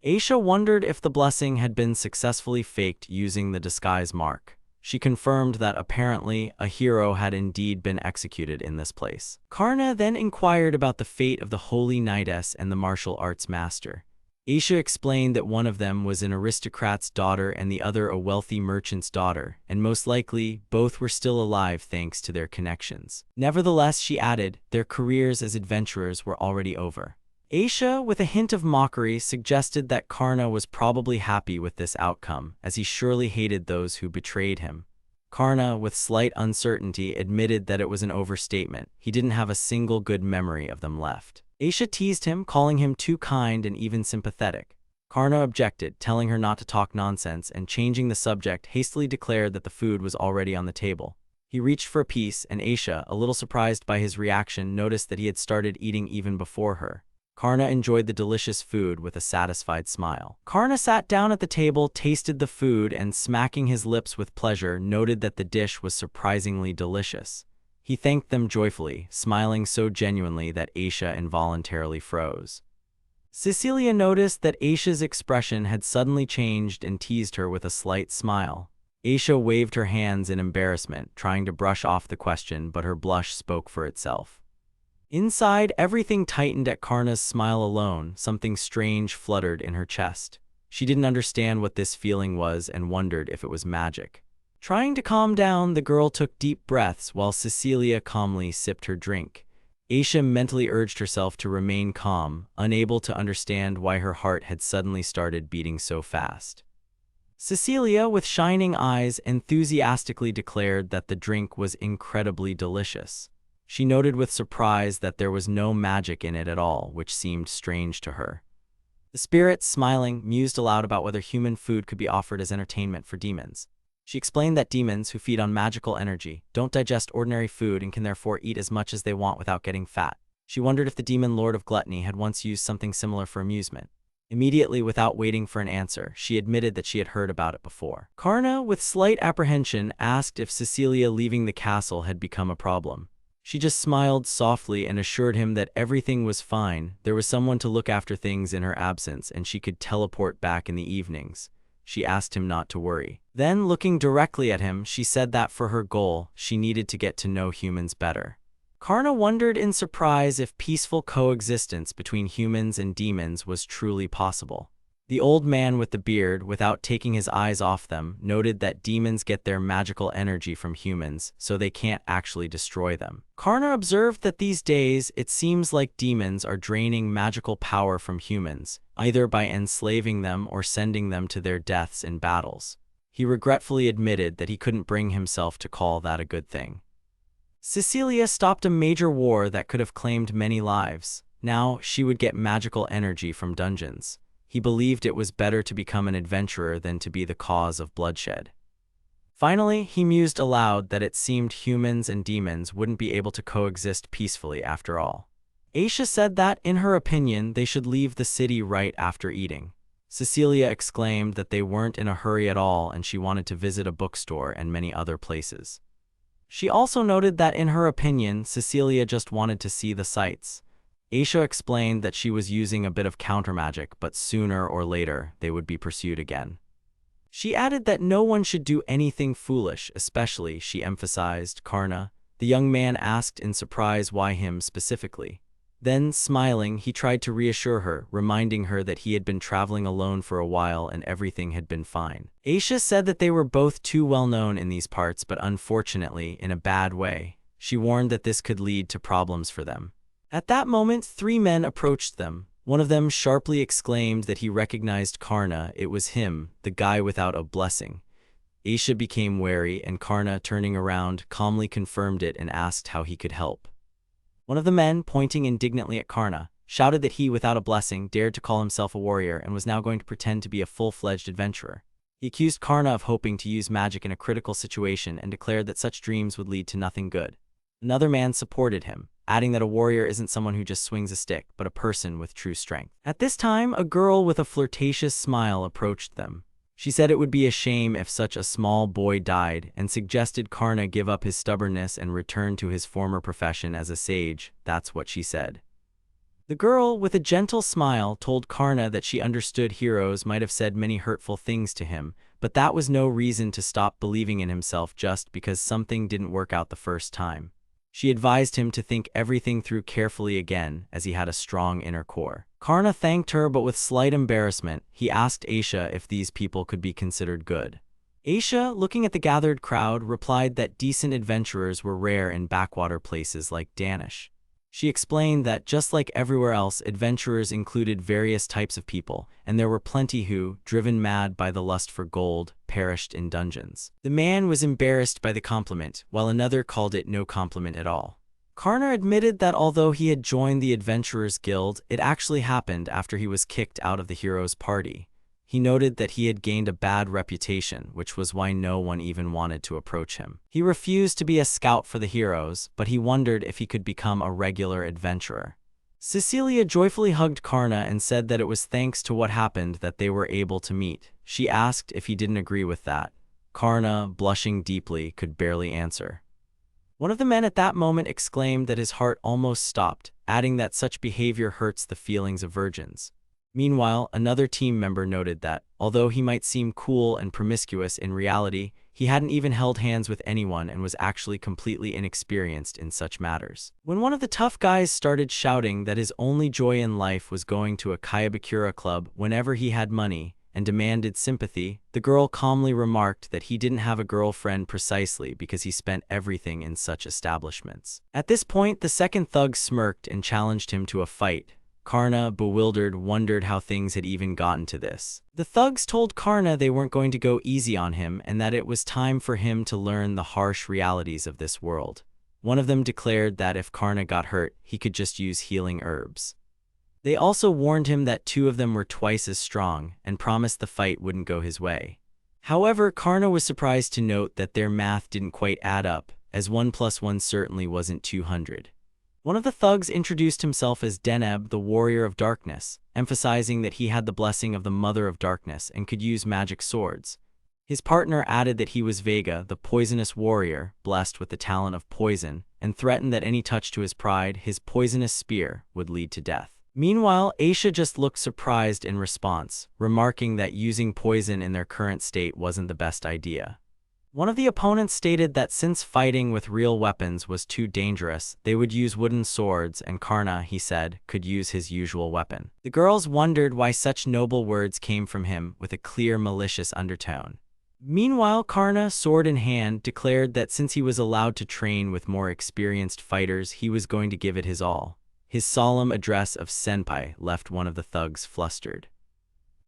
Speaker 1: Aisha wondered if the blessing had been successfully faked using the disguise mark. She confirmed that apparently a hero had indeed been executed in this place. Karna then inquired about the fate of the holy knightess and the martial arts master. Aisha explained that one of them was an aristocrat's daughter and the other a wealthy merchant's daughter, and most likely, both were still alive thanks to their connections. Nevertheless, she added, their careers as adventurers were already over. Aisha, with a hint of mockery, suggested that Karna was probably happy with this outcome, as he surely hated those who betrayed him. Karna, with slight uncertainty, admitted that it was an overstatement. He didn't have a single good memory of them left. Aisha teased him, calling him too kind and even sympathetic. Karna objected, telling her not to talk nonsense, and changing the subject, hastily declared that the food was already on the table. He reached for a piece, and Aisha, a little surprised by his reaction, noticed that he had started eating even before her. Karna enjoyed the delicious food with a satisfied smile. Karna sat down at the table, tasted the food, and smacking his lips with pleasure, noted that the dish was surprisingly delicious. He thanked them joyfully, smiling so genuinely that Aisha involuntarily froze. Cecilia noticed that Aisha's expression had suddenly changed and teased her with a slight smile. Aisha waved her hands in embarrassment, trying to brush off the question, but her blush spoke for itself. Inside, everything tightened at Karna's smile alone. Something strange fluttered in her chest. She didn't understand what this feeling was and wondered if it was magic. Trying to calm down, the girl took deep breaths while Cecilia calmly sipped her drink. Aisha mentally urged herself to remain calm, unable to understand why her heart had suddenly started beating so fast. Cecilia, with shining eyes, enthusiastically declared that the drink was incredibly delicious. She noted with surprise that there was no magic in it at all, which seemed strange to her. The spirit, smiling, mused aloud about whether human food could be offered as entertainment for demons. She explained that demons, who feed on magical energy, don't digest ordinary food and can therefore eat as much as they want without getting fat. She wondered if the demon lord of gluttony had once used something similar for amusement. Immediately, without waiting for an answer, she admitted that she had heard about it before. Karna, with slight apprehension, asked if Cecilia leaving the castle had become a problem. She just smiled softly and assured him that everything was fine. There was someone to look after things in her absence, and she could teleport back in the evenings. She asked him not to worry. Then, looking directly at him, she said that for her goal, she needed to get to know humans better. Karna wondered in surprise if peaceful coexistence between humans and demons was truly possible. The old man with the beard, without taking his eyes off them, noted that demons get their magical energy from humans, so they can't actually destroy them. Karna observed that these days, it seems like demons are draining magical power from humans, either by enslaving them or sending them to their deaths in battles. He regretfully admitted that he couldn't bring himself to call that a good thing. Cecilia stopped a major war that could have claimed many lives. Now, she would get magical energy from dungeons. He believed it was better to become an adventurer than to be the cause of bloodshed. Finally, he mused aloud that it seemed humans and demons wouldn't be able to coexist peacefully after all. Aisha said that, in her opinion, they should leave the city right after eating. Cecilia exclaimed that they weren't in a hurry at all and she wanted to visit a bookstore and many other places. She also noted that, in her opinion, Cecilia just wanted to see the sights. Aisha explained that she was using a bit of countermagic, but sooner or later, they would be pursued again. She added that no one should do anything foolish, especially, she emphasized, Karna. The young man asked in surprise why him specifically. Then, smiling, he tried to reassure her, reminding her that he had been traveling alone for a while and everything had been fine. Aisha said that they were both too well known in these parts, but unfortunately, in a bad way. She warned that this could lead to problems for them. At that moment, 3 men approached them. One of them sharply exclaimed that he recognized Karna. It was him, the guy without a blessing. Aisha became wary, and Karna, turning around, calmly confirmed it and asked how he could help. One of the men, pointing indignantly at Karna, shouted that he, without a blessing, dared to call himself a warrior and was now going to pretend to be a full-fledged adventurer. He accused Karna of hoping to use magic in a critical situation and declared that such dreams would lead to nothing good. Another man supported him, adding that a warrior isn't someone who just swings a stick, but a person with true strength. At this time, a girl with a flirtatious smile approached them. She said it would be a shame if such a small boy died, and suggested Karna give up his stubbornness and return to his former profession as a sage. That's what she said. The girl, with a gentle smile, told Karna that she understood heroes might have said many hurtful things to him, but that was no reason to stop believing in himself just because something didn't work out the first time. She advised him to think everything through carefully again, as he had a strong inner core. Karna thanked her, but with slight embarrassment, he asked Aisha if these people could be considered good. Aisha, looking at the gathered crowd, replied that decent adventurers were rare in backwater places like Danish. She explained that just like everywhere else, adventurers included various types of people, and there were plenty who, driven mad by the lust for gold, perished in dungeons. The man was embarrassed by the compliment, while another called it no compliment at all. Karna admitted that although he had joined the Adventurers Guild, it actually happened after he was kicked out of the heroes' party. He noted that he had gained a bad reputation, which was why no one even wanted to approach him. He refused to be a scout for the heroes, but he wondered if he could become a regular adventurer. Cecilia joyfully hugged Karna and said that it was thanks to what happened that they were able to meet. She asked if he didn't agree with that. Karna, blushing deeply, could barely answer. One of the men at that moment exclaimed that his heart almost stopped, adding that such behavior hurts the feelings of virgins. Meanwhile, another team member noted that, although he might seem cool and promiscuous in reality, he hadn't even held hands with anyone and was actually completely inexperienced in such matters. When one of the tough guys started shouting that his only joy in life was going to a Kayabakura club whenever he had money, and demanded sympathy, the girl calmly remarked that he didn't have a girlfriend precisely because he spent everything in such establishments. At this point, the second thug smirked and challenged him to a fight. Karna, bewildered, wondered how things had even gotten to this. The thugs told Karna they weren't going to go easy on him and that it was time for him to learn the harsh realities of this world. One of them declared that if Karna got hurt, he could just use healing herbs. They also warned him that two of them were twice as strong and promised the fight wouldn't go his way. However, Karna was surprised to note that their math didn't quite add up, as 1 + 1 certainly wasn't 200. One of the thugs introduced himself as Deneb, the Warrior of Darkness, emphasizing that he had the blessing of the Mother of Darkness and could use magic swords. His partner added that he was Vega, the Poisonous Warrior, blessed with the talent of poison, and threatened that any touch to his pride, his poisonous spear, would lead to death. Meanwhile, Aisha just looked surprised in response, remarking that using poison in their current state wasn't the best idea. One of the opponents stated that since fighting with real weapons was too dangerous, they would use wooden swords, and Karna, he said, could use his usual weapon. The girls wondered why such noble words came from him with a clear malicious undertone. Meanwhile, Karna, sword in hand, declared that since he was allowed to train with more experienced fighters, he was going to give it his all. His solemn address of senpai left one of the thugs flustered.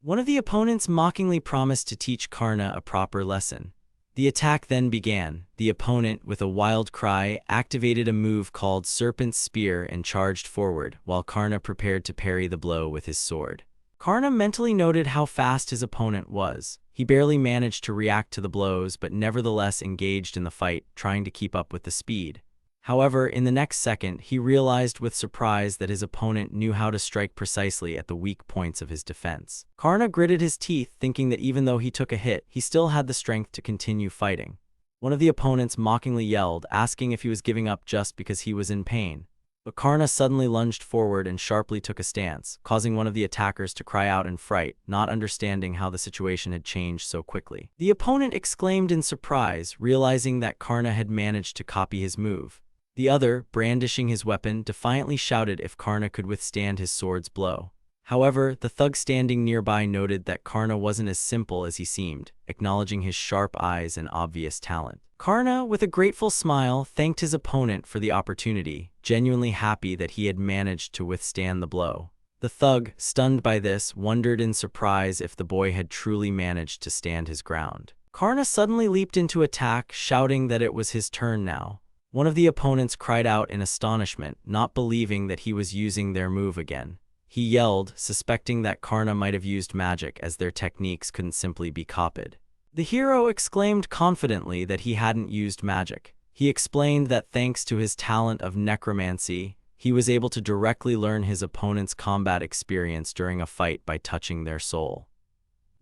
Speaker 1: One of the opponents mockingly promised to teach Karna a proper lesson. The attack then began. The opponent, with a wild cry, activated a move called Serpent Spear and charged forward, while Karna prepared to parry the blow with his sword. Karna mentally noted how fast his opponent was. He barely managed to react to the blows, but nevertheless engaged in the fight, trying to keep up with the speed. However, in the next second, he realized with surprise that his opponent knew how to strike precisely at the weak points of his defense. Karna gritted his teeth, thinking that even though he took a hit, he still had the strength to continue fighting. One of the opponents mockingly yelled, asking if he was giving up just because he was in pain. But Karna suddenly lunged forward and sharply took a stance, causing one of the attackers to cry out in fright, not understanding how the situation had changed so quickly. The opponent exclaimed in surprise, realizing that Karna had managed to copy his move. The other, brandishing his weapon, defiantly shouted if Karna could withstand his sword's blow. However, the thug standing nearby noted that Karna wasn't as simple as he seemed, acknowledging his sharp eyes and obvious talent. Karna, with a grateful smile, thanked his opponent for the opportunity, genuinely happy that he had managed to withstand the blow. The thug, stunned by this, wondered in surprise if the boy had truly managed to stand his ground. Karna suddenly leaped into attack, shouting that it was his turn now. One of the opponents cried out in astonishment, not believing that he was using their move again. He yelled, suspecting that Karna might have used magic as their techniques couldn't simply be copied. The hero exclaimed confidently that he hadn't used magic. He explained that thanks to his talent of necromancy, he was able to directly learn his opponent's combat experience during a fight by touching their soul.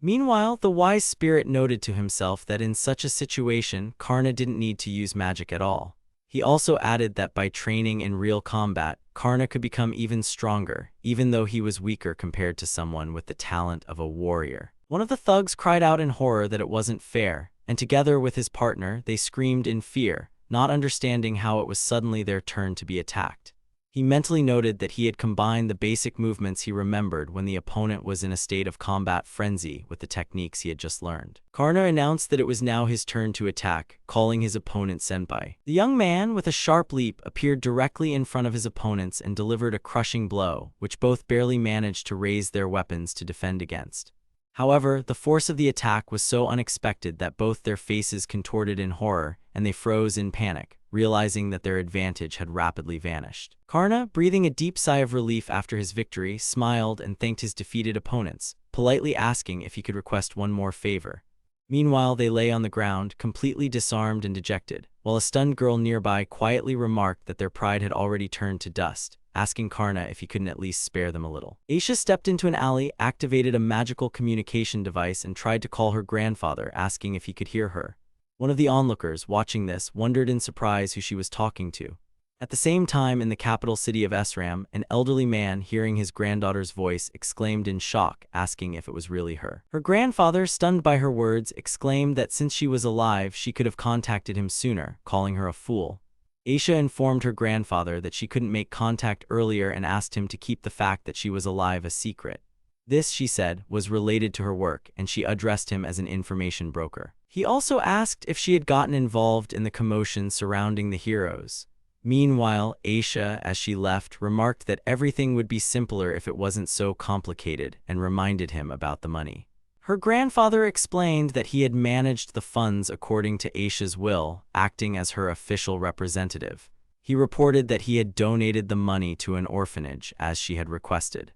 Speaker 1: Meanwhile, the wise spirit noted to himself that in such a situation, Karna didn't need to use magic at all. He also added that by training in real combat, Karna could become even stronger, even though he was weaker compared to someone with the talent of a warrior. One of the thugs cried out in horror that it wasn't fair, and together with his partner, they screamed in fear, not understanding how it was suddenly their turn to be attacked. He mentally noted that he had combined the basic movements he remembered when the opponent was in a state of combat frenzy with the techniques he had just learned. Karna announced that it was now his turn to attack, calling his opponent senpai. The young man, with a sharp leap, appeared directly in front of his opponents and delivered a crushing blow, which both barely managed to raise their weapons to defend against. However, the force of the attack was so unexpected that both their faces contorted in horror, and they froze in panic, realizing that their advantage had rapidly vanished. Karna, breathing a deep sigh of relief after his victory, smiled and thanked his defeated opponents, politely asking if he could request one more favor. Meanwhile, they lay on the ground, completely disarmed and dejected, while a stunned girl nearby quietly remarked that their pride had already turned to dust, asking Karna if he couldn't at least spare them a little. Aisha stepped into an alley, activated a magical communication device, and tried to call her grandfather, asking if he could hear her. One of the onlookers, watching this, wondered in surprise who she was talking to. At the same time, in the capital city of Esram, an elderly man, hearing his granddaughter's voice, exclaimed in shock, asking if it was really her. Her grandfather, stunned by her words, exclaimed that since she was alive, she could have contacted him sooner, calling her a fool. Aisha informed her grandfather that she couldn't make contact earlier and asked him to keep the fact that she was alive a secret. This, she said, was related to her work, and she addressed him as an information broker. He also asked if she had gotten involved in the commotion surrounding the heroes. Meanwhile, Aisha, as she left, remarked that everything would be simpler if it wasn't so complicated, and reminded him about the money. Her grandfather explained that he had managed the funds according to Aisha's will, acting as her official representative. He reported that he had donated the money to an orphanage, as she had requested.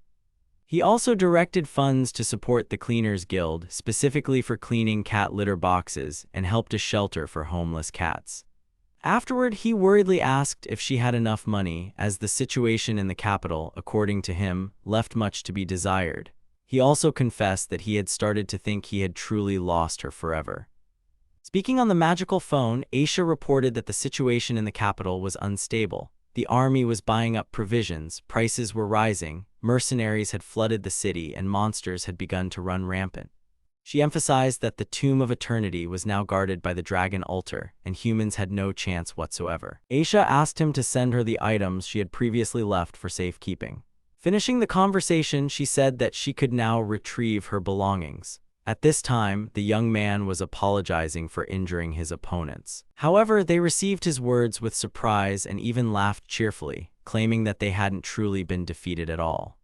Speaker 1: He also directed funds to support the Cleaners Guild, specifically for cleaning cat litter boxes, and helped a shelter for homeless cats. Afterward, he worriedly asked if she had enough money, as the situation in the capital, according to him, left much to be desired. He also confessed that he had started to think he had truly lost her forever. Speaking on the magical phone, Aisha reported that the situation in the capital was unstable. The army was buying up provisions, prices were rising, mercenaries had flooded the city, and monsters had begun to run rampant. She emphasized that the Tomb of Eternity was now guarded by the dragon altar, and humans had no chance whatsoever. Aisha asked him to send her the items she had previously left for safekeeping. Finishing the conversation, she said that she could now retrieve her belongings. At this time, the young man was apologizing for injuring his opponents. However, they received his words with surprise and even laughed cheerfully, claiming that they hadn't truly been defeated at all.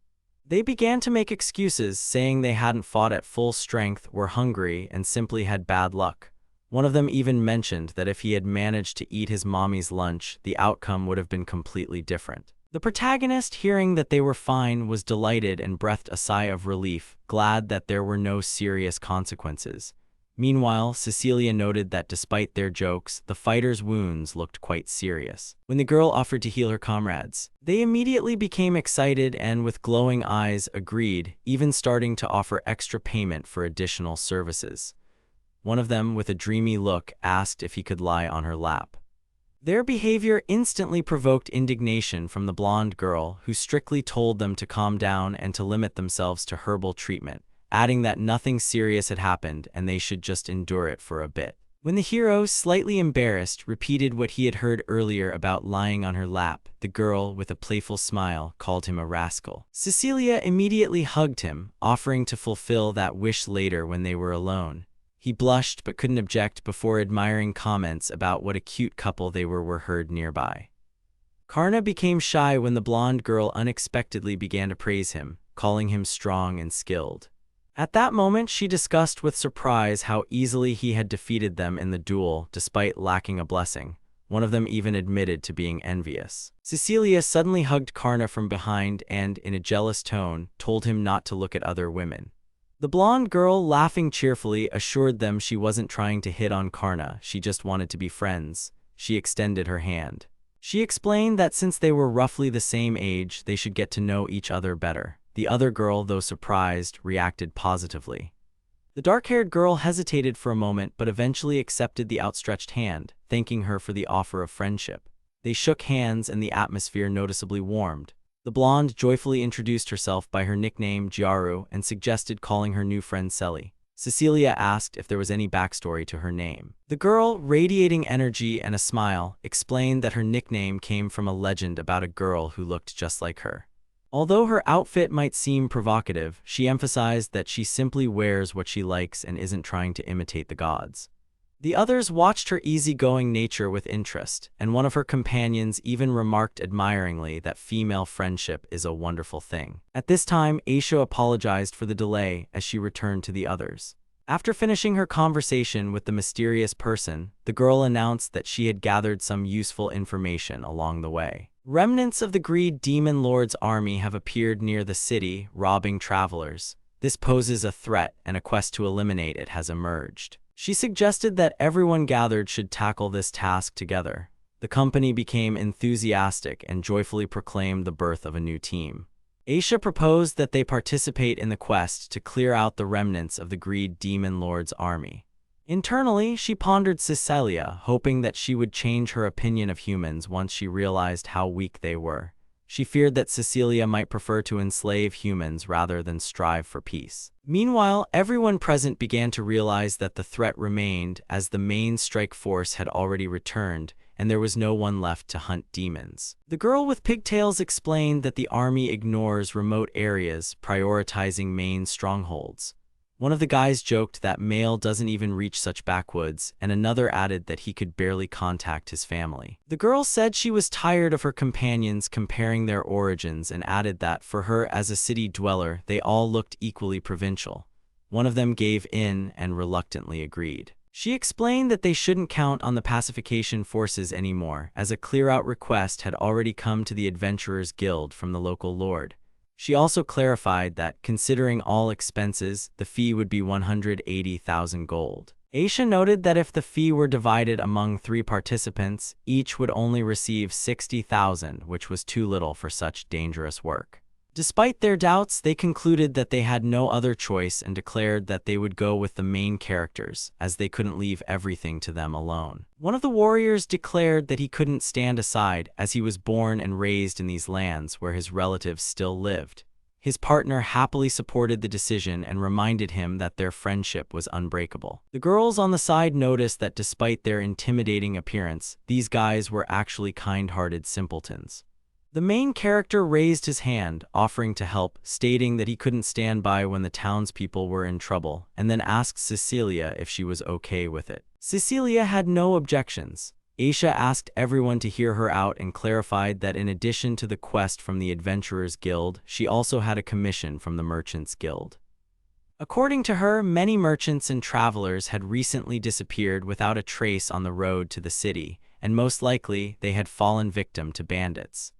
Speaker 1: They began to make excuses, saying they hadn't fought at full strength, were hungry, and simply had bad luck. One of them even mentioned that if he had managed to eat his mommy's lunch, the outcome would have been completely different. The protagonist, hearing that they were fine, was delighted and breathed a sigh of relief, glad that there were no serious consequences. Meanwhile, Cecilia noted that despite their jokes, the fighters' wounds looked quite serious. When the girl offered to heal her comrades, they immediately became excited and, with glowing eyes, agreed, even starting to offer extra payment for additional services. One of them, with a dreamy look, asked if he could lie on her lap. Their behavior instantly provoked indignation from the blonde girl, who strictly told them to calm down and to limit themselves to herbal treatment, adding that nothing serious had happened and they should just endure it for a bit. When the hero, slightly embarrassed, repeated what he had heard earlier about lying on her lap, the girl, with a playful smile, called him a rascal. Cecilia immediately hugged him, offering to fulfill that wish later when they were alone. He blushed but couldn't object before admiring comments about what a cute couple they were heard nearby. Karna became shy when the blonde girl unexpectedly began to praise him, calling him strong and skilled. At that moment, she discussed with surprise how easily he had defeated them in the duel despite lacking a blessing. One of them even admitted to being envious. Cecilia suddenly hugged Karna from behind and, in a jealous tone, told him not to look at other women. The blonde girl, laughing cheerfully, assured them she wasn't trying to hit on Karna, she just wanted to be friends. She extended her hand. She explained that since they were roughly the same age, they should get to know each other better. The other girl, though surprised, reacted positively. The dark-haired girl hesitated for a moment but eventually accepted the outstretched hand, thanking her for the offer of friendship. They shook hands and the atmosphere noticeably warmed. The blonde joyfully introduced herself by her nickname Jiaru and suggested calling her new friend Selly. Cecilia asked if there was any backstory to her name. The girl, radiating energy and a smile, explained that her nickname came from a legend about a girl who looked just like her. Although her outfit might seem provocative, she emphasized that she simply wears what she likes and isn't trying to imitate the gods. The others watched her easygoing nature with interest, and one of her companions even remarked admiringly that female friendship is a wonderful thing. At this time, Aisha apologized for the delay as she returned to the others. After finishing her conversation with the mysterious person, the girl announced that she had gathered some useful information along the way. Remnants of the Greed Demon Lord's army have appeared near the city, robbing travelers. This poses a threat, and a quest to eliminate it has emerged. She suggested that everyone gathered should tackle this task together. The company became enthusiastic and joyfully proclaimed the birth of a new team. Aisha proposed that they participate in the quest to clear out the remnants of the Greed Demon Lord's army. Internally, she pondered Cecilia, hoping that she would change her opinion of humans once she realized how weak they were. She feared that Cecilia might prefer to enslave humans rather than strive for peace. Meanwhile, everyone present began to realize that the threat remained, as the main strike force had already returned, and there was no one left to hunt demons. The girl with pigtails explained that the army ignores remote areas, prioritizing main strongholds. One of the guys joked that Male doesn't even reach such backwoods, and another added that he could barely contact his family. The girl said she was tired of her companions comparing their origins and added that, for her as a city dweller, they all looked equally provincial. One of them gave in and reluctantly agreed. She explained that they shouldn't count on the pacification forces anymore, as a clear-out request had already come to the Adventurers Guild from the local lord. She also clarified that, considering all expenses, the fee would be 180,000 gold. Aisha noted that if the fee were divided among 3 participants, each would only receive 60,000, which was too little for such dangerous work. Despite their doubts, they concluded that they had no other choice and declared that they would go with the main characters, as they couldn't leave everything to them alone. One of the warriors declared that he couldn't stand aside, as he was born and raised in these lands where his relatives still lived. His partner happily supported the decision and reminded him that their friendship was unbreakable. The girls on the side noticed that despite their intimidating appearance, these guys were actually kind-hearted simpletons. The main character raised his hand, offering to help, stating that he couldn't stand by when the townspeople were in trouble, and then asked Cecilia if she was okay with it. Cecilia had no objections. Aisha asked everyone to hear her out and clarified that in addition to the quest from the Adventurers Guild, she also had a commission from the Merchants Guild. According to her, many merchants and travelers had recently disappeared without a trace on the road to the city, and most likely they had fallen victim to bandits.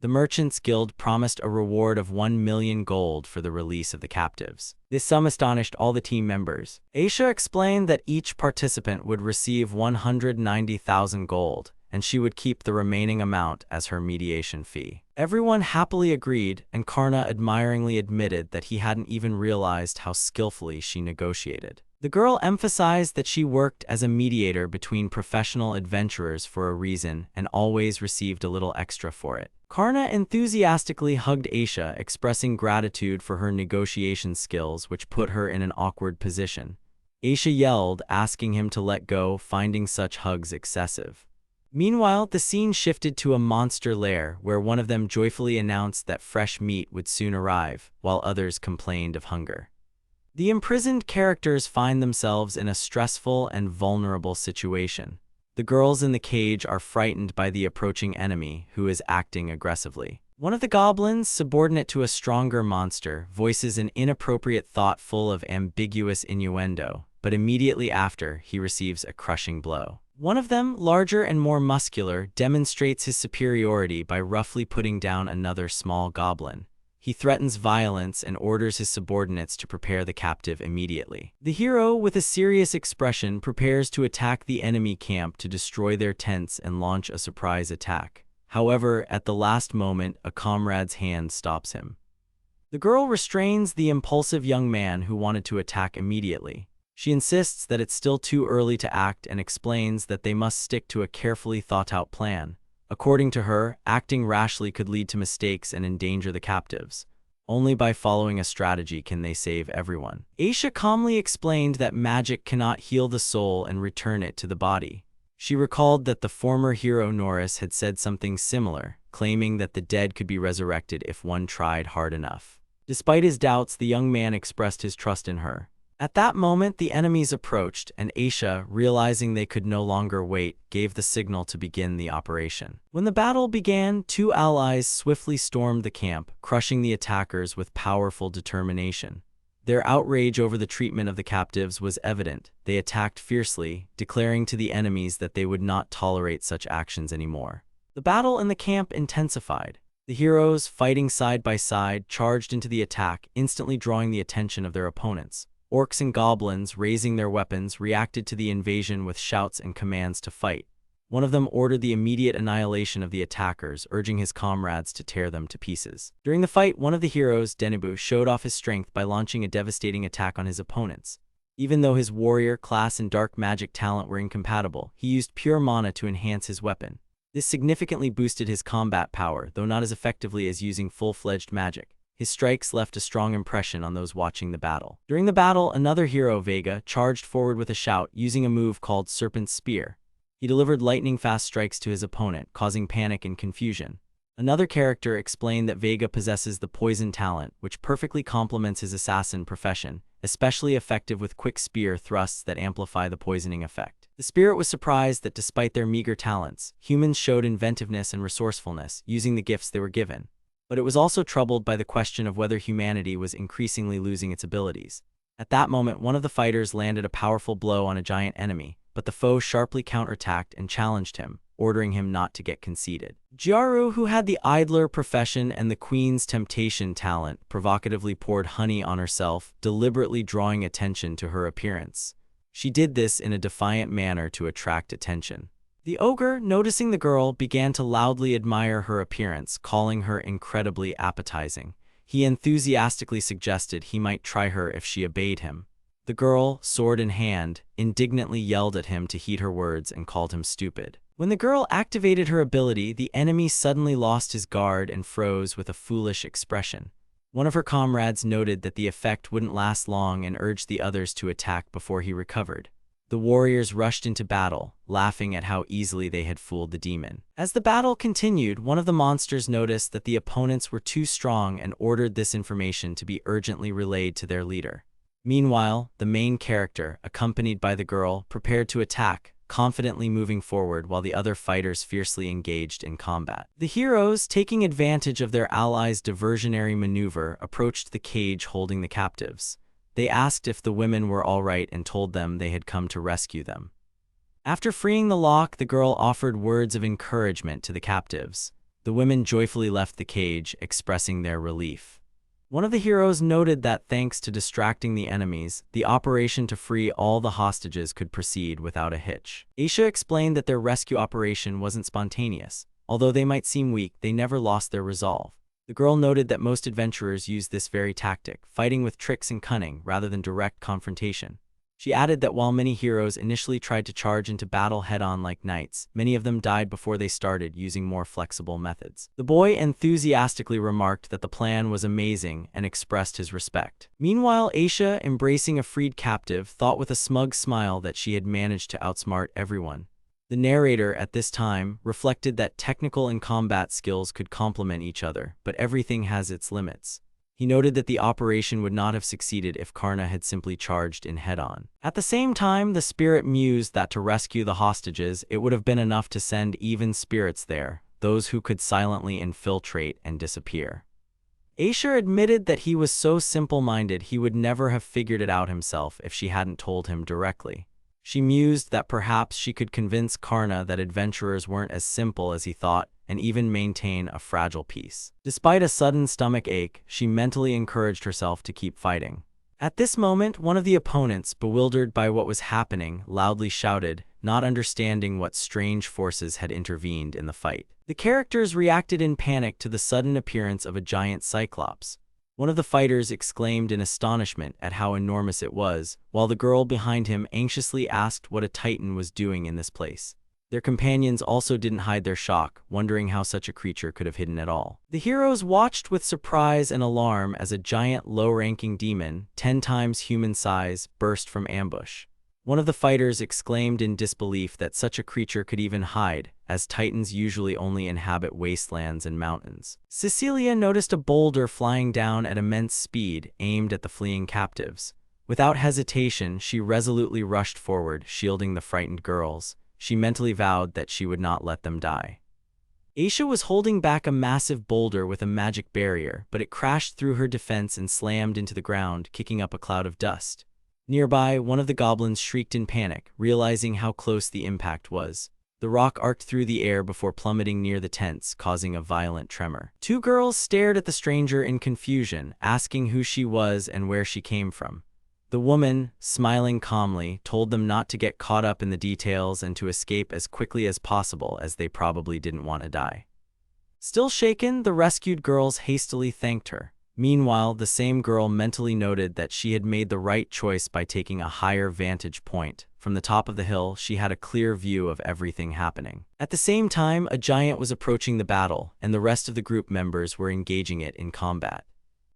Speaker 1: The Merchants Guild promised a reward of 1 million gold for the release of the captives. This sum astonished all the team members. Aisha explained that each participant would receive 190,000 gold, and she would keep the remaining amount as her mediation fee. Everyone happily agreed, and Karna admiringly admitted that he hadn't even realized how skillfully she negotiated. The girl emphasized that she worked as a mediator between professional adventurers for a reason and always received a little extra for it. Karna enthusiastically hugged Aisha, expressing gratitude for her negotiation skills, which put her in an awkward position. Aisha yelled, asking him to let go, finding such hugs excessive. Meanwhile, the scene shifted to a monster lair, where one of them joyfully announced that fresh meat would soon arrive, while others complained of hunger. The imprisoned characters find themselves in a stressful and vulnerable situation. The girls in the cage are frightened by the approaching enemy, who is acting aggressively. One of the goblins, subordinate to a stronger monster, voices an inappropriate thought full of ambiguous innuendo, but immediately after, he receives a crushing blow. One of them, larger and more muscular, demonstrates his superiority by roughly putting down another small goblin. He threatens violence and orders his subordinates to prepare the captive immediately. The hero, with a serious expression, prepares to attack the enemy camp to destroy their tents and launch a surprise attack. However, at the last moment, a comrade's hand stops him. The girl restrains the impulsive young man who wanted to attack immediately. She insists that it's still too early to act and explains that they must stick to a carefully thought-out plan. According to her, acting rashly could lead to mistakes and endanger the captives. Only by following a strategy can they save everyone. Aisha calmly explained that magic cannot heal the soul and return it to the body. She recalled that the former hero Norris had said something similar, claiming that the dead could be resurrected if one tried hard enough. Despite his doubts, the young man expressed his trust in her. At that moment, the enemies approached, and Aisha, realizing they could no longer wait, gave the signal to begin the operation. When the battle began, two allies swiftly stormed the camp, crushing the attackers with powerful determination. Their outrage over the treatment of the captives was evident. They attacked fiercely, declaring to the enemies that they would not tolerate such actions anymore. The battle in the camp intensified. The heroes, fighting side by side, charged into the attack, instantly drawing the attention of their opponents. Orcs and goblins, raising their weapons, reacted to the invasion with shouts and commands to fight. One of them ordered the immediate annihilation of the attackers, urging his comrades to tear them to pieces. During the fight, one of the heroes, Denibu, showed off his strength by launching a devastating attack on his opponents. Even though his warrior class and dark magic talent were incompatible, he used pure mana to enhance his weapon. This significantly boosted his combat power, though not as effectively as using full-fledged magic. His strikes left a strong impression on those watching the battle. During the battle, another hero, Vega, charged forward with a shout, using a move called Serpent's Spear. He delivered lightning-fast strikes to his opponent, causing panic and confusion. Another character explained that Vega possesses the poison talent, which perfectly complements his assassin profession, especially effective with quick spear thrusts that amplify the poisoning effect. The spirit was surprised that despite their meager talents, humans showed inventiveness and resourcefulness, using the gifts they were given. But it was also troubled by the question of whether humanity was increasingly losing its abilities. At that moment, one of the fighters landed a powerful blow on a giant enemy, but the foe sharply counterattacked and challenged him, ordering him not to get conceited. Jiaru, who had the idler profession and the queen's temptation talent, provocatively poured honey on herself, deliberately drawing attention to her appearance. She did this in a defiant manner to attract attention. The ogre, noticing the girl, began to loudly admire her appearance, calling her incredibly appetizing. He enthusiastically suggested he might try her if she obeyed him. The girl, sword in hand, indignantly yelled at him to heed her words and called him stupid. When the girl activated her ability, the enemy suddenly lost his guard and froze with a foolish expression. One of her comrades noted that the effect wouldn't last long and urged the others to attack before he recovered. The warriors rushed into battle, laughing at how easily they had fooled the demon. As the battle continued, one of the monsters noticed that the opponents were too strong and ordered this information to be urgently relayed to their leader. Meanwhile, the main character, accompanied by the girl, prepared to attack, confidently moving forward while the other fighters fiercely engaged in combat. The heroes, taking advantage of their allies' diversionary maneuver, approached the cage holding the captives. They asked if the women were all right and told them they had come to rescue them. After freeing the lock, the girl offered words of encouragement to the captives. The women joyfully left the cage, expressing their relief. One of the heroes noted that thanks to distracting the enemies, the operation to free all the hostages could proceed without a hitch. Aisha explained that their rescue operation wasn't spontaneous. Although they might seem weak, they never lost their resolve. The girl noted that most adventurers use this very tactic, fighting with tricks and cunning rather than direct confrontation. She added that while many heroes initially tried to charge into battle head-on like knights, many of them died before they started using more flexible methods. The boy enthusiastically remarked that the plan was amazing and expressed his respect. Meanwhile, Aisha, embracing a freed captive, thought with a smug smile that she had managed to outsmart everyone. The narrator, at this time, reflected that technical and combat skills could complement each other, but everything has its limits. He noted that the operation would not have succeeded if Karna had simply charged in head-on. At the same time, the spirit mused that to rescue the hostages, it would have been enough to send even spirits there, those who could silently infiltrate and disappear. Aisha admitted that he was so simple-minded he would never have figured it out himself if she hadn't told him directly. She mused that perhaps she could convince Karna that adventurers weren't as simple as he thought, and even maintain a fragile peace. Despite a sudden stomach ache, she mentally encouraged herself to keep fighting. At this moment, one of the opponents, bewildered by what was happening, loudly shouted, not understanding what strange forces had intervened in the fight. The characters reacted in panic to the sudden appearance of a giant cyclops. One of the fighters exclaimed in astonishment at how enormous it was, while the girl behind him anxiously asked what a titan was doing in this place. Their companions also didn't hide their shock, wondering how such a creature could have hidden at all. The heroes watched with surprise and alarm as a giant low-ranking demon, 10 times human size, burst from ambush. One of the fighters exclaimed in disbelief that such a creature could even hide, as titans usually only inhabit wastelands and mountains. Cecilia noticed a boulder flying down at immense speed, aimed at the fleeing captives. Without hesitation, she resolutely rushed forward, shielding the frightened girls. She mentally vowed that she would not let them die. Aisha was holding back a massive boulder with a magic barrier, but it crashed through her defense and slammed into the ground, kicking up a cloud of dust. Nearby, one of the goblins shrieked in panic, realizing how close the impact was. The rock arced through the air before plummeting near the tents, causing a violent tremor. 2 girls stared at the stranger in confusion, asking who she was and where she came from. The woman, smiling calmly, told them not to get caught up in the details and to escape as quickly as possible, as they probably didn't want to die. Still shaken, the rescued girls hastily thanked her. Meanwhile, the same girl mentally noted that she had made the right choice by taking a higher vantage point. From the top of the hill, she had a clear view of everything happening. At the same time, a giant was approaching the battle, and the rest of the group members were engaging it in combat.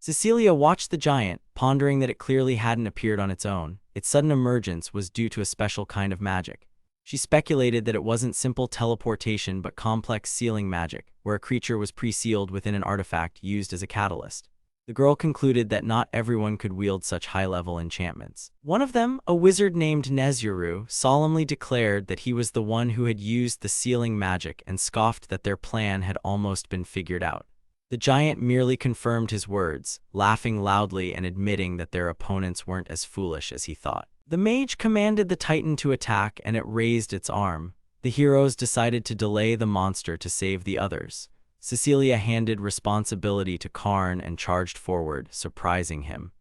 Speaker 1: Cecilia watched the giant, pondering that it clearly hadn't appeared on its own. Its sudden emergence was due to a special kind of magic. She speculated that it wasn't simple teleportation but complex sealing magic, where a creature was pre-sealed within an artifact used as a catalyst. The girl concluded that not everyone could wield such high-level enchantments. One of them, a wizard named Nezuru, solemnly declared that he was the one who had used the sealing magic and scoffed that their plan had almost been figured out. The giant merely confirmed his words, laughing loudly and admitting that their opponents weren't as foolish as he thought. The mage commanded the titan to attack, and it raised its arm. The heroes decided to delay the monster to save the others. Cecilia handed responsibility to Karn and charged forward, surprising him.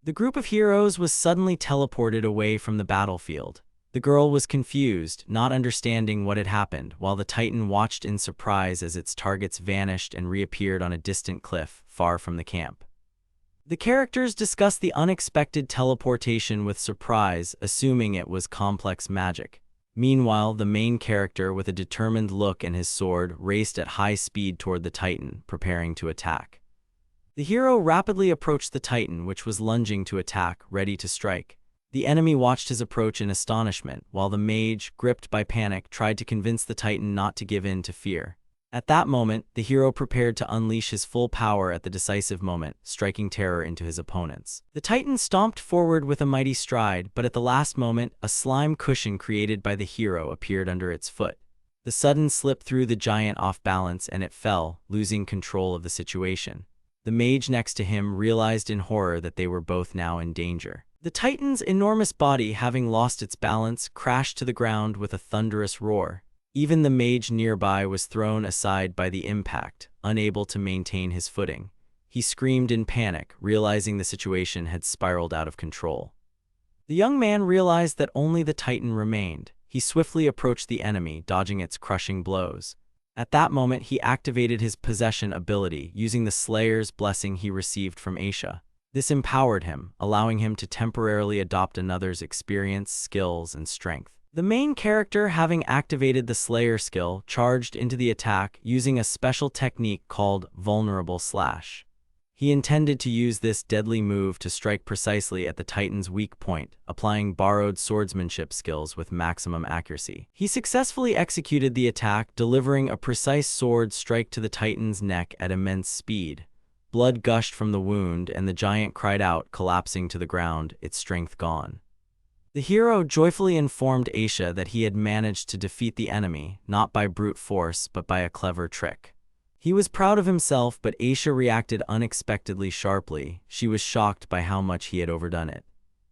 Speaker 1: The group of heroes was suddenly teleported away from the battlefield. The girl was confused, not understanding what had happened, while the titan watched in surprise as its targets vanished and reappeared on a distant cliff, far from the camp. The characters discussed the unexpected teleportation with surprise, assuming it was complex magic. Meanwhile, the main character, with a determined look and his sword, raced at high speed toward the titan, preparing to attack. The hero rapidly approached the titan, which was lunging to attack, ready to strike. The enemy watched his approach in astonishment, while the mage, gripped by panic, tried to convince the titan not to give in to fear. At that moment, the hero prepared to unleash his full power at the decisive moment, striking terror into his opponents. The titan stomped forward with a mighty stride, but at the last moment, a slime cushion created by the hero appeared under its foot. The sudden slip threw the giant off balance and it fell, losing control of the situation. The mage next to him realized in horror that they were both now in danger. The titan's enormous body, having lost its balance, crashed to the ground with a thunderous roar. Even the mage nearby was thrown aside by the impact, unable to maintain his footing. He screamed in panic, realizing the situation had spiraled out of control. The young man realized that only the titan remained. He swiftly approached the enemy, dodging its crushing blows. At that moment, he activated his possession ability, using the Slayer's blessing he received from Aisha. This empowered him, allowing him to temporarily adopt another's experience, skills, and strength. The main character, having activated the Slayer skill, charged into the attack using a special technique called Vulnerable Slash. He intended to use this deadly move to strike precisely at the Titan's weak point, applying borrowed swordsmanship skills with maximum accuracy. He successfully executed the attack, delivering a precise sword strike to the Titan's neck at immense speed. Blood gushed from the wound, and the giant cried out, collapsing to the ground, its strength gone. The hero joyfully informed Aisha that he had managed to defeat the enemy, not by brute force but by a clever trick. He was proud of himself, but Aisha reacted unexpectedly sharply. She was shocked by how much he had overdone it.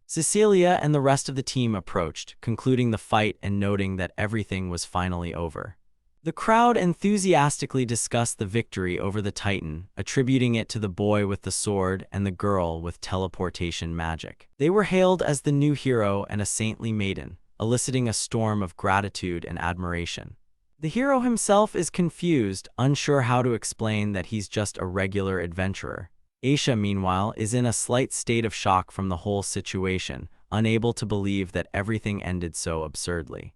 Speaker 1: Cecilia and the rest of the team approached, concluding the fight and noting that everything was finally over. The crowd enthusiastically discussed the victory over the Titan, attributing it to the boy with the sword and the girl with teleportation magic. They were hailed as the new hero and a saintly maiden, eliciting a storm of gratitude and admiration. The hero himself is confused, unsure how to explain that he's just a regular adventurer. Aisha, meanwhile, is in a slight state of shock from the whole situation, unable to believe that everything ended so absurdly.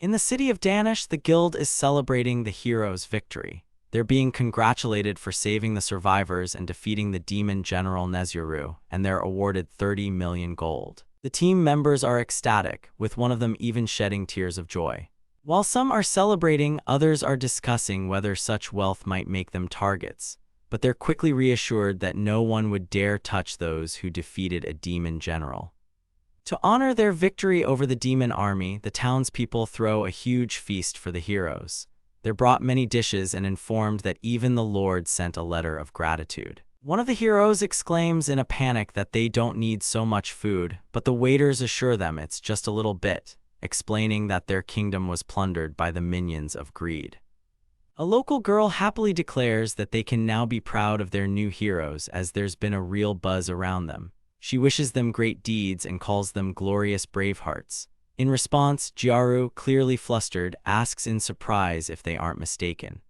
Speaker 1: In the city of Danish, the guild is celebrating the hero's victory. They're being congratulated for saving the survivors and defeating the demon general Nezuru, and they're awarded 30 million gold. The team members are ecstatic, with one of them even shedding tears of joy. While some are celebrating, others are discussing whether such wealth might make them targets, but they're quickly reassured that no one would dare touch those who defeated a demon general. To honor their victory over the demon army, the townspeople throw a huge feast for the heroes. They're brought many dishes and informed that even the Lord sent a letter of gratitude. One of the heroes exclaims in a panic that they don't need so much food, but the waiters assure them it's just a little bit, explaining that their kingdom was plundered by the minions of greed. A local girl happily declares that they can now be proud of their new heroes as there's been a real buzz around them. She wishes them great deeds and calls them glorious bravehearts. In response, Gyaru, clearly flustered, asks in surprise if they aren't mistaken.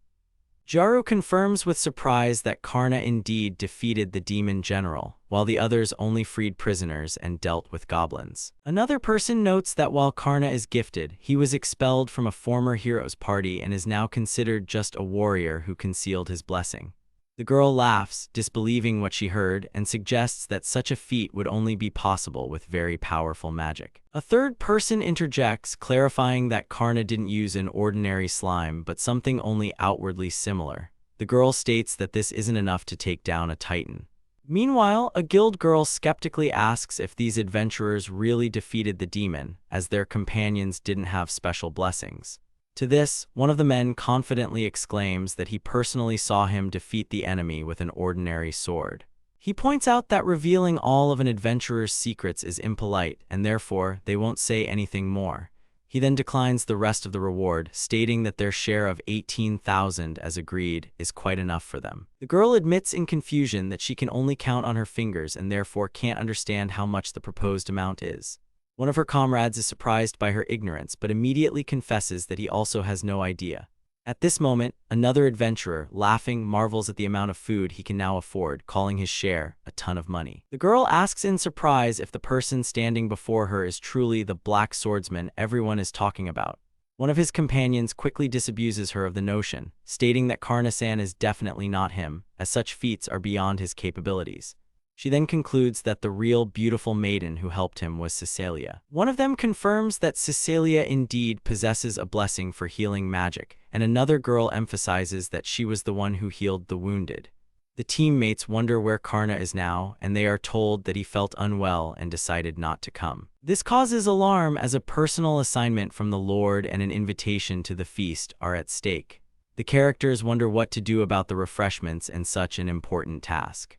Speaker 1: Gyaru confirms with surprise that Karna indeed defeated the demon general, while the others only freed prisoners and dealt with goblins. Another person notes that while Karna is gifted, he was expelled from a former hero's party and is now considered just a warrior who concealed his blessing. The girl laughs, disbelieving what she heard, and suggests that such a feat would only be possible with very powerful magic. A third person interjects, clarifying that Karna didn't use an ordinary slime but something only outwardly similar. The girl states that this isn't enough to take down a titan. Meanwhile, a guild girl skeptically asks if these adventurers really defeated the demon, as their companions didn't have special blessings. To this, one of the men confidently exclaims that he personally saw him defeat the enemy with an ordinary sword. He points out that revealing all of an adventurer's secrets is impolite, and therefore they won't say anything more. He then declines the rest of the reward, stating that their share of 18,000, as agreed, is quite enough for them. The girl admits in confusion that she can only count on her fingers and therefore can't understand how much the proposed amount is. One of her comrades is surprised by her ignorance, but immediately confesses that he also has no idea. At this moment, another adventurer, laughing, marvels at the amount of food he can now afford, calling his share a ton of money. The girl asks in surprise if the person standing before her is truly the black swordsman everyone is talking about. One of his companions quickly disabuses her of the notion, stating that Karna-san is definitely not him, as such feats are beyond his capabilities. She then concludes that the real beautiful maiden who helped him was Cecilia. One of them confirms that Cecilia indeed possesses a blessing for healing magic, and another girl emphasizes that she was the one who healed the wounded. The teammates wonder where Karna is now, and they are told that he felt unwell and decided not to come. This causes alarm as a personal assignment from the Lord and an invitation to the feast are at stake. The characters wonder what to do about the refreshments and such an important task.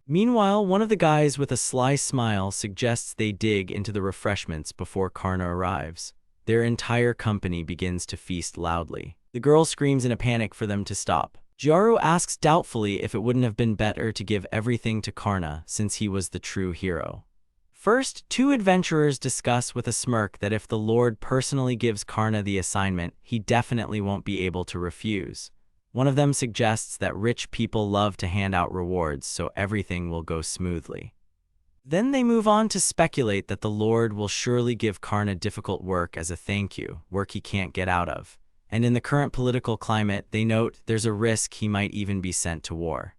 Speaker 1: Meanwhile, one of the guys with a sly smile suggests they dig into the refreshments before Karna arrives. Their entire company begins to feast loudly. The girl screams in a panic for them to stop. Gyaru asks doubtfully if it wouldn't have been better to give everything to Karna since he was the true hero. First, two adventurers discuss with a smirk that if the Lord personally gives Karna the assignment, he definitely won't be able to refuse. One of them suggests that rich people love to hand out rewards, so everything will go smoothly. Then they move on to speculate that the Lord will surely give Karna difficult work as a thank you, work he can't get out of. And in the current political climate, they note there's a risk he might even be sent to war.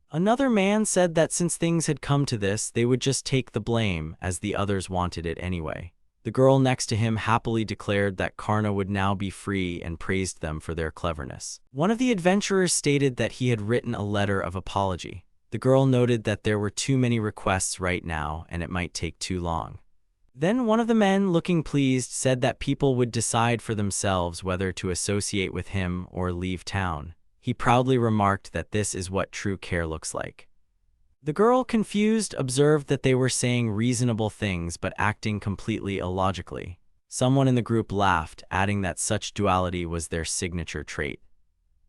Speaker 1: Another man said that since things had come to this, they would just take the blame, as the others wanted it anyway. The girl next to him happily declared that Karna would now be free and praised them for their cleverness. One of the adventurers stated that he had written a letter of apology. The girl noted that there were too many requests right now and it might take too long. Then one of the men, looking pleased, said that people would decide for themselves whether to associate with him or leave town. He proudly remarked that this is what true care looks like. The girl, confused, observed that they were saying reasonable things but acting completely illogically. Someone in the group laughed, adding that such duality was their signature trait.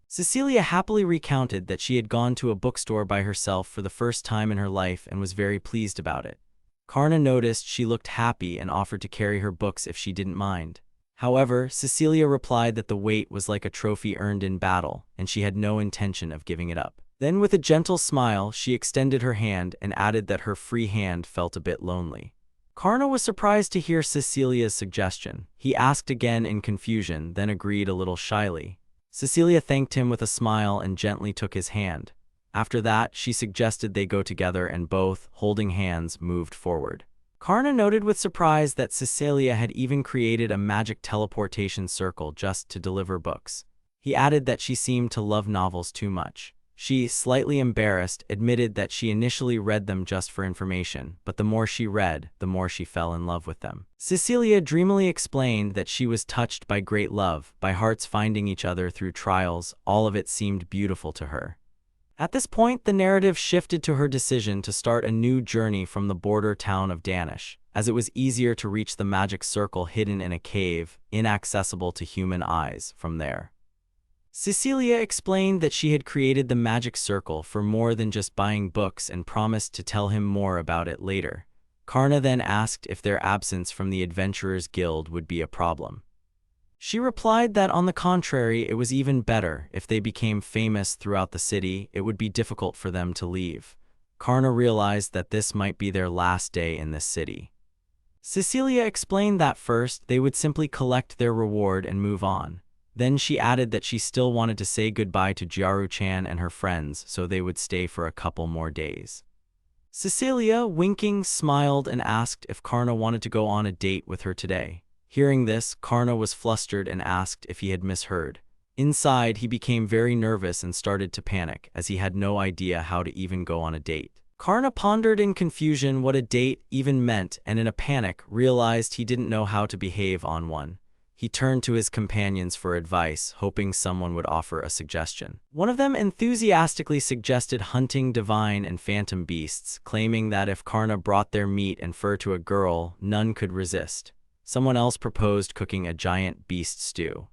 Speaker 1: Cecilia happily recounted that she had gone to a bookstore by herself for the first time in her life and was very pleased about it. Karna noticed she looked happy and offered to carry her books if she didn't mind. However, Cecilia replied that the weight was like a trophy earned in battle, and she had no intention of giving it up. Then with a gentle smile, she extended her hand and added that her free hand felt a bit lonely. Karna was surprised to hear Cecilia's suggestion. He asked again in confusion, then agreed a little shyly. Cecilia thanked him with a smile and gently took his hand. After that, she suggested they go together, and both, holding hands, moved forward. Karna noted with surprise that Cecilia had even created a magic teleportation circle just to deliver books. He added that she seemed to love novels too much. She, slightly embarrassed, admitted that she initially read them just for information, but the more she read, the more she fell in love with them. Cecilia dreamily explained that she was touched by great love, by hearts finding each other through trials. All of it seemed beautiful to her. At this point, the narrative shifted to her decision to start a new journey from the border town of Danish, as it was easier to reach the magic circle hidden in a cave, inaccessible to human eyes, from there. Cecilia explained that she had created the magic circle for more than just buying books and promised to tell him more about it later. Karna then asked if their absence from the Adventurers Guild would be a problem. She replied that on the contrary, it was even better. If they became famous throughout the city, it would be difficult for them to leave. Karna realized that this might be their last day in this city. Cecilia explained that first, they would simply collect their reward and move on. Then she added that she still wanted to say goodbye to Jiaru-chan and her friends, so they would stay for a couple more days. Cecilia, winking, smiled and asked if Karna wanted to go on a date with her today. Hearing this, Karna was flustered and asked if he had misheard. Inside, he became very nervous and started to panic, as he had no idea how to even go on a date. Karna pondered in confusion what a date even meant, and in a panic, realized he didn't know how to behave on one. He turned to his companions for advice, hoping someone would offer a suggestion. One of them enthusiastically suggested hunting divine and phantom beasts, claiming that if Karna brought their meat and fur to a girl, none could resist. Someone else proposed cooking a giant beast stew.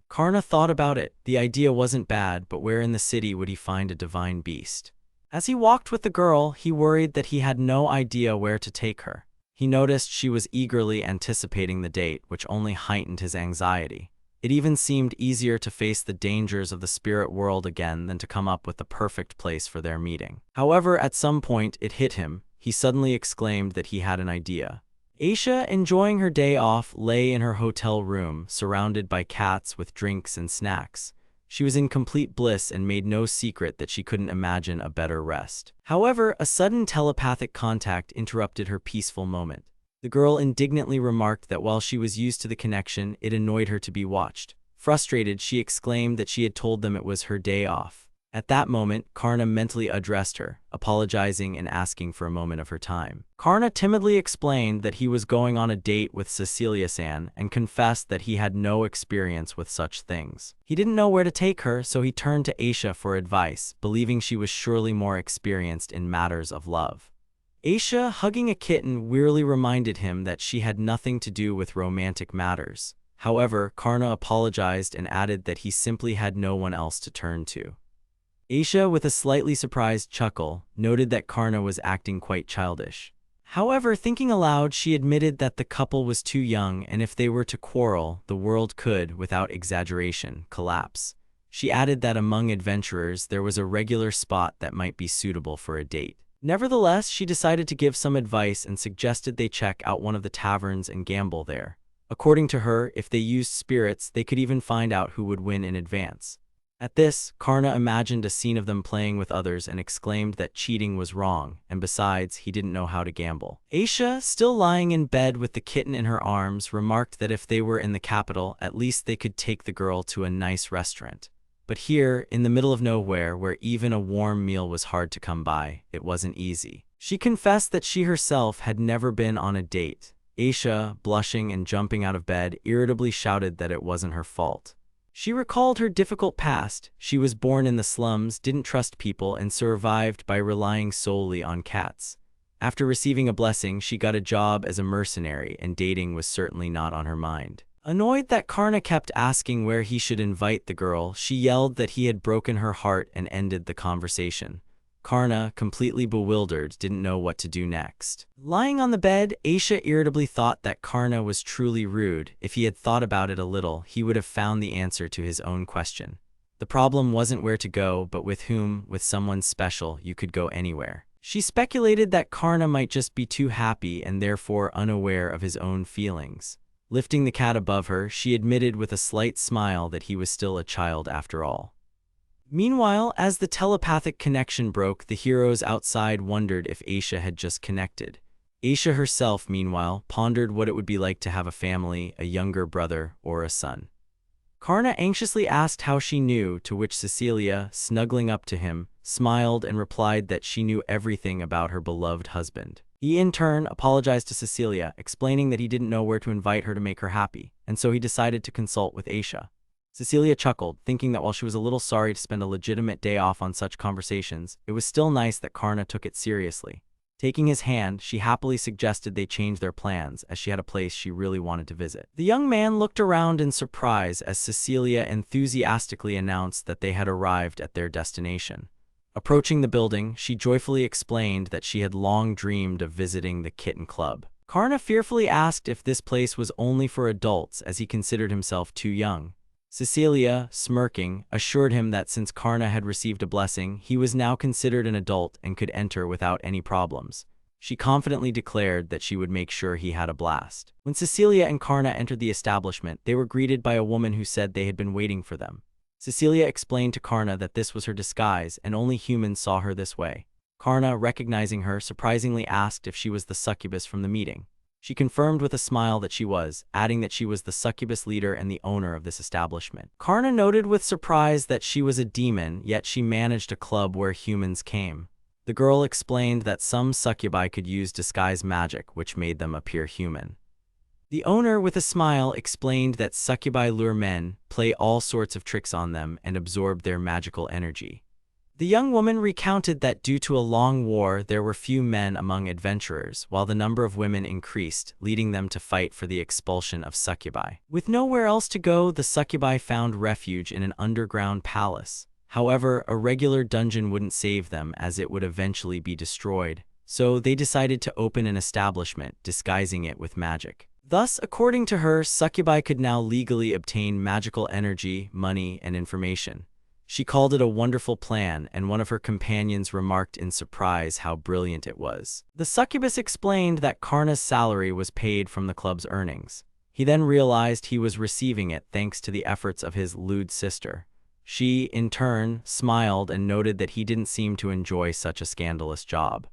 Speaker 1: Karna thought about it. The idea wasn't bad, but where in the city would he find a divine beast? As he walked with the girl, he worried that he had no idea where to take her. He noticed she was eagerly anticipating the date, which only heightened his anxiety. It even seemed easier to face the dangers of the spirit world again than to come up with the perfect place for their meeting. However, at some point, it hit him. He suddenly exclaimed that he had an idea. Aisha, enjoying her day off, lay in her hotel room, surrounded by cats with drinks and snacks. She was in complete bliss and made no secret that she couldn't imagine a better rest. However, a sudden telepathic contact interrupted her peaceful moment. The girl indignantly remarked that while she was used to the connection, it annoyed her to be watched. Frustrated, she exclaimed that she had told them it was her day off. At that moment, Karna mentally addressed her, apologizing and asking for a moment of her time. Karna timidly explained that he was going on a date with Cecilia-san and confessed that he had no experience with such things. He didn't know where to take her, so he turned to Aisha for advice, believing she was surely more experienced in matters of love. Aisha, hugging a kitten, wearily reminded him that she had nothing to do with romantic matters. However, Karna apologized and added that he simply had no one else to turn to. Aisha, with a slightly surprised chuckle, noted that Karna was acting quite childish. However, thinking aloud, she admitted that the couple was too young, and if they were to quarrel, the world could, without exaggeration, collapse. She added that among adventurers, there was a regular spot that might be suitable for a date. Nevertheless, she decided to give some advice and suggested they check out one of the taverns and gamble there. According to her, if they used spirits, they could even find out who would win in advance. At this, Karna imagined a scene of them playing with others and exclaimed that cheating was wrong, and besides, he didn't know how to gamble. Aisha, still lying in bed with the kitten in her arms, remarked that if they were in the capital, at least they could take the girl to a nice restaurant. But here, in the middle of nowhere, where even a warm meal was hard to come by, it wasn't easy. She confessed that she herself had never been on a date. Aisha, blushing and jumping out of bed, irritably shouted that it wasn't her fault. She recalled her difficult past. She was born in the slums, didn't trust people, and survived by relying solely on cats. After receiving a blessing, she got a job as a mercenary, and dating was certainly not on her mind. Annoyed that Karna kept asking where he should invite the girl, she yelled that he had broken her heart and ended the conversation. Karna, completely bewildered, didn't know what to do next. Lying on the bed, Aisha irritably thought that Karna was truly rude. If he had thought about it a little, he would have found the answer to his own question. The problem wasn't where to go, but with whom. With someone special, you could go anywhere. She speculated that Karna might just be too happy and therefore unaware of his own feelings. Lifting the cat above her, she admitted with a slight smile that he was still a child after all. Meanwhile, as the telepathic connection broke, the heroes outside wondered if Aisha had just connected. Aisha herself, meanwhile, pondered what it would be like to have a family, a younger brother, or a son. Karna anxiously asked how she knew, to which Cecilia, snuggling up to him, smiled and replied that she knew everything about her beloved husband. He in turn apologized to Cecilia, explaining that he didn't know where to invite her to make her happy, and so he decided to consult with Aisha. Cecilia chuckled, thinking that while she was a little sorry to spend a legitimate day off on such conversations, it was still nice that Karna took it seriously. Taking his hand, she happily suggested they change their plans, as she had a place she really wanted to visit. The young man looked around in surprise as Cecilia enthusiastically announced that they had arrived at their destination. Approaching the building, she joyfully explained that she had long dreamed of visiting the Kitten Club. Karna fearfully asked if this place was only for adults, as he considered himself too young. Cecilia, smirking, assured him that since Karna had received a blessing, he was now considered an adult and could enter without any problems. She confidently declared that she would make sure he had a blast. When Cecilia and Karna entered the establishment, they were greeted by a woman who said they had been waiting for them. Cecilia explained to Karna that this was her disguise and only humans saw her this way. Karna, recognizing her, surprisingly asked if she was the succubus from the meeting. She confirmed with a smile that she was, adding that she was the succubus leader and the owner of this establishment. Karna noted with surprise that she was a demon, yet she managed a club where humans came. The girl explained that some succubi could use disguise magic, which made them appear human. The owner, with a smile, explained that succubi lure men, play all sorts of tricks on them, and absorb their magical energy. The young woman recounted that due to a long war, there were few men among adventurers, while the number of women increased, leading them to fight for the expulsion of succubi. With nowhere else to go, the succubi found refuge in an underground palace. However, a regular dungeon wouldn't save them, as it would eventually be destroyed. So they decided to open an establishment, disguising it with magic. Thus, according to her, succubi could now legally obtain magical energy, money, and information. She called it a wonderful plan, and one of her companions remarked in surprise how brilliant it was. The succubus explained that Karna's salary was paid from the club's earnings. He then realized he was receiving it thanks to the efforts of his lewd sister. She, in turn, smiled and noted that he didn't seem to enjoy such a scandalous job.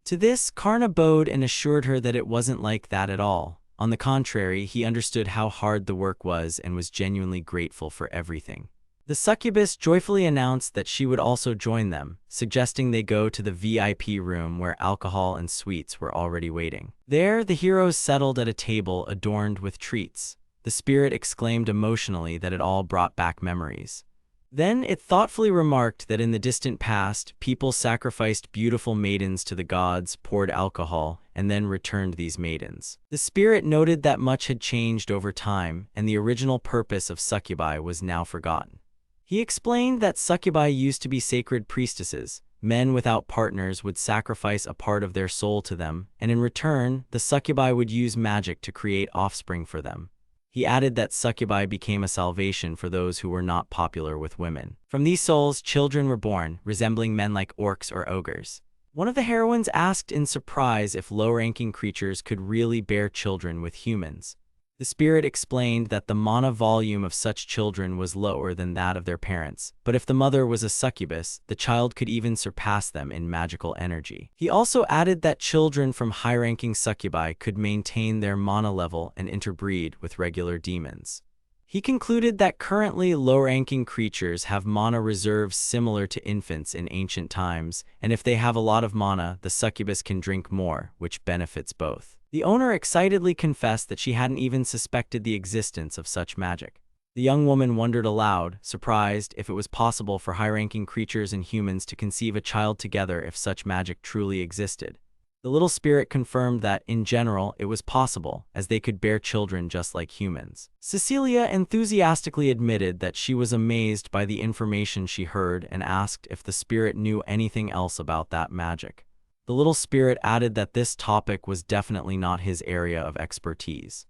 Speaker 1: To this, Karna bowed and assured her that it wasn't like that at all. On the contrary, he understood how hard the work was and was genuinely grateful for everything. The succubus joyfully announced that she would also join them, suggesting they go to the VIP room where alcohol and sweets were already waiting. There, the heroes settled at a table adorned with treats. The spirit exclaimed emotionally that it all brought back memories. Then it thoughtfully remarked that in the distant past, people sacrificed beautiful maidens to the gods, poured alcohol, and then returned these maidens. The spirit noted that much had changed over time, and the original purpose of succubi was now forgotten. He explained that succubi used to be sacred priestesses. Men without partners would sacrifice a part of their soul to them, and in return, the succubi would use magic to create offspring for them. He added that succubi became a salvation for those who were not popular with women. From these souls, children were born, resembling men like orcs or ogres. One of the heroines asked in surprise if low-ranking creatures could really bear children with humans. The spirit explained that the mana volume of such children was lower than that of their parents, but if the mother was a succubus, the child could even surpass them in magical energy. He also added that children from high-ranking succubi could maintain their mana level and interbreed with regular demons. He concluded that currently low-ranking creatures have mana reserves similar to infants in ancient times, and if they have a lot of mana, the succubus can drink more, which benefits both. The owner excitedly confessed that she hadn't even suspected the existence of such magic. The young woman wondered aloud, surprised, if it was possible for high-ranking creatures and humans to conceive a child together if such magic truly existed. The little spirit confirmed that, in general, it was possible, as they could bear children just like humans. Cecilia enthusiastically admitted that she was amazed by the information she heard and asked if the spirit knew anything else about that magic. The little spirit added that this topic was definitely not his area of expertise.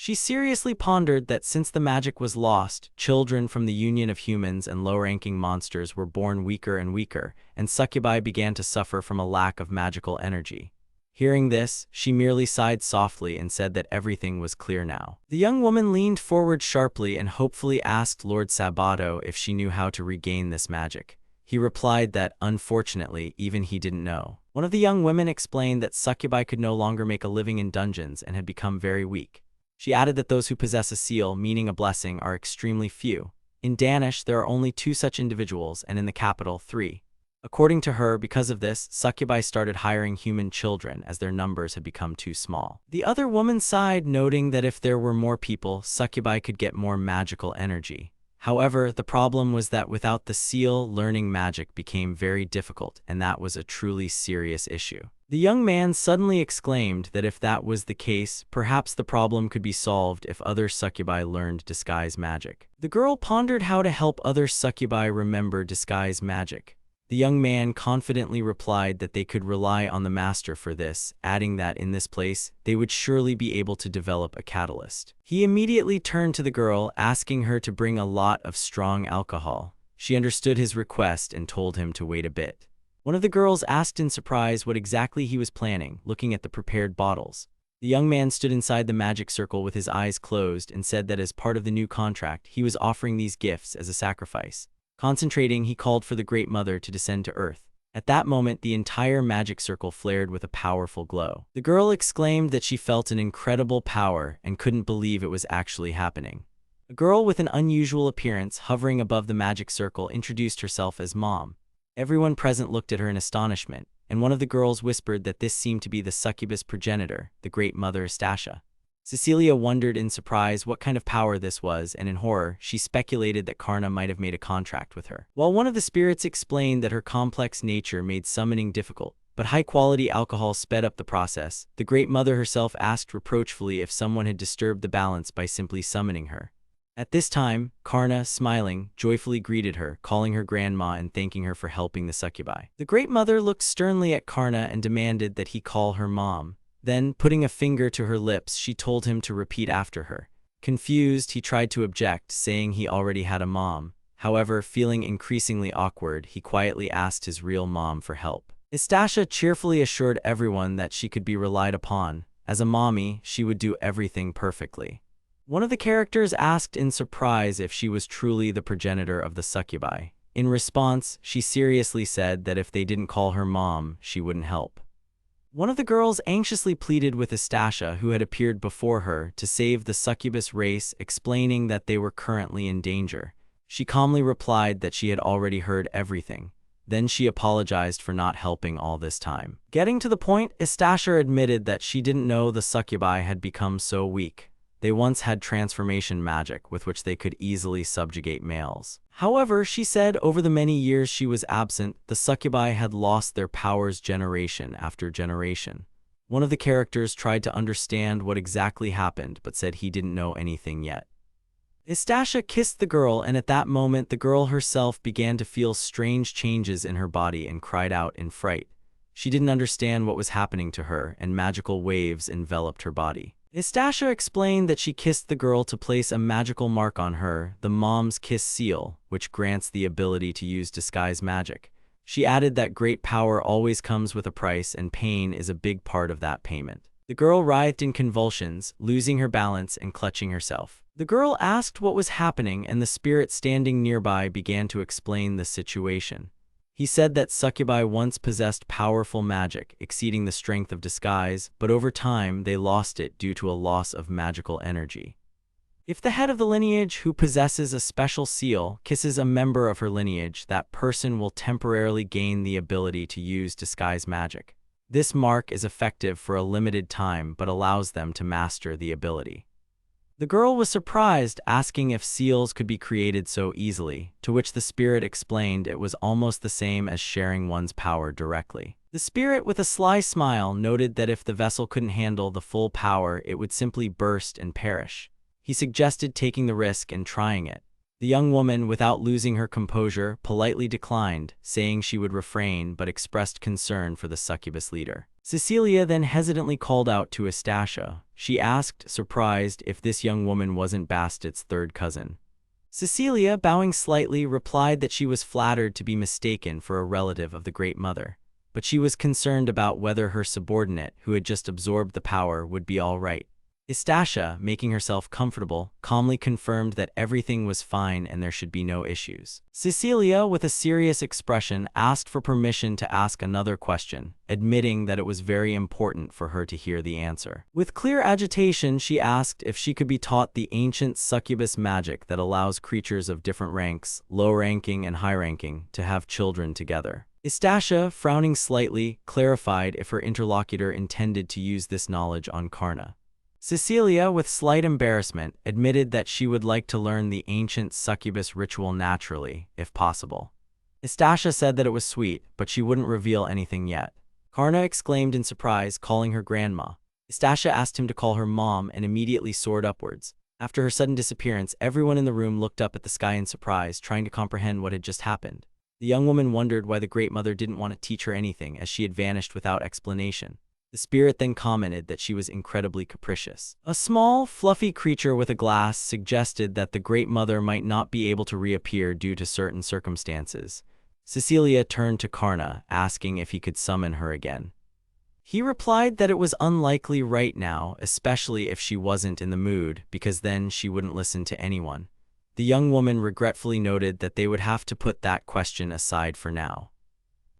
Speaker 1: She seriously pondered that since the magic was lost, children from the union of humans and low-ranking monsters were born weaker and weaker, and succubi began to suffer from a lack of magical energy. Hearing this, she merely sighed softly and said that everything was clear now. The young woman leaned forward sharply and hopefully asked Lord Sabato if she knew how to regain this magic. He replied that, unfortunately, even he didn't know. One of the young women explained that succubi could no longer make a living in dungeons and had become very weak. She added that those who possess a seal, meaning a blessing, are extremely few. In Danish, there are only 2 such individuals, and in the capital, 3. According to her, because of this, succubi started hiring human children as their numbers had become too small. The other woman sighed, noting that if there were more people, succubi could get more magical energy. However, the problem was that without the seal, learning magic became very difficult, and that was a truly serious issue. The young man suddenly exclaimed that if that was the case, perhaps the problem could be solved if other succubi learned disguise magic. The girl pondered how to help other succubi remember disguise magic. The young man confidently replied that they could rely on the master for this, adding that in this place, they would surely be able to develop a catalyst. He immediately turned to the girl, asking her to bring a lot of strong alcohol. She understood his request and told him to wait a bit. One of the girls asked in surprise what exactly he was planning, looking at the prepared bottles. The young man stood inside the magic circle with his eyes closed and said that as part of the new contract, he was offering these gifts as a sacrifice. Concentrating, he called for the Great Mother to descend to Earth. At that moment, the entire magic circle flared with a powerful glow. The girl exclaimed that she felt an incredible power and couldn't believe it was actually happening. A girl with an unusual appearance hovering above the magic circle introduced herself as Mom. Everyone present looked at her in astonishment, and one of the girls whispered that this seemed to be the succubus progenitor, the Great Mother Istasia. Cecilia wondered in surprise what kind of power this was, and in horror, she speculated that Karna might have made a contract with her. While one of the spirits explained that her complex nature made summoning difficult, but high-quality alcohol sped up the process, the Great Mother herself asked reproachfully if someone had disturbed the balance by simply summoning her. At this time, Karna, smiling, joyfully greeted her, calling her grandma and thanking her for helping the succubi. The Great Mother looked sternly at Karna and demanded that he call her Mom. Then, putting a finger to her lips, she told him to repeat after her. Confused, he tried to object, saying he already had a mom. However, feeling increasingly awkward, he quietly asked his real mom for help. Istasia cheerfully assured everyone that she could be relied upon. As a mommy, she would do everything perfectly. One of the characters asked in surprise if she was truly the progenitor of the succubi. In response, she seriously said that if they didn't call her mom, she wouldn't help. One of the girls anxiously pleaded with Istasia, who had appeared before her, to save the succubus race, explaining that they were currently in danger. She calmly replied that she had already heard everything. Then she apologized for not helping all this time. Getting to the point, Istasia admitted that she didn't know the succubi had become so weak. They once had transformation magic with which they could easily subjugate males. However, she said over the many years she was absent, the succubi had lost their powers generation after generation. One of the characters tried to understand what exactly happened, but said he didn't know anything yet. Istasia kissed the girl, and at that moment the girl herself began to feel strange changes in her body and cried out in fright. She didn't understand what was happening to her, and magical waves enveloped her body. Istasia explained that she kissed the girl to place a magical mark on her, the Mom's Kiss seal, which grants the ability to use disguise magic. She added that great power always comes with a price, and pain is a big part of that payment. The girl writhed in convulsions, losing her balance and clutching herself. The girl asked what was happening, and the spirit standing nearby began to explain the situation. He said that succubi once possessed powerful magic, exceeding the strength of disguise, but over time they lost it due to a loss of magical energy. If the head of the lineage, who possesses a special seal, kisses a member of her lineage, that person will temporarily gain the ability to use disguise magic. This mark is effective for a limited time but allows them to master the ability. The girl was surprised, asking if seals could be created so easily, to which the spirit explained it was almost the same as sharing one's power directly. The spirit, with a sly smile, noted that if the vessel couldn't handle the full power, it would simply burst and perish. He suggested taking the risk and trying it. The young woman, without losing her composure, politely declined, saying she would refrain, but expressed concern for the succubus leader. Cecilia then hesitantly called out to Istacia. She asked, surprised, if this young woman wasn't Bastit's third cousin. Cecilia, bowing slightly, replied that she was flattered to be mistaken for a relative of the Great Mother, but she was concerned about whether her subordinate, who had just absorbed the power, would be all right. Istacia, making herself comfortable, calmly confirmed that everything was fine and there should be no issues. Cecilia, with a serious expression, asked for permission to ask another question, admitting that it was very important for her to hear the answer. With clear agitation, she asked if she could be taught the ancient succubus magic that allows creatures of different ranks, low-ranking and high-ranking, to have children together. Istacia, frowning slightly, clarified if her interlocutor intended to use this knowledge on Karna. Cecilia, with slight embarrassment, admitted that she would like to learn the ancient succubus ritual naturally, if possible. Istacia said that it was sweet, but she wouldn't reveal anything yet. Karna exclaimed in surprise, calling her grandma. Istacia asked him to call her mom and immediately soared upwards. After her sudden disappearance, everyone in the room looked up at the sky in surprise, trying to comprehend what had just happened. The young woman wondered why the Great Mother didn't want to teach her anything, as she had vanished without explanation. The spirit then commented that she was incredibly capricious. A small, fluffy creature with a glass suggested that the Great Mother might not be able to reappear due to certain circumstances. Cecilia turned to Karna, asking if he could summon her again. He replied that it was unlikely right now, especially if she wasn't in the mood, because then she wouldn't listen to anyone. The young woman regretfully noted that they would have to put that question aside for now.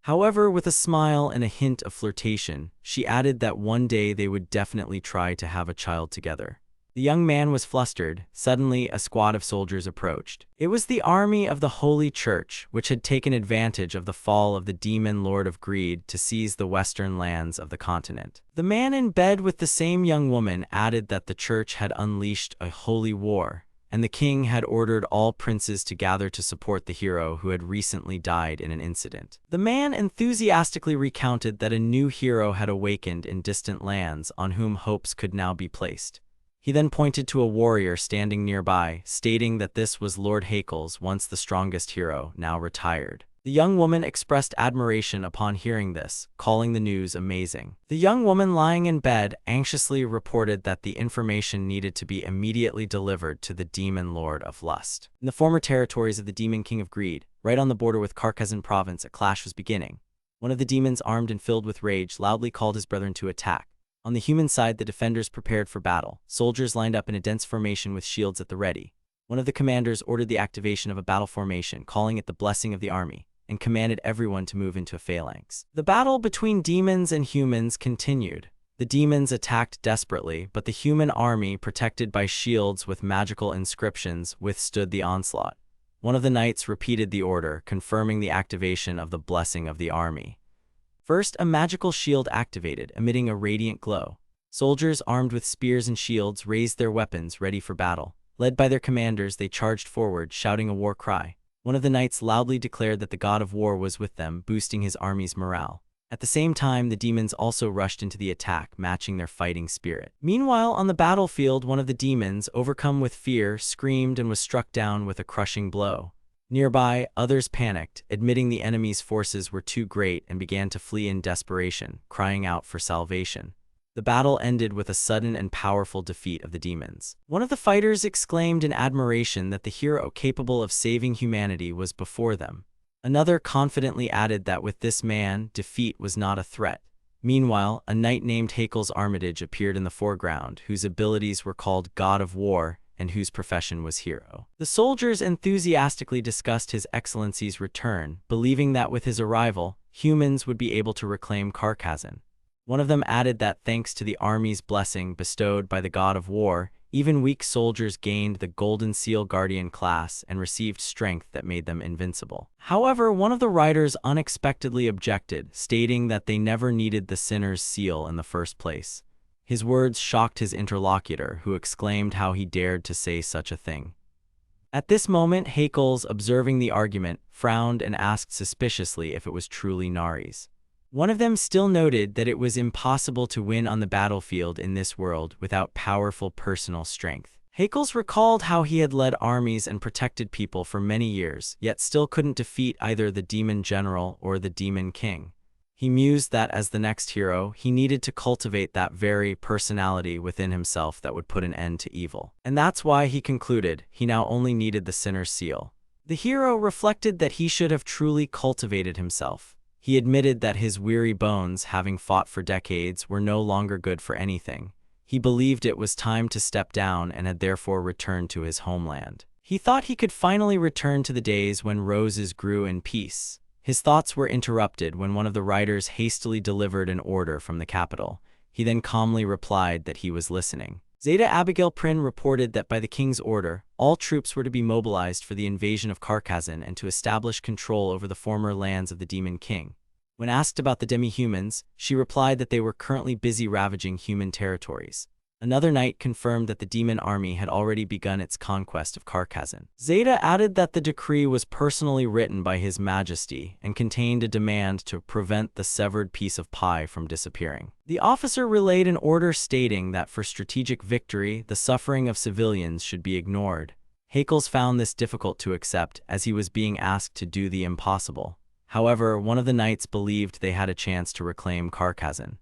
Speaker 1: However, with a smile and a hint of flirtation, she added that one day they would definitely try to have a child together. The young man was flustered. Suddenly, a squad of soldiers approached. It was the army of the Holy Church, which had taken advantage of the fall of the demon Lord of Greed to seize the western lands of the continent. The man in bed with the same young woman added that the church had unleashed a holy war, and the king had ordered all princes to gather to support the hero who had recently died in an incident. The man enthusiastically recounted that a new hero had awakened in distant lands on whom hopes could now be placed. He then pointed to a warrior standing nearby, stating that this was Lord Hakel's, once the strongest hero, now retired. The young woman expressed admiration upon hearing this, calling the news amazing. The young woman lying in bed anxiously reported that the information needed to be immediately delivered to the demon Lord of Lust. In the former territories of the demon King of Greed, right on the border with Carcassonne province, a clash was beginning. One of the demons, armed and filled with rage, loudly called his brethren to attack. On the human side, the defenders prepared for battle. Soldiers lined up in a dense formation with shields at the ready. One of the commanders ordered the activation of a battle formation, calling it the blessing of the army, and commanded everyone to move into a phalanx. The battle between demons and humans continued. The demons attacked desperately, but the human army, protected by shields with magical inscriptions, withstood the onslaught. One of the knights repeated the order, confirming the activation of the blessing of the army. First, a magical shield activated, emitting a radiant glow. Soldiers armed with spears and shields raised their weapons, ready for battle. Led by their commanders, they charged forward, shouting a war cry. One of the knights loudly declared that the god of war was with them, boosting his army's morale. At the same time, the demons also rushed into the attack, matching their fighting spirit. Meanwhile, on the battlefield, one of the demons, overcome with fear, screamed and was struck down with a crushing blow. Nearby, others panicked, admitting the enemy's forces were too great, and began to flee in desperation, crying out for salvation. The battle ended with a sudden and powerful defeat of the demons. One of the fighters exclaimed in admiration that the hero capable of saving humanity was before them. Another confidently added that with this man, defeat was not a threat. Meanwhile, a knight named Hakel's Armitage appeared in the foreground, whose abilities were called God of War, and whose profession was hero. The soldiers enthusiastically discussed His Excellency's return, believing that with his arrival, humans would be able to reclaim Carcassonne. One of them added that thanks to the army's blessing bestowed by the god of war, even weak soldiers gained the Golden Seal Guardian class and received strength that made them invincible. However, one of the riders unexpectedly objected, stating that they never needed the Sinner's Seal in the first place. His words shocked his interlocutor, who exclaimed how he dared to say such a thing. At this moment, Hakel's, observing the argument, frowned and asked suspiciously if it was truly Nari's. One of them still noted that it was impossible to win on the battlefield in this world without powerful personal strength. Hakel's recalled how he had led armies and protected people for many years, yet still couldn't defeat either the demon general or the demon king. He mused that as the next hero, he needed to cultivate that very personality within himself that would put an end to evil. And that's why he concluded he now only needed the sinner's seal. The hero reflected that he should have truly cultivated himself. He admitted that his weary bones, having fought for decades, were no longer good for anything. He believed it was time to step down and had therefore returned to his homeland. He thought he could finally return to the days when roses grew in peace. His thoughts were interrupted when one of the riders hastily delivered an order from the capital. He then calmly replied that he was listening. Zeta Abigail Prin reported that by the king's order, all troops were to be mobilized for the invasion of Carcassonne and to establish control over the former lands of the Demon King. When asked about the demi-humans, she replied that they were currently busy ravaging human territories. Another knight confirmed that the demon army had already begun its conquest of Carcassonne. Zeta added that the decree was personally written by His Majesty and contained a demand to prevent the severed piece of pie from disappearing. The officer relayed an order stating that for strategic victory, the suffering of civilians should be ignored. Haekels found this difficult to accept as he was being asked to do the impossible. However, one of the knights believed they had a chance to reclaim Carcassonne.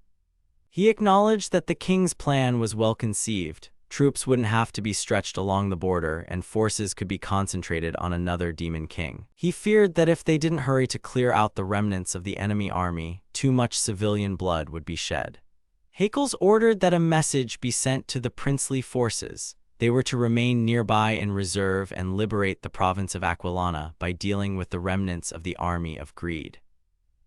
Speaker 1: He acknowledged that the king's plan was well conceived. Troops wouldn't have to be stretched along the border, and forces could be concentrated on another demon king. He feared that if they didn't hurry to clear out the remnants of the enemy army, too much civilian blood would be shed. Haekels ordered that a message be sent to the princely forces. They were to remain nearby in reserve and liberate the province of Aquilana by dealing with the remnants of the army of greed.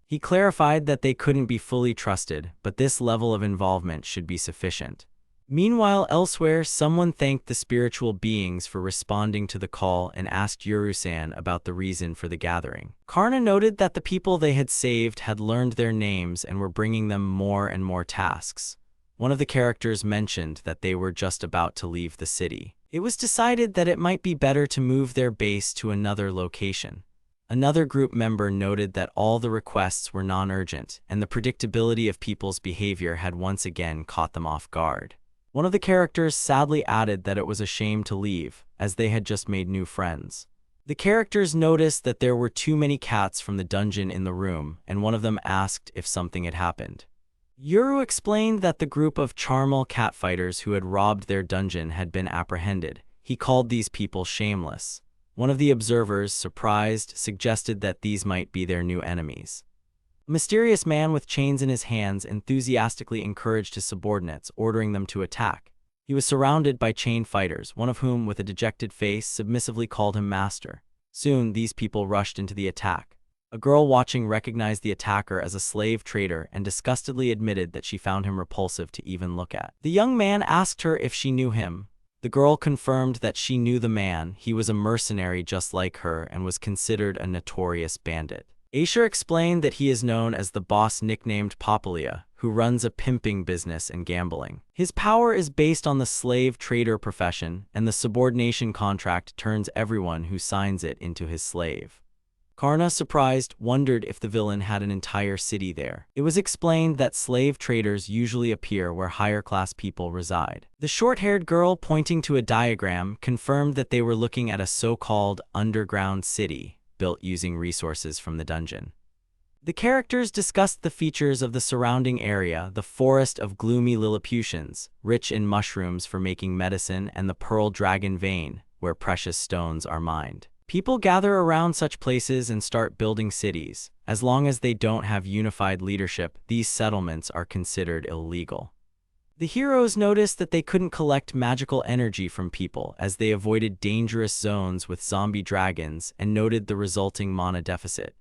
Speaker 1: He clarified that they couldn't be fully trusted, but this level of involvement should be sufficient. Meanwhile, elsewhere, someone thanked the spiritual beings for responding to the call and asked Yurusan about the reason for the gathering. Karna noted that the people they had saved had learned their names and were bringing them more and more tasks. One of the characters mentioned that they were just about to leave the city. It was decided that it might be better to move their base to another location. Another group member noted that all the requests were non-urgent, and the predictability of people's behavior had once again caught them off guard. One of the characters sadly added that it was a shame to leave, as they had just made new friends. The characters noticed that there were too many cats from the dungeon in the room, and one of them asked if something had happened. Yuru explained that the group of charmal catfighters who had robbed their dungeon had been apprehended. He called these people shameless. One of the observers, surprised, suggested that these might be their new enemies. A mysterious man with chains in his hands enthusiastically encouraged his subordinates, ordering them to attack. He was surrounded by chained fighters, one of whom, with a dejected face, submissively called him master. Soon, these people rushed into the attack. A girl watching recognized the attacker as a slave trader and disgustedly admitted that she found him repulsive to even look at. The young man asked her if she knew him. The girl confirmed that she knew the man. He was a mercenary just like her and was considered a notorious bandit. Aesher explained that he is known as the boss nicknamed Papalia, who runs a pimping business and gambling. His power is based on the slave trader profession, and the subordination contract turns everyone who signs it into his slave. Karna, surprised, wondered if the villain had an entire city there. It was explained that slave traders usually appear where higher-class people reside. The short-haired girl, pointing to a diagram, confirmed that they were looking at a so-called underground city, built using resources from the dungeon. The characters discussed the features of the surrounding area, the forest of gloomy Lilliputians, rich in mushrooms for making medicine, and the Pearl Dragon Vein, where precious stones are mined. People gather around such places and start building cities. As long as they don't have unified leadership, these settlements are considered illegal. The heroes noticed that they couldn't collect magical energy from people as they avoided dangerous zones with zombie dragons and noted the resulting mana deficit.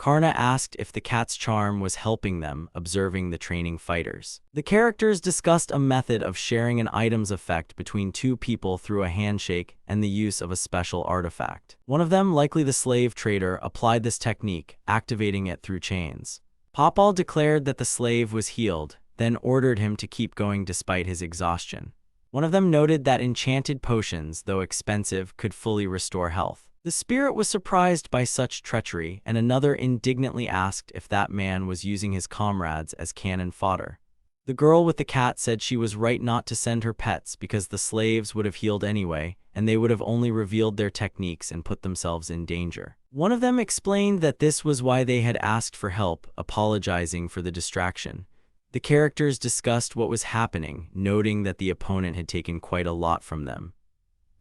Speaker 1: Karna asked if the cat's charm was helping them, observing the training fighters. The characters discussed a method of sharing an item's effect between two people through a handshake and the use of a special artifact. One of them, likely the slave trader, applied this technique, activating it through chains. Popal declared that the slave was healed, then ordered him to keep going despite his exhaustion. One of them noted that enchanted potions, though expensive, could fully restore health. The spirit was surprised by such treachery, and another indignantly asked if that man was using his comrades as cannon fodder. The girl with the cat said she was right not to send her pets because the slaves would have healed anyway, and they would have only revealed their techniques and put themselves in danger. One of them explained that this was why they had asked for help, apologizing for the distraction. The characters discussed what was happening, noting that the opponent had taken quite a lot from them.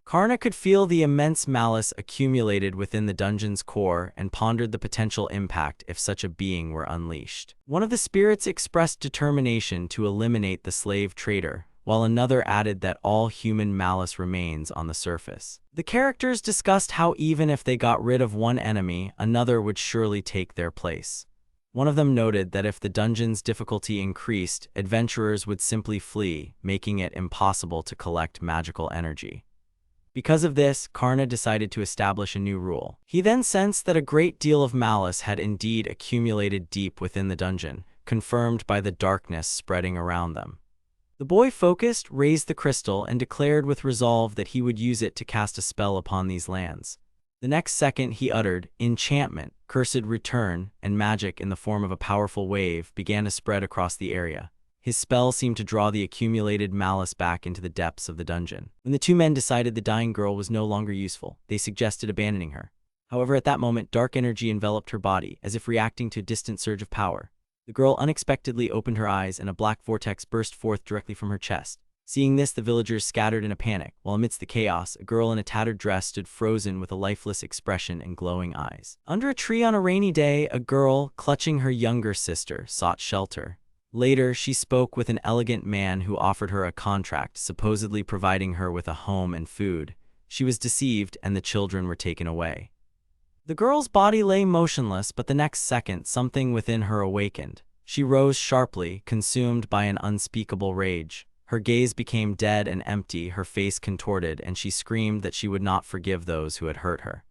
Speaker 1: Karna could feel the immense malice accumulated within the dungeon's core and pondered the potential impact if such a being were unleashed. One of the spirits expressed determination to eliminate the slave trader, while another added that all human malice remains on the surface. The characters discussed how even if they got rid of one enemy, another would surely take their place. One of them noted that if the dungeon's difficulty increased, adventurers would simply flee, making it impossible to collect magical energy. Because of this, Karna decided to establish a new rule. He then sensed that a great deal of malice had indeed accumulated deep within the dungeon, confirmed by the darkness spreading around them. The boy focused, raised the crystal, and declared with resolve that he would use it to cast a spell upon these lands. The next second he uttered, "Enchantment, cursed return," and magic in the form of a powerful wave began to spread across the area. His spell seemed to draw the accumulated malice back into the depths of the dungeon. When the two men decided the dying girl was no longer useful, they suggested abandoning her. However, at that moment, dark energy enveloped her body, as if reacting to a distant surge of power. The girl unexpectedly opened her eyes, and a black vortex burst forth directly from her chest. Seeing this, the villagers scattered in a panic, while amidst the chaos, a girl in a tattered dress stood frozen with a lifeless expression and glowing eyes. Under a tree on a rainy day, a girl, clutching her younger sister, sought shelter. Later, she spoke with an elegant man who offered her a contract, supposedly providing her with a home and food. She was deceived, and the children were taken away. The girl's body lay motionless, but the next second, something within her awakened. She rose sharply, consumed by an unspeakable rage. Her gaze became dead and empty, her face contorted, and she screamed that she would not forgive those who had hurt her.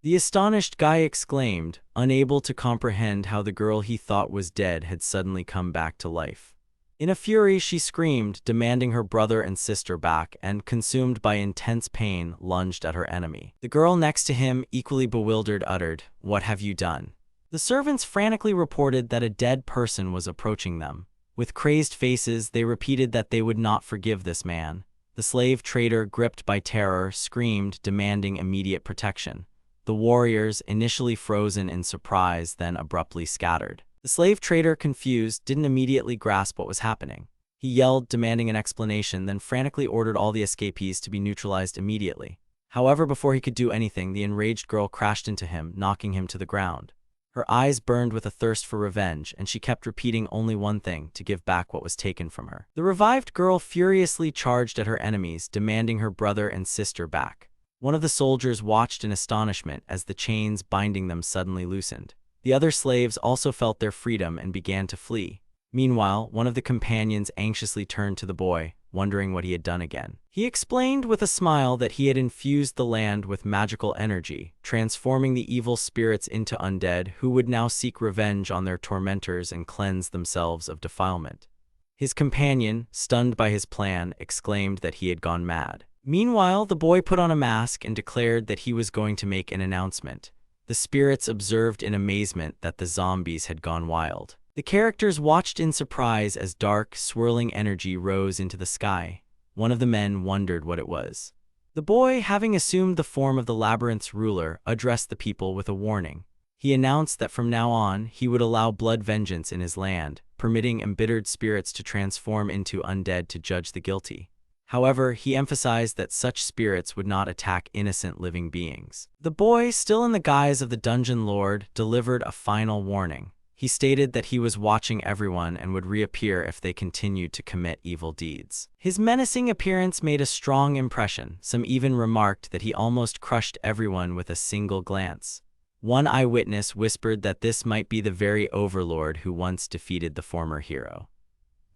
Speaker 1: The astonished guy exclaimed, unable to comprehend how the girl he thought was dead had suddenly come back to life. In a fury, she screamed, demanding her brother and sister back, and, consumed by intense pain, lunged at her enemy. The girl next to him, equally bewildered, uttered, "What have you done?" The servants frantically reported that a dead person was approaching them. With crazed faces, they repeated that they would not forgive this man. The slave trader, gripped by terror, screamed, demanding immediate protection. The warriors, initially frozen in surprise, then abruptly scattered. The slave trader, confused, didn't immediately grasp what was happening. He yelled, demanding an explanation, then frantically ordered all the escapees to be neutralized immediately. However, before he could do anything, the enraged girl crashed into him, knocking him to the ground. Her eyes burned with a thirst for revenge, and she kept repeating only one thing: to give back what was taken from her. The revived girl furiously charged at her enemies, demanding her brother and sister back. One of the soldiers watched in astonishment as the chains binding them suddenly loosened. The other slaves also felt their freedom and began to flee. Meanwhile, one of the companions anxiously turned to the boy, wondering what he had done again. He explained with a smile that he had infused the land with magical energy, transforming the evil spirits into undead who would now seek revenge on their tormentors and cleanse themselves of defilement. His companion, stunned by his plan, exclaimed that he had gone mad. Meanwhile, the boy put on a mask and declared that he was going to make an announcement. The spirits observed in amazement that the zombies had gone wild. The characters watched in surprise as dark, swirling energy rose into the sky. One of the men wondered what it was. The boy, having assumed the form of the labyrinth's ruler, addressed the people with a warning. He announced that from now on, he would allow blood vengeance in his land, permitting embittered spirits to transform into undead to judge the guilty. However, he emphasized that such spirits would not attack innocent living beings. The boy, still in the guise of the dungeon lord, delivered a final warning. He stated that he was watching everyone and would reappear if they continued to commit evil deeds. His menacing appearance made a strong impression. Some even remarked that he almost crushed everyone with a single glance. One eyewitness whispered that this might be the very overlord who once defeated the former hero.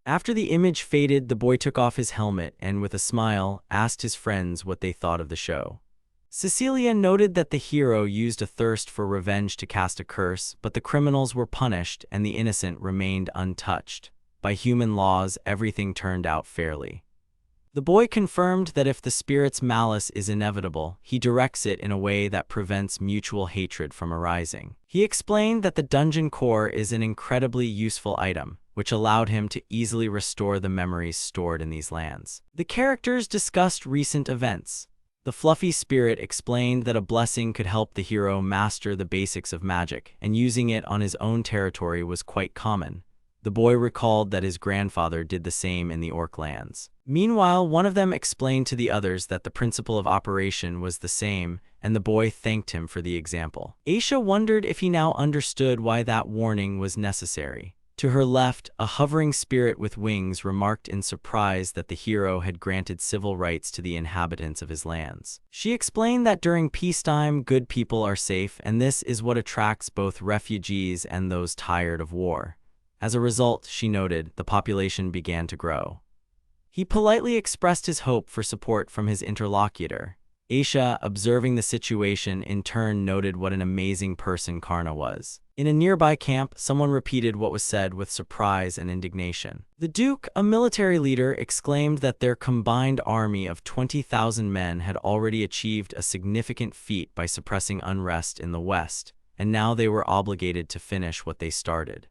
Speaker 1: After the image faded, the boy took off his helmet and, with a smile, asked his friends what they thought of the show. Cecilia noted that the hero used a thirst for revenge to cast a curse, but the criminals were punished and the innocent remained untouched. By human laws, everything turned out fairly. The boy confirmed that if the spirit's malice is inevitable, he directs it in a way that prevents mutual hatred from arising. He explained that the dungeon core is an incredibly useful item. which allowed him to easily restore the memories stored in these lands. The characters discussed recent events. The fluffy spirit explained that a blessing could help the hero master the basics of magic, and using it on his own territory was quite common. The boy recalled that his grandfather did the same in the orc lands. Meanwhile, one of them explained to the others that the principle of operation was the same, and the boy thanked him for the example. Aisha wondered if he now understood why that warning was necessary. To her left, a hovering spirit with wings remarked in surprise that the hero had granted civil rights to the inhabitants of his lands. She explained that during peacetime, good people are safe, and this is what attracts both refugees and those tired of war. As a result, she noted, the population began to grow. He politely expressed his hope for support from his interlocutor. Aisha, observing the situation, in turn noted what an amazing person Karna was. In a nearby camp, someone repeated what was said with surprise and indignation. The Duke, a military leader, exclaimed that their combined army of 20,000 men had already achieved a significant feat by suppressing unrest in the West, and now they were obligated to finish what they started.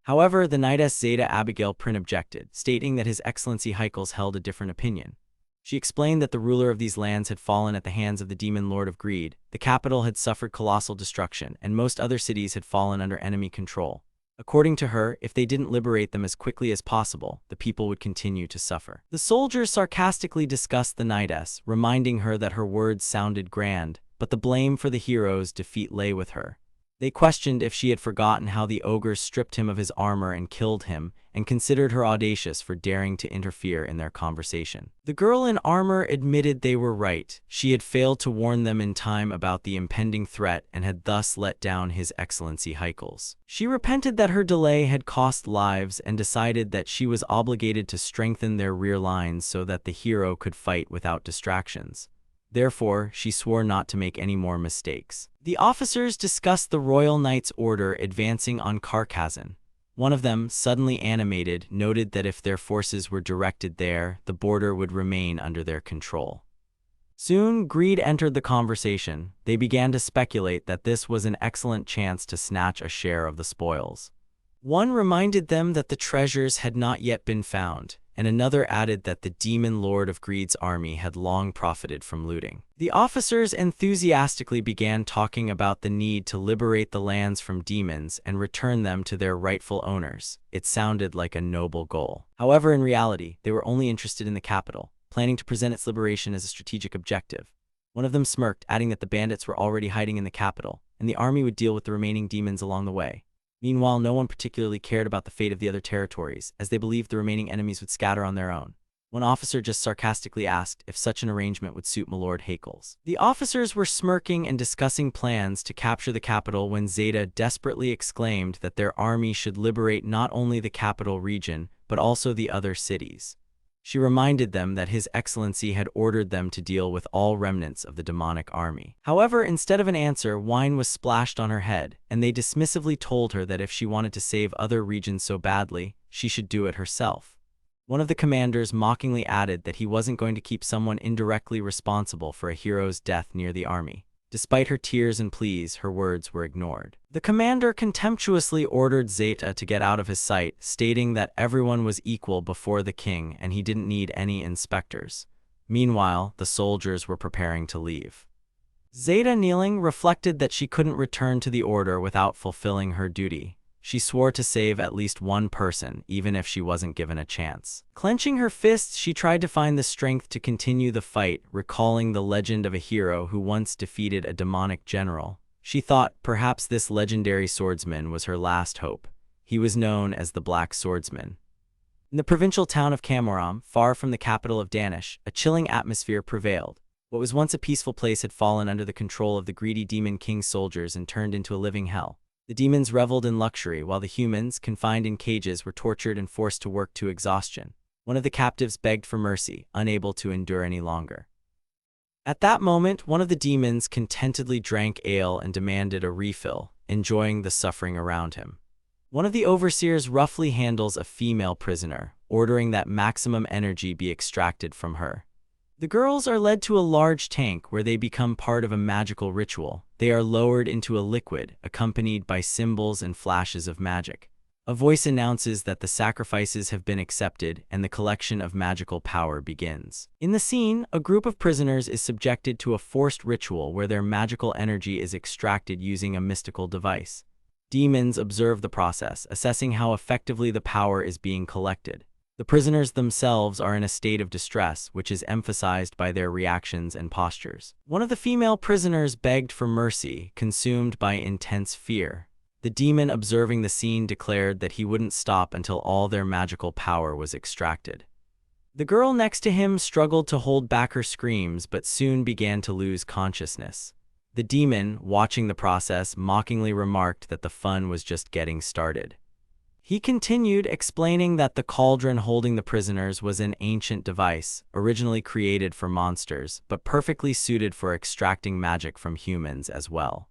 Speaker 1: However, the Knightess Zeta Abigail Prin objected, stating that His Excellency Heikels held a different opinion. She explained that the ruler of these lands had fallen at the hands of the demon Lord of Greed, the capital had suffered colossal destruction, and most other cities had fallen under enemy control. According to her, if they didn't liberate them as quickly as possible, the people would continue to suffer. The soldiers sarcastically discussed the Knightess, reminding her that her words sounded grand, but the blame for the hero's defeat lay with her. They questioned if she had forgotten how the ogres stripped him of his armor and killed him, and considered her audacious for daring to interfere in their conversation. The girl in armor admitted they were right. She had failed to warn them in time about the impending threat and had thus let down His Excellency Heikels. She repented that her delay had cost lives and decided that she was obligated to strengthen their rear lines so that the hero could fight without distractions. Therefore, she swore not to make any more mistakes. The officers discussed the Royal Knight's order advancing on Carcassonne. One of them, suddenly animated, noted that if their forces were directed there, the border would remain under their control. Soon, greed entered the conversation. They began to speculate that this was an excellent chance to snatch a share of the spoils. One reminded them that the treasures had not yet been found, and another added that the demon Lord of Greed's army had long profited from looting. The officers enthusiastically began talking about the need to liberate the lands from demons and return them to their rightful owners. It sounded like a noble goal. However, in reality, they were only interested in the capital, planning to present its liberation as a strategic objective. One of them smirked, adding that the bandits were already hiding in the capital, and the army would deal with the remaining demons along the way. Meanwhile, no one particularly cared about the fate of the other territories, as they believed the remaining enemies would scatter on their own. One officer just sarcastically asked if such an arrangement would suit Milord Heikels. The officers were smirking and discussing plans to capture the capital when Zeta desperately exclaimed that their army should liberate not only the capital region, but also the other cities. She reminded them that His Excellency had ordered them to deal with all remnants of the demonic army. However, instead of an answer, wine was splashed on her head, and they dismissively told her that if she wanted to save other regions so badly, she should do it herself. One of the commanders mockingly added that he wasn't going to keep someone indirectly responsible for a hero's death near the army. Despite her tears and pleas, her words were ignored. The commander contemptuously ordered Zeta to get out of his sight, stating that everyone was equal before the king and he didn't need any inspectors. Meanwhile, the soldiers were preparing to leave. Zeta, kneeling, reflected that she couldn't return to the order without fulfilling her duty. She swore to save at least one person, even if she wasn't given a chance. Clenching her fists, she tried to find the strength to continue the fight, recalling the legend of a hero who once defeated a demonic general. She thought perhaps this legendary swordsman was her last hope. He was known as the Black Swordsman. In the provincial town of Camoram, far from the capital of Danish, a chilling atmosphere prevailed. What was once a peaceful place had fallen under the control of the greedy demon king's soldiers and turned into a living hell. The demons reveled in luxury, while the humans, confined in cages, were tortured and forced to work to exhaustion. One of the captives begged for mercy, unable to endure any longer. At that moment, one of the demons contentedly drank ale and demanded a refill, enjoying the suffering around him. One of the overseers roughly handles a female prisoner, ordering that maximum energy be extracted from her. The girls are led to a large tank where they become part of a magical ritual. They are lowered into a liquid, accompanied by symbols and flashes of magic. A voice announces that the sacrifices have been accepted and the collection of magical power begins. In the scene, a group of prisoners is subjected to a forced ritual where their magical energy is extracted using a mystical device. Demons observe the process, assessing how effectively the power is being collected. The prisoners themselves are in a state of distress, which is emphasized by their reactions and postures. One of the female prisoners begged for mercy, consumed by intense fear. The demon observing the scene declared that he wouldn't stop until all their magical power was extracted. The girl next to him struggled to hold back her screams but soon began to lose consciousness. The demon, watching the process, mockingly remarked that the fun was just getting started. He continued, explaining that the cauldron holding the prisoners was an ancient device, originally created for monsters, but perfectly suited for extracting magic from humans as well.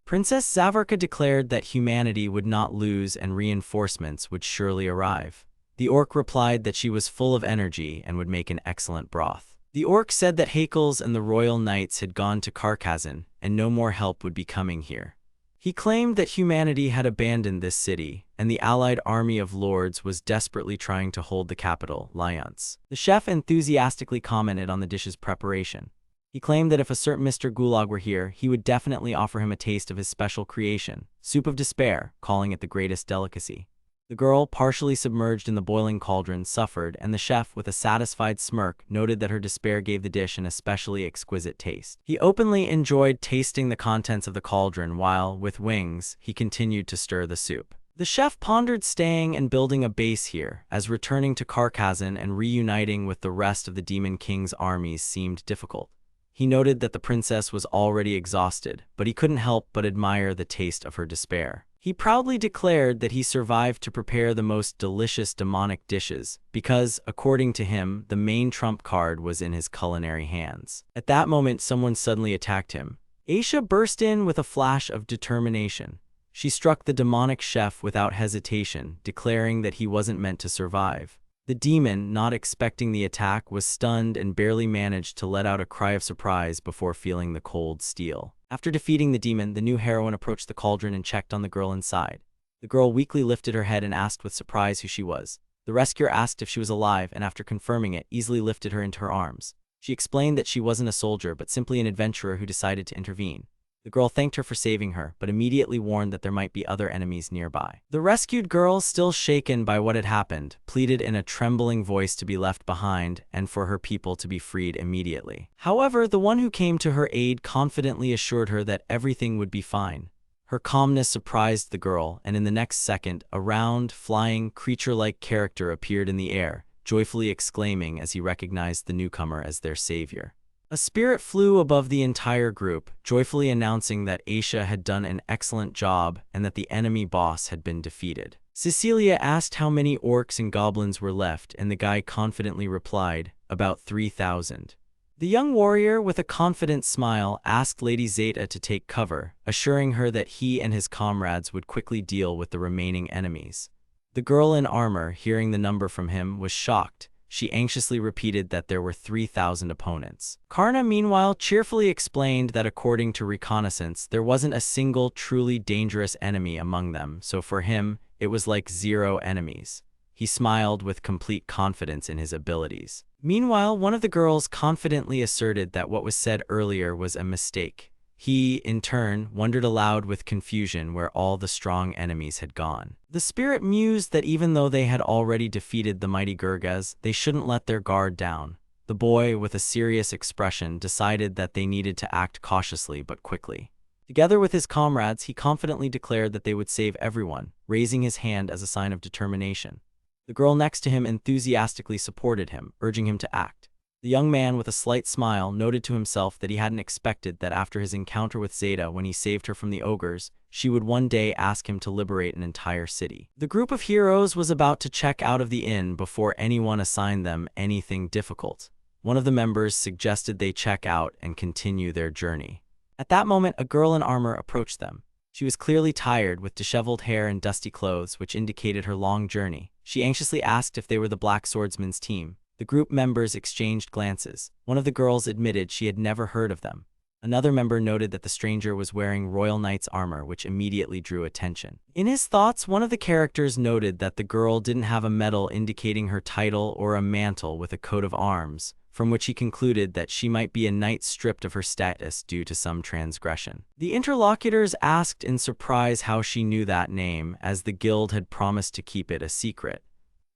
Speaker 1: Princess Zavarka declared that humanity would not lose and reinforcements would surely arrive. The orc replied that she was full of energy and would make an excellent broth. The orc said that Hakel's and the royal knights had gone to Carcassonne and no more help would be coming here. He claimed that humanity had abandoned this city, and the allied army of lords was desperately trying to hold the capital, Lyons. The chef enthusiastically commented on the dish's preparation. He claimed that if a certain Mr. Gulag were here, he would definitely offer him a taste of his special creation, soup of despair, calling it the greatest delicacy. The girl, partially submerged in the boiling cauldron, suffered, and the chef, with a satisfied smirk, noted that her despair gave the dish an especially exquisite taste. He openly enjoyed tasting the contents of the cauldron while, with wings, he continued to stir the soup. The chef pondered staying and building a base here, as returning to Carcassonne and reuniting with the rest of the Demon King's armies seemed difficult. He noted that the princess was already exhausted, but he couldn't help but admire the taste of her despair. He proudly declared that he survived to prepare the most delicious demonic dishes, because, according to him, the main trump card was in his culinary hands. At that moment, someone suddenly attacked him. Aisha burst in with a flash of determination. She struck the demonic chef without hesitation, declaring that he wasn't meant to survive. The demon, not expecting the attack, was stunned and barely managed to let out a cry of surprise before feeling the cold steel. After defeating the demon, the new heroine approached the cauldron and checked on the girl inside. The girl weakly lifted her head and asked with surprise who she was. The rescuer asked if she was alive and, after confirming it, easily lifted her into her arms. She explained that she wasn't a soldier but simply an adventurer who decided to intervene. The girl thanked her for saving her, but immediately warned that there might be other enemies nearby. The rescued girl, still shaken by what had happened, pleaded in a trembling voice to be left behind and for her people to be freed immediately. However, the one who came to her aid confidently assured her that everything would be fine. Her calmness surprised the girl, and in the next second, a round, flying, creature-like character appeared in the air, joyfully exclaiming as he recognized the newcomer as their savior. A spirit flew above the entire group, joyfully announcing that Aisha had done an excellent job and that the enemy boss had been defeated. Cecilia asked how many orcs and goblins were left, and the guy confidently replied, about 3,000. The young warrior, with a confident smile, asked Lady Zeta to take cover, assuring her that he and his comrades would quickly deal with the remaining enemies. The girl in armor, hearing the number from him, was shocked. She anxiously repeated that there were 3,000 opponents. Karna, meanwhile, cheerfully explained that according to reconnaissance, there wasn't a single truly dangerous enemy among them, so for him, it was like 0 enemies. He smiled with complete confidence in his abilities. Meanwhile, one of the girls confidently asserted that what was said earlier was a mistake. He, in turn, wondered aloud with confusion where all the strong enemies had gone. The spirit mused that even though they had already defeated the mighty Gurgas, they shouldn't let their guard down. The boy, with a serious expression, decided that they needed to act cautiously but quickly. Together with his comrades, he confidently declared that they would save everyone, raising his hand as a sign of determination. The girl next to him enthusiastically supported him, urging him to act. The young man, with a slight smile, noted to himself that he hadn't expected that after his encounter with Zeta when he saved her from the ogres, she would one day ask him to liberate an entire city. The group of heroes was about to check out of the inn before anyone assigned them anything difficult. One of the members suggested they check out and continue their journey. At that moment, a girl in armor approached them. She was clearly tired, with disheveled hair and dusty clothes, which indicated her long journey. She anxiously asked if they were the Black Swordsman's team. The group members exchanged glances. One of the girls admitted she had never heard of them. Another member noted that the stranger was wearing Royal Knight's armor, which immediately drew attention. In his thoughts, one of the characters noted that the girl didn't have a medal indicating her title or a mantle with a coat of arms, from which he concluded that she might be a knight stripped of her status due to some transgression. The interlocutors asked in surprise how she knew that name, as the guild had promised to keep it a secret.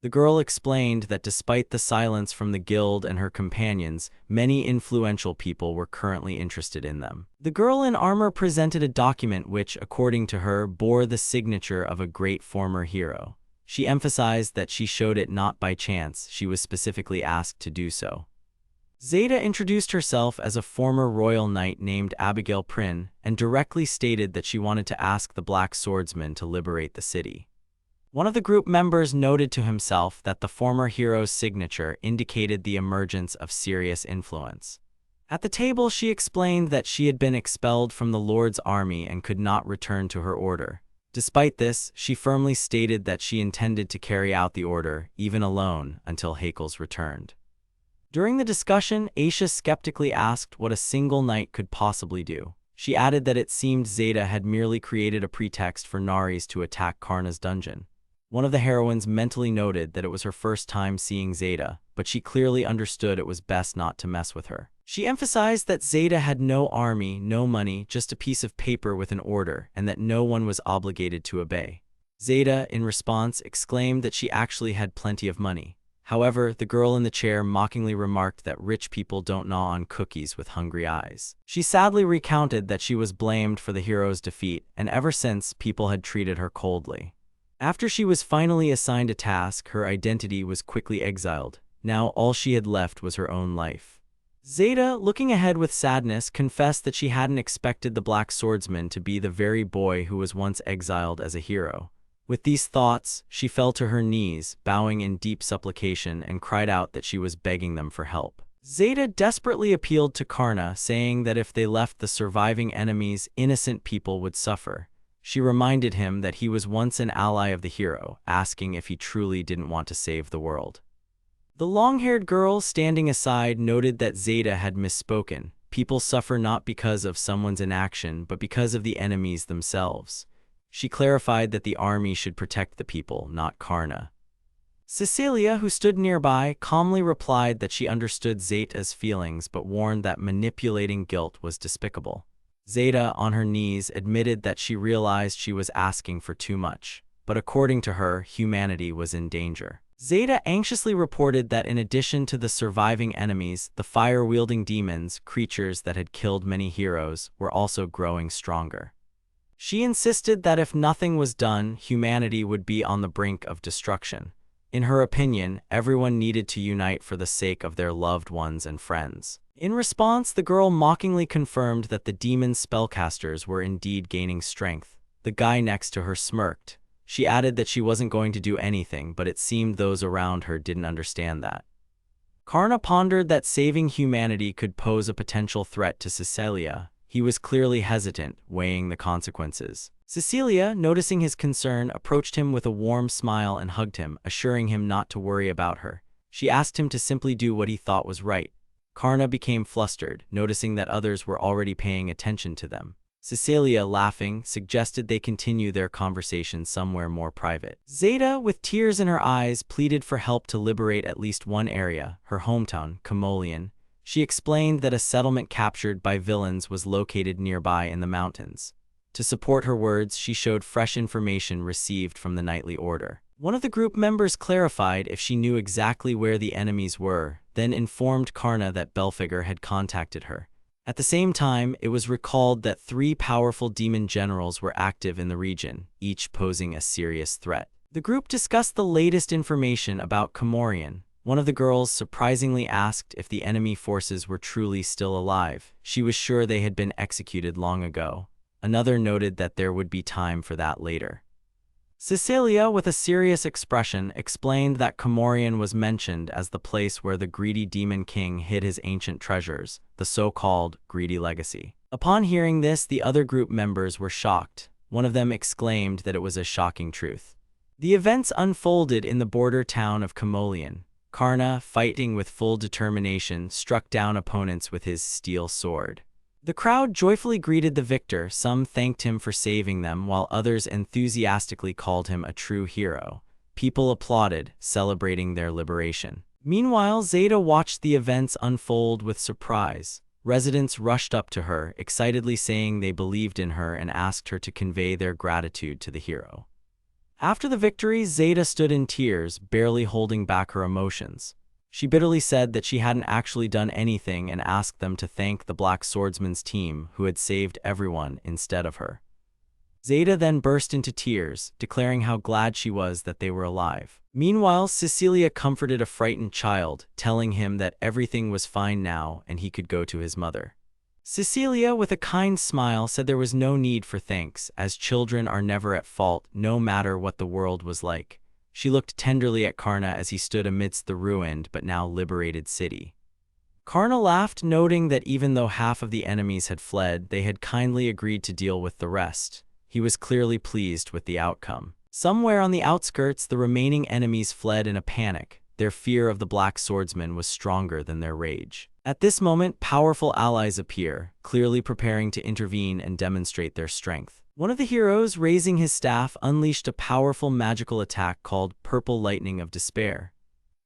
Speaker 1: The girl explained that despite the silence from the guild and her companions, many influential people were currently interested in them. The girl in armor presented a document which, according to her, bore the signature of a great former hero. She emphasized that she showed it not by chance, she was specifically asked to do so. Zeta introduced herself as a former royal knight named Abigail Prynne and directly stated that she wanted to ask the Black Swordsman to liberate the city. One of the group members noted to himself that the former hero's signature indicated the emergence of serious influence. At the table, she explained that she had been expelled from the Lord's army and could not return to her order. Despite this, she firmly stated that she intended to carry out the order, even alone, until Hakel's returned. During the discussion, Aisha skeptically asked what a single knight could possibly do. She added that it seemed Zeta had merely created a pretext for Naris to attack Karna's dungeon. One of the heroines mentally noted that it was her first time seeing Zeta, but she clearly understood it was best not to mess with her. She emphasized that Zeta had no army, no money, just a piece of paper with an order, and that no one was obligated to obey. Zeta, in response, exclaimed that she actually had plenty of money. However, the girl in the chair mockingly remarked that rich people don't gnaw on cookies with hungry eyes. She sadly recounted that she was blamed for the hero's defeat, and ever since, people had treated her coldly. After she was finally assigned a task, her identity was quickly exiled. Now all she had left was her own life. Zeta, looking ahead with sadness, confessed that she hadn't expected the Black Swordsman to be the very boy who was once exiled as a hero. With these thoughts, she fell to her knees, bowing in deep supplication, and cried out that she was begging them for help. Zeta desperately appealed to Karna, saying that if they left the surviving enemies, innocent people would suffer. She reminded him that he was once an ally of the hero, asking if he truly didn't want to save the world. The long-haired girl standing aside noted that Zeta had misspoken. People suffer not because of someone's inaction, but because of the enemies themselves. She clarified that the army should protect the people, not Karna. Cecilia, who stood nearby, calmly replied that she understood Zeta's feelings but warned that manipulating guilt was despicable. Zeta, on her knees, admitted that she realized she was asking for too much, but according to her, humanity was in danger. Zeta anxiously reported that in addition to the surviving enemies, the fire-wielding demons, creatures that had killed many heroes, were also growing stronger. She insisted that if nothing was done, humanity would be on the brink of destruction. In her opinion, everyone needed to unite for the sake of their loved ones and friends. In response, the girl mockingly confirmed that the demon spellcasters were indeed gaining strength. The guy next to her smirked. She added that she wasn't going to do anything, but it seemed those around her didn't understand that. Karna pondered that saving humanity could pose a potential threat to Cecilia. He was clearly hesitant, weighing the consequences. Cecilia, noticing his concern, approached him with a warm smile and hugged him, assuring him not to worry about her. She asked him to simply do what he thought was right. Karna became flustered, noticing that others were already paying attention to them. Cecilia, laughing, suggested they continue their conversation somewhere more private. Zeta, with tears in her eyes, pleaded for help to liberate at least one area, her hometown, Camolian. She explained that a settlement captured by villains was located nearby in the mountains. To support her words, she showed fresh information received from the Knightly Order. One of the group members clarified if she knew exactly where the enemies were, then informed Karna that Belphegor had contacted her. At the same time, it was recalled that 3 powerful demon generals were active in the region, each posing a serious threat. The group discussed the latest information about Camorian. One of the girls surprisingly asked if the enemy forces were truly still alive. She was sure they had been executed long ago. Another noted that there would be time for that later. Cecilia, with a serious expression, explained that Camorian was mentioned as the place where the greedy demon king hid his ancient treasures, the so-called greedy legacy. Upon hearing this, the other group members were shocked. One of them exclaimed that it was a shocking truth. The events unfolded in the border town of Camolian. Karna, fighting with full determination, struck down opponents with his steel sword. The crowd joyfully greeted the victor. Some thanked him for saving them, while others enthusiastically called him a true hero. People applauded, celebrating their liberation. Meanwhile, Zeta watched the events unfold with surprise. Residents rushed up to her, excitedly saying they believed in her and asked her to convey their gratitude to the hero. After the victory, Zeta stood in tears, barely holding back her emotions. She bitterly said that she hadn't actually done anything and asked them to thank the Black Swordsman's team who had saved everyone instead of her. Zeta then burst into tears, declaring how glad she was that they were alive. Meanwhile, Cecilia comforted a frightened child, telling him that everything was fine now and he could go to his mother. Cecilia, with a kind smile, said there was no need for thanks, as children are never at fault, no matter what the world was like. She looked tenderly at Karna as he stood amidst the ruined but now liberated city. Karna laughed, noting that even though half of the enemies had fled, they had kindly agreed to deal with the rest. He was clearly pleased with the outcome. Somewhere on the outskirts, the remaining enemies fled in a panic. Their fear of the Black Swordsman was stronger than their rage. At this moment, powerful allies appear, clearly preparing to intervene and demonstrate their strength. One of the heroes, raising his staff, unleashed a powerful magical attack called Purple Lightning of Despair.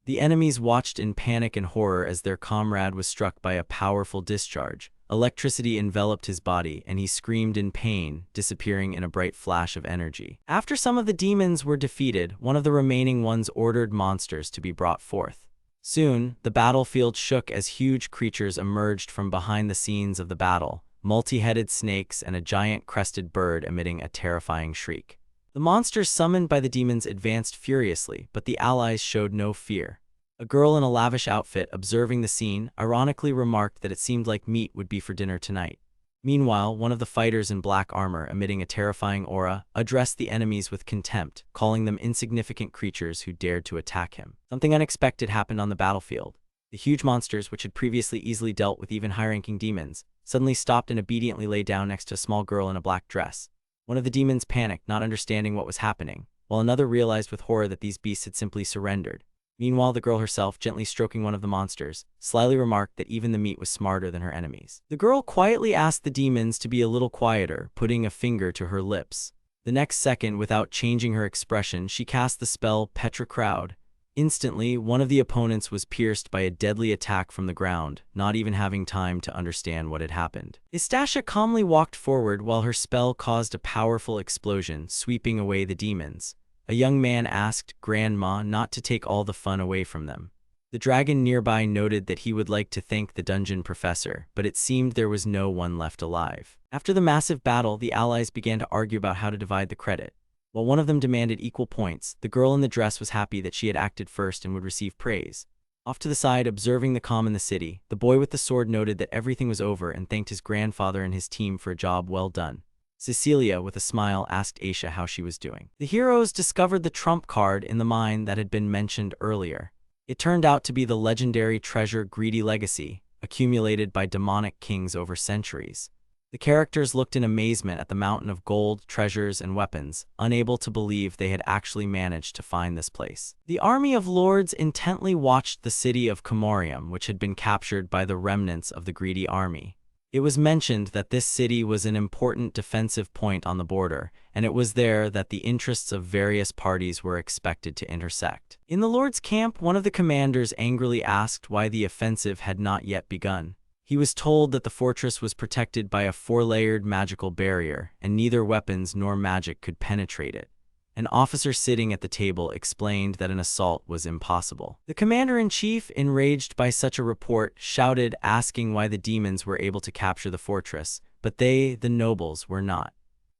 Speaker 1: The enemies watched in panic and horror as their comrade was struck by a powerful discharge. Electricity enveloped his body, and he screamed in pain, disappearing in a bright flash of energy. After some of the demons were defeated, one of the remaining ones ordered monsters to be brought forth. Soon, the battlefield shook as huge creatures emerged from behind the scenes of the battle, multi-headed snakes and a giant crested bird emitting a terrifying shriek. The monsters summoned by the demons advanced furiously, but the allies showed no fear. A girl in a lavish outfit, observing the scene, ironically remarked that it seemed like meat would be for dinner tonight. Meanwhile, one of the fighters in black armor, emitting a terrifying aura, addressed the enemies with contempt, calling them insignificant creatures who dared to attack him. Something unexpected happened on the battlefield. The huge monsters, which had previously easily dealt with even high-ranking demons, suddenly stopped and obediently lay down next to a small girl in a black dress. One of the demons panicked, not understanding what was happening, while another realized with horror that these beasts had simply surrendered. Meanwhile, the girl herself, gently stroking one of the monsters, slyly remarked that even the meat was smarter than her enemies. The girl quietly asked the demons to be a little quieter, putting a finger to her lips. The next second, without changing her expression, she cast the spell Petra Crowd. Instantly, one of the opponents was pierced by a deadly attack from the ground, not even having time to understand what had happened. Istasia calmly walked forward while her spell caused a powerful explosion, sweeping away the demons. A young man asked Grandma not to take all the fun away from them. The dragon nearby noted that he would like to thank the dungeon professor, but it seemed there was no one left alive. After the massive battle, the allies began to argue about how to divide the credit. While one of them demanded equal points, the girl in the dress was happy that she had acted first and would receive praise. Off to the side, observing the calm in the city, the boy with the sword noted that everything was over and thanked his grandfather and his team for a job well done. Cecilia, with a smile, asked Aisha how she was doing. The heroes discovered the trump card in the mine that had been mentioned earlier. It turned out to be the legendary treasure Greedy Legacy, accumulated by demonic kings over centuries. The characters looked in amazement at the mountain of gold, treasures, and weapons, unable to believe they had actually managed to find this place. The army of lords intently watched the city of Comorium, which had been captured by the remnants of the greedy army. It was mentioned that this city was an important defensive point on the border, and it was there that the interests of various parties were expected to intersect. In the Lord's camp, one of the commanders angrily asked why the offensive had not yet begun. He was told that the fortress was protected by a four-layered magical barrier, and neither weapons nor magic could penetrate it. An officer sitting at the table explained that an assault was impossible. The commander-in-chief, enraged by such a report, shouted, asking why the demons were able to capture the fortress, but they, the nobles, were not.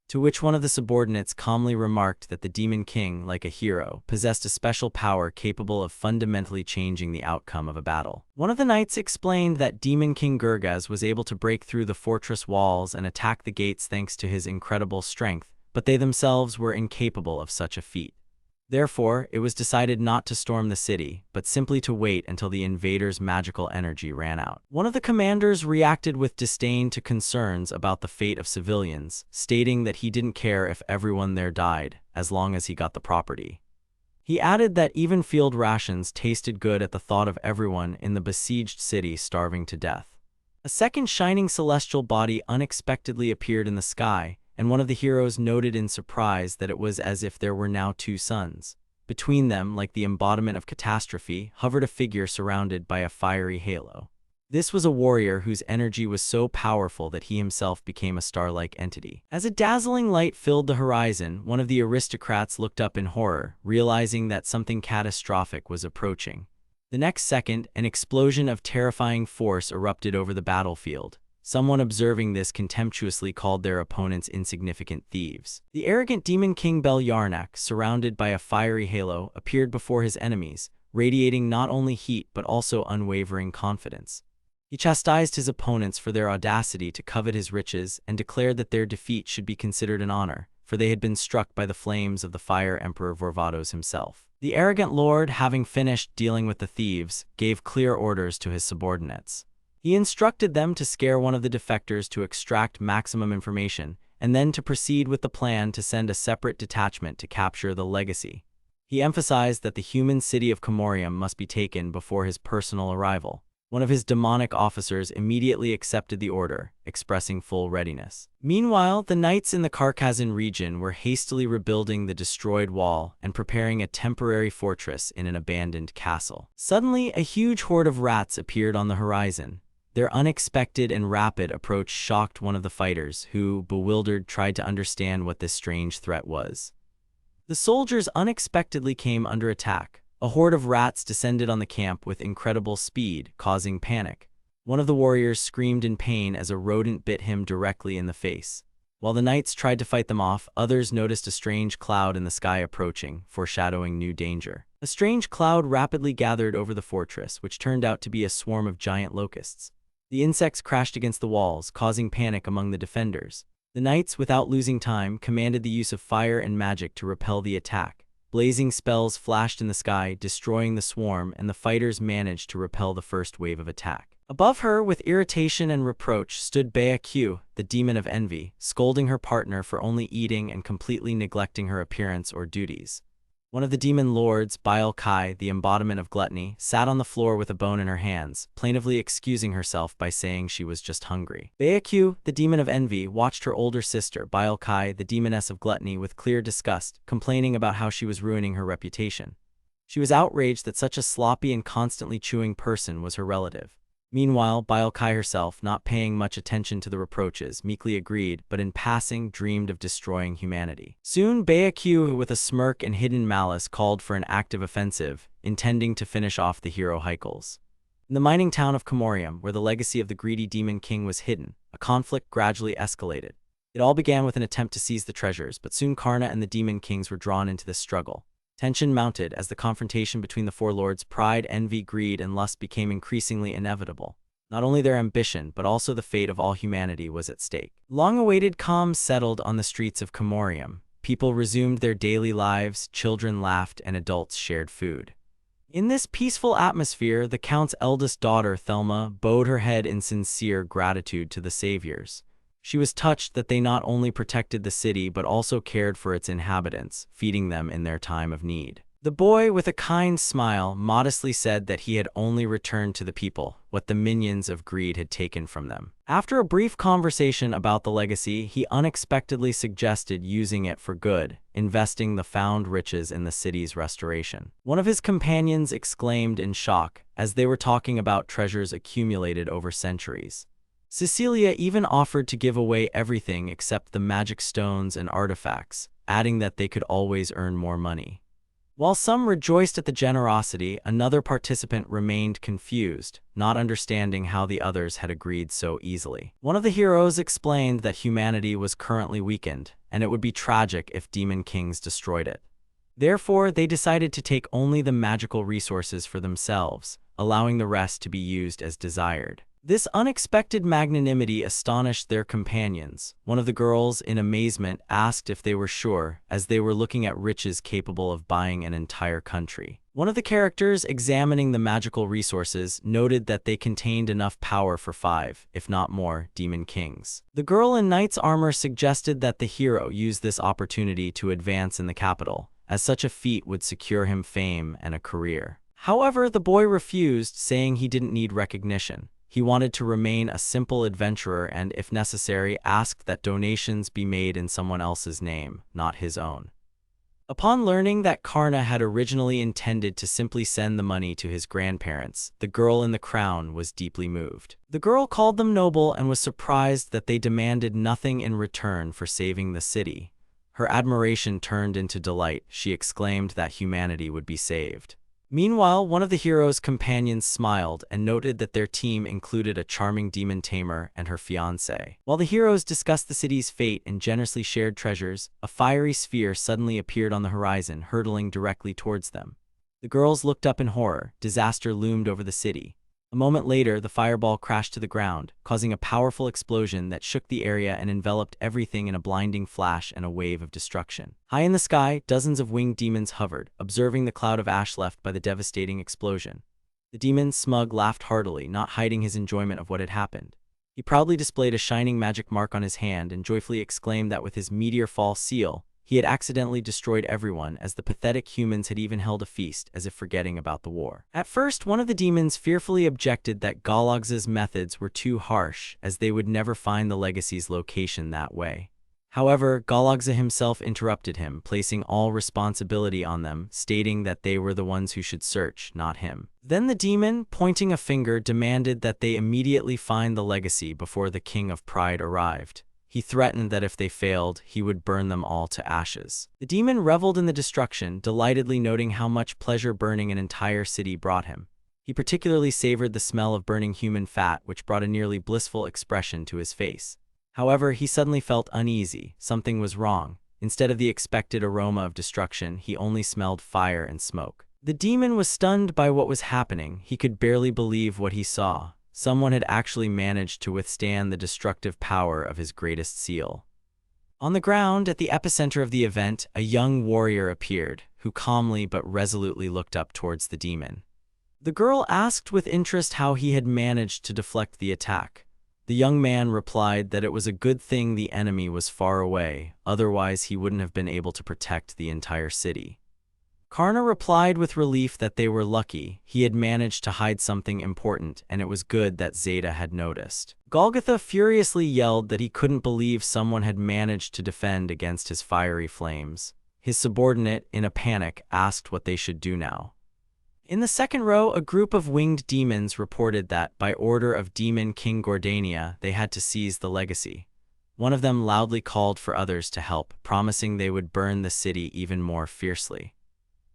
Speaker 1: To which one of the subordinates calmly remarked that the demon king, like a hero, possessed a special power capable of fundamentally changing the outcome of a battle. One of the knights explained that Demon King Gurgaz was able to break through the fortress walls and attack the gates thanks to his incredible strength, but they themselves were incapable of such a feat. Therefore, it was decided not to storm the city, but simply to wait until the invaders' magical energy ran out. One of the commanders reacted with disdain to concerns about the fate of civilians, stating that he didn't care if everyone there died, as long as he got the property. He added that even field rations tasted good at the thought of everyone in the besieged city starving to death. A second shining celestial body unexpectedly appeared in the sky, and one of the heroes noted in surprise that it was as if there were now two suns. Between them, like the embodiment of catastrophe, hovered a figure surrounded by a fiery halo. This was a warrior whose energy was so powerful that he himself became a star-like entity. As a dazzling light filled the horizon, one of the aristocrats looked up in horror, realizing that something catastrophic was approaching. The next second, an explosion of terrifying force erupted over the battlefield. Someone observing this contemptuously called their opponents insignificant thieves. The arrogant demon king Bel Yarnak, surrounded by a fiery halo, appeared before his enemies, radiating not only heat but also unwavering confidence. He chastised his opponents for their audacity to covet his riches and declared that their defeat should be considered an honor, for they had been struck by the flames of the Fire Emperor Vorvados himself. The arrogant lord, having finished dealing with the thieves, gave clear orders to his subordinates. He instructed them to scare one of the defectors to extract maximum information, and then to proceed with the plan to send a separate detachment to capture the legacy. He emphasized that the human city of Comorium must be taken before his personal arrival. One of his demonic officers immediately accepted the order, expressing full readiness. Meanwhile, the knights in the Carcassan region were hastily rebuilding the destroyed wall and preparing a temporary fortress in an abandoned castle. Suddenly, a huge horde of rats appeared on the horizon. Their unexpected and rapid approach shocked one of the fighters, who, bewildered, tried to understand what this strange threat was. The soldiers unexpectedly came under attack. A horde of rats descended on the camp with incredible speed, causing panic. One of the warriors screamed in pain as a rodent bit him directly in the face. While the knights tried to fight them off, others noticed a strange cloud in the sky approaching, foreshadowing new danger. A strange cloud rapidly gathered over the fortress, which turned out to be a swarm of giant locusts. The insects crashed against the walls, causing panic among the defenders. The knights, without losing time, commanded the use of fire and magic to repel the attack. Blazing spells flashed in the sky, destroying the swarm, and the fighters managed to repel the first wave of attack. Above her, with irritation and reproach, stood Bea-Q, the demon of envy, scolding her partner for only eating and completely neglecting her appearance or duties. One of the demon lords, Baal-Kai, the embodiment of gluttony, sat on the floor with a bone in her hands, plaintively excusing herself by saying she was just hungry. Bea-Q, the demon of envy, watched her older sister, Baal-Kai, the demoness of gluttony, with clear disgust, complaining about how she was ruining her reputation. She was outraged that such a sloppy and constantly chewing person was her relative. Meanwhile, Baal-Kai herself, not paying much attention to the reproaches, meekly agreed, but in passing dreamed of destroying humanity. Soon, Bea-Q, with a smirk and hidden malice, called for an active offensive, intending to finish off the hero Hycles. In the mining town of Comorium, where the legacy of the greedy demon king was hidden, a conflict gradually escalated. It all began with an attempt to seize the treasures, but soon Karna and the demon kings were drawn into this struggle. Tension mounted as the confrontation between the four lords' pride, envy, greed, and lust became increasingly inevitable. Not only their ambition, but also the fate of all humanity was at stake. Long-awaited calm settled on the streets of Comorium. People resumed their daily lives, children laughed, and adults shared food. In this peaceful atmosphere, the Count's eldest daughter, Thelma, bowed her head in sincere gratitude to the saviors. She was touched that they not only protected the city but also cared for its inhabitants, feeding them in their time of need. The boy, with a kind smile, modestly said that he had only returned to the people what the minions of greed had taken from them. After a brief conversation about the legacy, he unexpectedly suggested using it for good, investing the found riches in the city's restoration. One of his companions exclaimed in shock, as they were talking about treasures accumulated over centuries. Cecilia even offered to give away everything except the magic stones and artifacts, adding that they could always earn more money. While some rejoiced at the generosity, another participant remained confused, not understanding how the others had agreed so easily. One of the heroes explained that humanity was currently weakened, and it would be tragic if demon kings destroyed it. Therefore, they decided to take only the magical resources for themselves, allowing the rest to be used as desired. This unexpected magnanimity astonished their companions. One of the girls, in amazement, asked if they were sure, as they were looking at riches capable of buying an entire country. One of the characters, examining the magical resources, noted that they contained enough power for 5, if not more, demon kings. The girl in knight's armor suggested that the hero use this opportunity to advance in the capital, as such a feat would secure him fame and a career. However, the boy refused, saying he didn't need recognition. He wanted to remain a simple adventurer and, if necessary, asked that donations be made in someone else's name, not his own. Upon learning that Karna had originally intended to simply send the money to his grandparents, the girl in the crown was deeply moved. The girl called them noble and was surprised that they demanded nothing in return for saving the city. Her admiration turned into delight. She exclaimed that humanity would be saved. Meanwhile, one of the hero's companions smiled and noted that their team included a charming demon tamer and her fiancé. While the heroes discussed the city's fate and generously shared treasures, a fiery sphere suddenly appeared on the horizon, hurtling directly towards them. The girls looked up in horror. Disaster loomed over the city. A moment later, the fireball crashed to the ground, causing a powerful explosion that shook the area and enveloped everything in a blinding flash and a wave of destruction. High in the sky, dozens of winged demons hovered, observing the cloud of ash left by the devastating explosion. The demon Smug laughed heartily, not hiding his enjoyment of what had happened. He proudly displayed a shining magic mark on his hand and joyfully exclaimed that with his meteor fall seal, he had accidentally destroyed everyone, as the pathetic humans had even held a feast, as if forgetting about the war. At first, one of the demons fearfully objected that Galagza's methods were too harsh, as they would never find the legacy's location that way. However, Galagza himself interrupted him, placing all responsibility on them, stating that they were the ones who should search, not him. Then the demon, pointing a finger, demanded that they immediately find the legacy before the King of Pride arrived. He threatened that if they failed, he would burn them all to ashes. The demon reveled in the destruction, delightedly noting how much pleasure burning an entire city brought him. He particularly savored the smell of burning human fat, which brought a nearly blissful expression to his face. However, he suddenly felt uneasy. Something was wrong. Instead of the expected aroma of destruction, he only smelled fire and smoke. The demon was stunned by what was happening. He could barely believe what he saw. Someone had actually managed to withstand the destructive power of his greatest seal. On the ground, at the epicenter of the event, a young warrior appeared, who calmly but resolutely looked up towards the demon. The girl asked with interest how he had managed to deflect the attack. The young man replied that it was a good thing the enemy was far away, otherwise he wouldn't have been able to protect the entire city. Karna replied with relief that they were lucky. He had managed to hide something important, and it was good that Zeta had noticed. Golgotha furiously yelled that he couldn't believe someone had managed to defend against his fiery flames. His subordinate, in a panic, asked what they should do now. In the second row, a group of winged demons reported that, by order of Demon King Gordania, they had to seize the legacy. One of them loudly called for others to help, promising they would burn the city even more fiercely.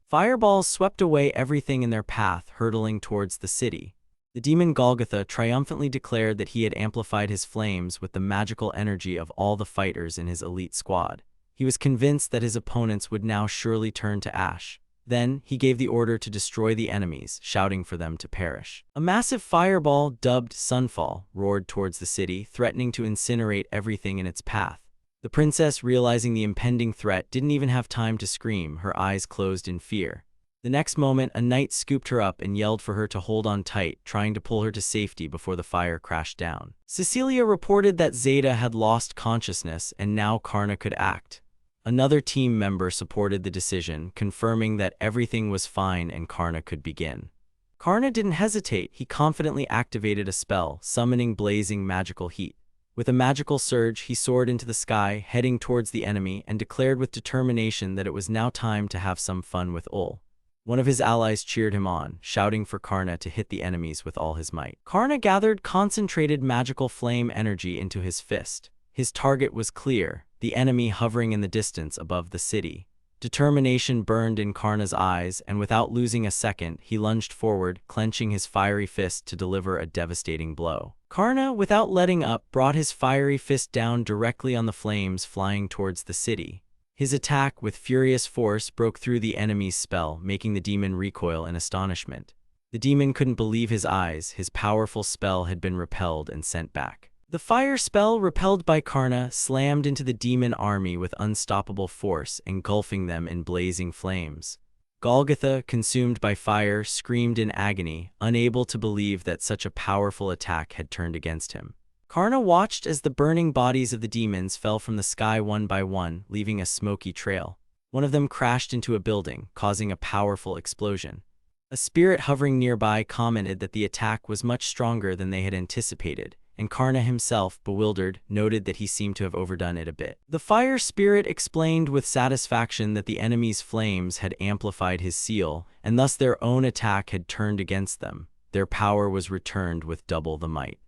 Speaker 1: Fireballs swept away everything in their path, hurtling towards the city. The demon Golgotha triumphantly declared that he had amplified his flames with the magical energy of all the fighters in his elite squad. He was convinced that his opponents would now surely turn to ash. Then, he gave the order to destroy the enemies, shouting for them to perish. A massive fireball, dubbed Sunfall, roared towards the city, threatening to incinerate everything in its path. The princess, realizing the impending threat, didn't even have time to scream, her eyes closed in fear. The next moment, a knight scooped her up and yelled for her to hold on tight, trying to pull her to safety before the fire crashed down. Cecilia reported that Zeta had lost consciousness and now Karna could act. Another team member supported the decision, confirming that everything was fine and Karna could begin. Karna didn't hesitate. He confidently activated a spell, summoning blazing magical heat. With a magical surge, he soared into the sky, heading towards the enemy, and declared with determination that it was now time to have some fun with Ul. One of his allies cheered him on, shouting for Karna to hit the enemies with all his might. Karna gathered concentrated magical flame energy into his fist. His target was clear, the enemy hovering in the distance above the city. Determination burned in Karna's eyes, and without losing a second, he lunged forward, clenching his fiery fist to deliver a devastating blow. Karna, without letting up, brought his fiery fist down directly on the flames flying towards the city. His attack, with furious force, broke through the enemy's spell, making the demon recoil in astonishment. The demon couldn't believe his eyes. His powerful spell had been repelled and sent back. The fire spell, repelled by Karna, slammed into the demon army with unstoppable force, engulfing them in blazing flames. Golgotha, consumed by fire, screamed in agony, unable to believe that such a powerful attack had turned against him. Karna watched as the burning bodies of the demons fell from the sky one by one, leaving a smoky trail. One of them crashed into a building, causing a powerful explosion. A spirit hovering nearby commented that the attack was much stronger than they had anticipated, and Karna himself, bewildered, noted that he seemed to have overdone it a bit. The fire spirit explained with satisfaction that the enemy's flames had amplified his seal, and thus their own attack had turned against them. Their power was returned with double the might.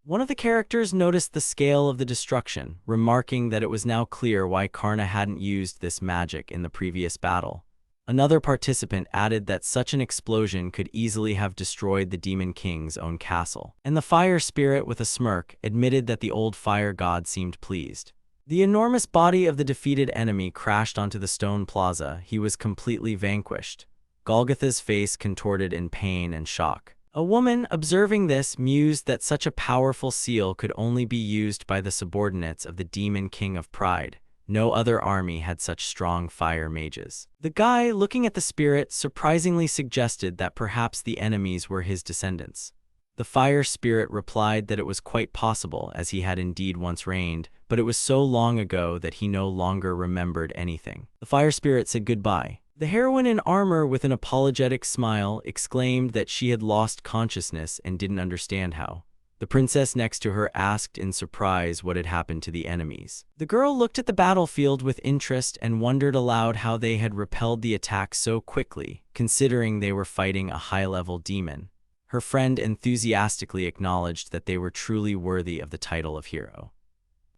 Speaker 1: One of the characters noticed the scale of the destruction, remarking that it was now clear why Karna hadn't used this magic in the previous battle. Another participant added that such an explosion could easily have destroyed the Demon King's own castle. And the fire spirit, with a smirk, admitted that the old fire god seemed pleased. The enormous body of the defeated enemy crashed onto the stone plaza. He was completely vanquished. Golgotha's face contorted in pain and shock. A woman, observing this, mused that such a powerful seal could only be used by the subordinates of the Demon King of Pride. No other army had such strong fire mages. The guy, looking at the spirit, surprisingly suggested that perhaps the enemies were his descendants. The fire spirit replied that it was quite possible, as he had indeed once reigned, but it was so long ago that he no longer remembered anything. The fire spirit said goodbye. The heroine in armor, with an apologetic smile, exclaimed that she had lost consciousness and didn't understand how. The princess next to her asked in surprise what had happened to the enemies. The girl looked at the battlefield with interest and wondered aloud how they had repelled the attack so quickly, considering they were fighting a high-level demon. Her friend enthusiastically acknowledged that they were truly worthy of the title of hero.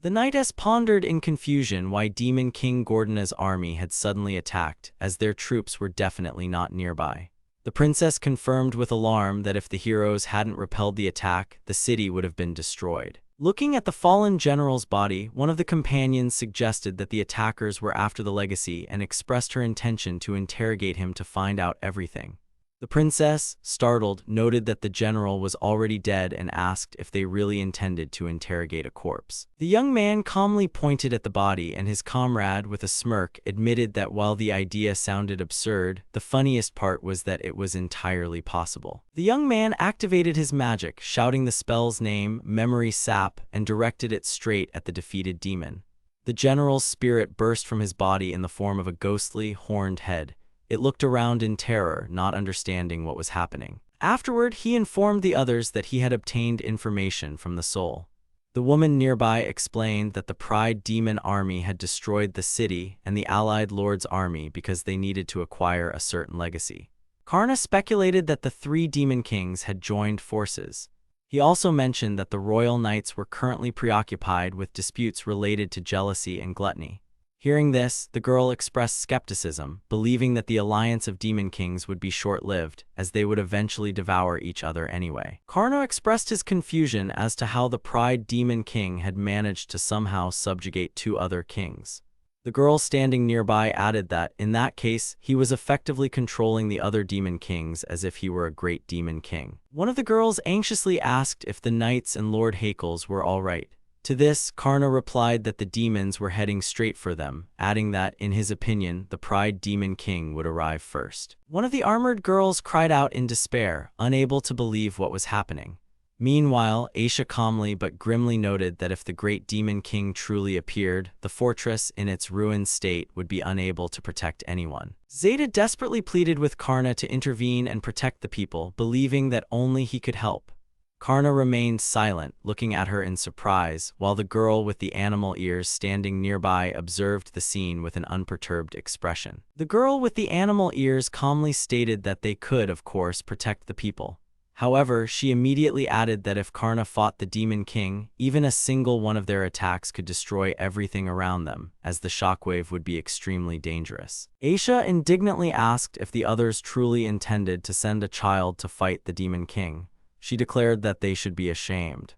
Speaker 1: The knightess pondered in confusion why Demon King Gordona's army had suddenly attacked, as their troops were definitely not nearby. The princess confirmed with alarm that if the heroes hadn't repelled the attack, the city would have been destroyed. Looking at the fallen general's body, one of the companions suggested that the attackers were after the legacy and expressed her intention to interrogate him to find out everything. The princess, startled, noted that the general was already dead and asked if they really intended to interrogate a corpse. The young man calmly pointed at the body, and his comrade, with a smirk, admitted that while the idea sounded absurd, the funniest part was that it was entirely possible. The young man activated his magic, shouting the spell's name, Memory Sap, and directed it straight at the defeated demon. The general's spirit burst from his body in the form of a ghostly, horned head. It looked around in terror, not understanding what was happening. Afterward, he informed the others that he had obtained information from the soul. The woman nearby explained that the Pride Demon army had destroyed the city and the allied lord's army because they needed to acquire a certain legacy. Karna speculated that the 3 demon kings had joined forces. He also mentioned that the royal knights were currently preoccupied with disputes related to jealousy and gluttony. Hearing this, the girl expressed skepticism, believing that the alliance of demon kings would be short-lived, as they would eventually devour each other anyway. Karna expressed his confusion as to how the Pride Demon King had managed to somehow subjugate 2 other kings. The girl standing nearby added that, in that case, he was effectively controlling the other demon kings as if he were a great demon king. One of the girls anxiously asked if the knights and Lord Hakel's were all right. To this, Karna replied that the demons were heading straight for them, adding that, in his opinion, the Pride Demon King would arrive first. One of the armored girls cried out in despair, unable to believe what was happening. Meanwhile, Aisha calmly but grimly noted that if the great Demon King truly appeared, the fortress in its ruined state would be unable to protect anyone. Zeta desperately pleaded with Karna to intervene and protect the people, believing that only he could help. Karna remained silent, looking at her in surprise, while the girl with the animal ears standing nearby observed the scene with an unperturbed expression. The girl with the animal ears calmly stated that they could, of course, protect the people. However, she immediately added that if Karna fought the Demon King, even a single one of their attacks could destroy everything around them, as the shockwave would be extremely dangerous. Aisha indignantly asked if the others truly intended to send a child to fight the Demon King. She declared that they should be ashamed.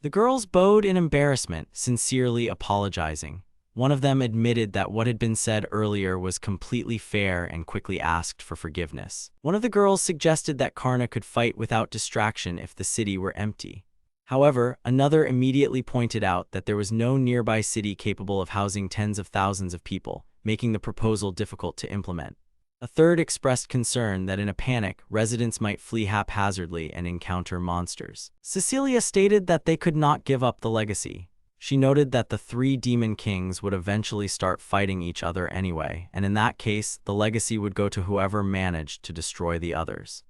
Speaker 1: The girls bowed in embarrassment, sincerely apologizing. One of them admitted that what had been said earlier was completely fair and quickly asked for forgiveness. One of the girls suggested that Karna could fight without distraction if the city were empty. However, another immediately pointed out that there was no nearby city capable of housing tens of thousands of people, making the proposal difficult to implement. A third expressed concern that in a panic, residents might flee haphazardly and encounter monsters. Cecilia stated that they could not give up the legacy. She noted that the three demon kings would eventually start fighting each other anyway, and in that case, the legacy would go to whoever managed to destroy the others.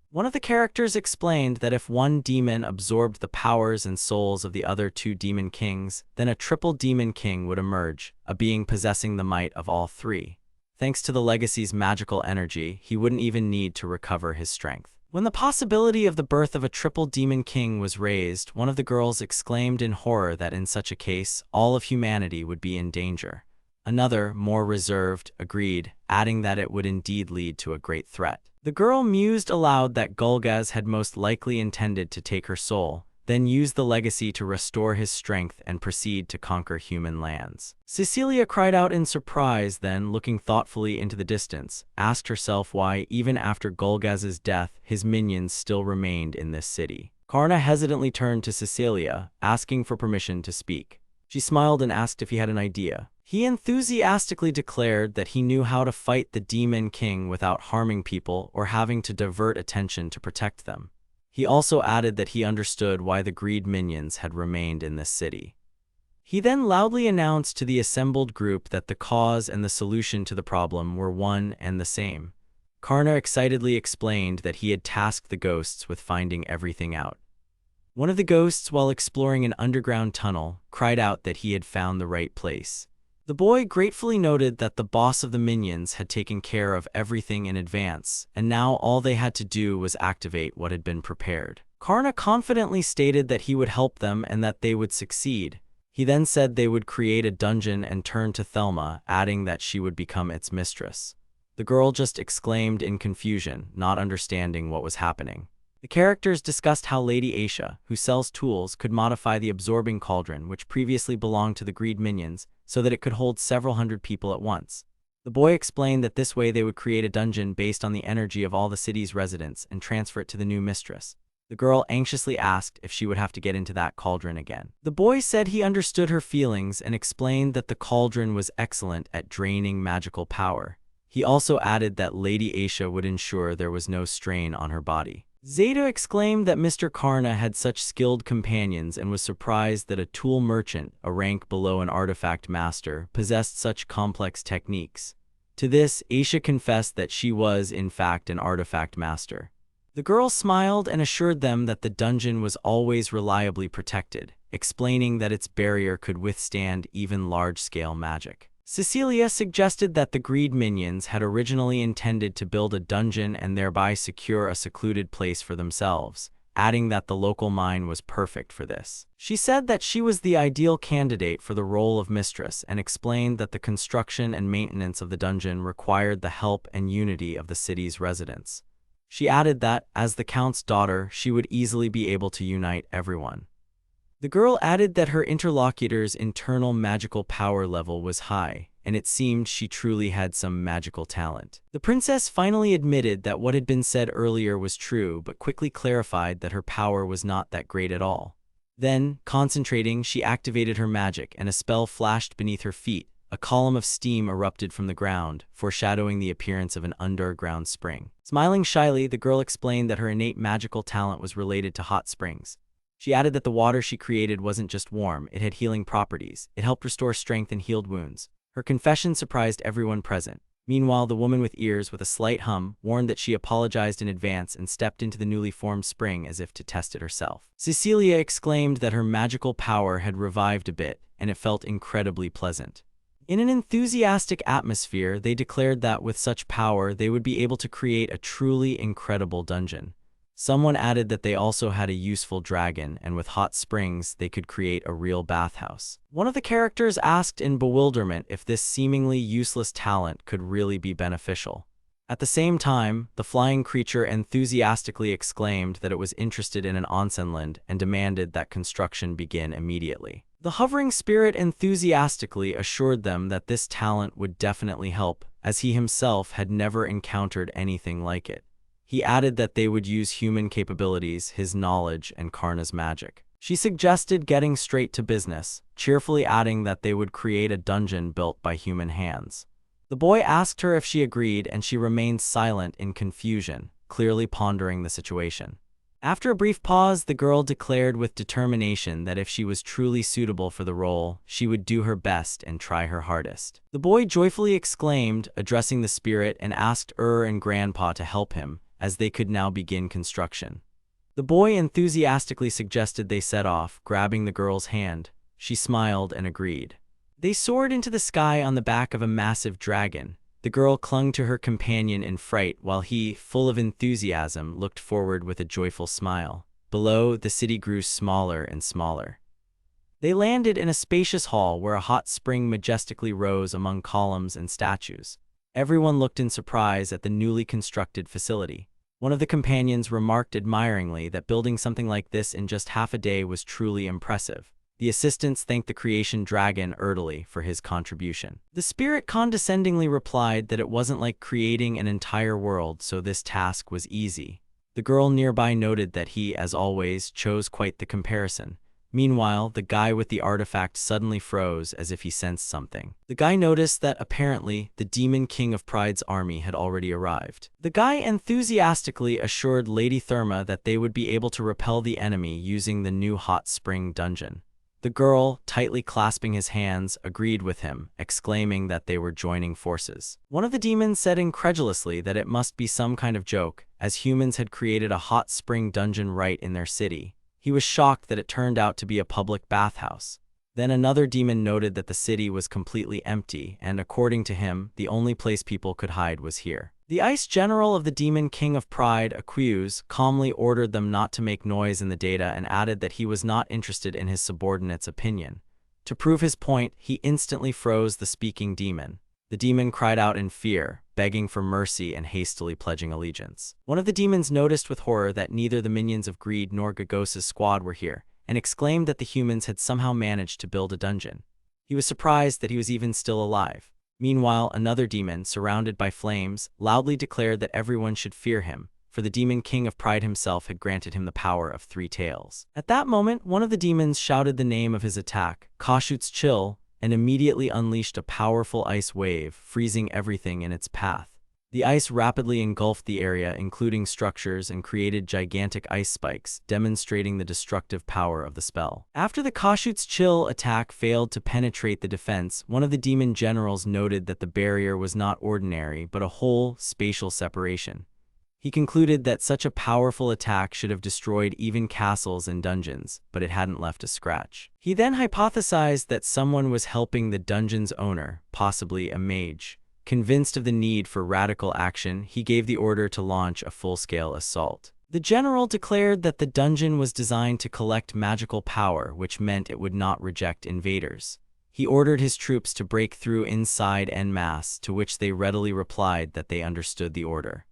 Speaker 1: One of the characters explained that if one demon absorbed the powers and souls of the other two demon kings, then a triple demon king would emerge, a being possessing the might of all three. Thanks to the legacy's magical energy, he wouldn't even need to recover his strength. When the possibility of the birth of a triple demon king was raised, one of the girls exclaimed in horror that in such a case, all of humanity would be in danger. Another, more reserved, agreed, adding that it would indeed lead to a great threat. The girl mused aloud that Gulgaz had most likely intended to take her soul, then use the legacy to restore his strength and proceed to conquer human lands. Cecilia cried out in surprise, then, looking thoughtfully into the distance, asked herself why, even after Gulgaz's death, his minions still remained in this city. Karna hesitantly turned to Cecilia, asking for permission to speak. She smiled and asked if he had an idea. He enthusiastically declared that he knew how to fight the Demon King without harming people or having to divert attention to protect them. He also added that he understood why the greed minions had remained in this city. He then loudly announced to the assembled group that the cause and the solution to the problem were one and the same. Karna excitedly explained that he had tasked the ghosts with finding everything out. One of the ghosts, while exploring an underground tunnel, cried out that he had found the right place. The boy gratefully noted that the boss of the minions had taken care of everything in advance, and now all they had to do was activate what had been prepared. Karna confidently stated that he would help them and that they would succeed. He then said they would create a dungeon and turned to Thelma, adding that she would become its mistress. The girl just exclaimed in confusion, not understanding what was happening. The characters discussed how Lady Aisha, who sells tools, could modify the absorbing cauldron, which previously belonged to the greed minions, so that it could hold several hundred people at once. The boy explained that this way they would create a dungeon based on the energy of all the city's residents and transfer it to the new mistress. The girl anxiously asked if she would have to get into that cauldron again. The boy said he understood her feelings and explained that the cauldron was excellent at draining magical power. He also added that Lady Aisha would ensure there was no strain on her body. Zeta exclaimed that Mr. Karna had such skilled companions and was surprised that a tool merchant, a rank below an artifact master, possessed such complex techniques. To this, Aisha confessed that she was, in fact, an artifact master. The girl smiled and assured them that the dungeon was always reliably protected, explaining that its barrier could withstand even large-scale magic. Cecilia suggested that the greed minions had originally intended to build a dungeon and thereby secure a secluded place for themselves, adding that the local mine was perfect for this. She said that she was the ideal candidate for the role of mistress and explained that the construction and maintenance of the dungeon required the help and unity of the city's residents. She added that, as the Count's daughter, she would easily be able to unite everyone. The girl added that her interlocutor's internal magical power level was high, and it seemed she truly had some magical talent. The princess finally admitted that what had been said earlier was true, but quickly clarified that her power was not that great at all. Then, concentrating, she activated her magic, and a spell flashed beneath her feet. A column of steam erupted from the ground, foreshadowing the appearance of an underground spring. Smiling shyly, the girl explained that her innate magical talent was related to hot springs. She added that the water she created wasn't just warm, it had healing properties. It helped restore strength and healed wounds. Her confession surprised everyone present. Meanwhile, the woman with ears with a slight hum warned that she apologized in advance and stepped into the newly formed spring as if to test it herself. Cecilia exclaimed that her magical power had revived a bit, and it felt incredibly pleasant. In an enthusiastic atmosphere, they declared that with such power, they would be able to create a truly incredible dungeon. Someone added that they also had a useful dragon, and with hot springs, they could create a real bathhouse. One of the characters asked in bewilderment if this seemingly useless talent could really be beneficial. At the same time, the flying creature enthusiastically exclaimed that it was interested in an onsenland and demanded that construction begin immediately. The hovering spirit enthusiastically assured them that this talent would definitely help, as he himself had never encountered anything like it. He added that they would use human capabilities, his knowledge, and Karna's magic. She suggested getting straight to business, cheerfully adding that they would create a dungeon built by human hands. The boy asked her if she agreed, and she remained silent in confusion, clearly pondering the situation. After a brief pause, the girl declared with determination that if she was truly suitable for the role, she would do her best and try her hardest. The boy joyfully exclaimed, addressing the spirit, and asked and Grandpa to help him, as they could now begin construction. The boy enthusiastically suggested they set off, grabbing the girl's hand. She smiled and agreed. They soared into the sky on the back of a massive dragon. The girl clung to her companion in fright while he, full of enthusiasm, looked forward with a joyful smile. Below, the city grew smaller and smaller. They landed in a spacious hall where a hot spring majestically rose among columns and statues. Everyone looked in surprise at the newly constructed facility. One of the companions remarked admiringly that building something like this in just half a day was truly impressive. The assistants thanked the creation dragon Erdely for his contribution. The spirit condescendingly replied that it wasn't like creating an entire world, so this task was easy. The girl nearby noted that he, as always, chose quite the comparison. Meanwhile, the guy with the artifact suddenly froze as if he sensed something. The guy noticed that, apparently, the Demon King of Pride's army had already arrived. The guy enthusiastically assured Lady Therma that they would be able to repel the enemy using the new hot spring dungeon. The girl, tightly clasping his hands, agreed with him, exclaiming that they were joining forces. One of the demons said incredulously that it must be some kind of joke, as humans had created a hot spring dungeon right in their city. He was shocked that it turned out to be a public bathhouse. Then another demon noted that the city was completely empty, and according to him, the only place people could hide was here. The ice general of the Demon King of Pride, Aqueous, calmly ordered them not to make noise in the data and added that he was not interested in his subordinate's opinion. To prove his point, he instantly froze the speaking demon. The demon cried out in fear, begging for mercy and hastily pledging allegiance. One of the demons noticed with horror that neither the minions of Greed nor Gagos's squad were here, and exclaimed that the humans had somehow managed to build a dungeon. He was surprised that he was even still alive. Meanwhile, another demon, surrounded by flames, loudly declared that everyone should fear him, for the Demon King of Pride himself had granted him the power of 3 tails. At that moment, one of the demons shouted the name of his attack, Kashut's Chill, and immediately unleashed a powerful ice wave, freezing everything in its path. The ice rapidly engulfed the area, including structures, and created gigantic ice spikes, demonstrating the destructive power of the spell. After the Kashut's Chill attack failed to penetrate the defense, one of the demon generals noted that the barrier was not ordinary, but a whole spatial separation. He concluded that such a powerful attack should have destroyed even castles and dungeons, but it hadn't left a scratch. He then hypothesized that someone was helping the dungeon's owner, possibly a mage. Convinced of the need for radical action, he gave the order to launch a full-scale assault. The general declared that the dungeon was designed to collect magical power, which meant it would not reject invaders. He ordered his troops to break through inside en masse, to which they readily replied that they understood the order.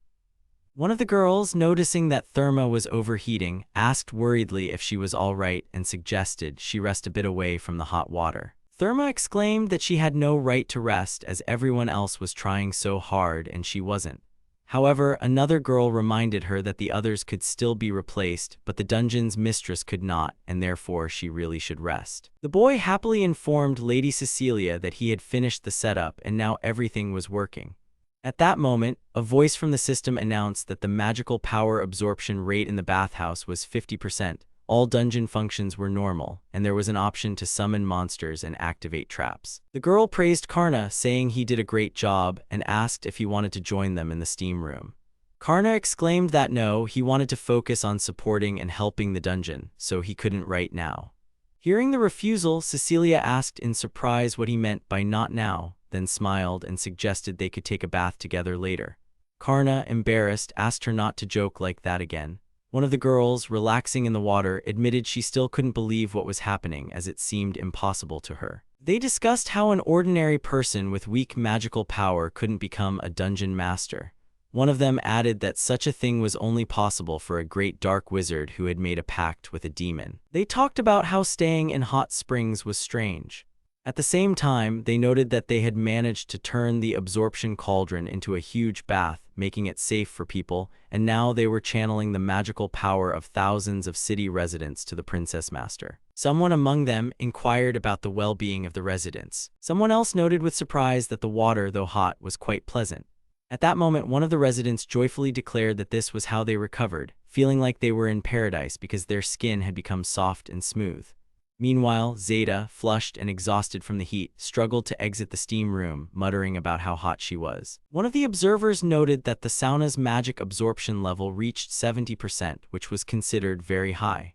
Speaker 1: One of the girls, noticing that Therma was overheating, asked worriedly if she was all right and suggested she rest a bit away from the hot water. Therma exclaimed that she had no right to rest as everyone else was trying so hard and she wasn't. However, another girl reminded her that the others could still be replaced, but the dungeon's mistress could not, and therefore she really should rest. The boy happily informed Lady Cecilia that he had finished the setup and now everything was working. At that moment, a voice from the system announced that the magical power absorption rate in the bathhouse was 50%. All dungeon functions were normal, and there was an option to summon monsters and activate traps. The girl praised Karna, saying he did a great job, and asked if he wanted to join them in the steam room. Karna exclaimed that no, he wanted to focus on supporting and helping the dungeon, so he couldn't right now. Hearing the refusal, Cecilia asked in surprise what he meant by not now, then smiled and suggested they could take a bath together later. Karna, embarrassed, asked her not to joke like that again. One of the girls, relaxing in the water, admitted she still couldn't believe what was happening as it seemed impossible to her. They discussed how an ordinary person with weak magical power couldn't become a dungeon master. One of them added that such a thing was only possible for a great dark wizard who had made a pact with a demon. They talked about how staying in hot springs was strange. At the same time, they noted that they had managed to turn the absorption cauldron into a huge bath, making it safe for people, and now they were channeling the magical power of thousands of city residents to the Princess Master. Someone among them inquired about the well-being of the residents. Someone else noted with surprise that the water, though hot, was quite pleasant. At that moment, one of the residents joyfully declared that this was how they recovered, feeling like they were in paradise because their skin had become soft and smooth. Meanwhile, Zeta, flushed and exhausted from the heat, struggled to exit the steam room, muttering about how hot she was. One of the observers noted that the sauna's magic absorption level reached 70%, which was considered very high.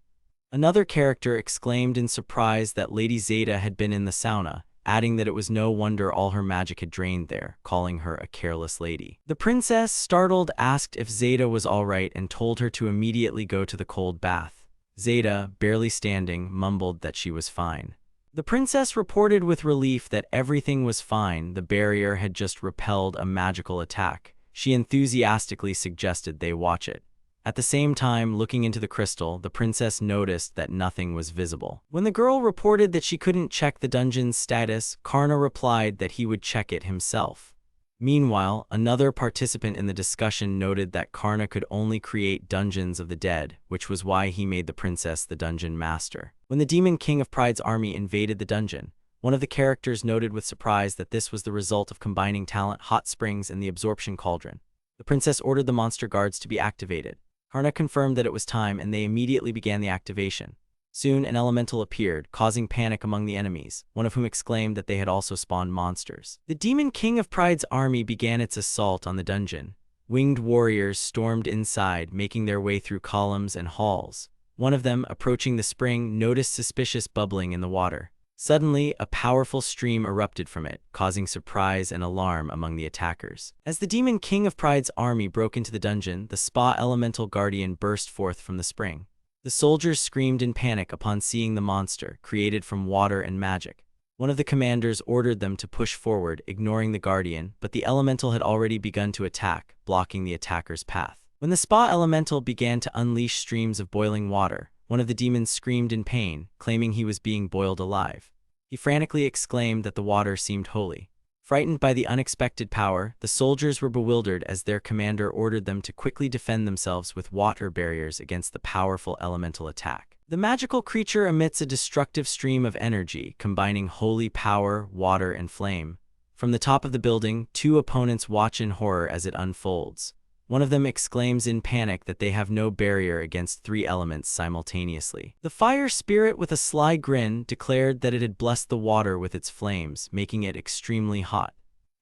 Speaker 1: Another character exclaimed in surprise that Lady Zeta had been in the sauna, adding that it was no wonder all her magic had drained there, calling her a careless lady. The princess, startled, asked if Zeta was all right and told her to immediately go to the cold bath. Zeta, barely standing, mumbled that she was fine. The princess reported with relief that everything was fine, the barrier had just repelled a magical attack. She enthusiastically suggested they watch it. At the same time, looking into the crystal, the princess noticed that nothing was visible. When the girl reported that she couldn't check the dungeon's status, Karna replied that he would check it himself. Meanwhile, another participant in the discussion noted that Karna could only create dungeons of the dead, which was why he made the princess the dungeon master. When the Demon King of Pride's army invaded the dungeon, one of the characters noted with surprise that this was the result of combining talent, hot springs, and the absorption cauldron. The princess ordered the monster guards to be activated. Karna confirmed that it was time, and they immediately began the activation. Soon, an elemental appeared, causing panic among the enemies, one of whom exclaimed that they had also spawned monsters. The Demon King of Pride's army began its assault on the dungeon. Winged warriors stormed inside, making their way through columns and halls. One of them, approaching the spring, noticed suspicious bubbling in the water. Suddenly, a powerful stream erupted from it, causing surprise and alarm among the attackers. As the Demon King of Pride's army broke into the dungeon, the Spa Elemental Guardian burst forth from the spring. The soldiers screamed in panic upon seeing the monster, created from water and magic. One of the commanders ordered them to push forward, ignoring the Guardian, but the elemental had already begun to attack, blocking the attacker's path. When the Spa Elemental began to unleash streams of boiling water, one of the demons screamed in pain, claiming he was being boiled alive. He frantically exclaimed that the water seemed holy. Frightened by the unexpected power, the soldiers were bewildered as their commander ordered them to quickly defend themselves with water barriers against the powerful elemental attack. The magical creature emits a destructive stream of energy, combining holy power, water, and flame. From the top of the building, two opponents watch in horror as it unfolds. One of them exclaims in panic that they have no barrier against three elements simultaneously. The fire spirit, with a sly grin, declared that it had blessed the water with its flames, making it extremely hot.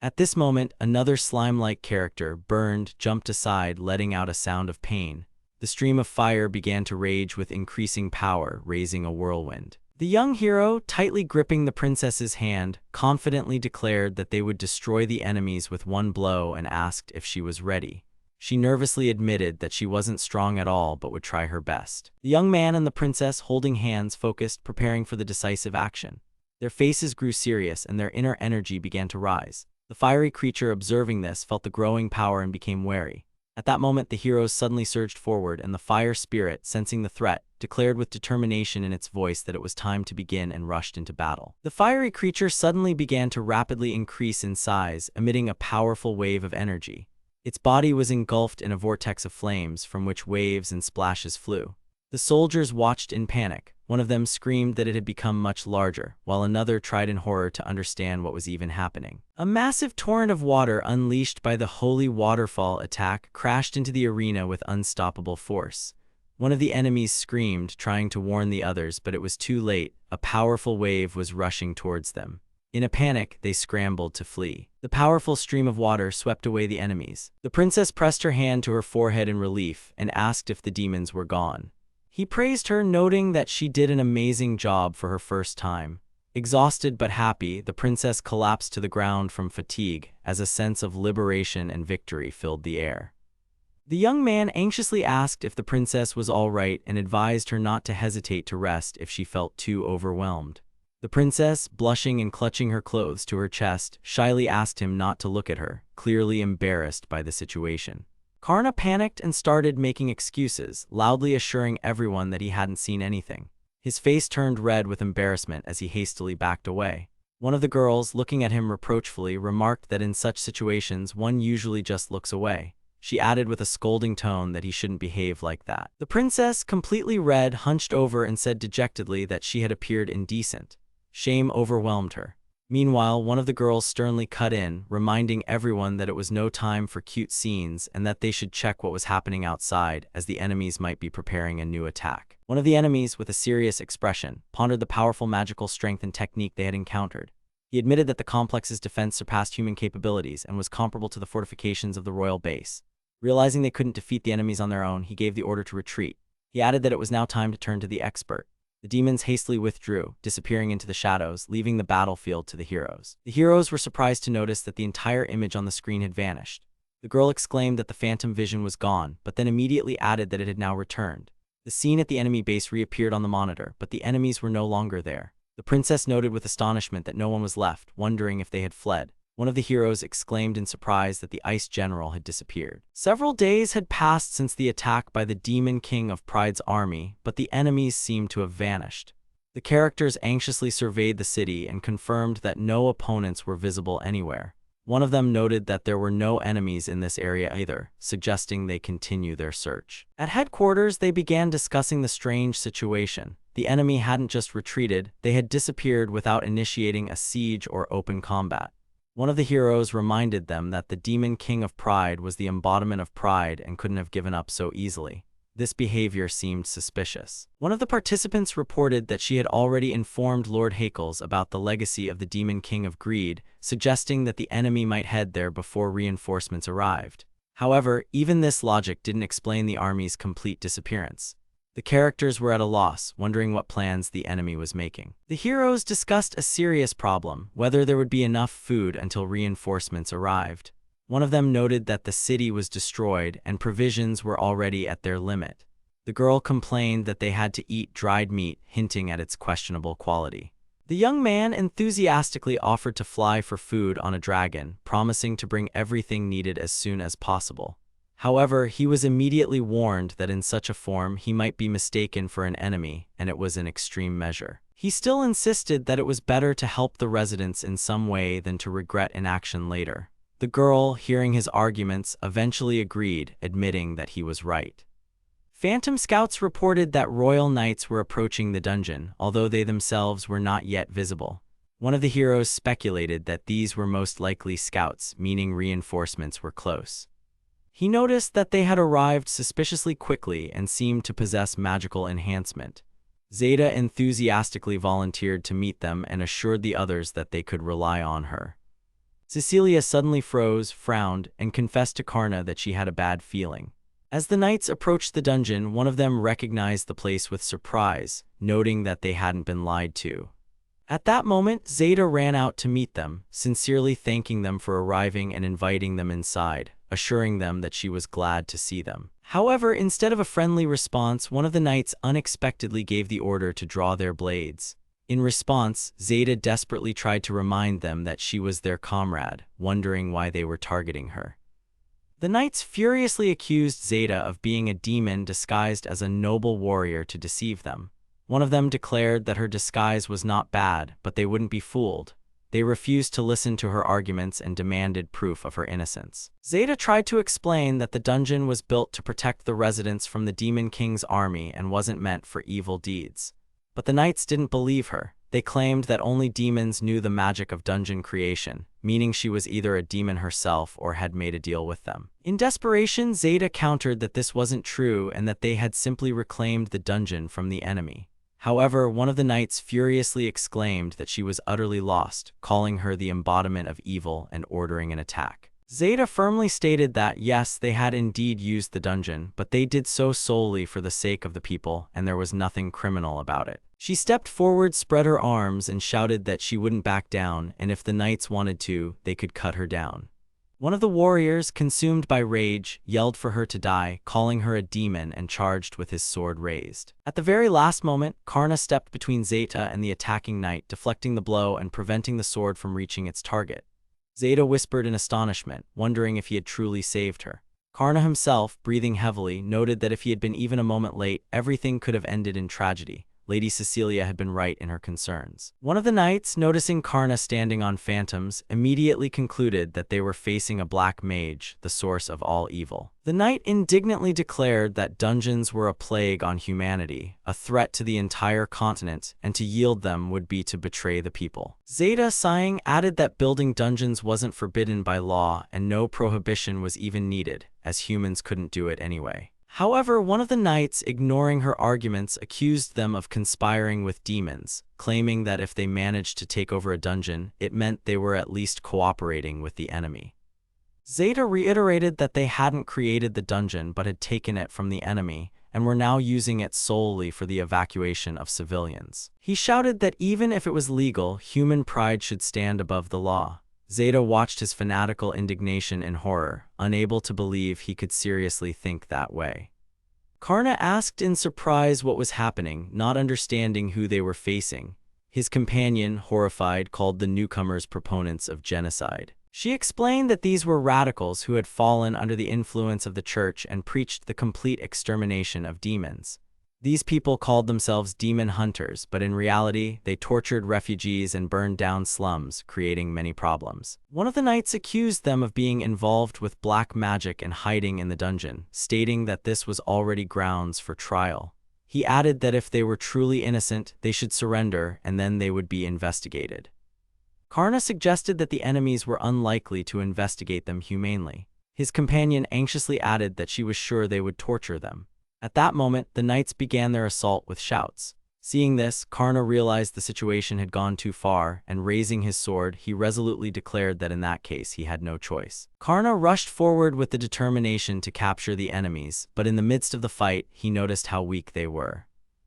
Speaker 1: At this moment, another slime-like character, Burned, jumped aside, letting out a sound of pain. The stream of fire began to rage with increasing power, raising a whirlwind. The young hero, tightly gripping the princess's hand, confidently declared that they would destroy the enemies with one blow and asked if she was ready. She nervously admitted that she wasn't strong at all but would try her best. The young man and the princess, holding hands, focused, preparing for the decisive action. Their faces grew serious and their inner energy began to rise. The fiery creature, observing this, felt the growing power and became wary. At that moment, the heroes suddenly surged forward, and the fire spirit, sensing the threat, declared with determination in its voice that it was time to begin and rushed into battle. The fiery creature suddenly began to rapidly increase in size, emitting a powerful wave of energy. Its body was engulfed in a vortex of flames from which waves and splashes flew. The soldiers watched in panic. One of them screamed that it had become much larger, while another tried in horror to understand what was even happening. A massive torrent of water unleashed by the holy waterfall attack crashed into the arena with unstoppable force. One of the enemies screamed, trying to warn the others, but it was too late. A powerful wave was rushing towards them. In a panic, they scrambled to flee. The powerful stream of water swept away the enemies. The princess pressed her hand to her forehead in relief and asked if the demons were gone. He praised her, noting that she did an amazing job for her first time. Exhausted but happy, the princess collapsed to the ground from fatigue as a sense of liberation and victory filled the air. The young man anxiously asked if the princess was all right and advised her not to hesitate to rest if she felt too overwhelmed. The princess, blushing and clutching her clothes to her chest, shyly asked him not to look at her, clearly embarrassed by the situation. Karna panicked and started making excuses, loudly assuring everyone that he hadn't seen anything. His face turned red with embarrassment as he hastily backed away. One of the girls, looking at him reproachfully, remarked that in such situations one usually just looks away. She added with a scolding tone that he shouldn't behave like that. The princess, completely red, hunched over and said dejectedly that she had appeared indecent. Shame overwhelmed her. Meanwhile, one of the girls sternly cut in, reminding everyone that it was no time for cute scenes and that they should check what was happening outside, as the enemies might be preparing a new attack. One of the enemies, with a serious expression, pondered the powerful magical strength and technique they had encountered. He admitted that the complex's defense surpassed human capabilities and was comparable to the fortifications of the royal base. Realizing they couldn't defeat the enemies on their own, he gave the order to retreat. He added that it was now time to turn to the expert. The demons hastily withdrew, disappearing into the shadows, leaving the battlefield to the heroes. The heroes were surprised to notice that the entire image on the screen had vanished. The girl exclaimed that the phantom vision was gone, but then immediately added that it had now returned. The scene at the enemy base reappeared on the monitor, but the enemies were no longer there. The princess noted with astonishment that no one was left, wondering if they had fled. One of the heroes exclaimed in surprise that the ice general had disappeared. Several days had passed since the attack by the Demon King of Pride's army, but the enemies seemed to have vanished. The characters anxiously surveyed the city and confirmed that no opponents were visible anywhere. One of them noted that there were no enemies in this area either, suggesting they continue their search. At headquarters, they began discussing the strange situation. The enemy hadn't just retreated, they had disappeared without initiating a siege or open combat. One of the heroes reminded them that the Demon King of Pride was the embodiment of pride and couldn't have given up so easily. This behavior seemed suspicious. One of the participants reported that she had already informed Lord Hackles about the legacy of the Demon King of Greed, suggesting that the enemy might head there before reinforcements arrived. However, even this logic didn't explain the army's complete disappearance. The characters were at a loss, wondering what plans the enemy was making. The heroes discussed a serious problem, whether there would be enough food until reinforcements arrived. One of them noted that the city was destroyed and provisions were already at their limit. The girl complained that they had to eat dried meat, hinting at its questionable quality. The young man enthusiastically offered to fly for food on a dragon, promising to bring everything needed as soon as possible. However, he was immediately warned that in such a form he might be mistaken for an enemy, and it was an extreme measure. He still insisted that it was better to help the residents in some way than to regret inaction later. The girl, hearing his arguments, eventually agreed, admitting that he was right. Phantom Scouts reported that royal knights were approaching the dungeon, although they themselves were not yet visible. One of the heroes speculated that these were most likely scouts, meaning reinforcements were close. He noticed that they had arrived suspiciously quickly and seemed to possess magical enhancement. Zeta enthusiastically volunteered to meet them and assured the others that they could rely on her. Cecilia suddenly froze, frowned, and confessed to Karna that she had a bad feeling. As the knights approached the dungeon, one of them recognized the place with surprise, noting that they hadn't been lied to. At that moment, Zeta ran out to meet them, sincerely thanking them for arriving and inviting them inside, assuring them that she was glad to see them. However, instead of a friendly response, one of the knights unexpectedly gave the order to draw their blades. In response, Zeta desperately tried to remind them that she was their comrade, wondering why they were targeting her. The knights furiously accused Zeta of being a demon disguised as a noble warrior to deceive them. One of them declared that her disguise was not bad, but they wouldn't be fooled. They refused to listen to her arguments and demanded proof of her innocence. Zeta tried to explain that the dungeon was built to protect the residents from the Demon King's army and wasn't meant for evil deeds. But the knights didn't believe her. They claimed that only demons knew the magic of dungeon creation, meaning she was either a demon herself or had made a deal with them. In desperation, Zeta countered that this wasn't true and that they had simply reclaimed the dungeon from the enemy. However, one of the knights furiously exclaimed that she was utterly lost, calling her the embodiment of evil and ordering an attack. Zeta firmly stated that, yes, they had indeed used the dungeon, but they did so solely for the sake of the people, and there was nothing criminal about it. She stepped forward, spread her arms, and shouted that she wouldn't back down, and if the knights wanted to, they could cut her down. One of the warriors, consumed by rage, yelled for her to die, calling her a demon and charged with his sword raised. At the very last moment, Karna stepped between Zeta and the attacking knight, deflecting the blow and preventing the sword from reaching its target. Zeta whispered in astonishment, wondering if he had truly saved her. Karna himself, breathing heavily, noted that if he had been even a moment late, everything could have ended in tragedy, Lady Cecilia had been right in her concerns. One of the knights, noticing Karna standing on phantoms, immediately concluded that they were facing a black mage, the source of all evil. The knight indignantly declared that dungeons were a plague on humanity, a threat to the entire continent, and to yield them would be to betray the people. Zeta, sighing, added that building dungeons wasn't forbidden by law and no prohibition was even needed, as humans couldn't do it anyway. However, one of the knights, ignoring her arguments, accused them of conspiring with demons, claiming that if they managed to take over a dungeon, it meant they were at least cooperating with the enemy. Zeta reiterated that they hadn't created the dungeon but had taken it from the enemy, and were now using it solely for the evacuation of civilians. He shouted that even if it was legal, human pride should stand above the law. Zeta watched his fanatical indignation in horror, unable to believe he could seriously think that way. Karna asked in surprise what was happening, not understanding who they were facing. His companion, horrified, called the newcomers proponents of genocide. She explained that these were radicals who had fallen under the influence of the church and preached the complete extermination of demons. These people called themselves demon hunters, but in reality, they tortured refugees and burned down slums, creating many problems. One of the knights accused them of being involved with black magic and hiding in the dungeon, stating that this was already grounds for trial. He added that if they were truly innocent, they should surrender, and then they would be investigated. Karna suggested that the enemies were unlikely to investigate them humanely. His companion anxiously added that she was sure they would torture them. At that moment, the knights began their assault with shouts. Seeing this, Karna realized the situation had gone too far, and raising his sword, he resolutely declared that in that case he had no choice. Karna rushed forward with the determination to capture the enemies, but in the midst of the fight, he noticed how weak they were.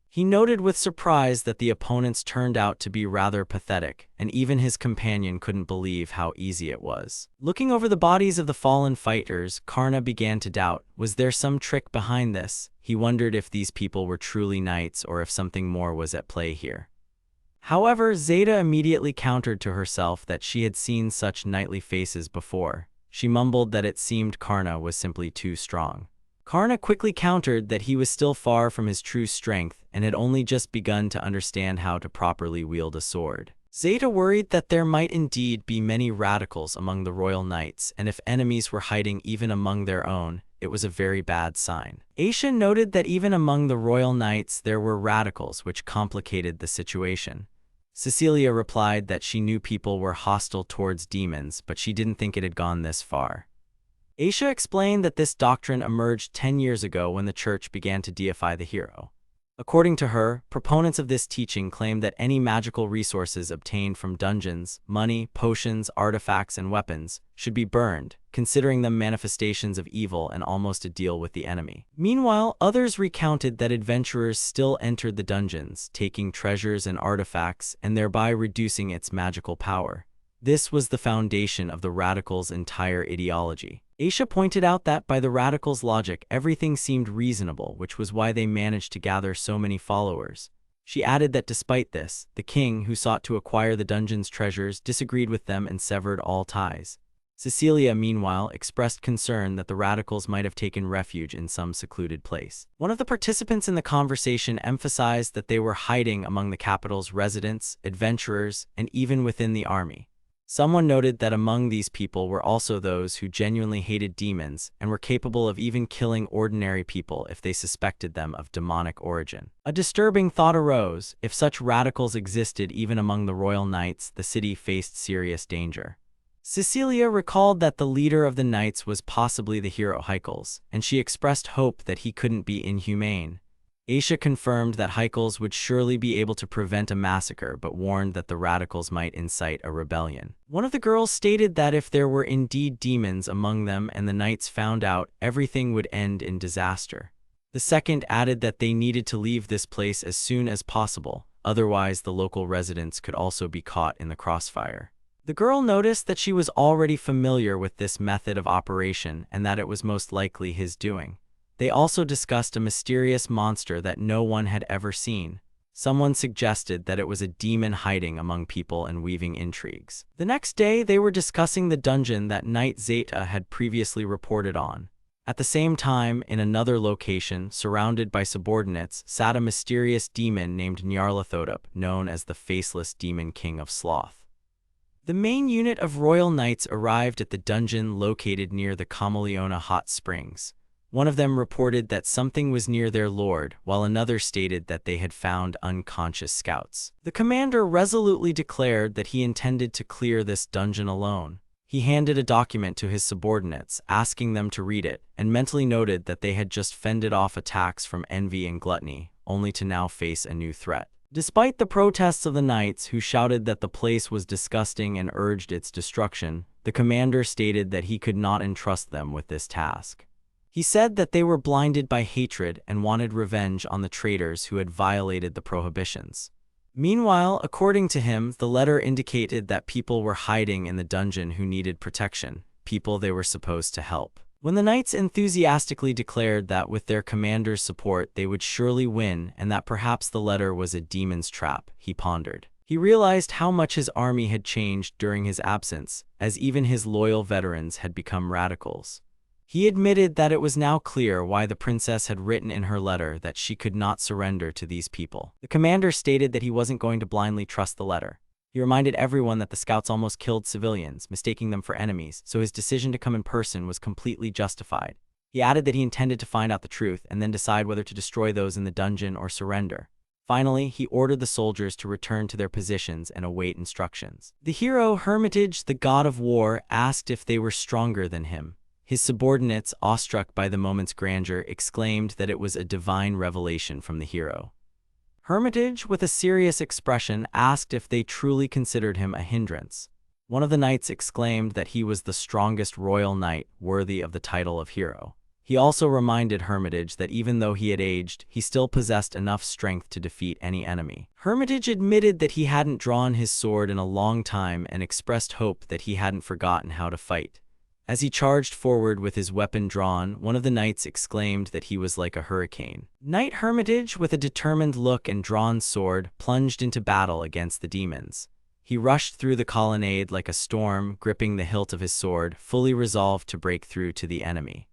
Speaker 1: He noted with surprise that the opponents turned out to be rather pathetic, and even his companion couldn't believe how easy it was. Looking over the bodies of the fallen fighters, Karna began to doubt, was there some trick behind this? He wondered if these people were truly knights or if something more was at play here. However, Zeta immediately countered to herself that she had seen such knightly faces before. She mumbled that it seemed Karna was simply too strong. Karna quickly countered that he was still far from his true strength and had only just begun to understand how to properly wield a sword. Zeta worried that there might indeed be many radicals among the royal knights, and if enemies were hiding even among their own, it was a very bad sign. Aisha noted that even among the royal knights there were radicals, which complicated the situation. Cecilia replied that she knew people were hostile towards demons, but she didn't think it had gone this far. Aisha explained that this doctrine emerged 10 years ago when the church began to deify the hero. According to her, proponents of this teaching claimed that any magical resources obtained from dungeons, money, potions, artifacts, and weapons should be burned, considering them manifestations of evil and almost a deal with the enemy. Meanwhile, others recounted that adventurers still entered the dungeons, taking treasures and artifacts and thereby reducing its magical power. This was the foundation of the radicals' entire ideology. Aisha pointed out that, by the radicals' logic, everything seemed reasonable, which was why they managed to gather so many followers. She added that despite this, the king, who sought to acquire the dungeon's treasures, disagreed with them and severed all ties. Cecilia, meanwhile, expressed concern that the radicals might have taken refuge in some secluded place. One of the participants in the conversation emphasized that they were hiding among the capital's residents, adventurers, and even within the army. Someone noted that among these people were also those who genuinely hated demons and were capable of even killing ordinary people if they suspected them of demonic origin. A disturbing thought arose: if such radicals existed even among the royal knights, the city faced serious danger. Cecilia recalled that the leader of the knights was possibly the hero Haikals, and she expressed hope that he couldn't be inhumane. Aisha confirmed that Haikals would surely be able to prevent a massacre, but warned that the radicals might incite a rebellion. One of the girls stated that if there were indeed demons among them and the knights found out, everything would end in disaster. The second added that they needed to leave this place as soon as possible, otherwise the local residents could also be caught in the crossfire. The girl noticed that she was already familiar with this method of operation and that it was most likely his doing. They also discussed a mysterious monster that no one had ever seen. Someone suggested that it was a demon hiding among people and weaving intrigues. The next day, they were discussing the dungeon that Knight Zeta had previously reported on. At the same time, in another location, surrounded by subordinates, sat a mysterious demon named Nyarlathotep, known as the Faceless Demon King of Sloth. The main unit of royal knights arrived at the dungeon located near the Kamaleona hot springs. One of them reported that something was near their lord, while another stated that they had found unconscious scouts. The commander resolutely declared that he intended to clear this dungeon alone. He handed a document to his subordinates, asking them to read it, and mentally noted that they had just fended off attacks from envy and gluttony, only to now face a new threat. Despite the protests of the knights, who shouted that the place was disgusting and urged its destruction, the commander stated that he could not entrust them with this task. He said that they were blinded by hatred and wanted revenge on the traitors who had violated the prohibitions. Meanwhile, according to him, the letter indicated that people were hiding in the dungeon who needed protection, people they were supposed to help. When the knights enthusiastically declared that with their commander's support they would surely win and that perhaps the letter was a demon's trap, he pondered. He realized how much his army had changed during his absence, as even his loyal veterans had become radicals. He admitted that it was now clear why the princess had written in her letter that she could not surrender to these people. The commander stated that he wasn't going to blindly trust the letter. He reminded everyone that the scouts almost killed civilians, mistaking them for enemies, so his decision to come in person was completely justified. He added that he intended to find out the truth and then decide whether to destroy those in the dungeon or surrender. Finally, he ordered the soldiers to return to their positions and await instructions. The hero Hermitage, the god of war, asked if they were stronger than him. His subordinates, awestruck by the moment's grandeur, exclaimed that it was a divine revelation from the hero. Hermitage, with a serious expression, asked if they truly considered him a hindrance. One of the knights exclaimed that he was the strongest royal knight, worthy of the title of hero. He also reminded Hermitage that even though he had aged, he still possessed enough strength to defeat any enemy. Hermitage admitted that he hadn't drawn his sword in a long time and expressed hope that he hadn't forgotten how to fight. As he charged forward with his weapon drawn, one of the knights exclaimed that he was like a hurricane. Knight Hermitage, with a determined look and drawn sword, plunged into battle against the demons. He rushed through the colonnade like a storm, gripping the hilt of his sword, fully resolved to break through to the enemy.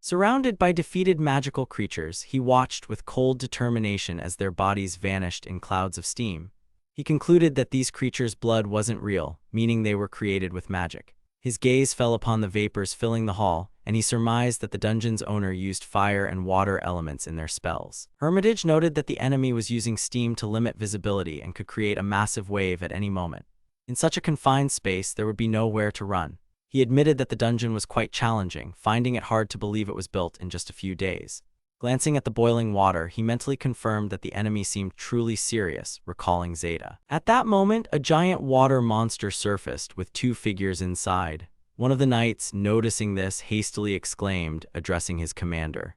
Speaker 1: Surrounded by defeated magical creatures, he watched with cold determination as their bodies vanished in clouds of steam. He concluded that these creatures' blood wasn't real, meaning they were created with magic. His gaze fell upon the vapors filling the hall, and he surmised that the dungeon's owner used fire and water elements in their spells. Hermitage noted that the enemy was using steam to limit visibility and could create a massive wave at any moment. In such a confined space, there would be nowhere to run. He admitted that the dungeon was quite challenging, finding it hard to believe it was built in just a few days. Glancing at the boiling water, he mentally confirmed that the enemy seemed truly serious, recalling Zeta. At that moment, a giant water monster surfaced with two figures inside. One of the knights, noticing this, hastily exclaimed, addressing his commander.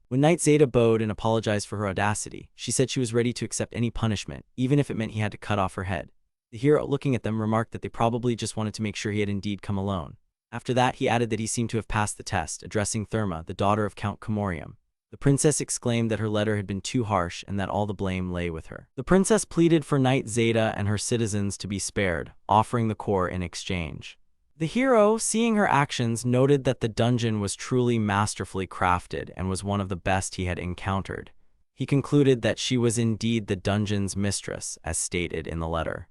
Speaker 1: When Knight Zeta bowed and apologized for her audacity, she said she was ready to accept any punishment, even if it meant he had to cut off her head. The hero, looking at them, remarked that they probably just wanted to make sure he had indeed come alone. After that, he added that he seemed to have passed the test, addressing Therma, the daughter of Count Comorium. The princess exclaimed that her letter had been too harsh and that all the blame lay with her. The princess pleaded for Knight Zeta and her citizens to be spared, offering the core in exchange. The hero, seeing her actions, noted that the dungeon was truly masterfully crafted and was one of the best he had encountered. He concluded that she was indeed the dungeon's mistress, as stated in the letter.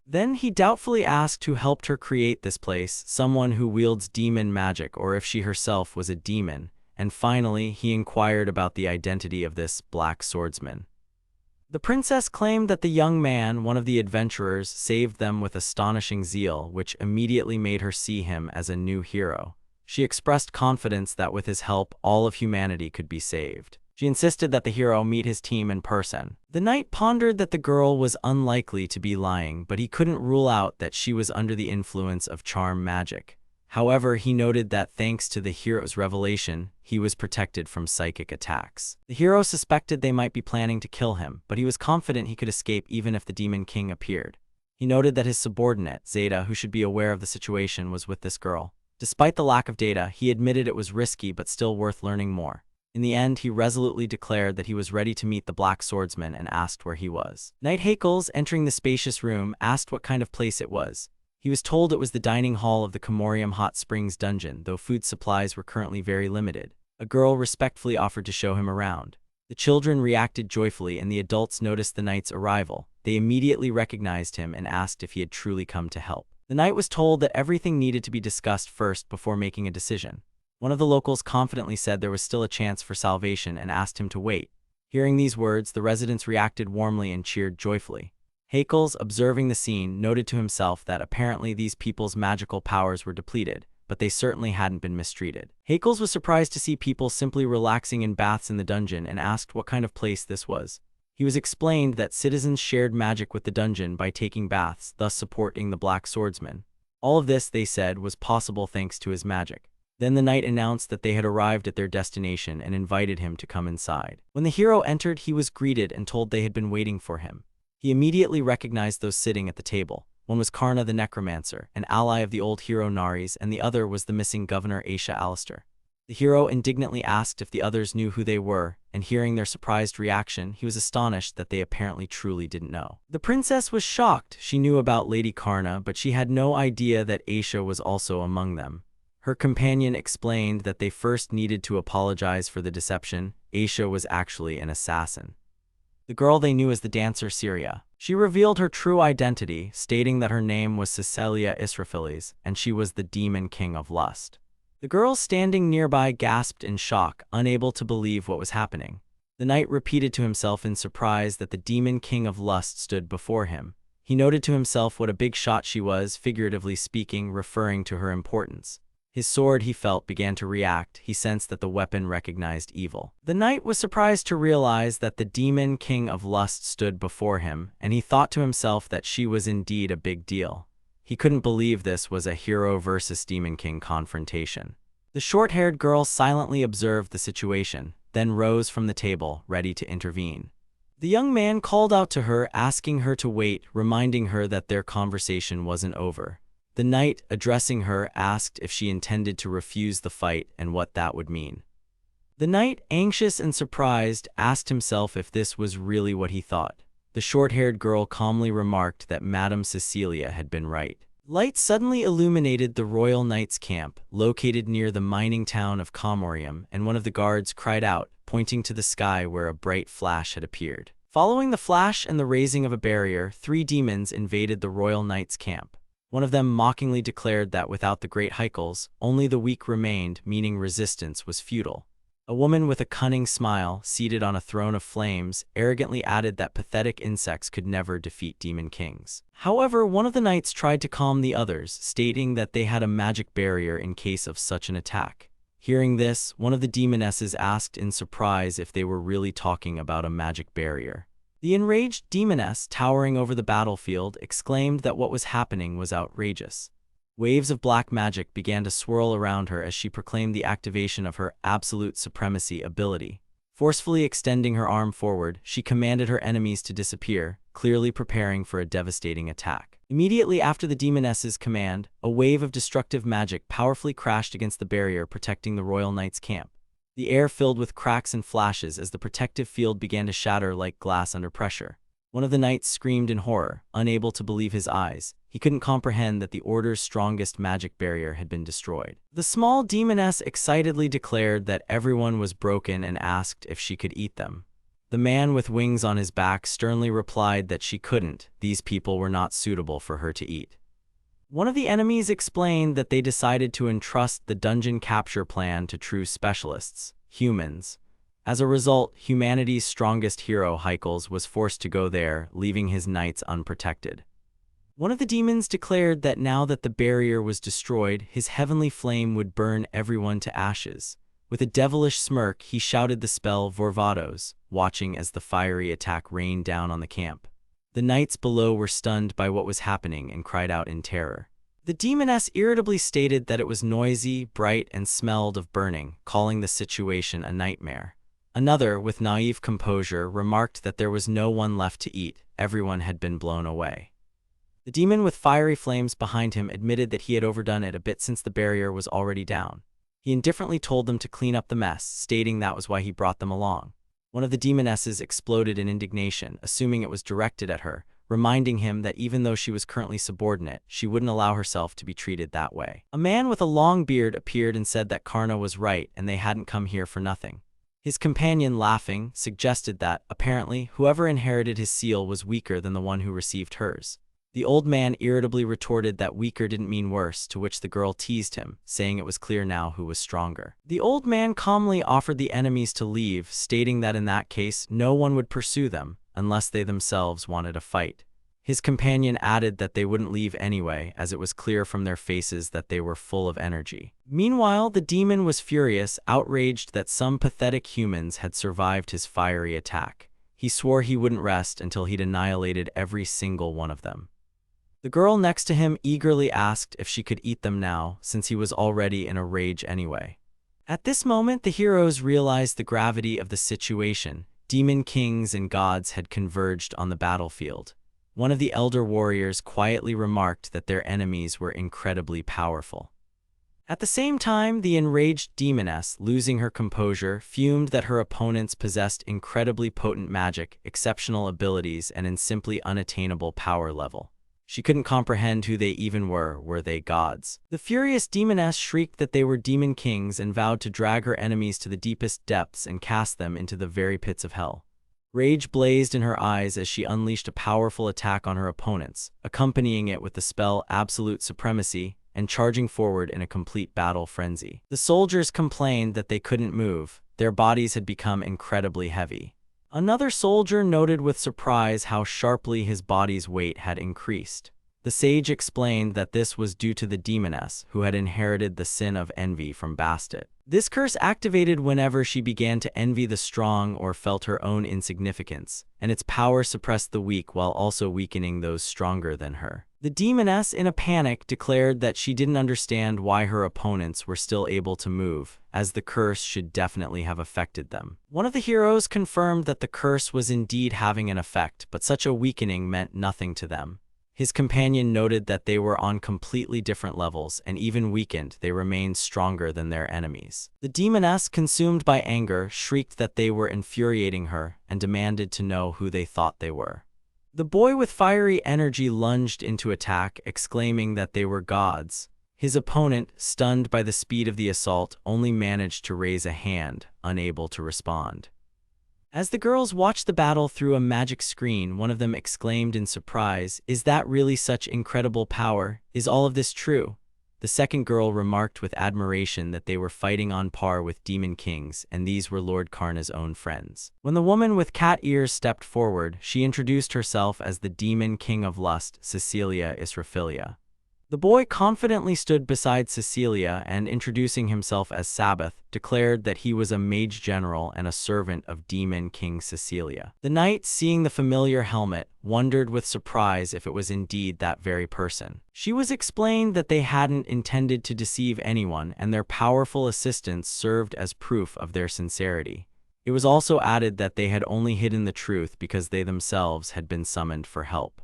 Speaker 1: Then he doubtfully asked who helped her create this place, someone who wields demon magic, or if she herself was a demon. And finally, he inquired about the identity of this black swordsman. The princess claimed that the young man, one of the adventurers, saved them with astonishing zeal, which immediately made her see him as a new hero. She expressed confidence that with his help, all of humanity could be saved. She insisted that the hero meet his team in person. The knight pondered that the girl was unlikely to be lying, but he couldn't rule out that she was under the influence of charm magic. However, he noted that thanks to the hero's revelation, he was protected from psychic attacks. The hero suspected they might be planning to kill him, but he was confident he could escape even if the Demon King appeared. He noted that his subordinate, Zeta, who should be aware of the situation, was with this girl. Despite the lack of data, he admitted it was risky but still worth learning more. In the end, he resolutely declared that he was ready to meet the Black Swordsman and asked where he was. Knight Haekels, entering the spacious room, asked what kind of place it was. He was told it was the dining hall of the Komorium Hot Springs dungeon, though food supplies were currently very limited. A girl respectfully offered to show him around. The children reacted joyfully, and the adults noticed the knight's arrival. They immediately recognized him and asked if he had truly come to help. The knight was told that everything needed to be discussed first before making a decision. One of the locals confidently said there was still a chance for salvation and asked him to wait. Hearing these words, the residents reacted warmly and cheered joyfully. Haekels, observing the scene, noted to himself that apparently these people's magical powers were depleted, but they certainly hadn't been mistreated. Haekels was surprised to see people simply relaxing in baths in the dungeon and asked what kind of place this was. He was explained that citizens shared magic with the dungeon by taking baths, thus supporting the Black Swordsman. All of this, they said, was possible thanks to his magic. Then the knight announced that they had arrived at their destination and invited him to come inside. When the hero entered, he was greeted and told they had been waiting for him. He immediately recognized those sitting at the table. One was Karna the Necromancer, an ally of the old hero Naris, and the other was the missing governor Aisha Alistair. The hero indignantly asked if the others knew who they were, and hearing their surprised reaction, he was astonished that they apparently truly didn't know. The princess was shocked. She knew about Lady Karna, but she had no idea that Aisha was also among them. Her companion explained that they first needed to apologize for the deception. Aisha was actually an assassin. The girl they knew as the dancer Syria. She revealed her true identity, stating that her name was Cecilia Israfeles, and she was the demon king of lust. The girl standing nearby gasped in shock, unable to believe what was happening. The knight repeated to himself in surprise that the demon king of lust stood before him. He noted to himself what a big shot she was, figuratively speaking, referring to her importance. His sword, he felt, began to react. He sensed that the weapon recognized evil. The knight was surprised to realize that the demon king of lust stood before him, and he thought to himself that she was indeed a big deal. He couldn't believe this was a hero versus demon king confrontation. The short-haired girl silently observed the situation, then rose from the table, ready to intervene. The young man called out to her, asking her to wait, reminding her that their conversation wasn't over. The knight, addressing her, asked if she intended to refuse the fight and what that would mean. The knight, anxious and surprised, asked himself if this was really what he thought. The short-haired girl calmly remarked that Madame Cecilia had been right. Light suddenly illuminated the Royal Knights' camp, located near the mining town of Komorium, and one of the guards cried out, pointing to the sky where a bright flash had appeared. Following the flash and the raising of a barrier, 3 demons invaded the Royal Knights' camp. One of them mockingly declared that without the great Haekels, only the weak remained, meaning resistance was futile. A woman with a cunning smile, seated on a throne of flames, arrogantly added that pathetic insects could never defeat demon kings. However, one of the knights tried to calm the others, stating that they had a magic barrier in case of such an attack. Hearing this, one of the demonesses asked in surprise if they were really talking about a magic barrier. The enraged demoness, towering over the battlefield, exclaimed that what was happening was outrageous. Waves of black magic began to swirl around her as she proclaimed the activation of her absolute supremacy ability. Forcefully extending her arm forward, she commanded her enemies to disappear, clearly preparing for a devastating attack. Immediately after the demoness's command, a wave of destructive magic powerfully crashed against the barrier protecting the Royal Knights' camp. The air filled with cracks and flashes as the protective field began to shatter like glass under pressure. One of the knights screamed in horror, unable to believe his eyes. He couldn't comprehend that the Order's strongest magic barrier had been destroyed. The small demoness excitedly declared that everyone was broken and asked if she could eat them. The man with wings on his back sternly replied that she couldn't. These people were not suitable for her to eat. One of the enemies explained that they decided to entrust the dungeon capture plan to true specialists, humans. As a result, humanity's strongest hero, Haekels, was forced to go there, leaving his knights unprotected. One of the demons declared that now that the barrier was destroyed, his heavenly flame would burn everyone to ashes. With a devilish smirk, he shouted the spell Vorvados, watching as the fiery attack rained down on the camp. The knights below were stunned by what was happening and cried out in terror. The demoness irritably stated that it was noisy, bright, and smelled of burning, calling the situation a nightmare. Another, with naive composure, remarked that there was no one left to eat. Everyone had been blown away. The demon with fiery flames behind him admitted that he had overdone it a bit since the barrier was already down. He indifferently told them to clean up the mess, stating that was why he brought them along. One of the demonesses exploded in indignation, assuming it was directed at her, reminding him that even though she was currently subordinate, she wouldn't allow herself to be treated that way. A man with a long beard appeared and said that Karna was right and they hadn't come here for nothing. His companion, laughing, suggested that, apparently, whoever inherited his seal was weaker than the one who received hers. The old man irritably retorted that weaker didn't mean worse, to which the girl teased him, saying it was clear now who was stronger. The old man calmly offered the enemies to leave, stating that in that case, no one would pursue them, unless they themselves wanted a fight. His companion added that they wouldn't leave anyway, as it was clear from their faces that they were full of energy. Meanwhile, the demon was furious, outraged that some pathetic humans had survived his fiery attack. He swore he wouldn't rest until he'd annihilated every single one of them. The girl next to him eagerly asked if she could eat them now, since he was already in a rage anyway. At this moment, the heroes realized the gravity of the situation. Demon kings and gods had converged on the battlefield. One of the elder warriors quietly remarked that their enemies were incredibly powerful. At the same time, the enraged demoness, losing her composure, fumed that her opponents possessed incredibly potent magic, exceptional abilities, and an simply unattainable power level. She couldn't comprehend who they even were they gods? The furious demoness shrieked that they were demon kings and vowed to drag her enemies to the deepest depths and cast them into the very pits of hell. Rage blazed in her eyes as she unleashed a powerful attack on her opponents, accompanying it with the spell Absolute Supremacy and charging forward in a complete battle frenzy. The soldiers complained that they couldn't move, their bodies had become incredibly heavy. Another soldier noted with surprise how sharply his body's weight had increased. The sage explained that this was due to the demoness, who had inherited the sin of envy from Bastet. This curse activated whenever she began to envy the strong or felt her own insignificance, and its power suppressed the weak while also weakening those stronger than her. The demoness, in a panic, declared that she didn't understand why her opponents were still able to move, as the curse should definitely have affected them. One of the heroes confirmed that the curse was indeed having an effect, but such a weakening meant nothing to them. His companion noted that they were on completely different levels, and even weakened, they remained stronger than their enemies. The demoness, consumed by anger, shrieked that they were infuriating her and demanded to know who they thought they were. The boy with fiery energy lunged into attack, exclaiming that they were gods. His opponent, stunned by the speed of the assault, only managed to raise a hand, unable to respond. As the girls watched the battle through a magic screen, one of them exclaimed in surprise, "Is that really such incredible power? Is all of this true?" The second girl remarked with admiration that they were fighting on par with demon kings, and these were Lord Karna's own friends. When the woman with cat ears stepped forward, she introduced herself as the demon king of lust, Cecilia Israphilia. The boy confidently stood beside Cecilia and, introducing himself as Sabbath, declared that he was a mage general and a servant of Demon King Cecilia. The knight, seeing the familiar helmet, wondered with surprise if it was indeed that very person. She was explained that they hadn't intended to deceive anyone, and their powerful assistance served as proof of their sincerity. It was also added that they had only hidden the truth because they themselves had been summoned for help.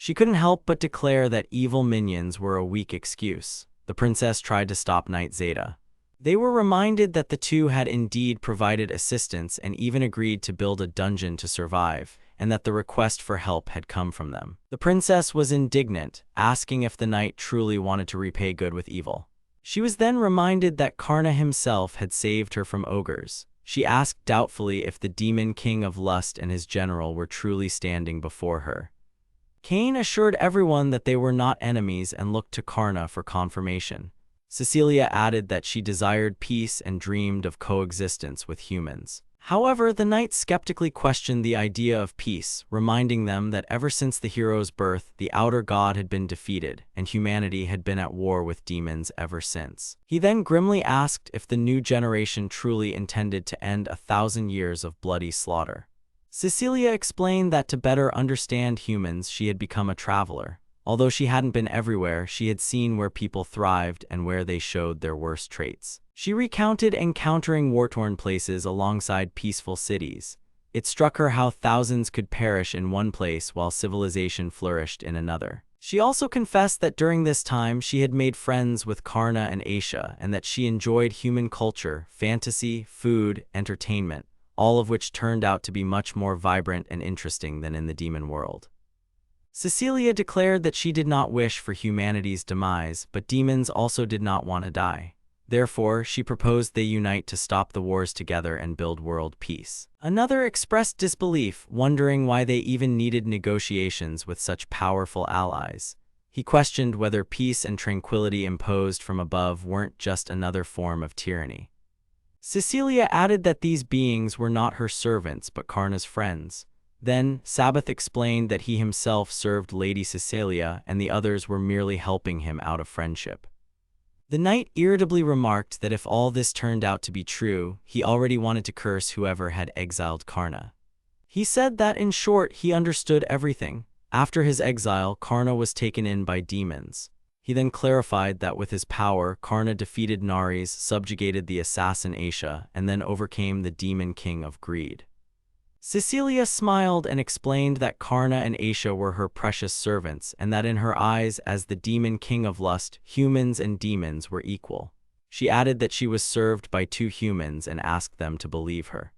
Speaker 1: She couldn't help but declare that evil minions were a weak excuse. The princess tried to stop Knight Zeta. They were reminded that the two had indeed provided assistance and even agreed to build a dungeon to survive, and that the request for help had come from them. The princess was indignant, asking if the knight truly wanted to repay good with evil. She was then reminded that Karna himself had saved her from ogres. She asked doubtfully if the demon king of lust and his general were truly standing before her. Cain assured everyone that they were not enemies and looked to Karna for confirmation. Cecilia added that she desired peace and dreamed of coexistence with humans. However, the knight skeptically questioned the idea of peace, reminding them that ever since the hero's birth, the outer god had been defeated, and humanity had been at war with demons ever since. He then grimly asked if the new generation truly intended to end 1,000 years of bloody slaughter. Cecilia explained that to better understand humans, she had become a traveler. Although she hadn't been everywhere, she had seen where people thrived and where they showed their worst traits. She recounted encountering war-torn places alongside peaceful cities. It struck her how thousands could perish in one place while civilization flourished in another. She also confessed that during this time she had made friends with Karna and Aisha, and that she enjoyed human culture, fantasy, food, entertainment, all of which turned out to be much more vibrant and interesting than in the demon world. Cecilia declared that she did not wish for humanity's demise, but demons also did not want to die. Therefore, she proposed they unite to stop the wars together and build world peace. Another expressed disbelief, wondering why they even needed negotiations with such powerful allies. He questioned whether peace and tranquility imposed from above weren't just another form of tyranny. Cecilia added that these beings were not her servants but Karna's friends. Then, Sabbath explained that he himself served Lady Cecilia and the others were merely helping him out of friendship. The knight irritably remarked that if all this turned out to be true, he already wanted to curse whoever had exiled Karna. He said that, in short, he understood everything. After his exile, Karna was taken in by demons. He then clarified that with his power, Karna defeated Naris, subjugated the assassin Aisha, and then overcame the demon king of greed. Cecilia smiled and explained that Karna and Aisha were her precious servants and that in her eyes, as the demon king of lust, humans and demons were equal. She added that she was served by 2 humans and asked them to believe her.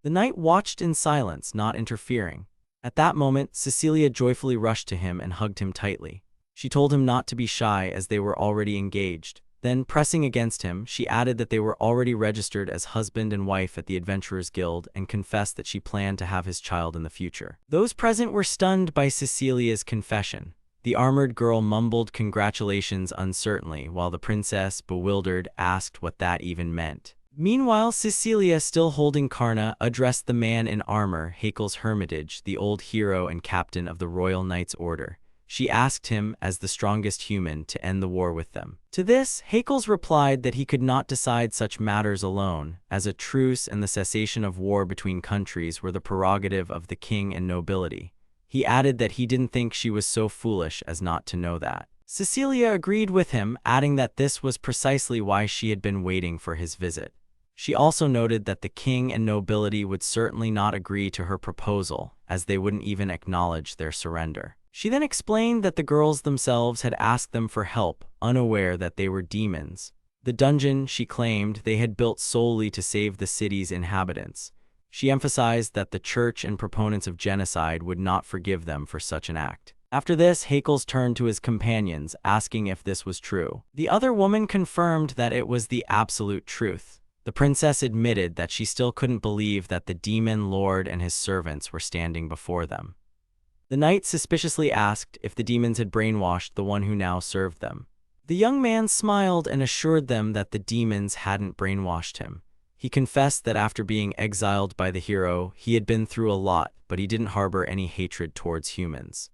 Speaker 1: The knight watched in silence, not interfering. At that moment, Cecilia joyfully rushed to him and hugged him tightly. She told him not to be shy as they were already engaged. Then, pressing against him, she added that they were already registered as husband and wife at the Adventurers Guild and confessed that she planned to have his child in the future. Those present were stunned by Cecilia's confession. The armored girl mumbled congratulations uncertainly, while the princess, bewildered, asked what that even meant. Meanwhile, Cecilia, still holding Karna, addressed the man in armor, Hakel's Hermitage, the old hero and captain of the Royal Knights Order. She asked him, as the strongest human, to end the war with them. To this, Hakel's replied that he could not decide such matters alone, as a truce and the cessation of war between countries were the prerogative of the king and nobility. He added that he didn't think she was so foolish as not to know that. Cecilia agreed with him, adding that this was precisely why she had been waiting for his visit. She also noted that the king and nobility would certainly not agree to her proposal, as they wouldn't even acknowledge their surrender. She then explained that the girls themselves had asked them for help, unaware that they were demons. The dungeon, she claimed, they had built solely to save the city's inhabitants. She emphasized that the church and proponents of genocide would not forgive them for such an act. After this, Hakel's turned to his companions, asking if this was true. The other woman confirmed that it was the absolute truth. The princess admitted that she still couldn't believe that the demon lord and his servants were standing before them. The knight suspiciously asked if the demons had brainwashed the one who now served them. The young man smiled and assured them that the demons hadn't brainwashed him. He confessed that after being exiled by the hero, he had been through a lot, but he didn't harbor any hatred towards humans.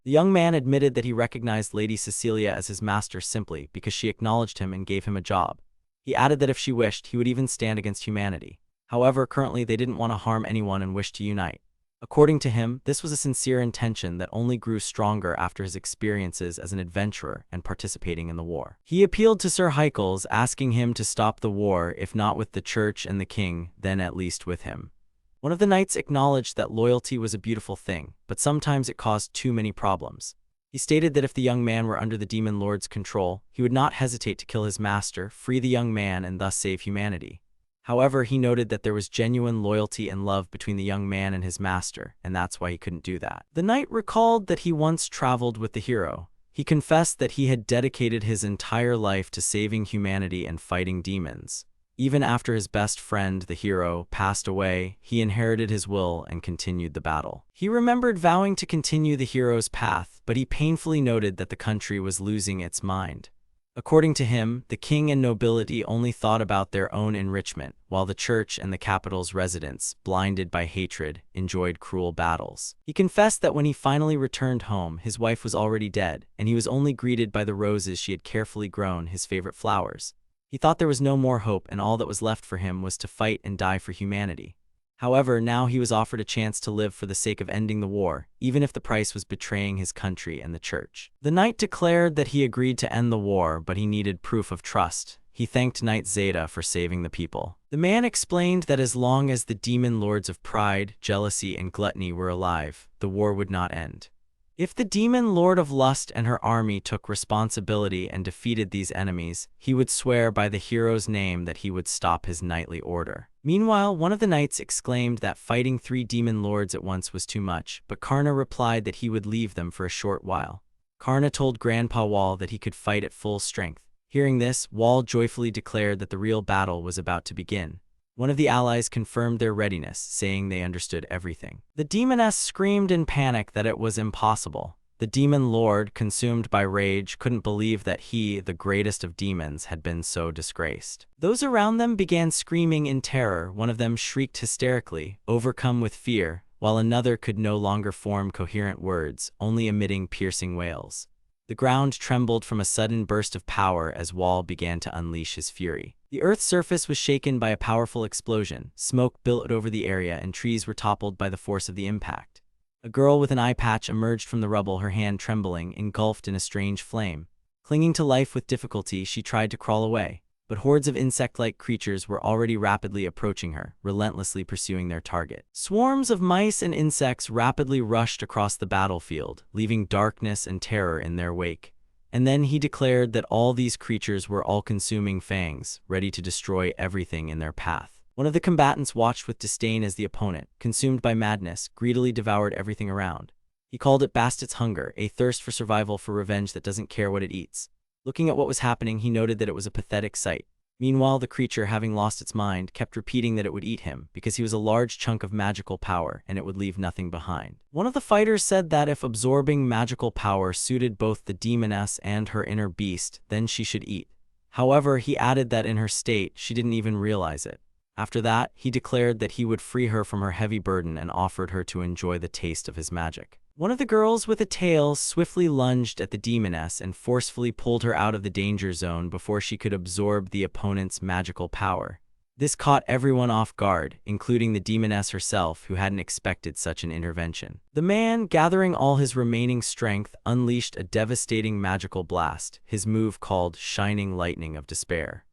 Speaker 1: The young man admitted that he recognized Lady Cecilia as his master simply because she acknowledged him and gave him a job. He added that if she wished, he would even stand against humanity. However, currently they didn't want to harm anyone and wished to unite. According to him, this was a sincere intention that only grew stronger after his experiences as an adventurer and participating in the war. He appealed to Sir Hakel's, asking him to stop the war, if not with the church and the king, then at least with him. One of the knights acknowledged that loyalty was a beautiful thing, but sometimes it caused too many problems. He stated that if the young man were under the demon lord's control, he would not hesitate to kill his master, free the young man, and thus save humanity. However, he noted that there was genuine loyalty and love between the young man and his master, and that's why he couldn't do that. The knight recalled that he once traveled with the hero. He confessed that he had dedicated his entire life to saving humanity and fighting demons. Even after his best friend, the hero, passed away, he inherited his will and continued the battle. He remembered vowing to continue the hero's path, but he painfully noted that the country was losing its mind. According to him, the king and nobility only thought about their own enrichment, while the church and the capital's residents, blinded by hatred, enjoyed cruel battles. He confessed that when he finally returned home, his wife was already dead, and he was only greeted by the roses she had carefully grown, his favorite flowers. He thought there was no more hope, and all that was left for him was to fight and die for humanity. However, now he was offered a chance to live for the sake of ending the war, even if the price was betraying his country and the church. The knight declared that he agreed to end the war, but he needed proof of trust. He thanked Knight Zeta for saving the people. The man explained that as long as the demon lords of pride, jealousy, and gluttony were alive, the war would not end. If the demon Lord of Lust and her army took responsibility and defeated these enemies, he would swear by the hero's name that he would stop his knightly order. Meanwhile, one of the knights exclaimed that fighting 3 demon lords at once was too much, but Karna replied that he would leave them for a short while. Karna told Grandpa Wall that he could fight at full strength. Hearing this, Wall joyfully declared that the real battle was about to begin. One of the allies confirmed their readiness, saying they understood everything. The demoness screamed in panic that it was impossible. The demon lord, consumed by rage, couldn't believe that he, the greatest of demons, had been so disgraced. Those around them began screaming in terror. One of them shrieked hysterically, overcome with fear, while another could no longer form coherent words, only emitting piercing wails. The ground trembled from a sudden burst of power as Wall began to unleash his fury. The Earth's surface was shaken by a powerful explosion, smoke billowed over the area, and trees were toppled by the force of the impact. A girl with an eye patch emerged from the rubble, her hand trembling, engulfed in a strange flame. Clinging to life with difficulty, she tried to crawl away, but hordes of insect-like creatures were already rapidly approaching her, relentlessly pursuing their target. Swarms of mice and insects rapidly rushed across the battlefield, leaving darkness and terror in their wake. And then he declared that all these creatures were all-consuming fangs, ready to destroy everything in their path. One of the combatants watched with disdain as the opponent, consumed by madness, greedily devoured everything around. He called it Bastard's hunger, a thirst for survival, for revenge that doesn't care what it eats. Looking at what was happening, he noted that it was a pathetic sight. Meanwhile, the creature, having lost its mind, kept repeating that it would eat him, because he was a large chunk of magical power, and it would leave nothing behind. One of the fighters said that if absorbing magical power suited both the demoness and her inner beast, then she should eat. However, he added that in her state, she didn't even realize it. After that, he declared that he would free her from her heavy burden and offered her to enjoy the taste of his magic. One of the girls with a tail swiftly lunged at the demoness and forcefully pulled her out of the danger zone before she could absorb the opponent's magical power. This caught everyone off guard, including the demoness herself, who hadn't expected such an intervention. The man, gathering all his remaining strength, unleashed a devastating magical blast, his move called Shining Lightning of Despair.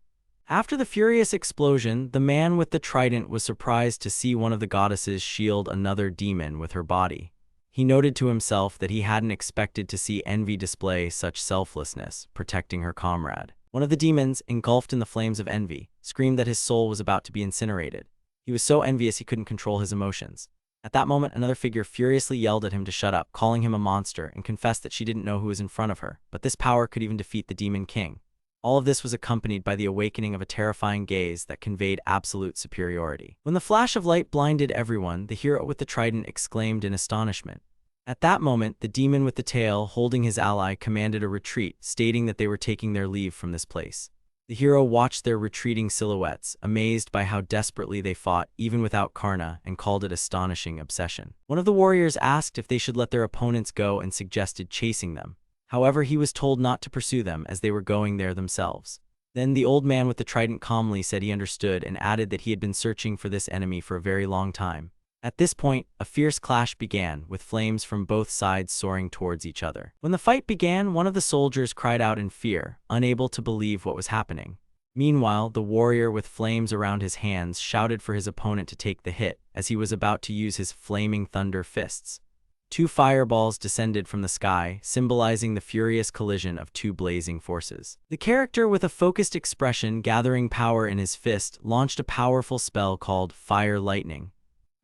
Speaker 1: After the furious explosion, the man with the trident was surprised to see one of the goddesses shield another demon with her body. He noted to himself that he hadn't expected to see Envy display such selflessness, protecting her comrade. One of the demons, engulfed in the flames of envy, screamed that his soul was about to be incinerated. He was so envious he couldn't control his emotions. At that moment, another figure furiously yelled at him to shut up, calling him a monster, and confessed that she didn't know who was in front of her, but this power could even defeat the demon king. All of this was accompanied by the awakening of a terrifying gaze that conveyed absolute superiority. When the flash of light blinded everyone, the hero with the trident exclaimed in astonishment. At that moment, the demon with the tail, holding his ally, commanded a retreat, stating that they were taking their leave from this place. The hero watched their retreating silhouettes, amazed by how desperately they fought, even without Karna, and called it astonishing obsession. One of the warriors asked if they should let their opponents go and suggested chasing them. However, he was told not to pursue them as they were going there themselves. Then the old man with the trident calmly said he understood and added that he had been searching for this enemy for a very long time. At this point, a fierce clash began, with flames from both sides soaring towards each other. When the fight began, one of the soldiers cried out in fear, unable to believe what was happening. Meanwhile, the warrior with flames around his hands shouted for his opponent to take the hit, as he was about to use his flaming thunder fists. 2 fireballs descended from the sky, symbolizing the furious collision of 2 blazing forces. The character with a focused expression, gathering power in his fist, launched a powerful spell called Fire Lightning.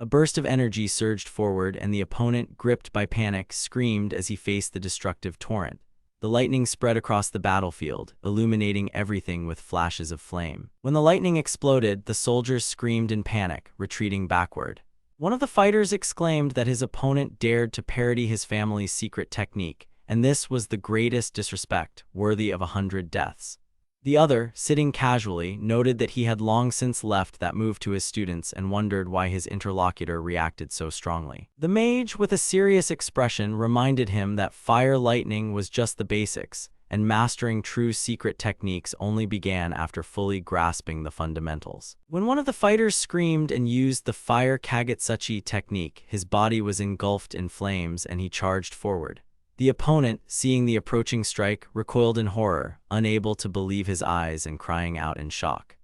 Speaker 1: A burst of energy surged forward, and the opponent, gripped by panic, screamed as he faced the destructive torrent. The lightning spread across the battlefield, illuminating everything with flashes of flame. When the lightning exploded, the soldiers screamed in panic, retreating backward. One of the fighters exclaimed that his opponent dared to parody his family's secret technique, and this was the greatest disrespect, worthy of 100 deaths. The other, sitting casually, noted that he had long since left that move to his students and wondered why his interlocutor reacted so strongly. The mage, with a serious expression, reminded him that fire lightning was just the basics, and mastering true secret techniques only began after fully grasping the fundamentals. When one of the fighters screamed and used the fire kagetsuchi technique, his body was engulfed in flames and he charged forward. The opponent, seeing the approaching strike, recoiled in horror, unable to believe his eyes and crying out in shock.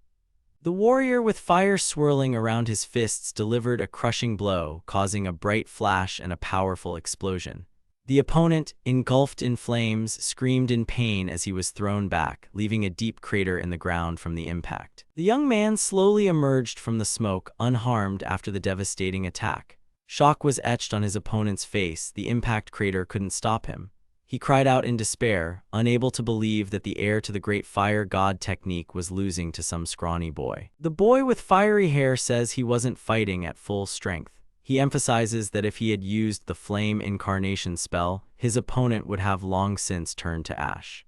Speaker 1: The warrior, with fire swirling around his fists, delivered a crushing blow, causing a bright flash and a powerful explosion. The opponent, engulfed in flames, screamed in pain as he was thrown back, leaving a deep crater in the ground from the impact. The young man slowly emerged from the smoke, unharmed after the devastating attack. Shock was etched on his opponent's face. The impact crater couldn't stop him. He cried out in despair, unable to believe that the heir to the great fire god technique was losing to some scrawny boy. The boy with fiery hair says he wasn't fighting at full strength. He emphasizes that if he had used the flame incarnation spell, his opponent would have long since turned to ash.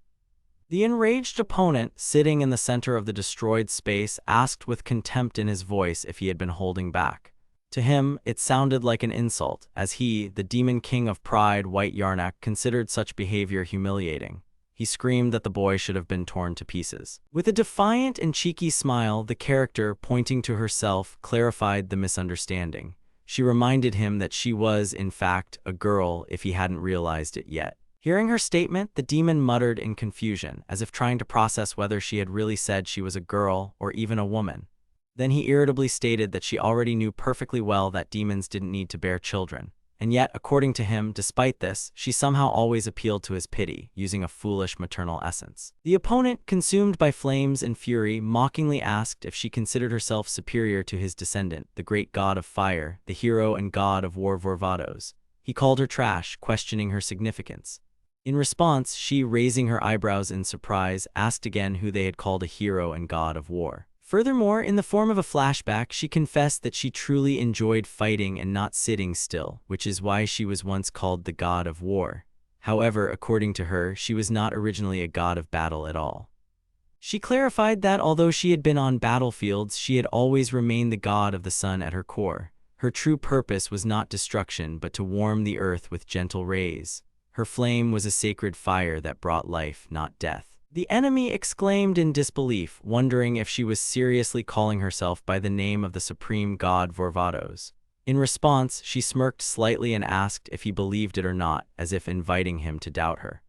Speaker 1: The enraged opponent, sitting in the center of the destroyed space, asked with contempt in his voice if he had been holding back. To him, it sounded like an insult, as he, the demon king of pride, White Yarnak, considered such behavior humiliating. He screamed that the boy should have been torn to pieces. With a defiant and cheeky smile, the character, pointing to herself, clarified the misunderstanding. She reminded him that she was, in fact, a girl if he hadn't realized it yet. Hearing her statement, the demon muttered in confusion, as if trying to process whether she had really said she was a girl or even a woman. Then he irritably stated that she already knew perfectly well that demons didn't need to bear children. And yet, according to him, despite this, she somehow always appealed to his pity, using a foolish maternal essence. The opponent, consumed by flames and fury, mockingly asked if she considered herself superior to his descendant, the great god of fire, the hero and god of war Vorvados. He called her trash, questioning her significance. In response, she, raising her eyebrows in surprise, asked again who they had called a hero and god of war. Furthermore, in the form of a flashback, she confessed that she truly enjoyed fighting and not sitting still, which is why she was once called the god of war. However, according to her, she was not originally a god of battle at all. She clarified that although she had been on battlefields, she had always remained the god of the sun at her core. Her true purpose was not destruction, but to warm the earth with gentle rays. Her flame was a sacred fire that brought life, not death. The enemy exclaimed in disbelief, wondering if she was seriously calling herself by the name of the supreme god Vorvados. In response, she smirked slightly and asked if he believed it or not, as if inviting him to doubt her.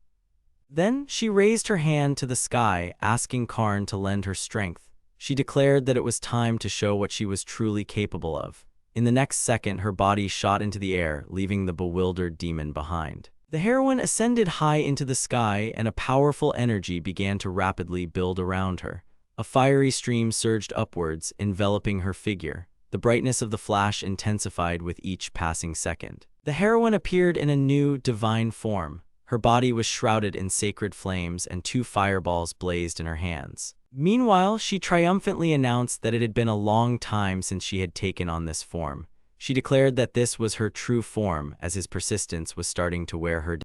Speaker 1: Then she raised her hand to the sky, asking Karn to lend her strength. She declared that it was time to show what she was truly capable of. In the next second, her body shot into the air, leaving the bewildered demon behind. The heroine ascended high into the sky, and a powerful energy began to rapidly build around her. A fiery stream surged upwards, enveloping her figure. The brightness of the flash intensified with each passing second. The heroine appeared in a new, divine form. Her body was shrouded in sacred flames, and 2 fireballs blazed in her hands. Meanwhile, she triumphantly announced that it had been a long time since she had taken on this form. She declared that this was her true form, as his persistence was starting to wear her down.